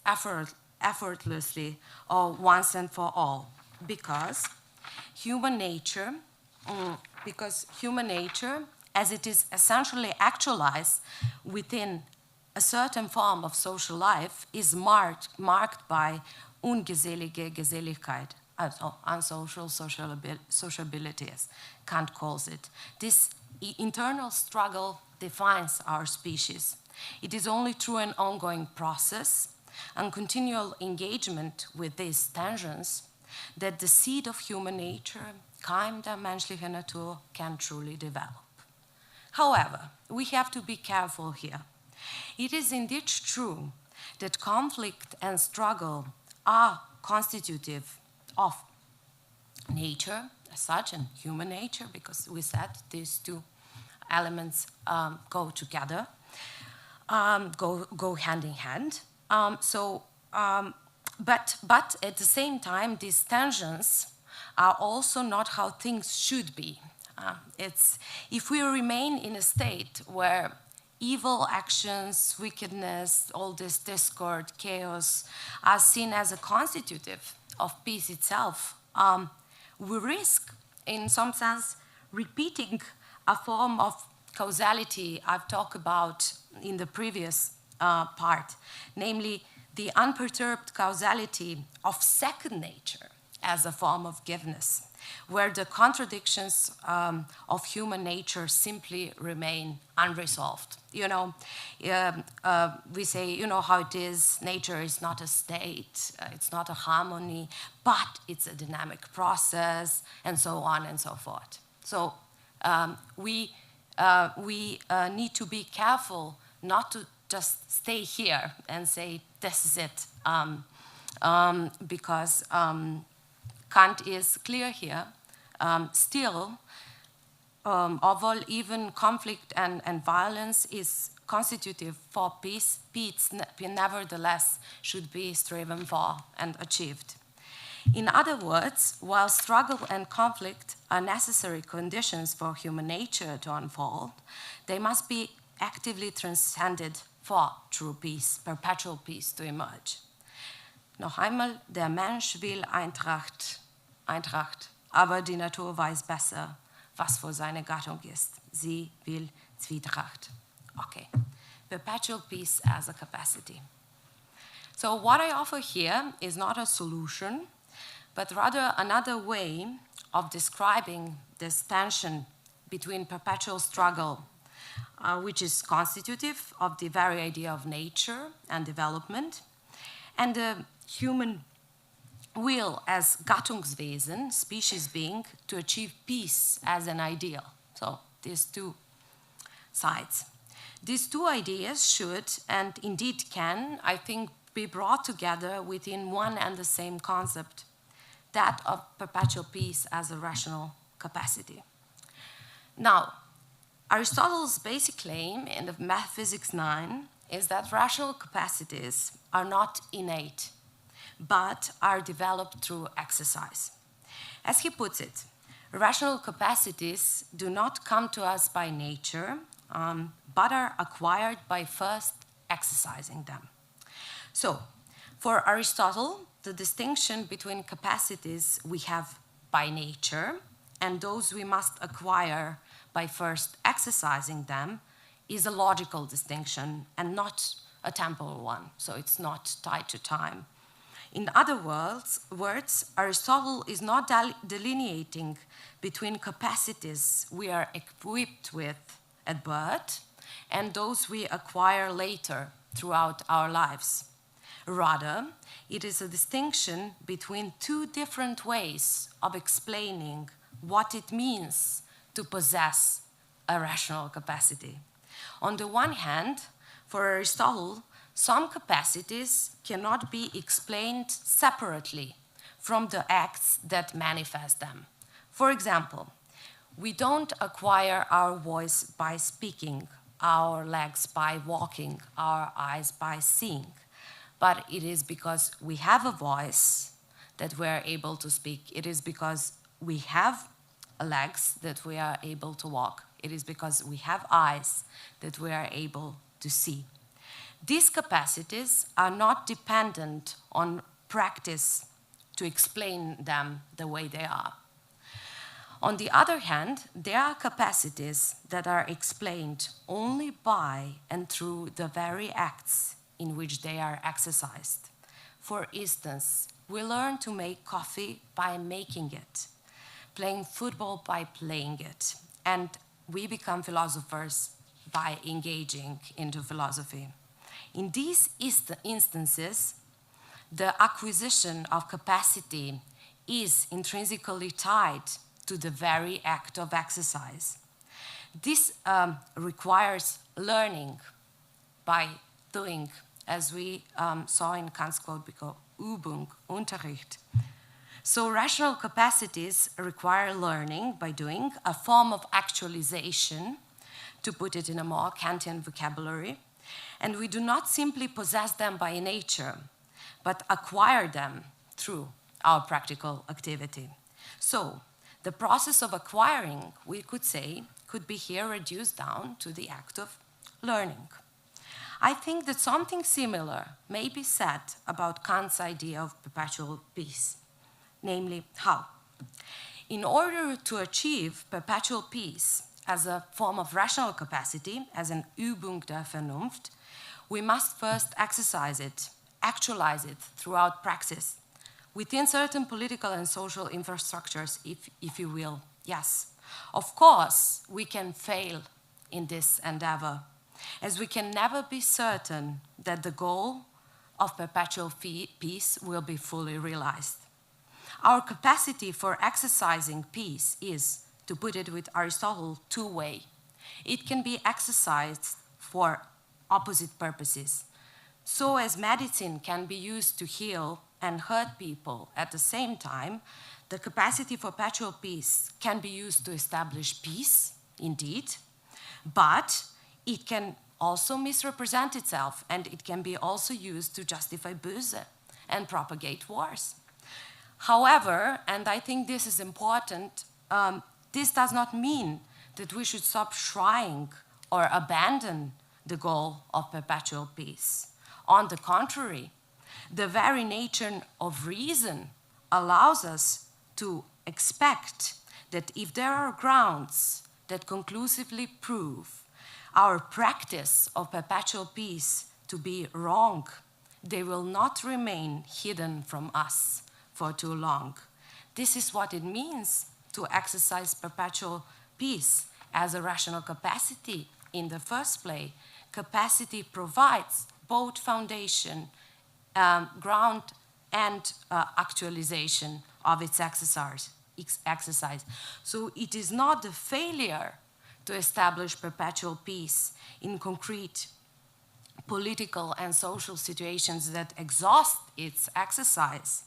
effortlessly or once and for all, because human nature, as it is essentially actualized within a certain form of social life, is marked by ungesellige Geselligkeit, also unsocial sociability, as Kant calls it. This internal struggle defines our species. It is only through an ongoing process and continual engagement with these tensions that the seed of human nature, Keim der menschlichen Natur, can truly develop. However, we have to be careful here. It is indeed true that conflict and struggle are constitutive of nature as such, and human nature, because we said these two elements go together, go hand in hand. But at the same time, these tensions are also not how things should be. If we remain in a state where evil actions, wickedness, all this discord, chaos are seen as a constitutive of peace itself, we risk, in some sense, repeating a form of causality I've talked about in the previous part, namely the unperturbed causality of second nature as a form of givenness, where the contradictions of human nature simply remain unresolved. You know, we say, you know how it is, nature is not a state, it's not a harmony, but it's a dynamic process, and so on and so forth. So we need to be careful not to just stay here and say, this is it, because Kant is clear here. Still, although even conflict and violence is constitutive for peace, peace nevertheless should be striven for and achieved. In other words, while struggle and conflict are necessary conditions for human nature to unfold, they must be actively transcended for true peace, perpetual peace to emerge. Noch einmal, der Mensch will Eintracht, aber die Natur weiß besser, was für seine Gattung ist. Sie will Zwietracht. Okay, perpetual peace as a capacity. So what I offer here is not a solution, but rather another way of describing this tension between perpetual struggle, which is constitutive of the very idea of nature and development, and the human will as Gattungswesen, species being, to achieve peace as an ideal. So these two sides. These two ideas should, and indeed can, I think, be brought together within one and the same concept, that of perpetual peace as a rational capacity. Now, Aristotle's basic claim in the Metaphysics 9 is that rational capacities are not innate, but are developed through exercise. As he puts it, rational capacities do not come to us by nature, but are acquired by first exercising them. So, for Aristotle, the distinction between capacities we have by nature and those we must acquire by first exercising them is a logical distinction and not a temporal one, so it's not tied to time. In other words, Aristotle is not delineating between capacities we are equipped with at birth and those we acquire later throughout our lives. Rather, it is a distinction between two different ways of explaining what it means to possess a rational capacity. On the one hand, for Aristotle, some capacities cannot be explained separately from the acts that manifest them. For example, we don't acquire our voice by speaking, our legs by walking, our eyes by seeing, but it is because we have a voice that we are able to speak. It is because we have legs that we are able to walk. It is because we have eyes that we are able to see. These capacities are not dependent on practice to explain them the way they are. On the other hand, there are capacities that are explained only by and through the very acts in which they are exercised. For instance, we learn to make coffee by making it, playing football by playing it, and we become philosophers by engaging into philosophy. In these instances, the acquisition of capacity is intrinsically tied to the very act of exercise. This requires learning by doing, as we saw in Kant's quote before, Übung, Unterricht. So rational capacities require learning by doing, a form of actualization, to put it in a more Kantian vocabulary, and we do not simply possess them by nature, but acquire them through our practical activity. So the process of acquiring, we could say, could be here reduced down to the act of learning. I think that something similar may be said about Kant's idea of perpetual peace, namely how. In order to achieve perpetual peace, as a form of rational capacity, as an Übung der Vernunft, we must first exercise it, actualize it throughout praxis, within certain political and social infrastructures, if you will. Yes, of course, we can fail in this endeavor, as we can never be certain that the goal of perpetual peace will be fully realized. Our capacity for exercising peace is, to put it with Aristotle, two-way. It can be exercised for opposite purposes. So as medicine can be used to heal and hurt people at the same time, the capacity for perpetual peace can be used to establish peace, indeed, but it can also misrepresent itself, and it can be also used to justify böse and propagate wars. However, and I think this is important, this does not mean that we should stop trying or abandon the goal of perpetual peace. On the contrary, the very nature of reason allows us to expect that if there are grounds that conclusively prove our practice of perpetual peace to be wrong, they will not remain hidden from us for too long. This is what it means to exercise perpetual peace as a rational capacity in the first place. Capacity provides both foundation, ground, and actualization of its exercise. So it is not the failure to establish perpetual peace in concrete political and social situations that exhaust its exercise,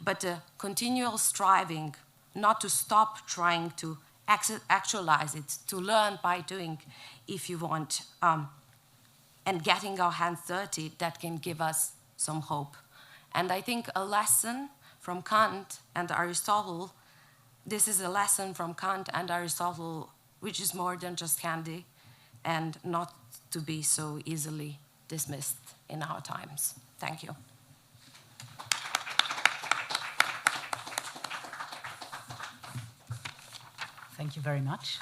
but a continual striving not to stop trying to actualize it, to learn by doing, if you want, and getting our hands dirty, that can give us some hope. And I think a lesson from Kant and Aristotle, this is a lesson from Kant and Aristotle, which is more than just candy and not to be so easily dismissed in our times. Thank you. Thank you very much.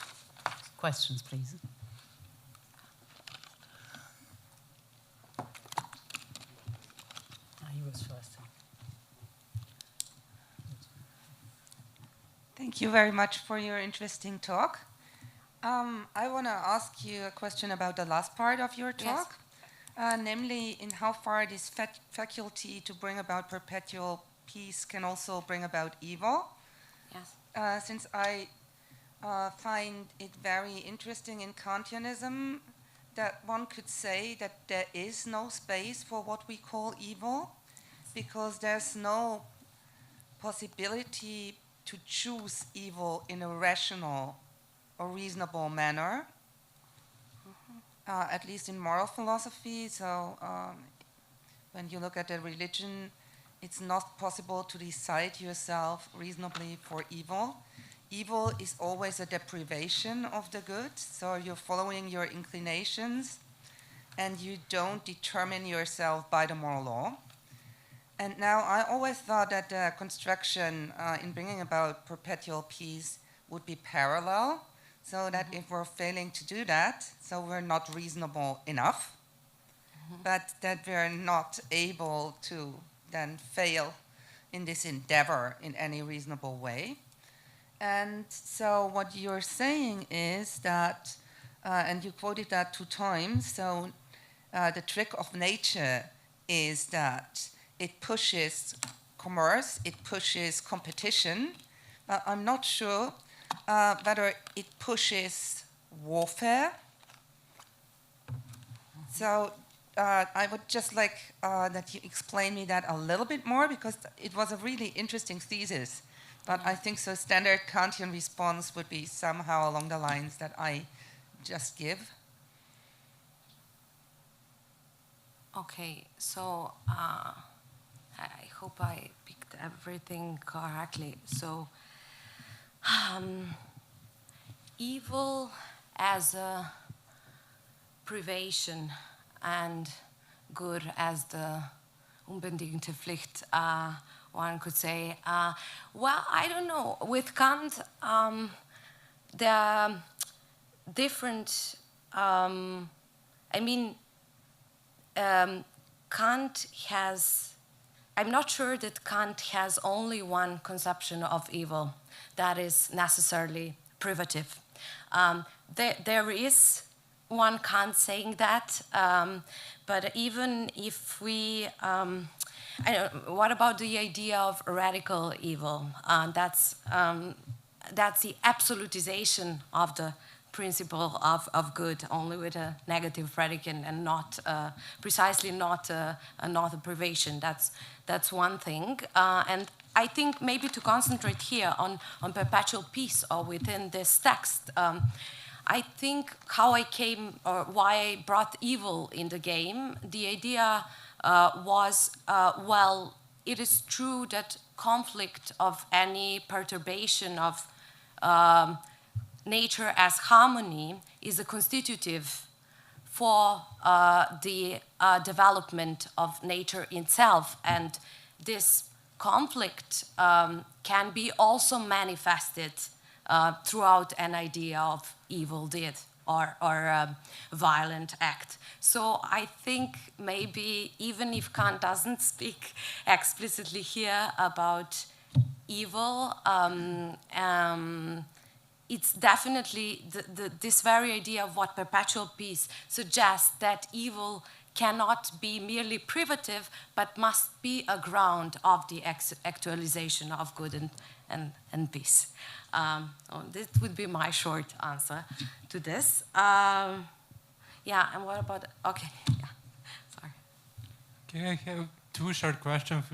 Questions, please. You was first. Thank you very much for your interesting talk. I want to ask you a question about the last part of your talk, namely in how far this faculty to bring about perpetual peace can also bring about evil. Yes. Since I find it very interesting in Kantianism that one could say that there is no space for what we call evil, because there's no possibility to choose evil in a rational or reasonable manner, at least in moral philosophy. So when you look at the religion, it's not possible to decide yourself reasonably for evil. Evil is always a deprivation of the good, so you're following your inclinations and you don't determine yourself by the moral law. And now I always thought that the construction in bringing about perpetual peace would be parallel, so that if we're failing to do that, so we're not reasonable enough, but that we're not able to then fail in this endeavor in any reasonable way. And so what you're saying is that, and you quoted that 2 times, so the trick of nature is that it pushes commerce, it pushes competition, but I'm not sure whether it pushes warfare. So I would just like that you explain me that a little bit more, because it was a really interesting thesis. But I think so standard Kantian response would be somehow along the lines that I just give. Okay, so I hope I picked everything correctly. So evil as a privation and good as the unbedingte Pflicht, one could say. Well, I don't know. With Kant, different, I mean, Kant has, I'm not sure that Kant has only one conception of evil that is necessarily privative. There is one Kant saying that, but even if we, what about the idea of radical evil? That's the absolutization of the principle of good, only with a negative predicate and not precisely not a privation. That's one thing, and I think maybe to concentrate here on perpetual peace or within this text. I think how I came, or why I brought evil in the game, the idea was, well, it is true that conflict of any perturbation of nature as harmony is a constitutive for the development of nature itself, and this conflict can be also manifested throughout an idea of evil deed or violent act. So I think maybe even if Kant doesn't speak explicitly here about evil, it's definitely this very idea of what perpetual peace suggests, that evil cannot be merely privative, but must be a ground of the actualization of good and peace. This would be my short answer to this. Yeah, and what about, okay, yeah, sorry. Okay, I have two short questions.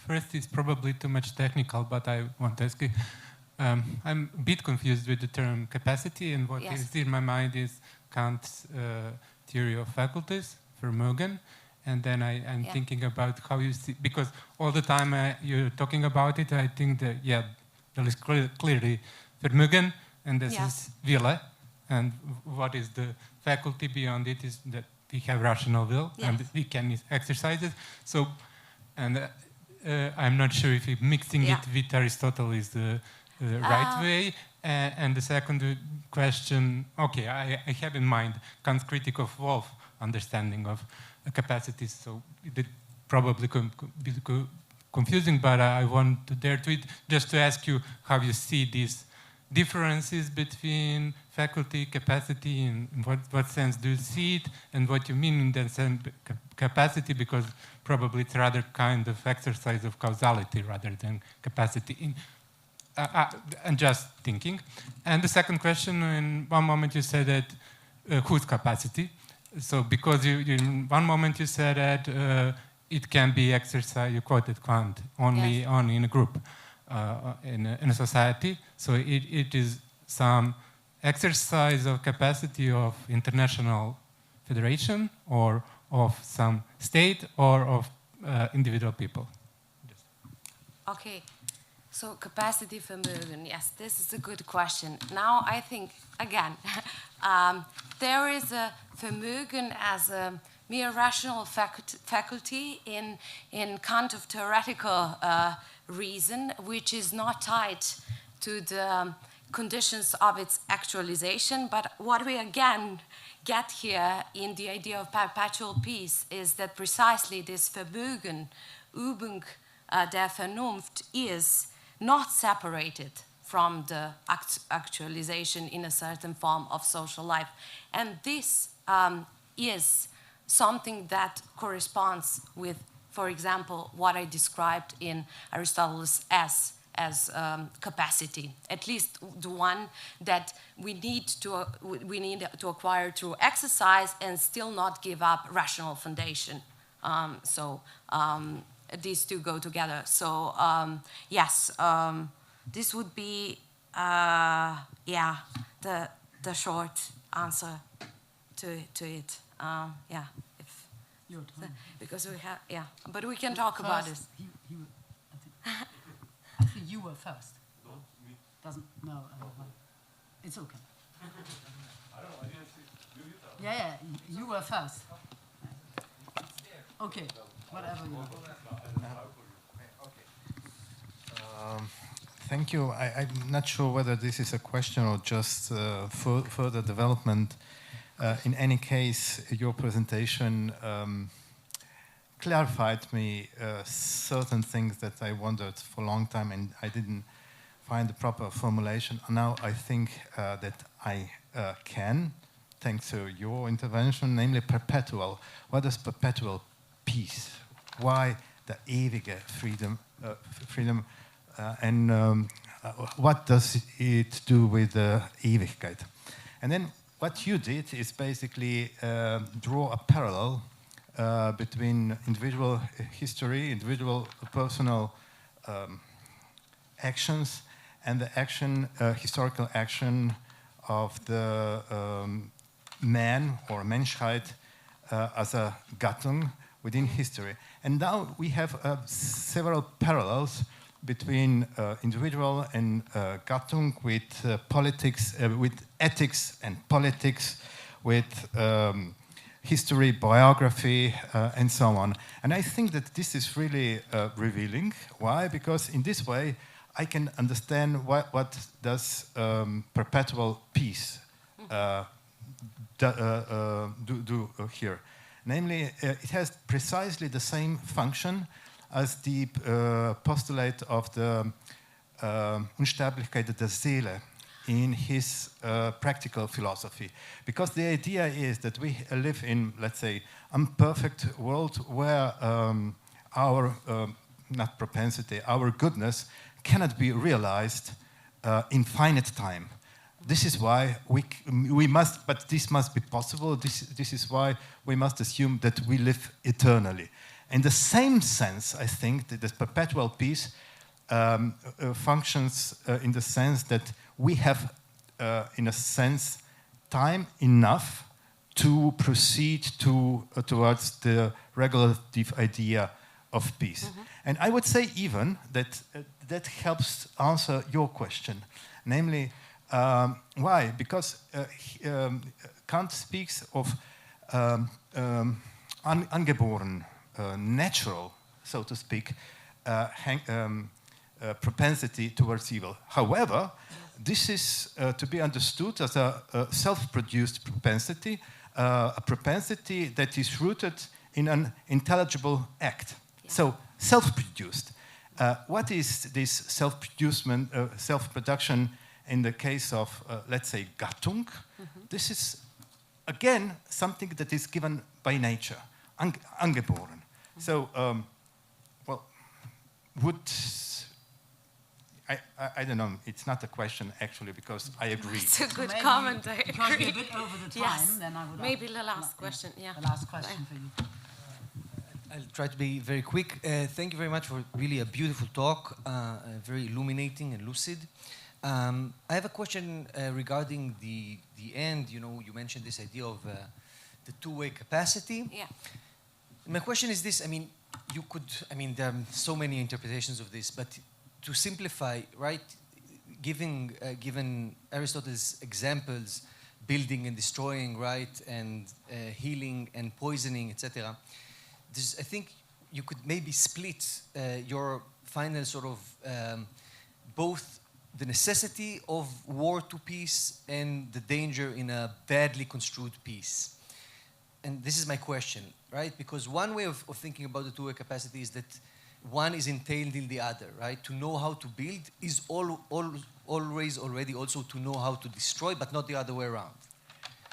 First is probably too much technical, but I want to ask you. I'm a bit confused with the term capacity, and what is in my mind is Kant's theory of faculties, Vermögen, and then I'm thinking about how you see, because all the time you're talking about it, I think that, there is clearly Vermögen, and this is Wille, and what is the faculty beyond it is that we have rational will, and we can exercise it. So, and I'm not sure if mixing it with Aristotle is the right way. And the second question, okay, I have in mind Kant's critique of Wolff understanding of capacities, so it probably be confusing, but I want to dare to it just to ask you how you see these differences between faculty, capacity, in what sense do you see it, and what you mean in that sense, capacity, because probably it's rather kind of exercise of causality rather than capacity. I'm just thinking. And the second question, in one moment you said that whose capacity? So because in one moment you said that it can be exercised, you quoted Kant, only in a group, in a society. So it is some exercise of capacity of international federation, or of some state, or of individual people. Okay. So capacity Vermögen, yes, this is a good question. Now I think, again, there is a Vermögen as a mere rational faculty in Kant of theoretical reason, which is not tied to the conditions of its actualization. But what we again get here in the idea of perpetual peace is that precisely this Vermögen, Übung der Vernunft, is not separated from the actualization in a certain form of social life. And this is something that corresponds with, for example, what I described in Aristotle's as capacity, at least the one that we need to acquire through exercise and still not give up rational foundation. These two go together. So yes, this would be the short answer to it. Your turn. Because we have but we can talk about this. I think you were first. No, me. Doesn't no. It's okay. I don't know. I didn't see. Yeah, you were first. Okay, whatever you want. Thank you. I'm not sure whether this is a question or just further development. In any case, your presentation clarified me certain things that I wondered for a long time and I didn't find the proper formulation. Now I think that I can, thanks to your intervention, namely perpetual. What is perpetual peace? Why the ewige freedom? And what does it do with the Ewigkeit? And then what you did is basically draw a parallel between individual history, individual personal actions, and the action, historical action of the man or Menschheit as a Gattung within history. And now we have several parallels between individual and Gattung, with politics, with ethics and politics, with history, biography, and so on. And I think that this is really revealing. Why? Because in this way, I can understand what does perpetual peace do here. Namely, it has precisely the same function as the postulate of the Unsterblichkeit der Seele in his practical philosophy. Because the idea is that we live in, let's say, imperfect world where our, not propensity, our goodness cannot be realized in finite time. This is why we must, but this must be possible, this is why we must assume that we live eternally. In the same sense, I think that this perpetual peace functions in the sense that we have, in a sense, time enough to proceed towards the regulative idea of peace. Mm-hmm. And I would say even that that helps answer your question, namely, why? Because Kant speaks of angeboren, natural, so to speak, propensity towards evil. However, this is to be understood as a self-produced propensity, a propensity that is rooted in an intelligible act. Yeah. So, self-produced. What is this self-production in the case of, let's say, Gattung? Mm-hmm. This is, again, something that is given by nature, angeboren. Mm-hmm. So, well, would... I don't know, it's not a question actually, because I agree. It's a good comment, I agree. Because we're a bit over the time, yes. Then I would... Maybe the last question, yeah. The last question for you. I'll try to be very quick. Thank you very much for really a beautiful talk, very illuminating and lucid. I have a question regarding the end. You know, you mentioned this idea of the two-way capacity. Yeah. My question is this, there are so many interpretations of this, but to simplify, right, given Aristotle's examples, building and destroying, right, and healing and poisoning, etc., I think you could maybe split your final sort of both the necessity of war to peace and the danger in a badly construed peace. And this is my question, right? Because one way of thinking about the two-way capacity is that one is entailed in the other, right? To know how to build is always already also to know how to destroy, but not the other way around.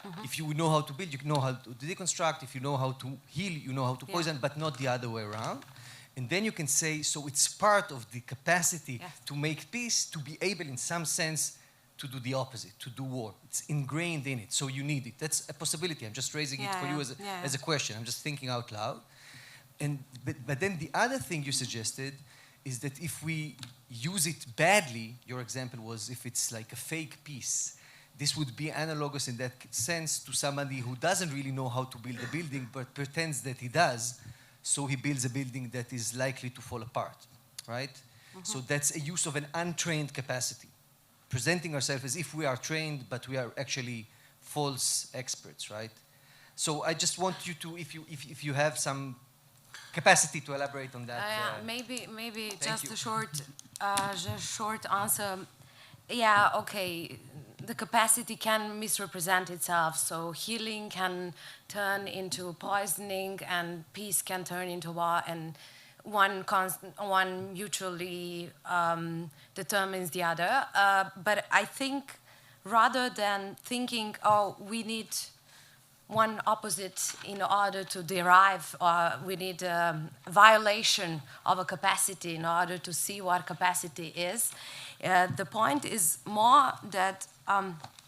Mm-hmm. If you know how to build, you know how to deconstruct. If you know how to heal, you know how to poison, but not the other way around. And then you can say, so it's part of the capacity to make peace, to be able in some sense to do the opposite, to do war. It's ingrained in it, so you need it. That's a possibility. I'm just raising it for you as a question. I'm just thinking out loud. But then the other thing you suggested is that if we use it badly, your example was if it's like a fake peace, this would be analogous in that sense to somebody who doesn't really know how to build a building but pretends that he does, so he builds a building that is likely to fall apart, right? Mm-hmm. So that's a use of an untrained capacity, presenting ourselves as if we are trained but we are actually false experts, right? So I just want you to, if you have some capacity to elaborate on that. Maybe just a short answer. Yeah, okay. The capacity can misrepresent itself, so healing can turn into poisoning, and peace can turn into war, and one mutually determines the other. But I think rather than thinking, oh, we need one opposite in order to derive, or we need a violation of a capacity in order to see what capacity is, the point is more that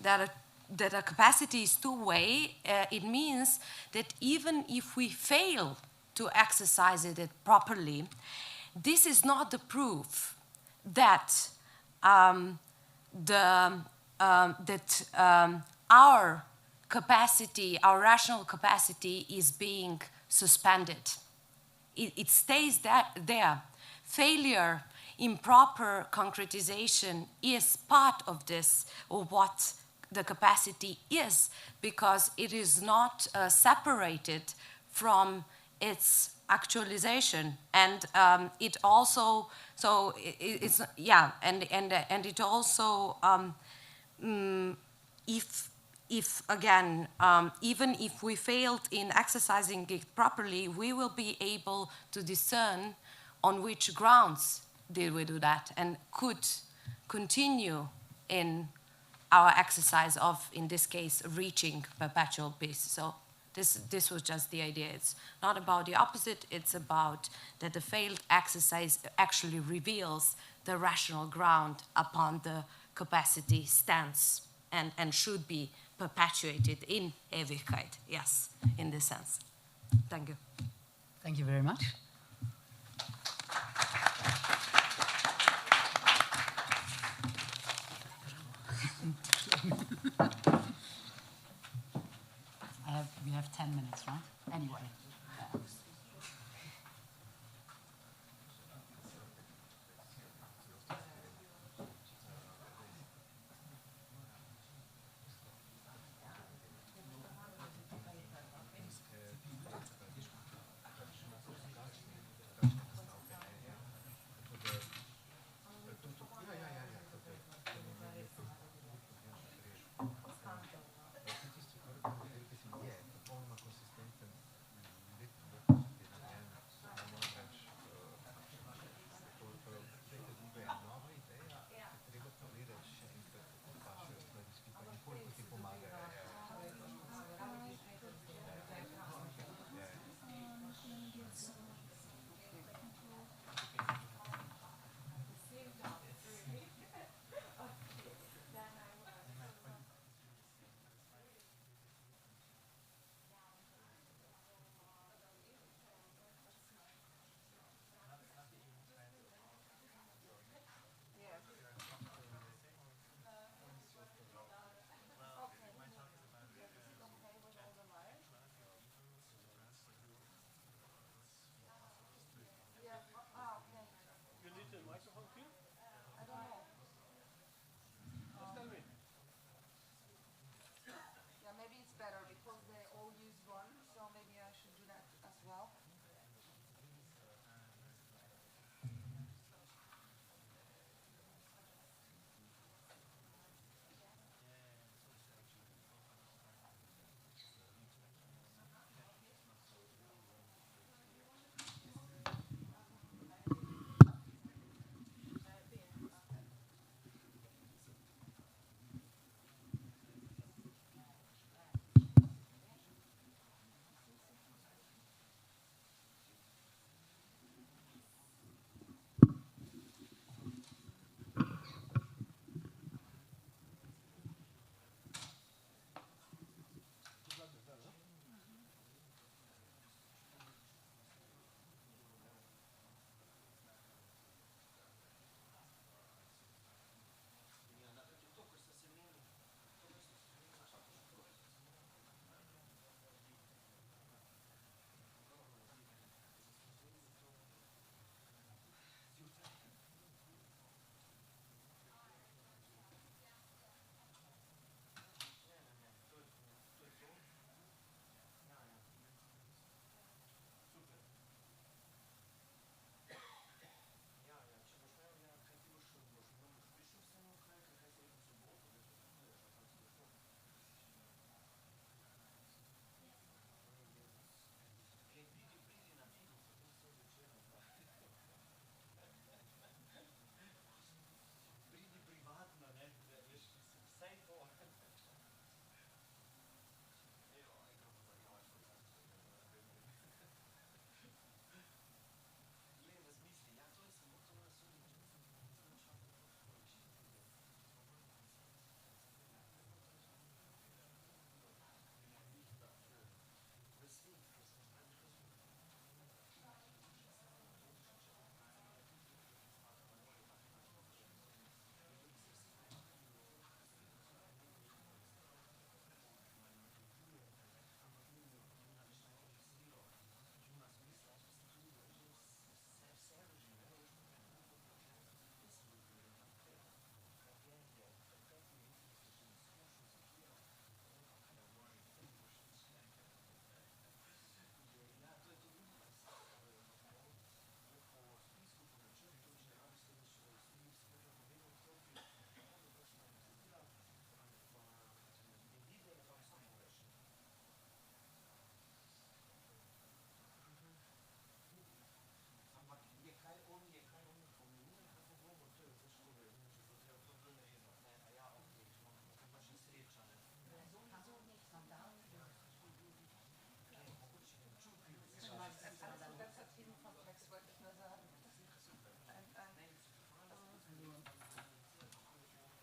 that a capacity is two-way. It means that even if we fail to exercise it properly, this is not the proof that our capacity, our rational capacity, is being suspended. It stays there. Failure, improper concretization is part of this, or what the capacity is, because it is not separated from its actualization, and it also, so it's, yeah, and it also, if again, even if we failed in exercising it properly, we will be able to discern on which grounds did we do that, and could continue in our exercise of, in this case, reaching perpetual peace. So this was just the idea. It's not about the opposite, it's about that the failed exercise actually reveals the rational ground upon the capacity stands and should be perpetuated in Ewigkeit, yes, in this sense. Thank you. Thank you very much. We have 10 minutes, right? Anyway.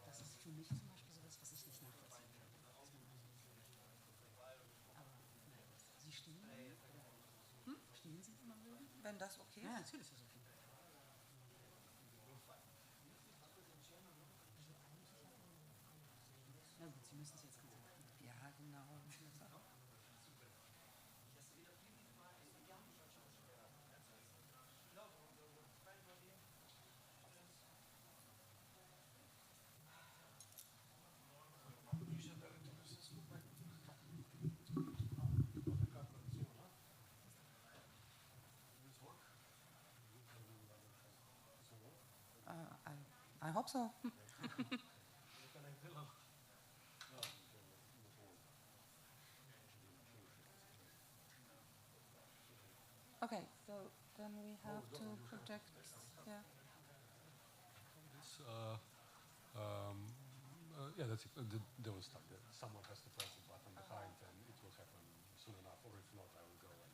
Das ist für mich zum Beispiel sowas, was ich nicht nachvollziehen kann. Aber Sie stehen? Stehen Sie immer so? Wenn das okay ist? Ja, natürlich ist das okay. Na gut, Sie müssen es jetzt konzentrieren. Ja, genau. I hope so. Okay, so then we have to project, yeah. Yeah, that's it. There was stuff there. Someone has to press the button behind, and it will happen soon enough, or if not, I will go and.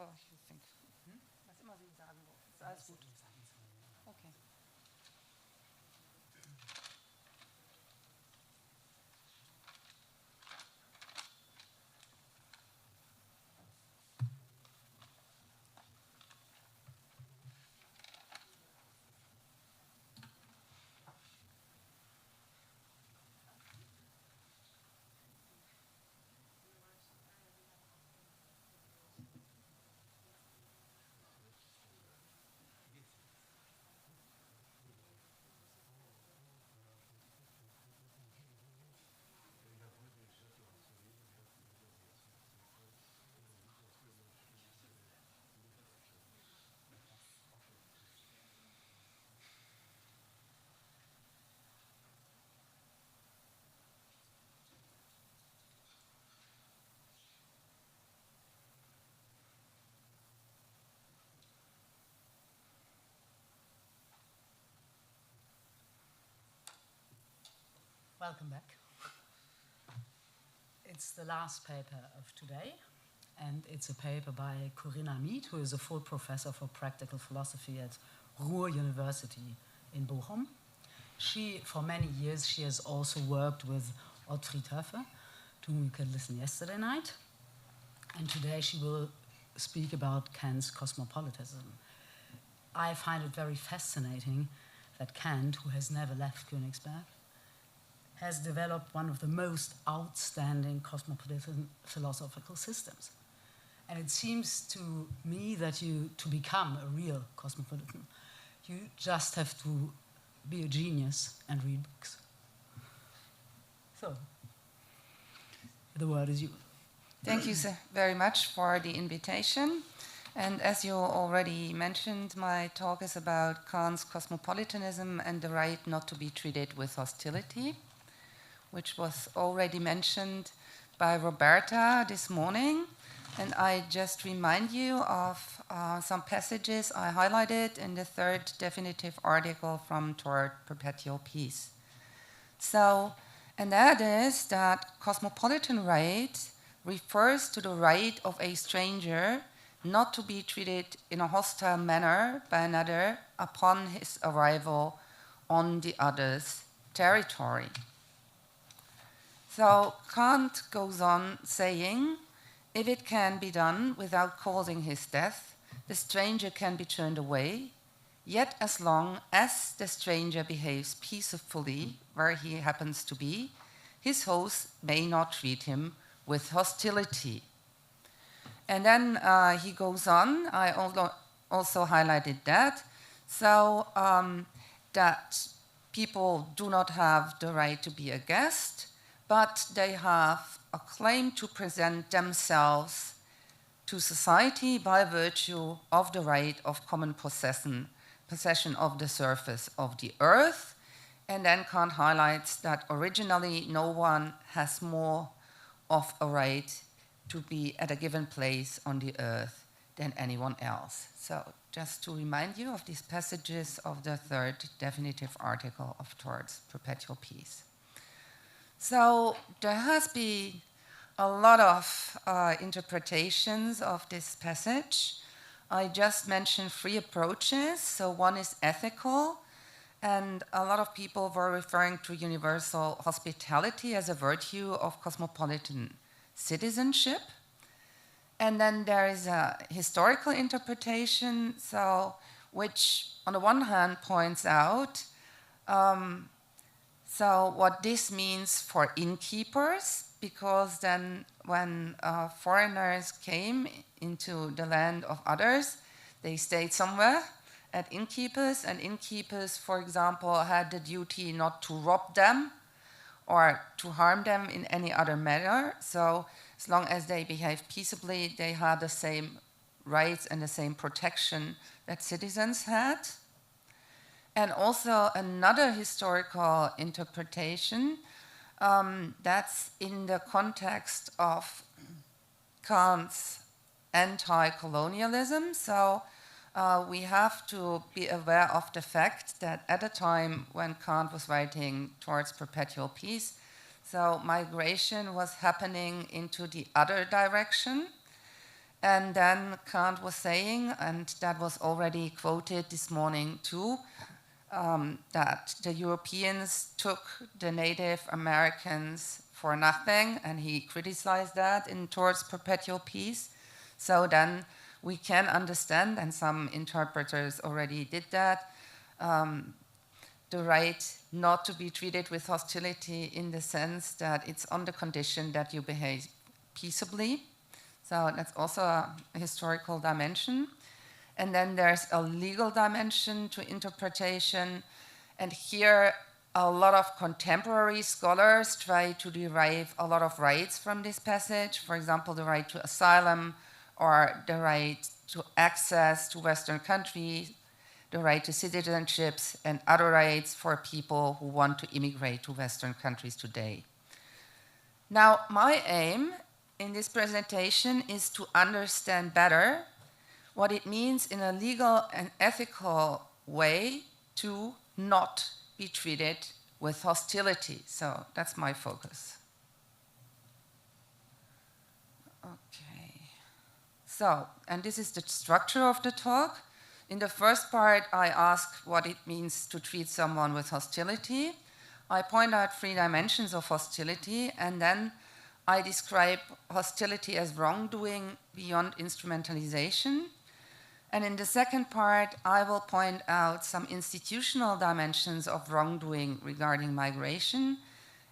whatever you think. Was immer Sie sagen wollen. Ist alles gut. Okay. Welcome back. It's the last paper of today, and it's a paper by Corinna Mead, who is a full professor for practical philosophy at Ruhr University in Bochum. For many years, she has also worked with Ottfried Höffe, to whom you could listen yesterday night. And today she will speak about Kant's cosmopolitanism. I find it very fascinating that Kant, who has never left Königsberg, has developed one of the most outstanding cosmopolitan philosophical systems. And it seems to me that to become a real cosmopolitan, you just have to be a genius and read books. So, the word is yours. Thank you very much for the invitation. And as you already mentioned, my talk is about Kant's cosmopolitanism and the right not to be treated with hostility, which was already mentioned by Roberta this morning. And I just remind you of some passages I highlighted in the third definitive article from Toward Perpetual Peace. And that is that cosmopolitan right refers to the right of a stranger not to be treated in a hostile manner by another upon his arrival on the other's territory. So Kant goes on saying, if it can be done without causing his death, the stranger can be turned away, yet as long as the stranger behaves peacefully where he happens to be, his host may not treat him with hostility. And then he goes on, I also highlighted that, so that people do not have the right to be a guest, but they have a claim to present themselves to society by virtue of the right of common possession of the surface of the earth. And then Kant highlights that originally no one has more of a right to be at a given place on the earth than anyone else. So just to remind you of these passages of the third definitive article of Towards Perpetual Peace. So there has been a lot of interpretations of this passage. I just mentioned three approaches. So one is ethical, and a lot of people were referring to universal hospitality as a virtue of cosmopolitan citizenship. And then there is a historical interpretation, which on the one hand points out what this means for innkeepers, because then when foreigners came into the land of others, they stayed somewhere at innkeepers, and innkeepers, for example, had the duty not to rob them or to harm them in any other manner. So as long as they behaved peaceably, they had the same rights and the same protection that citizens had. And also another historical interpretation, that's in the context of Kant's anti-colonialism. So we have to be aware of the fact that at the time when Kant was writing Towards Perpetual Peace, so migration was happening into the other direction. And then Kant was saying, and that was already quoted this morning too, that the Europeans took the Native Americans for nothing, and he criticized that towards Perpetual Peace. So then we can understand, and some interpreters already did that, the right not to be treated with hostility in the sense that it's on the condition that you behave peaceably. So that's also a historical dimension. And then there's a legal dimension to interpretation. And here, a lot of contemporary scholars try to derive a lot of rights from this passage. For example, the right to asylum, or the right to access to Western countries, the right to citizenships, and other rights for people who want to immigrate to Western countries today. Now, my aim in this presentation is to understand better what it means in a legal and ethical way to not be treated with hostility. So that's my focus. Okay. So, and this is the structure of the talk. In the first part, I ask what it means to treat someone with hostility. I point out 3 dimensions of hostility, and then I describe hostility as wrongdoing beyond instrumentalization. And in the second part, I will point out some institutional dimensions of wrongdoing regarding migration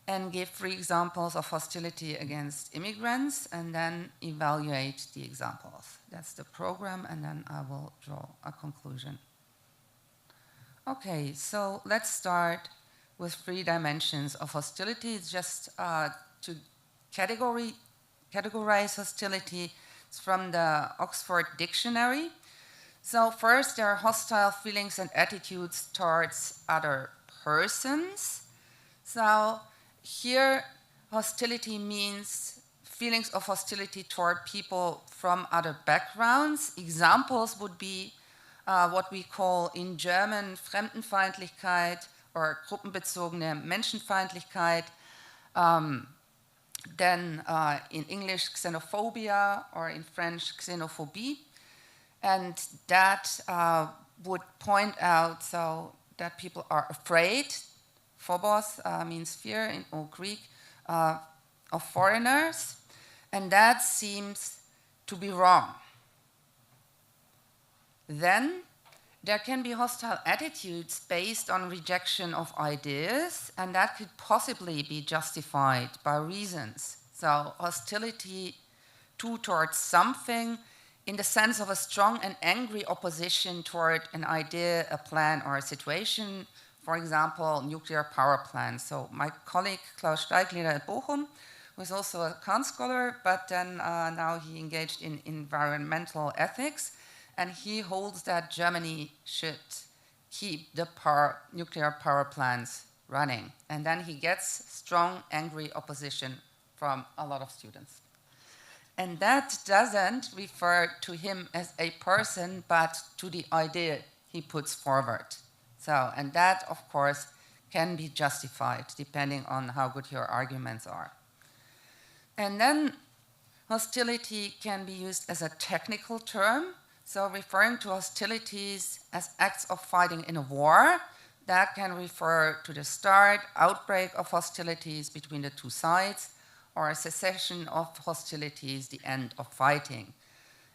and give 3 examples of hostility against immigrants, and then evaluate the examples. That's the program, and then I will draw a conclusion. Okay, so let's start with 3 dimensions of hostility. It's just to categorize hostility. It's from the Oxford Dictionary. So first, there are hostile feelings and attitudes towards other persons. So here, hostility means feelings of hostility toward people from other backgrounds. Examples would be what we call in German Fremdenfeindlichkeit or gruppenbezogene Menschenfeindlichkeit. Then in English, xenophobia, or in French, xenophobie. And that would point out so that people are afraid. Phobos means fear in Old Greek, of foreigners. And that seems to be wrong. Then there can be hostile attitudes based on rejection of ideas, and that could possibly be justified by reasons. So hostility towards something in the sense of a strong and angry opposition toward an idea, a plan, or a situation. For example, nuclear power plants. So my colleague Klaus Steigleder at Bochum, who is also a Kant scholar, but then now he engaged in environmental ethics, and he holds that Germany should keep the nuclear power plants running. And then he gets strong, angry opposition from a lot of students. And that doesn't refer to him as a person, but to the idea he puts forward. So, and that, of course, can be justified depending on how good your arguments are. And then hostility can be used as a technical term. So referring to hostilities as acts of fighting in a war, that can refer to the start, outbreak of hostilities between the 2 sides, or a cessation of hostilities, the end of fighting.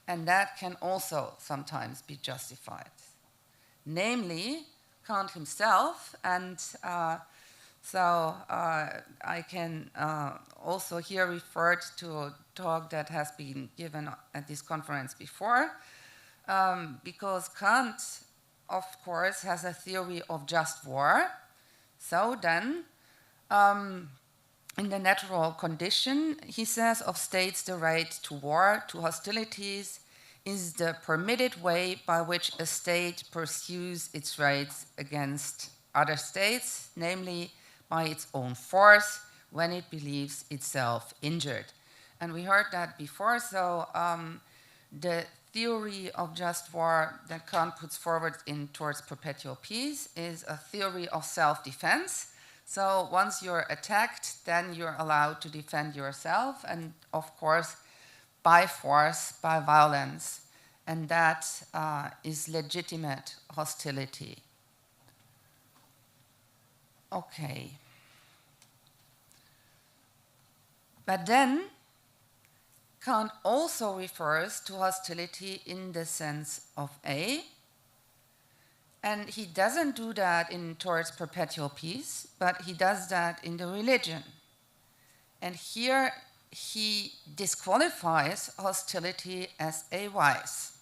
And that can also sometimes be justified. Namely, Kant himself, and so I can also here refer to a talk that has been given at this conference before, because Kant, of course, has a theory of just war. So then, in the natural condition, he says, of states the right to war, to hostilities, is the permitted way by which a state pursues its rights against other states, namely by its own force, when it believes itself injured. And we heard that before, so the theory of just war that Kant puts forward towards Perpetual Peace is a theory of self-defense. So once you're attacked, then you're allowed to defend yourself. And of course, by force, by violence, and that is legitimate hostility. Okay. But then, Kant also refers to hostility in the sense of A, and he doesn't do that towards perpetual peace, but he does that in the religion. And here he disqualifies hostility as a vice.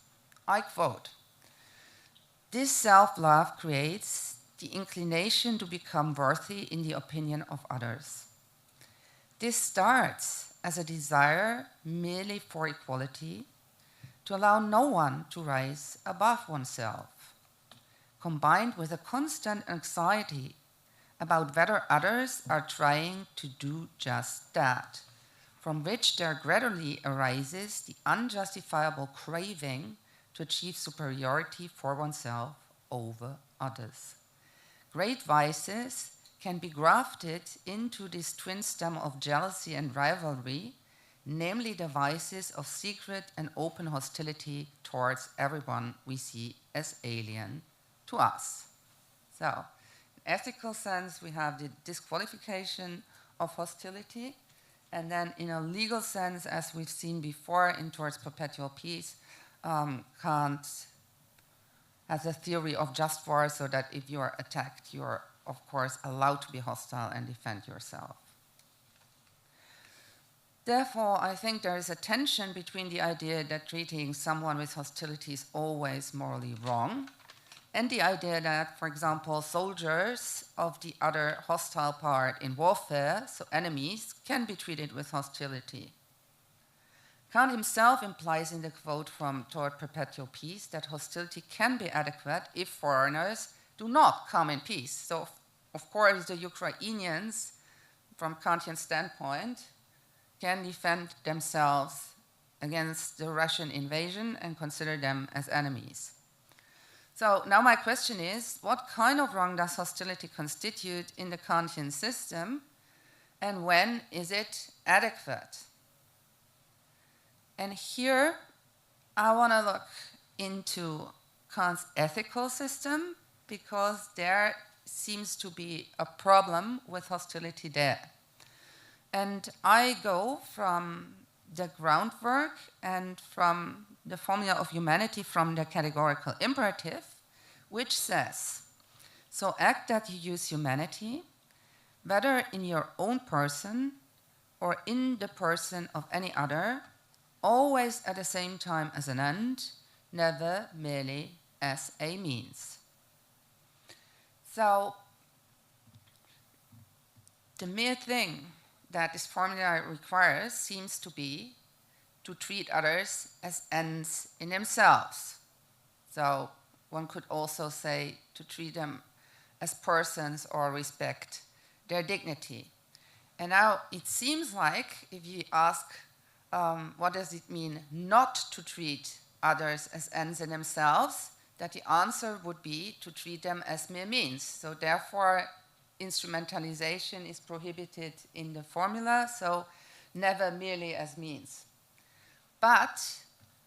I quote, "This self-love creates the inclination to become worthy in the opinion of others. This starts as a desire merely for equality, to allow no one to rise above oneself, combined with a constant anxiety about whether others are trying to do just that, from which there gradually arises the unjustifiable craving to achieve superiority for oneself over others. Great vices can be grafted into this twin stem of jealousy and rivalry, namely the vices of secret and open hostility towards everyone we see as alien to us." So, in ethical sense, we have the disqualification of hostility, and then in a legal sense, as we've seen before in Towards Perpetual Peace, Kant has a theory of just war, so that if you are attacked, you're of course allowed to be hostile and defend yourself. Therefore, I think there is a tension between the idea that treating someone with hostility is always morally wrong, and the idea that, for example, soldiers of the other hostile part in warfare, so enemies, can be treated with hostility. Kant himself implies in the quote from Toward Perpetual Peace that hostility can be adequate if foreigners do not come in peace. So, of course, the Ukrainians, from Kantian standpoint, can defend themselves against the Russian invasion and consider them as enemies. So now my question is, what kind of wrong does hostility constitute in the Kantian system, and when is it adequate? And here I want to look into Kant's ethical system, because there seems to be a problem with hostility there. And I go from the groundwork and from the formula of humanity from the categorical imperative, which says, so act that you use humanity, whether in your own person or in the person of any other, always at the same time as an end, never merely as a means. So the mere thing that this formula requires seems to be to treat others as ends in themselves. So one could also say to treat them as persons or respect their dignity. And now it seems like if you ask what does it mean not to treat others as ends in themselves, that the answer would be to treat them as mere means. So therefore, instrumentalization is prohibited in the formula, so never merely as means. But,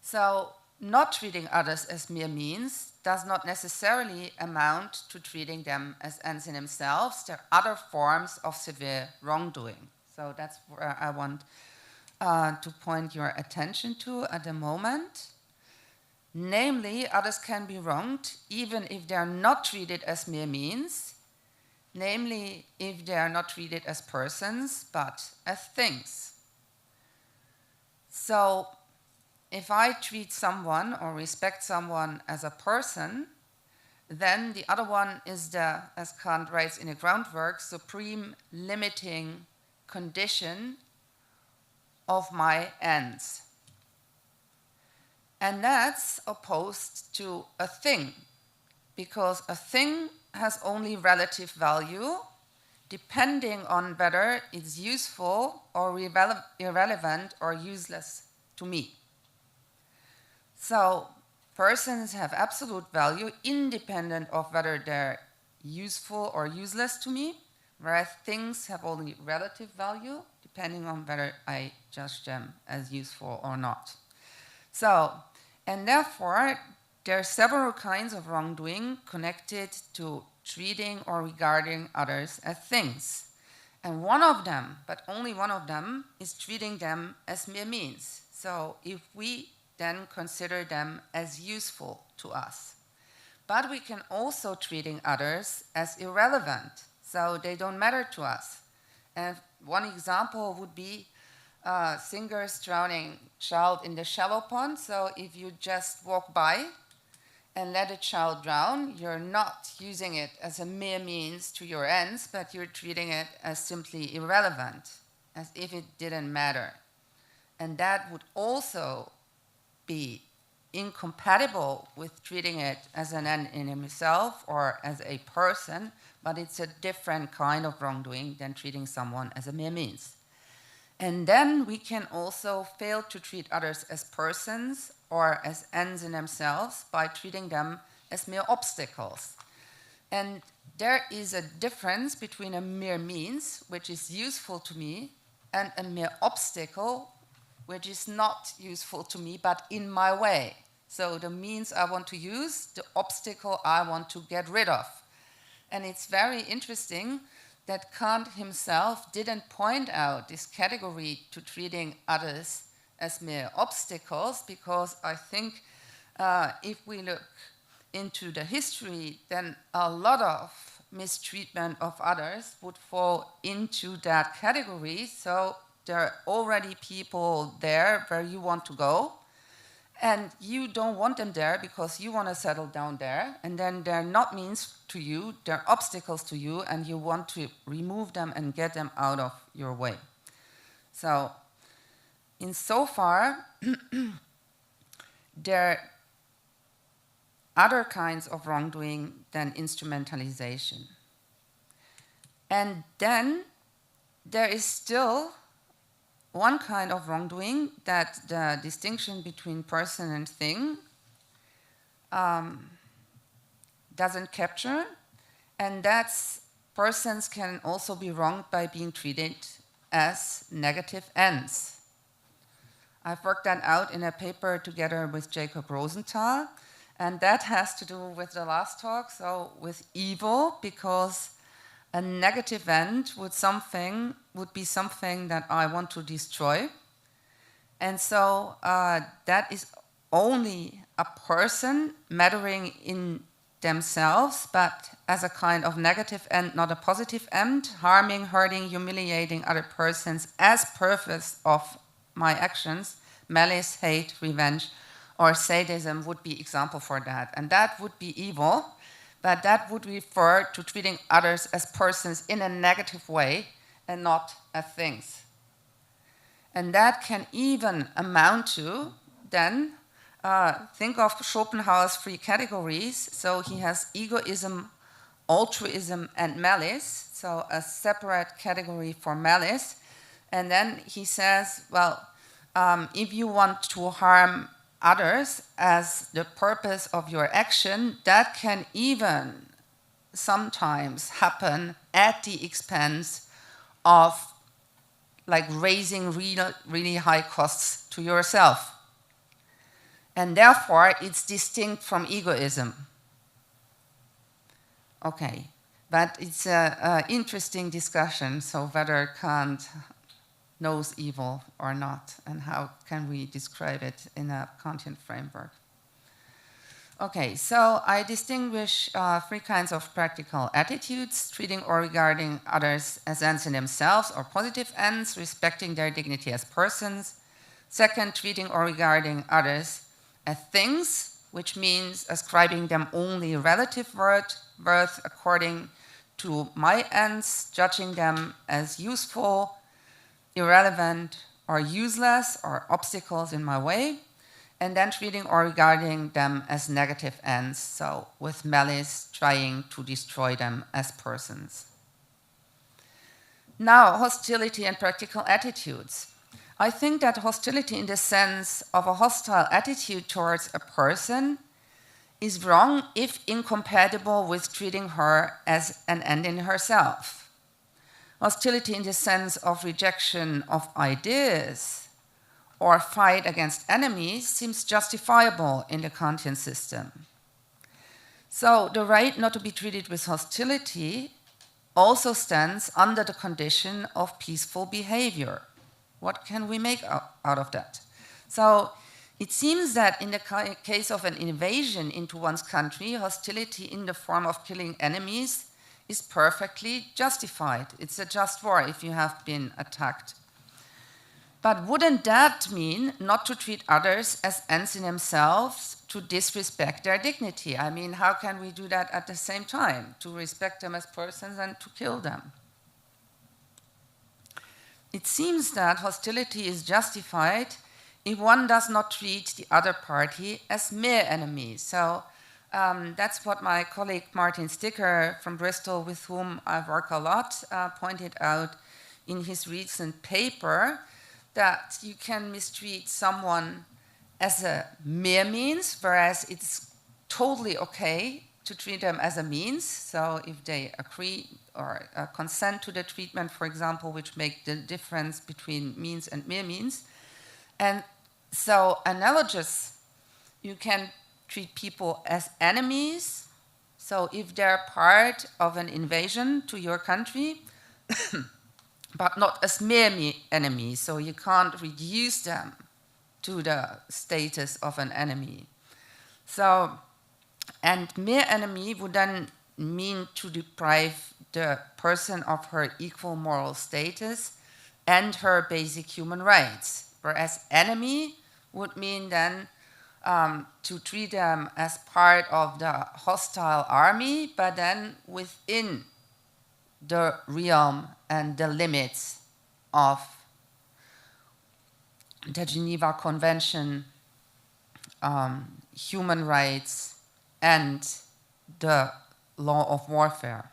so not treating others as mere means does not necessarily amount to treating them as ends in themselves. There are other forms of severe wrongdoing. So that's where I want to point your attention to at the moment. Namely, others can be wronged even if they are not treated as mere means, namely if they are not treated as persons, but as things. So, if I treat someone or respect someone as a person, then the other one is the, as Kant writes in the groundwork, supreme limiting condition of my ends. And that's opposed to a thing, because a thing has only relative value depending on whether it's useful or irrelevant or useless to me. So persons have absolute value independent of whether they're useful or useless to me, whereas things have only relative value depending on whether I judge them as useful or not. So, and therefore, there are several kinds of wrongdoing connected to treating or regarding others as things. And one of them, but only one of them, is treating them as mere means. So if we then consider them as useful to us. But we can also treating others as irrelevant, so they don't matter to us. And one example would be Singer's drowning child in the shallow pond. So if you just walk by and let a child drown, you're not using it as a mere means to your ends, but you're treating it as simply irrelevant, as if it didn't matter. And that would also be incompatible with treating it as an end in himself or as a person, but it's a different kind of wrongdoing than treating someone as a mere means. And then we can also fail to treat others as persons or as ends in themselves by treating them as mere obstacles. And there is a difference between a mere means, which is useful to me, and a mere obstacle, which is not useful to me, but in my way. So the means I want to use, the obstacle I want to get rid of. And it's very interesting that Kant himself didn't point out this category to treating others as mere obstacles, because I think if we look into the history, then a lot of mistreatment of others would fall into that category. So there are already people there where you want to go, and you don't want them there because you want to settle down there, and then they're not means to you, they're obstacles to you, and you want to remove them and get them out of your way. So, insofar, there are other kinds of wrongdoing than instrumentalization. And then there is still one kind of wrongdoing that the distinction between person and thing doesn't capture, and that's persons can also be wronged by being treated as negative ends. I've worked that out in a paper together with Jacob Rosenthal, and that has to do with the last talk, so with evil, because a negative end would be something that I want to destroy. And so that is only a person mattering in themselves, but as a kind of negative end, not a positive end, harming, hurting, humiliating other persons as purpose of my actions. Malice, hate, revenge, or sadism would be example for that. And that would be evil. But that would refer to treating others as persons in a negative way and not as things. And that can even amount to, then, think of Schopenhauer's three categories. So he has egoism, altruism, and malice, so a separate category for malice. And then he says, well, if you want to harm others as the purpose of your action, that can even sometimes happen at the expense of like raising really high costs to yourself. And therefore, it's distinct from egoism. Okay, but it's an interesting discussion, so whether Kant knows evil or not, and how can we describe it in a Kantian framework. Okay, so I distinguish three kinds of practical attitudes: treating or regarding others as ends in themselves or positive ends, respecting their dignity as persons. Second, treating or regarding others as things, which means ascribing them only relative worth according to my ends, judging them as useful, irrelevant, or useless, or obstacles in my way, and then treating or regarding them as negative ends, so with malice trying to destroy them as persons. Now, hostility and practical attitudes. I think that hostility in the sense of a hostile attitude towards a person is wrong if incompatible with treating her as an end in herself. Hostility in the sense of rejection of ideas or fight against enemies seems justifiable in the Kantian system. So the right not to be treated with hostility also stands under the condition of peaceful behavior. What can we make out of that? So it seems that in the case of an invasion into one's country, hostility in the form of killing enemies is perfectly justified. It's a just war if you have been attacked. But wouldn't that mean not to treat others as ends in themselves, to disrespect their dignity? I mean, how can we do that at the same time? To respect them as persons and to kill them? It seems that hostility is justified if one does not treat the other party as mere enemies. So that's what my colleague Martin Sticker from Bristol, with whom I work a lot, pointed out in his recent paper, that you can mistreat someone as a mere means, whereas it's totally okay to treat them as a means. So if they agree or consent to the treatment, for example, which make the difference between means and mere means. And so analogous, you can treat people as enemies. So if they're part of an invasion to your country, but not as mere enemies, so you can't reduce them to the status of an enemy. So, and mere enemy would then mean to deprive the person of her equal moral status and her basic human rights, whereas enemy would mean then to treat them as part of the hostile army, but then within the realm and the limits of the Geneva Convention, human rights, and the law of warfare.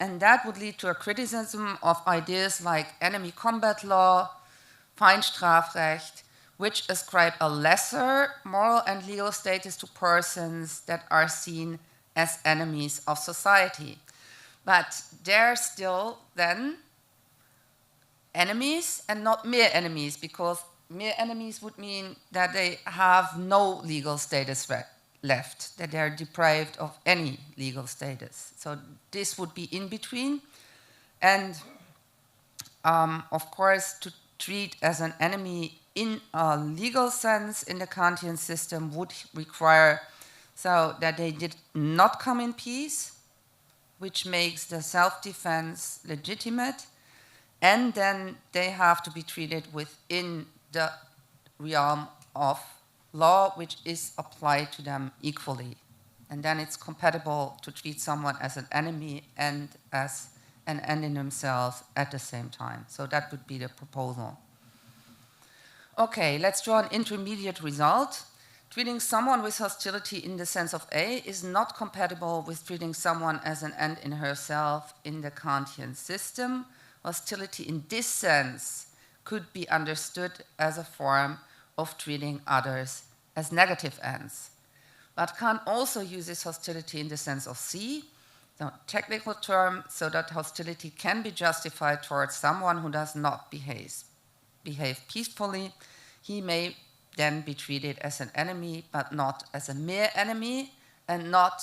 And that would lead to a criticism of ideas like enemy combat law, Feindstrafrecht, which ascribe a lesser moral and legal status to persons that are seen as enemies of society. But they're still then enemies and not mere enemies, because mere enemies would mean that they have no legal status left, that they're deprived of any legal status. So this would be in between. And of course, to treat as an enemy in a legal sense in the Kantian system would require so that they did not come in peace, which makes the self-defense legitimate, and then they have to be treated within the realm of law, which is applied to them equally. And then it's compatible to treat someone as an enemy and as an end in themselves at the same time. So that would be the proposal. Okay, let's draw an intermediate result. Treating someone with hostility in the sense of A is not compatible with treating someone as an end in herself in the Kantian system. Hostility in this sense could be understood as a form of treating others as negative ends. But Kant also uses hostility in the sense of C, the technical term, so that hostility can be justified towards someone who does not behave peacefully. He may then be treated as an enemy, but not as a mere enemy, and not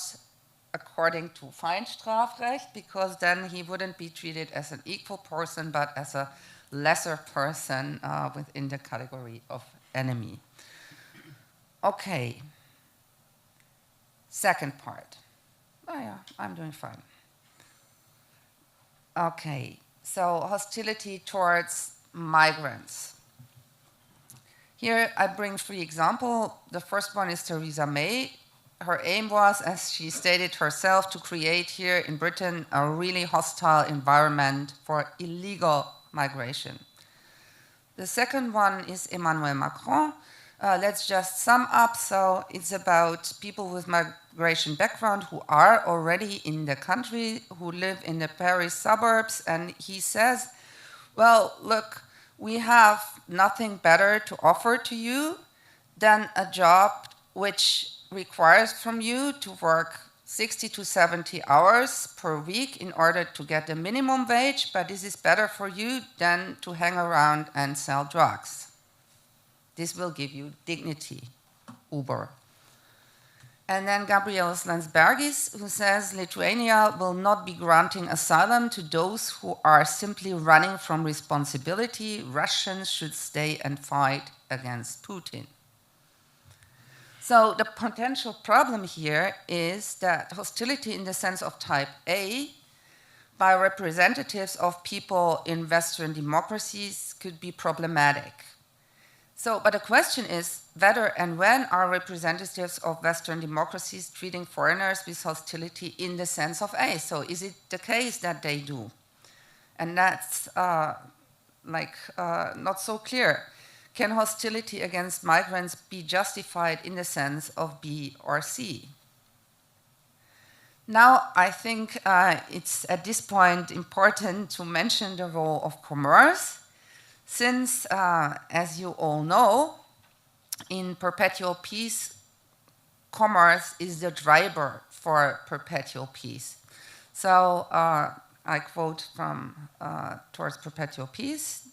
according to Feindstrafrecht, because then he wouldn't be treated as an equal person, but as a lesser person within the category of enemy. Okay. Second part. Oh yeah, I'm doing fine. Okay, so hostility towards migrants. Here I bring 3 examples. The first one is Theresa May. Her aim was, as she stated herself, to create here in Britain a really hostile environment for illegal migration. The second one is Emmanuel Macron. Let's just sum up. So it's about people with migration background who are already in the country, who live in the Paris suburbs, and he says, well, look, we have nothing better to offer to you than a job which requires from you to work 60 to 70 hours per week in order to get the minimum wage, but this is better for you than to hang around and sell drugs. This will give you dignity, Uber. And then Gabriels Landsbergis, who says Lithuania will not be granting asylum to those who are simply running from responsibility. Russians should stay and fight against Putin. So the potential problem here is that hostility in the sense of type A by representatives of people in Western democracies could be problematic. So, but the question is whether and when are representatives of Western democracies treating foreigners with hostility in the sense of A? So is it the case that they do? And that's not so clear. Can hostility against migrants be justified in the sense of B or C? Now, I think it's at this point important to mention the role of commerce, since, as you all know, in perpetual peace, commerce is the driver for perpetual peace. So I quote from Towards Perpetual Peace,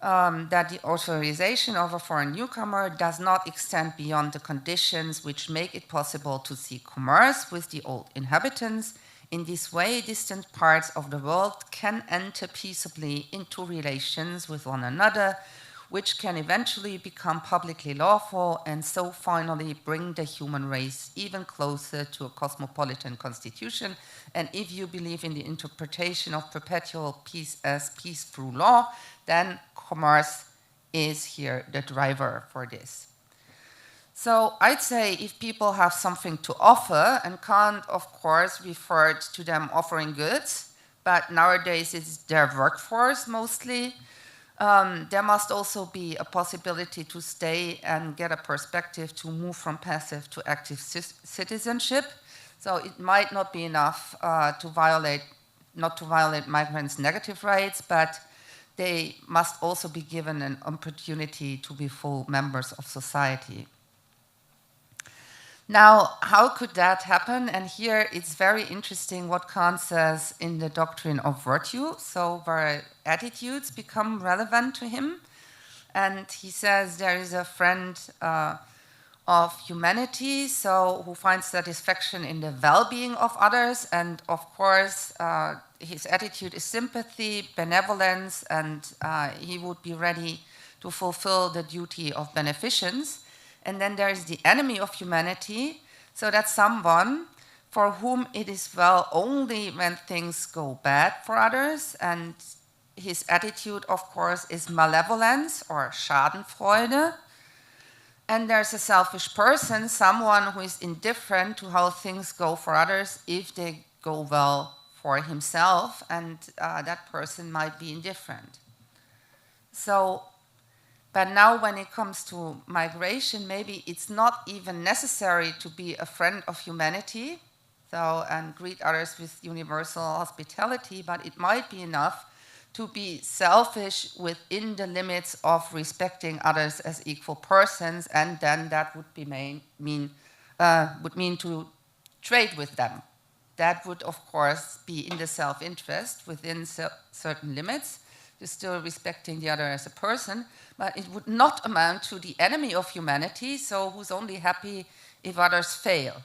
that the authorization of a foreign newcomer does not extend beyond the conditions which make it possible to seek commerce with the old inhabitants. In this way, distant parts of the world can enter peaceably into relations with one another, which can eventually become publicly lawful and so finally bring the human race even closer to a cosmopolitan constitution. And if you believe in the interpretation of perpetual peace as peace through law, then commerce is here the driver for this. So I'd say if people have something to offer, and Kant, of course, referred to them offering goods, but nowadays it's their workforce mostly, there must also be a possibility to stay and get a perspective to move from passive to active citizenship. So it might not be enough not to violate migrants' negative rights, but they must also be given an opportunity to be full members of society. Now, how could that happen? And here it's very interesting what Kant says in the doctrine of virtue, so where attitudes become relevant to him. And he says there is a friend of humanity, so who finds satisfaction in the well-being of others, and of course his attitude is sympathy, benevolence, and he would be ready to fulfill the duty of beneficence. And then there is the enemy of humanity, so that's someone for whom it is well only when things go bad for others, and his attitude, of course, is malevolence or Schadenfreude. And there's a selfish person, someone who is indifferent to how things go for others if they go well for himself, and that person might be indifferent. So, but now when it comes to migration, maybe it's not even necessary to be a friend of humanity, so, and greet others with universal hospitality, but it might be enough to be selfish within the limits of respecting others as equal persons, and then that would mean to trade with them. That would, of course, be in the self-interest within certain limits, you're still respecting the other as a person, but it would not amount to the enemy of humanity, so who's only happy if others fail.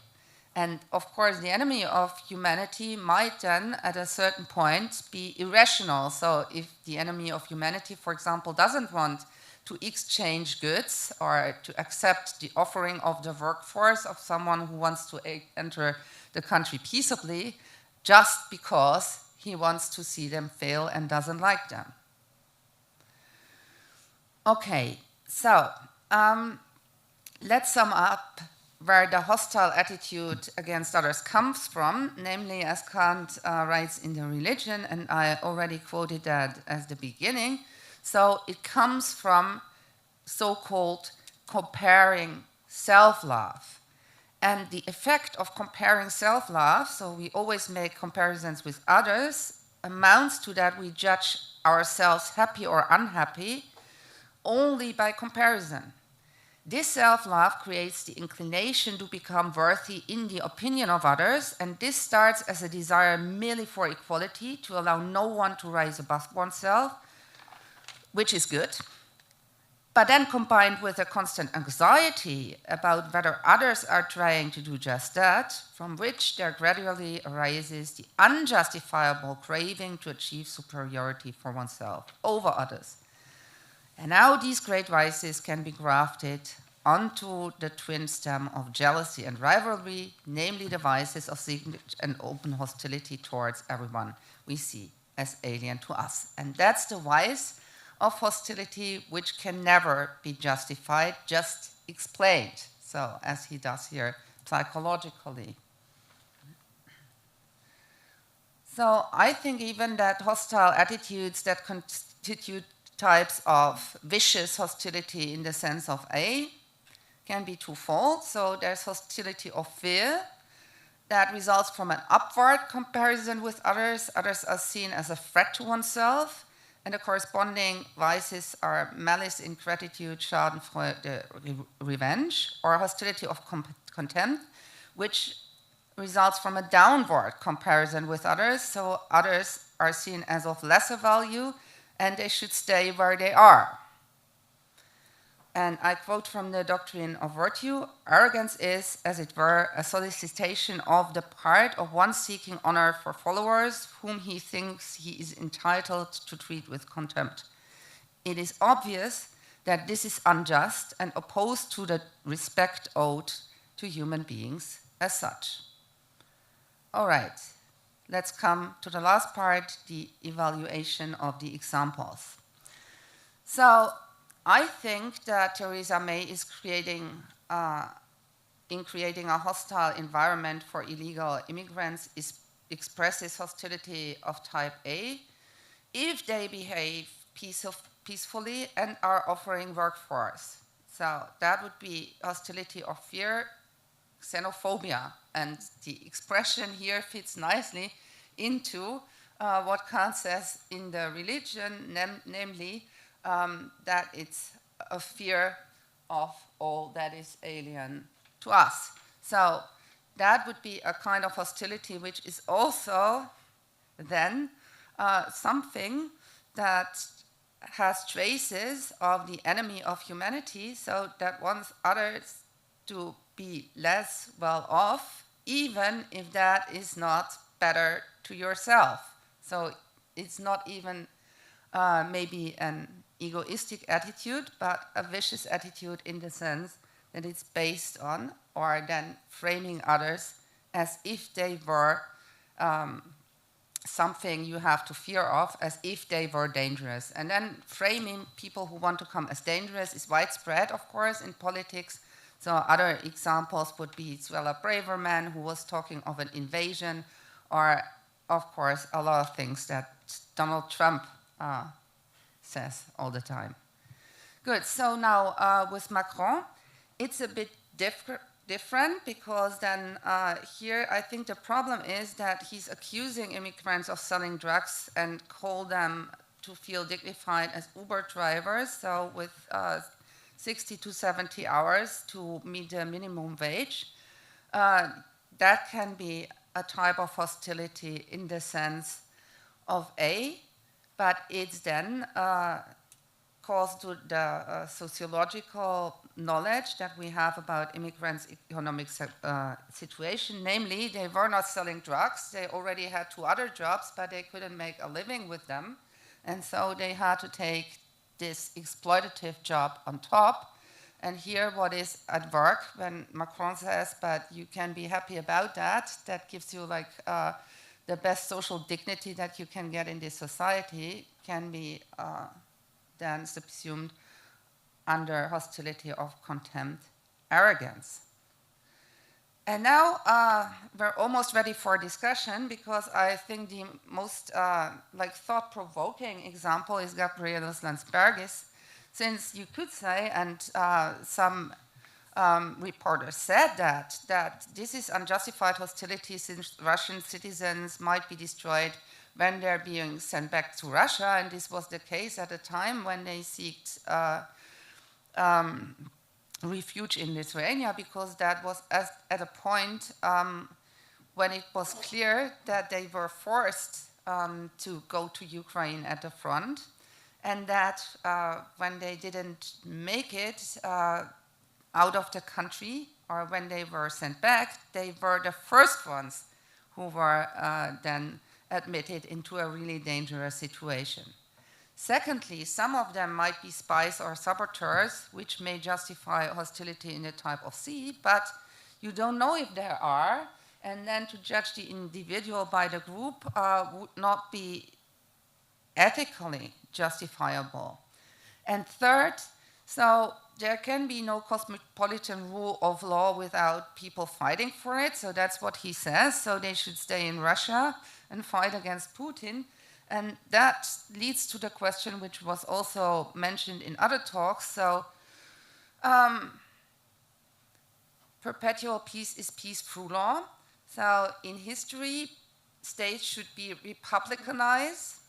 And of course, the enemy of humanity might then, at a certain point, be irrational. So if the enemy of humanity, for example, doesn't want to exchange goods or to accept the offering of the workforce of someone who wants to enter the country peaceably, just because he wants to see them fail and doesn't like them. Okay, so let's sum up where the hostile attitude against others comes from, namely, as Kant writes in The Religion, and I already quoted that as the beginning. So it comes from so-called comparing self-love. And the effect of comparing self-love, so we always make comparisons with others, amounts to that we judge ourselves happy or unhappy only by comparison. This self-love creates the inclination to become worthy in the opinion of others, and this starts as a desire merely for equality, to allow no one to rise above oneself, which is good, but then combined with a constant anxiety about whether others are trying to do just that, from which there gradually arises the unjustifiable craving to achieve superiority for oneself over others. And now these great vices can be grafted onto the twin stem of jealousy and rivalry, namely the vices of secret and open hostility towards everyone we see as alien to us. And that's the vice of hostility which can never be justified, just explained. So, as he does here, psychologically. So I think even that hostile attitudes that constitute types of vicious hostility in the sense of A can be twofold. So there's hostility of fear that results from an upward comparison with others. Others are seen as a threat to oneself, and the corresponding vices are malice, ingratitude, schadenfreude, revenge, or hostility of contempt, which results from a downward comparison with others. So others are seen as of lesser value, and they should stay where they are. And I quote from the Doctrine of Virtue: arrogance is, as it were, a solicitation of the part of one seeking honor for followers whom he thinks he is entitled to treat with contempt. It is obvious that this is unjust and opposed to the respect owed to human beings as such. All right, let's come to the last part, the evaluation of the examples. So I think that Theresa May is creating a hostile environment for illegal immigrants expresses hostility of type A if they behave peacefully and are offering workforce. So that would be hostility of fear, xenophobia, and the expression here fits nicely into what Kant says in the religion, namely that it's a fear of all that is alien to us. So that would be a kind of hostility which is also then something that has traces of the enemy of humanity, so that wants others to be less well off, even if that is not better to yourself. So it's not even maybe an egoistic attitude, but a vicious attitude in the sense that it's based on, or then framing others as if they were something you have to fear of, as if they were dangerous. And then framing people who want to come as dangerous is widespread, of course, in politics. So other examples would be Suella Braverman, who was talking of an invasion, or, of course, a lot of things that Donald Trump says all the time. Good, so now with Macron, it's a bit different because then here I think the problem is that he's accusing immigrants of selling drugs and call them to feel dignified as Uber drivers, so with 60 to 70 hours to meet the minimum wage. That can be a type of hostility in the sense of A, but it's then calls to the sociological knowledge that we have about immigrants' economic situation. Namely, they were not selling drugs. They already had 2 other jobs, but they couldn't make a living with them. And so they had to take this exploitative job on top. And here what is at work when Macron says, but you can be happy about that, that gives you like the best social dignity that you can get in this society, can be then subsumed under hostility of contempt, arrogance. And now we're almost ready for discussion, because I think the most thought-provoking example is Gabrielus Landsbergis, since you could say, and some reporters said that this is unjustified hostility since Russian citizens might be destroyed when they're being sent back to Russia, and this was the case at the time when they sought refuge in Lithuania, because that was at a point when it was clear that they were forced to go to Ukraine at the front, and that when they didn't make it out of the country, or when they were sent back, they were the first ones who were then admitted into a really dangerous situation. Secondly, some of them might be spies or saboteurs, which may justify hostility in the type of C, but you don't know if there are, and then to judge the individual by the group would not be ethically justifiable. And third, so there can be no cosmopolitan rule of law without people fighting for it, so that's what he says, so they should stay in Russia and fight against Putin. And that leads to the question which was also mentioned in other talks. So perpetual peace is peace through law. So in history, states should be republicanized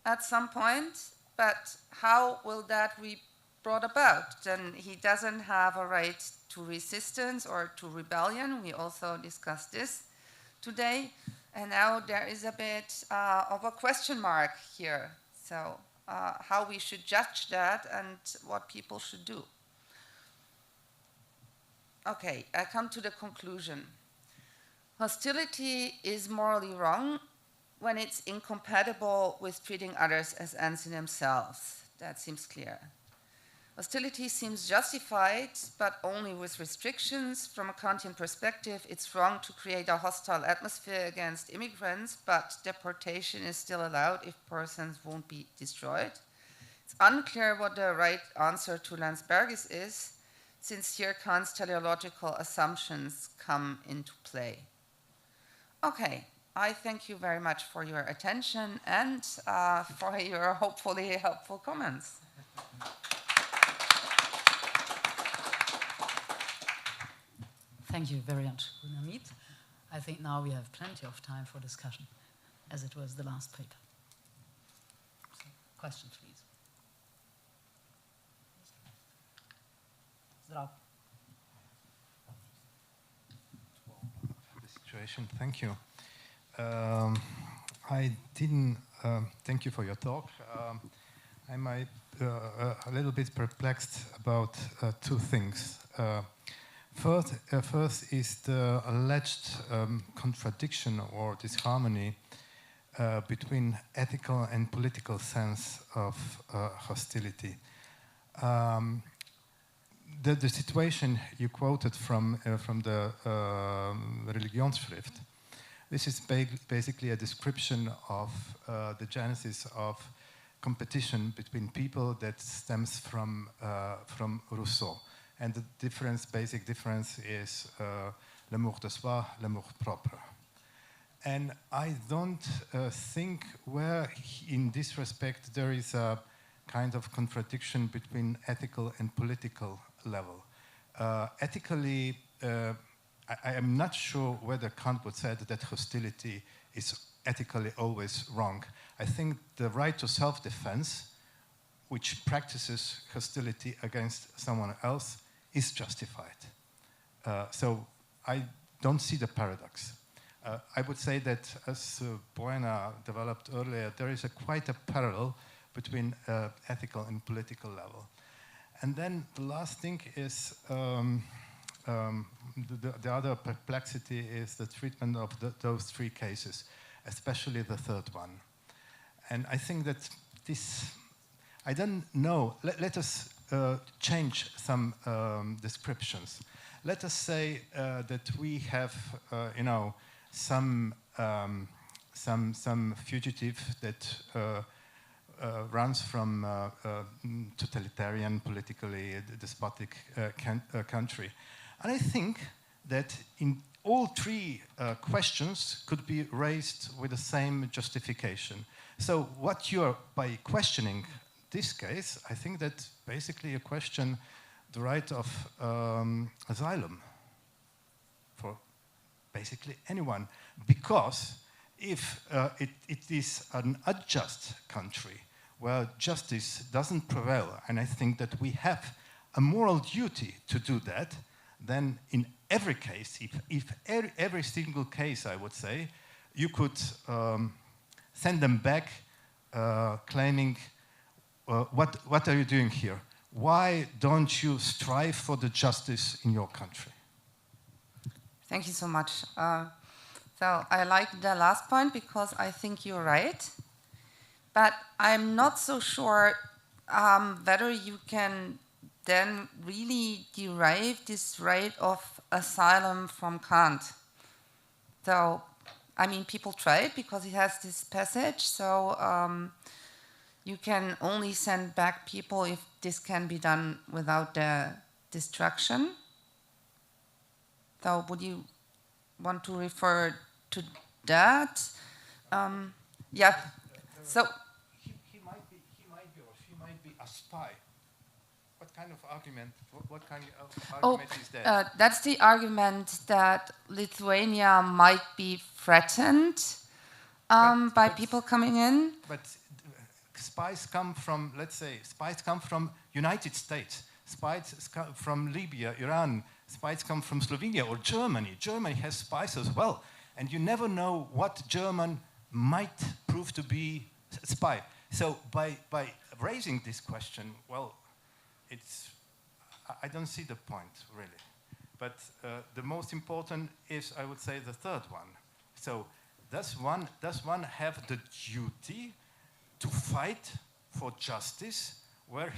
at some point, but how will that be brought about? Then he doesn't have a right to resistance or to rebellion. We also discussed this today. And now there is a bit of a question mark here. So how we should judge that and what people should do. Okay, I come to the conclusion. Hostility is morally wrong when it's incompatible with treating others as ends in themselves. That seems clear. Hostility seems justified, but only with restrictions. From a Kantian perspective, it's wrong to create a hostile atmosphere against immigrants, but deportation is still allowed if persons won't be destroyed. It's unclear what the right answer to Landsbergis is, since here Kant's teleological assumptions come into play. Okay, I thank you very much for your attention and for your hopefully helpful comments. Thank you very much, Gunamit. I think now we have plenty of time for discussion, as it was the last paper. So, questions, please. Zdravko. The situation. Thank you. I didn't. Thank you for your talk. I might a little bit perplexed about two things. First is the alleged contradiction or disharmony between ethical and political sense of hostility. The situation you quoted from the Religionsschrift, this is basically a description of the genesis of competition between people that stems from Rousseau. And the basic difference is l'amour de soi, l'amour propre. And I don't think where in this respect there is a kind of contradiction between ethical and political level. Ethically, I am not sure whether Kant would say that hostility is ethically always wrong. I think the right to self-defense, which practices hostility against someone else, is justified. So I don't see the paradox. I would say that, as Bojana developed earlier, there is quite a parallel between ethical and political level. And then the last thing is, the other perplexity is the treatment of those three cases, especially the third one. And I think that this, I don't know, let us change some descriptions. Let us say that we have, some fugitive that runs from totalitarian, politically despotic country. And I think that in all three questions could be raised with the same justification. So what you're, by questioning this case, I think that basically you question the right of asylum for basically anyone. Because if it is an unjust country where justice doesn't prevail, and I think that we have a moral duty to do that, then in every case, if every single case, I would say, you could send them back claiming, what are you doing here? Why don't you strive for the justice in your country? Thank you so much. So I like the last point because I think you're right. But I'm not so sure whether you can then really derive this right of asylum from Kant. So, I mean, people try it because he has this passage. So you can only send back people if this can be done without their destruction. So would you want to refer to that? Yeah. So he might be or she might be a spy. What kind of argument? What kind of argument is that? That's the argument that Lithuania might be threatened by people coming in. But spies come from, let's say, spies come from United States. Spies come from Libya, Iran. Spies come from Slovenia or Germany. Germany has spies as well. And you never know what German might prove to be a spy. So by raising this question, well, I don't see the point, really. But the most important is, I would say, the third one. So does one have the duty to fight for justice where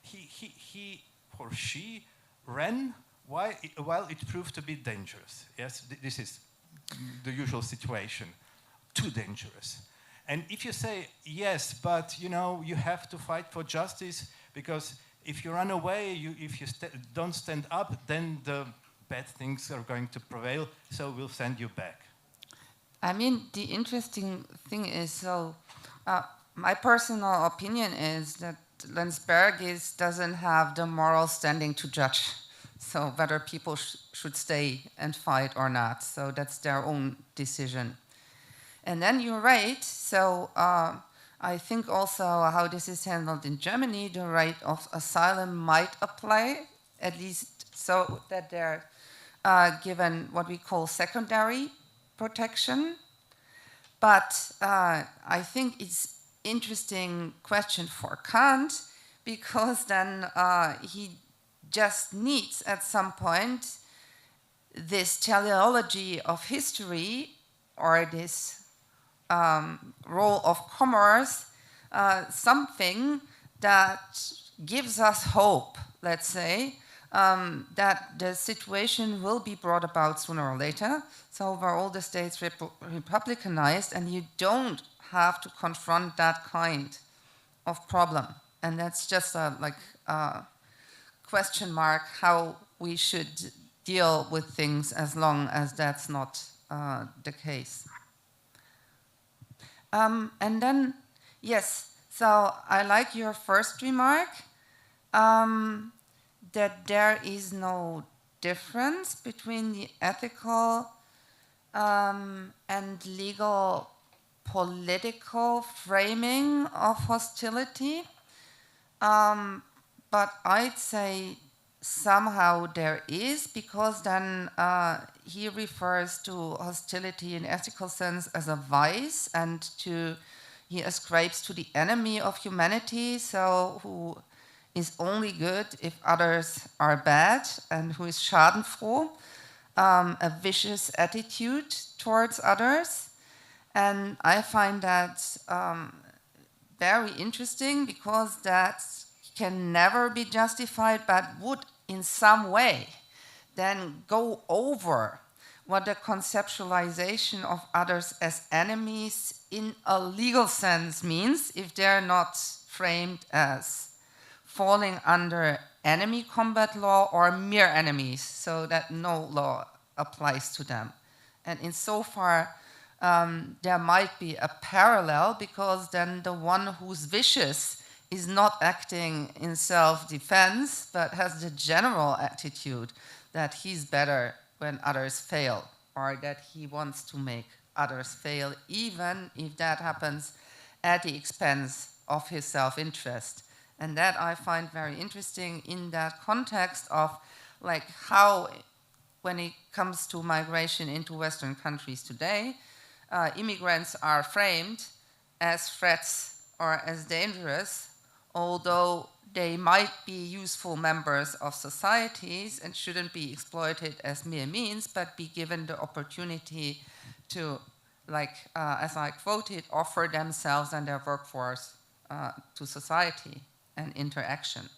he or she ran while it proved to be dangerous? Yes, this is the usual situation. Too dangerous. And if you say, yes, but you have to fight for justice because if you run away, if you don't stand up, then the bad things are going to prevail, so we'll send you back. I mean, the interesting thing is, so my personal opinion is that Landgrebe doesn't have the moral standing to judge. So whether people should stay and fight or not. So that's their own decision. And then you're right. So I think also how this is handled in Germany, the right of asylum might apply, at least so that they're given what we call secondary protection. But I think it's interesting question for Kant because then he just needs at some point this teleology of history or this role of commerce, something that gives us hope, let's say, that the situation will be brought about sooner or later. So where all the states republicanized and you don't have to confront that kind of problem. And that's just a question mark how we should deal with things as long as that's not the case. And then, yes, so I like your first remark, that there is no difference between the ethical and legal political framing of hostility. But I'd say somehow there is, because then he refers to hostility in ethical sense as a vice, and he ascribes to the enemy of humanity, so who is only good if others are bad, and who is schadenfroh, a vicious attitude towards others. And I find that very interesting because that can never be justified, but would in some way then go over what the conceptualization of others as enemies in a legal sense means if they're not framed as falling under enemy combat law or mere enemies, so that no law applies to them. And insofar, there might be a parallel, because then the one who's vicious is not acting in self-defense, but has the general attitude that he's better when others fail, or that he wants to make others fail, even if that happens at the expense of his self-interest. And that I find very interesting in that context of like how, when it comes to migration into Western countries today, immigrants are framed as threats or as dangerous, although they might be useful members of societies and shouldn't be exploited as mere means, but be given the opportunity to, like, as I quoted, offer themselves and their workforce to society and interaction.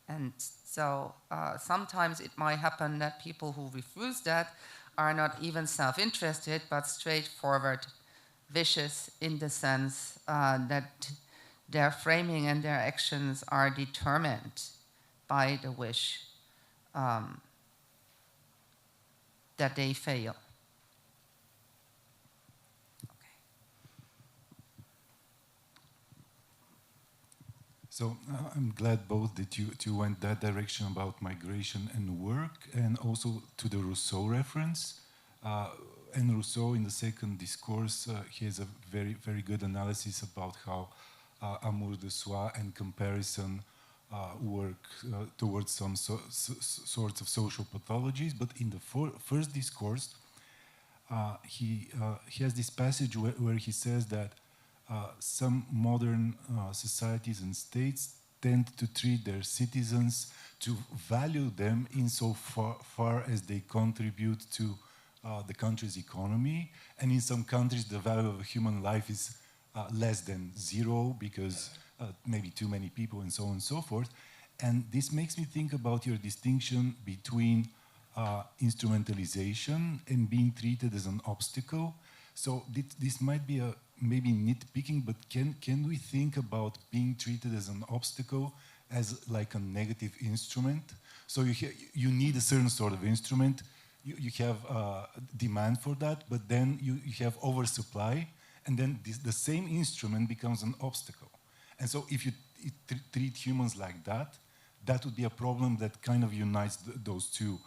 And so sometimes it might happen that people who refuse that are not even self-interested, but straightforward, vicious in the sense that their framing and their actions are determined by the wish that they fail. So I'm glad both that you went that direction about migration and work, and also to the Rousseau reference. And Rousseau, in the second discourse, he has a very, very good analysis about how amour de soi and comparison work towards some sorts of social pathologies. But in the first discourse, he has this passage where he says that some modern societies and states tend to treat their citizens, to value them insofar as they contribute to the country's economy. And in some countries, the value of a human life is less than zero because maybe too many people and so on and so forth. And this makes me think about your distinction between instrumentalization and being treated as an obstacle. So this might be a maybe nitpicking, but can we think about being treated as an obstacle as like a negative instrument? So you need a certain sort of instrument, you have demand for that, but then you have oversupply, and then the same instrument becomes an obstacle. And so if you treat humans like that, that would be a problem that kind of unites those two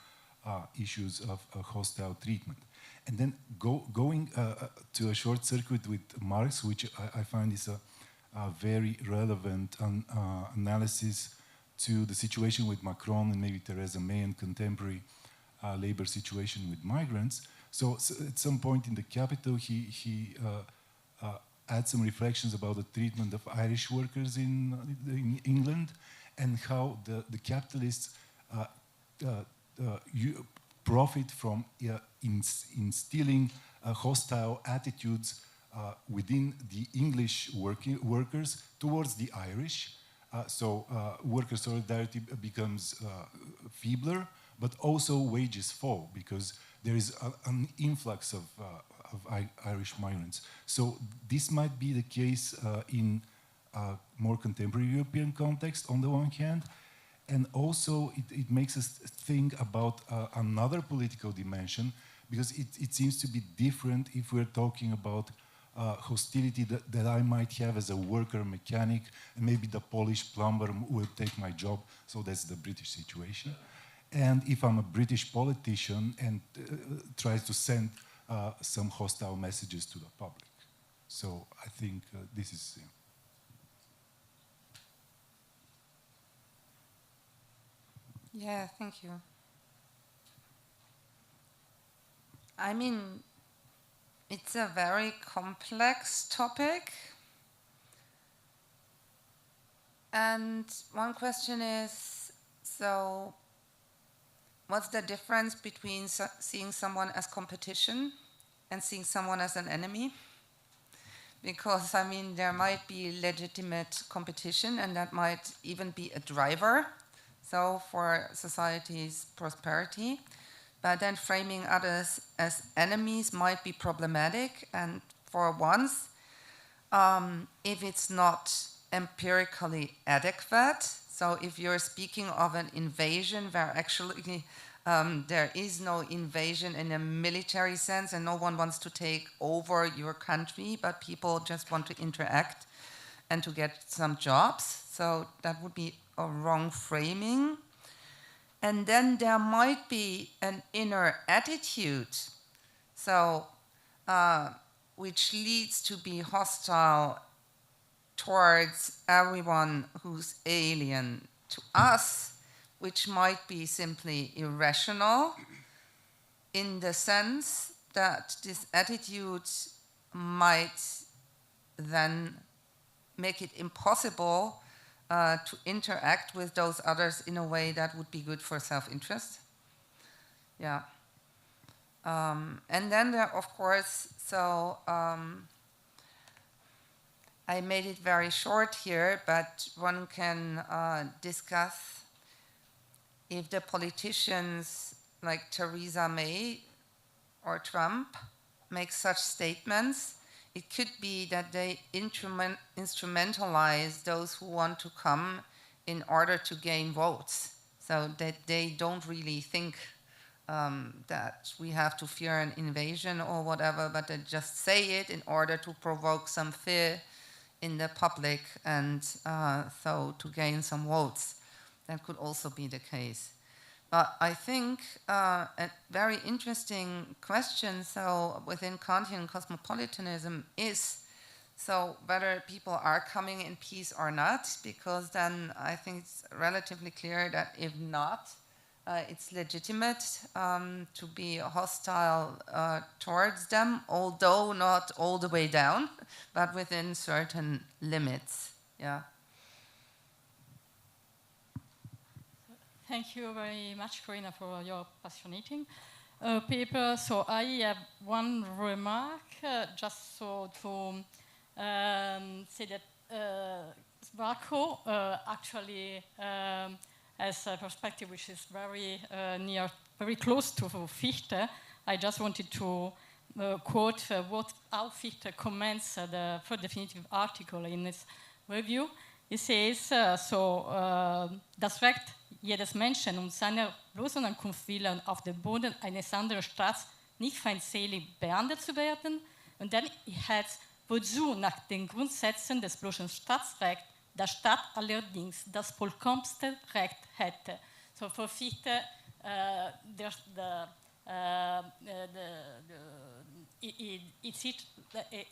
issues of hostile treatment. And then going to a short circuit with Marx, which I find is a very relevant analysis to the situation with Macron and maybe Theresa May and contemporary labor situation with migrants. So at some point in the Capital, he had some reflections about the treatment of Irish workers in England and how the capitalists profit from instilling hostile attitudes within the English workers towards the Irish. So worker solidarity becomes feebler, but also wages fall because there is an influx of Irish migrants. So this might be the case in a more contemporary European context on the one hand, and also it makes us think about another political dimension, because it seems to be different if we're talking about hostility that I might have as a worker mechanic, and maybe the Polish plumber will take my job, so that's the British situation. And if I'm a British politician and tries to send some hostile messages to the public. So I think this is... Yeah, thank you. I mean, it's a very complex topic. And one question is, so what's the difference between seeing someone as competition and seeing someone as an enemy? Because, I mean, there might be legitimate competition, and that might even be a driver, so for society's prosperity. But then framing others as enemies might be problematic, and for once, if it's not empirically adequate, so if you're speaking of an invasion where actually there is no invasion in a military sense and no one wants to take over your country, but people just want to interact and to get some jobs, so that would be a wrong framing. And then there might be an inner attitude, so which leads to be hostile towards everyone who's alien to us, which might be simply irrational, in the sense that this attitude might then make it impossible to interact with those others in a way that would be good for self-interest. Yeah. And then there, of course, so I made it very short here, but one can discuss if the politicians like Theresa May or Trump make such statements, it could be that they instrumentalize those who want to come in order to gain votes, so that they don't really think that we have to fear an invasion or whatever, but they just say it in order to provoke some fear in the public and so to gain some votes. That could also be the case. But I think a very interesting question, so within Kantian cosmopolitanism, is so whether people are coming in peace or not, because then I think it's relatively clear that if not, it's legitimate to be hostile towards them, although not all the way down, but within certain limits. Yeah. Thank you very much, Corinna, for your fascinating paper. So I have one remark, just so to say that Zdravko actually has a perspective which is very very close to Fichte. I just wanted to quote how Fichte comments the first definitive article in his review. He says, das Recht jedes Menschen seiner bloßen Ankunftswillen auf dem Boden eines anderen Staats nicht feindselig behandelt zu werden. Und dann heißt, wozu nach den Grundsätzen des bloßen Staatsrechts der Staat allerdings das vollkommenste Recht hätte. So for Fichte,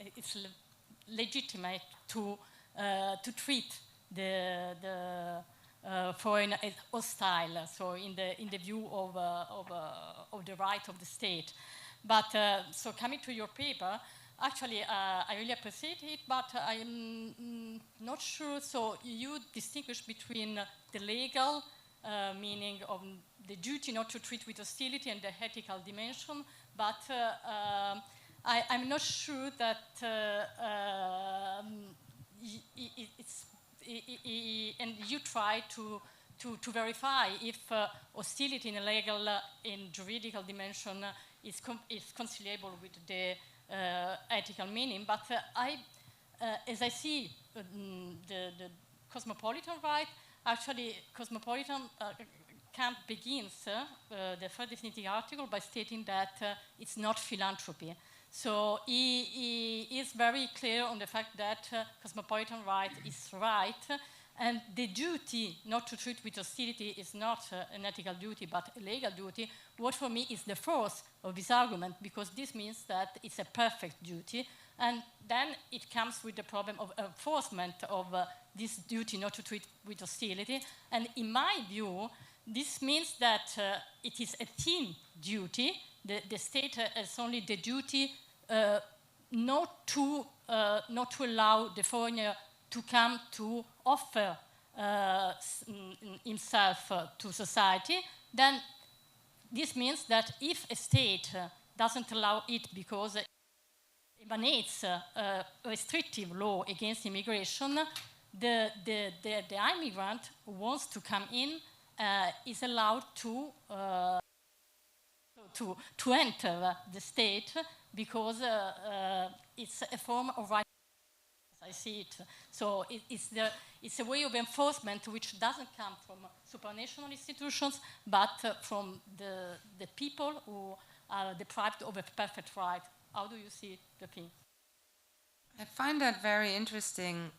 it's legitimate to treat the foreigner as hostile, so in the view of the right of the state. But so coming to your paper, actually I really appreciate it, but I'm not sure. So you distinguish between the legal meaning of the duty not to treat with hostility and the ethical dimension, but I'm not sure that and you try to verify if hostility in a legal and juridical dimension is conciliable with the ethical meaning. But as I see the cosmopolitan right, actually cosmopolitan Kant begins the first definitive article by stating that it's not philanthropy. So he is very clear on the fact that cosmopolitan right is right, and the duty not to treat with hostility is not an ethical duty, but a legal duty. What for me is the force of this argument, because this means that it's a perfect duty, and then it comes with the problem of enforcement of this duty not to treat with hostility. And in my view, this means that it is a thin duty. The state has only the duty not to allow the foreigner to come to offer himself to society. Then this means that if a state doesn't allow it because it emanates a restrictive law against immigration, the immigrant who wants to come in is allowed to enter the state, because it's a form of right, as I see it. So it's a way of enforcement which doesn't come from supranational institutions, but from the people who are deprived of a perfect right. How do you see the thing? I find that very interesting.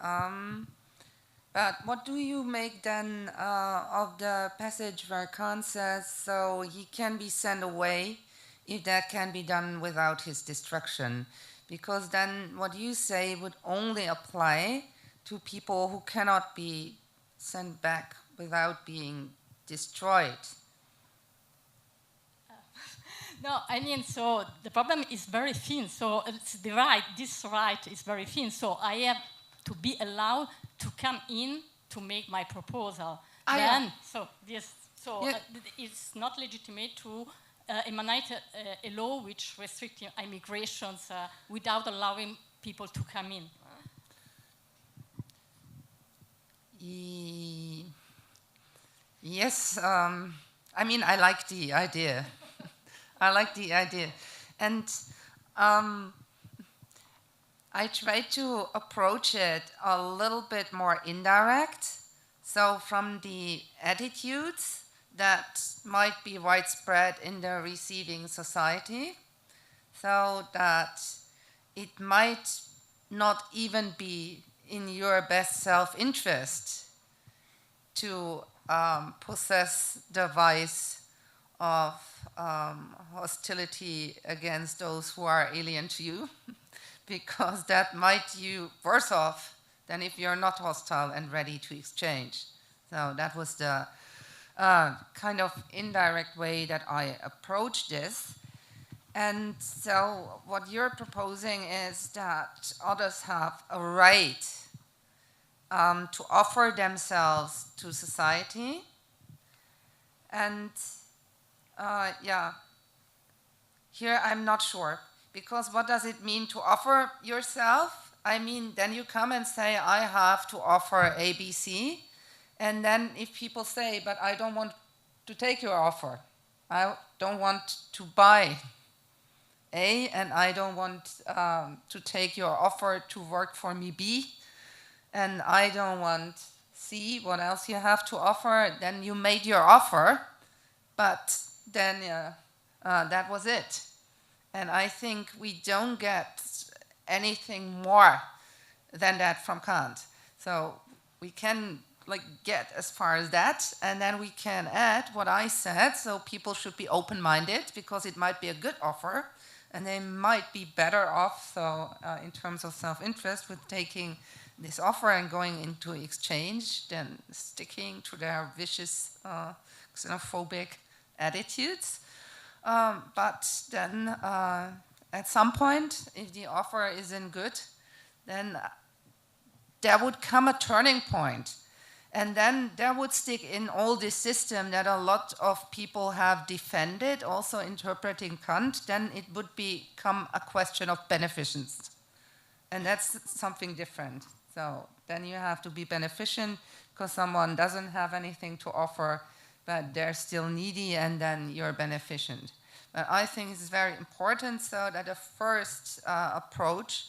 But what do you make then of the passage where Kant says, so he can be sent away if that can be done without his destruction? Because then what you say would only apply to people who cannot be sent back without being destroyed? No, I mean, so the problem is very thin. So it's the right, this right is very thin. So I have to be allowed to come in to make my proposal. So yes, so it's not legitimate to emanate a law which restricts immigrations without allowing people to come in. Yes, I mean, I like the idea. I like the idea. And I try to approach it a little bit more indirect. So from the attitudes that might be widespread in the receiving society, so that it might not even be in your best self-interest to possess the vice of hostility against those who are alien to you, because that might you worse off than if you're not hostile and ready to exchange. So that was the kind of indirect way that I approach this. And so what you're proposing is that others have a right to offer themselves to society. And here I'm not sure, because what does it mean to offer yourself? I mean, then you come and say, I have to offer ABC, and then if people say, but I don't want to take your offer, I don't want to buy A, and I don't want to take your offer to work for me B, and I don't want C, what else you have to offer, then you made your offer, but then that was it. And I think we don't get anything more than that from Kant. So we can get as far as that, and then we can add what I said, so people should be open-minded, because it might be a good offer, and they might be better off, so in terms of self-interest, with taking this offer and going into exchange than sticking to their vicious xenophobic attitudes. But then at some point, if the offer isn't good, then there would come a turning point. And then there would stick in all this system that a lot of people have defended, also interpreting Kant, then it would become a question of beneficence. And that's something different. So then you have to be beneficent because someone doesn't have anything to offer, but they're still needy, and then you're beneficent. But I think it's very important, so that the first approach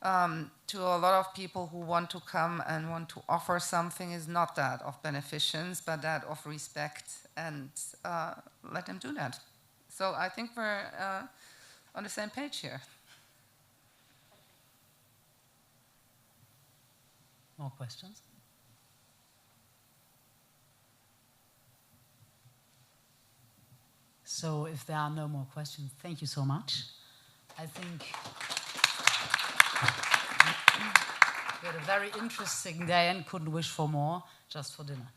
to a lot of people who want to come and want to offer something is not that of beneficence, but that of respect, and let them do that. So I think we're on the same page here. More questions? So if there are no more questions, thank you so much. I think we had a very interesting day and couldn't wish for more, just for dinner.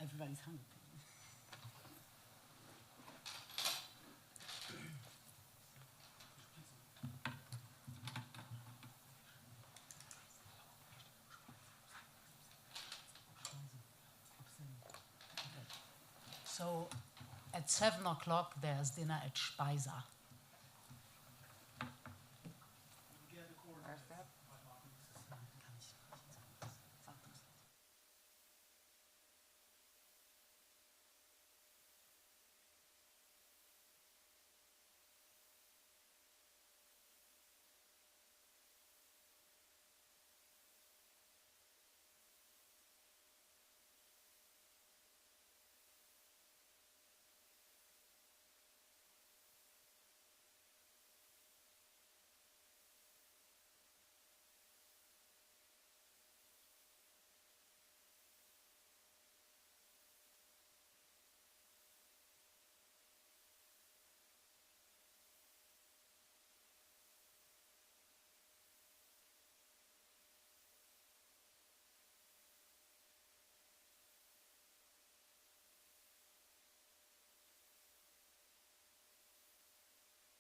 Everybody's hungry. So at 7 o'clock there's dinner at Speiser.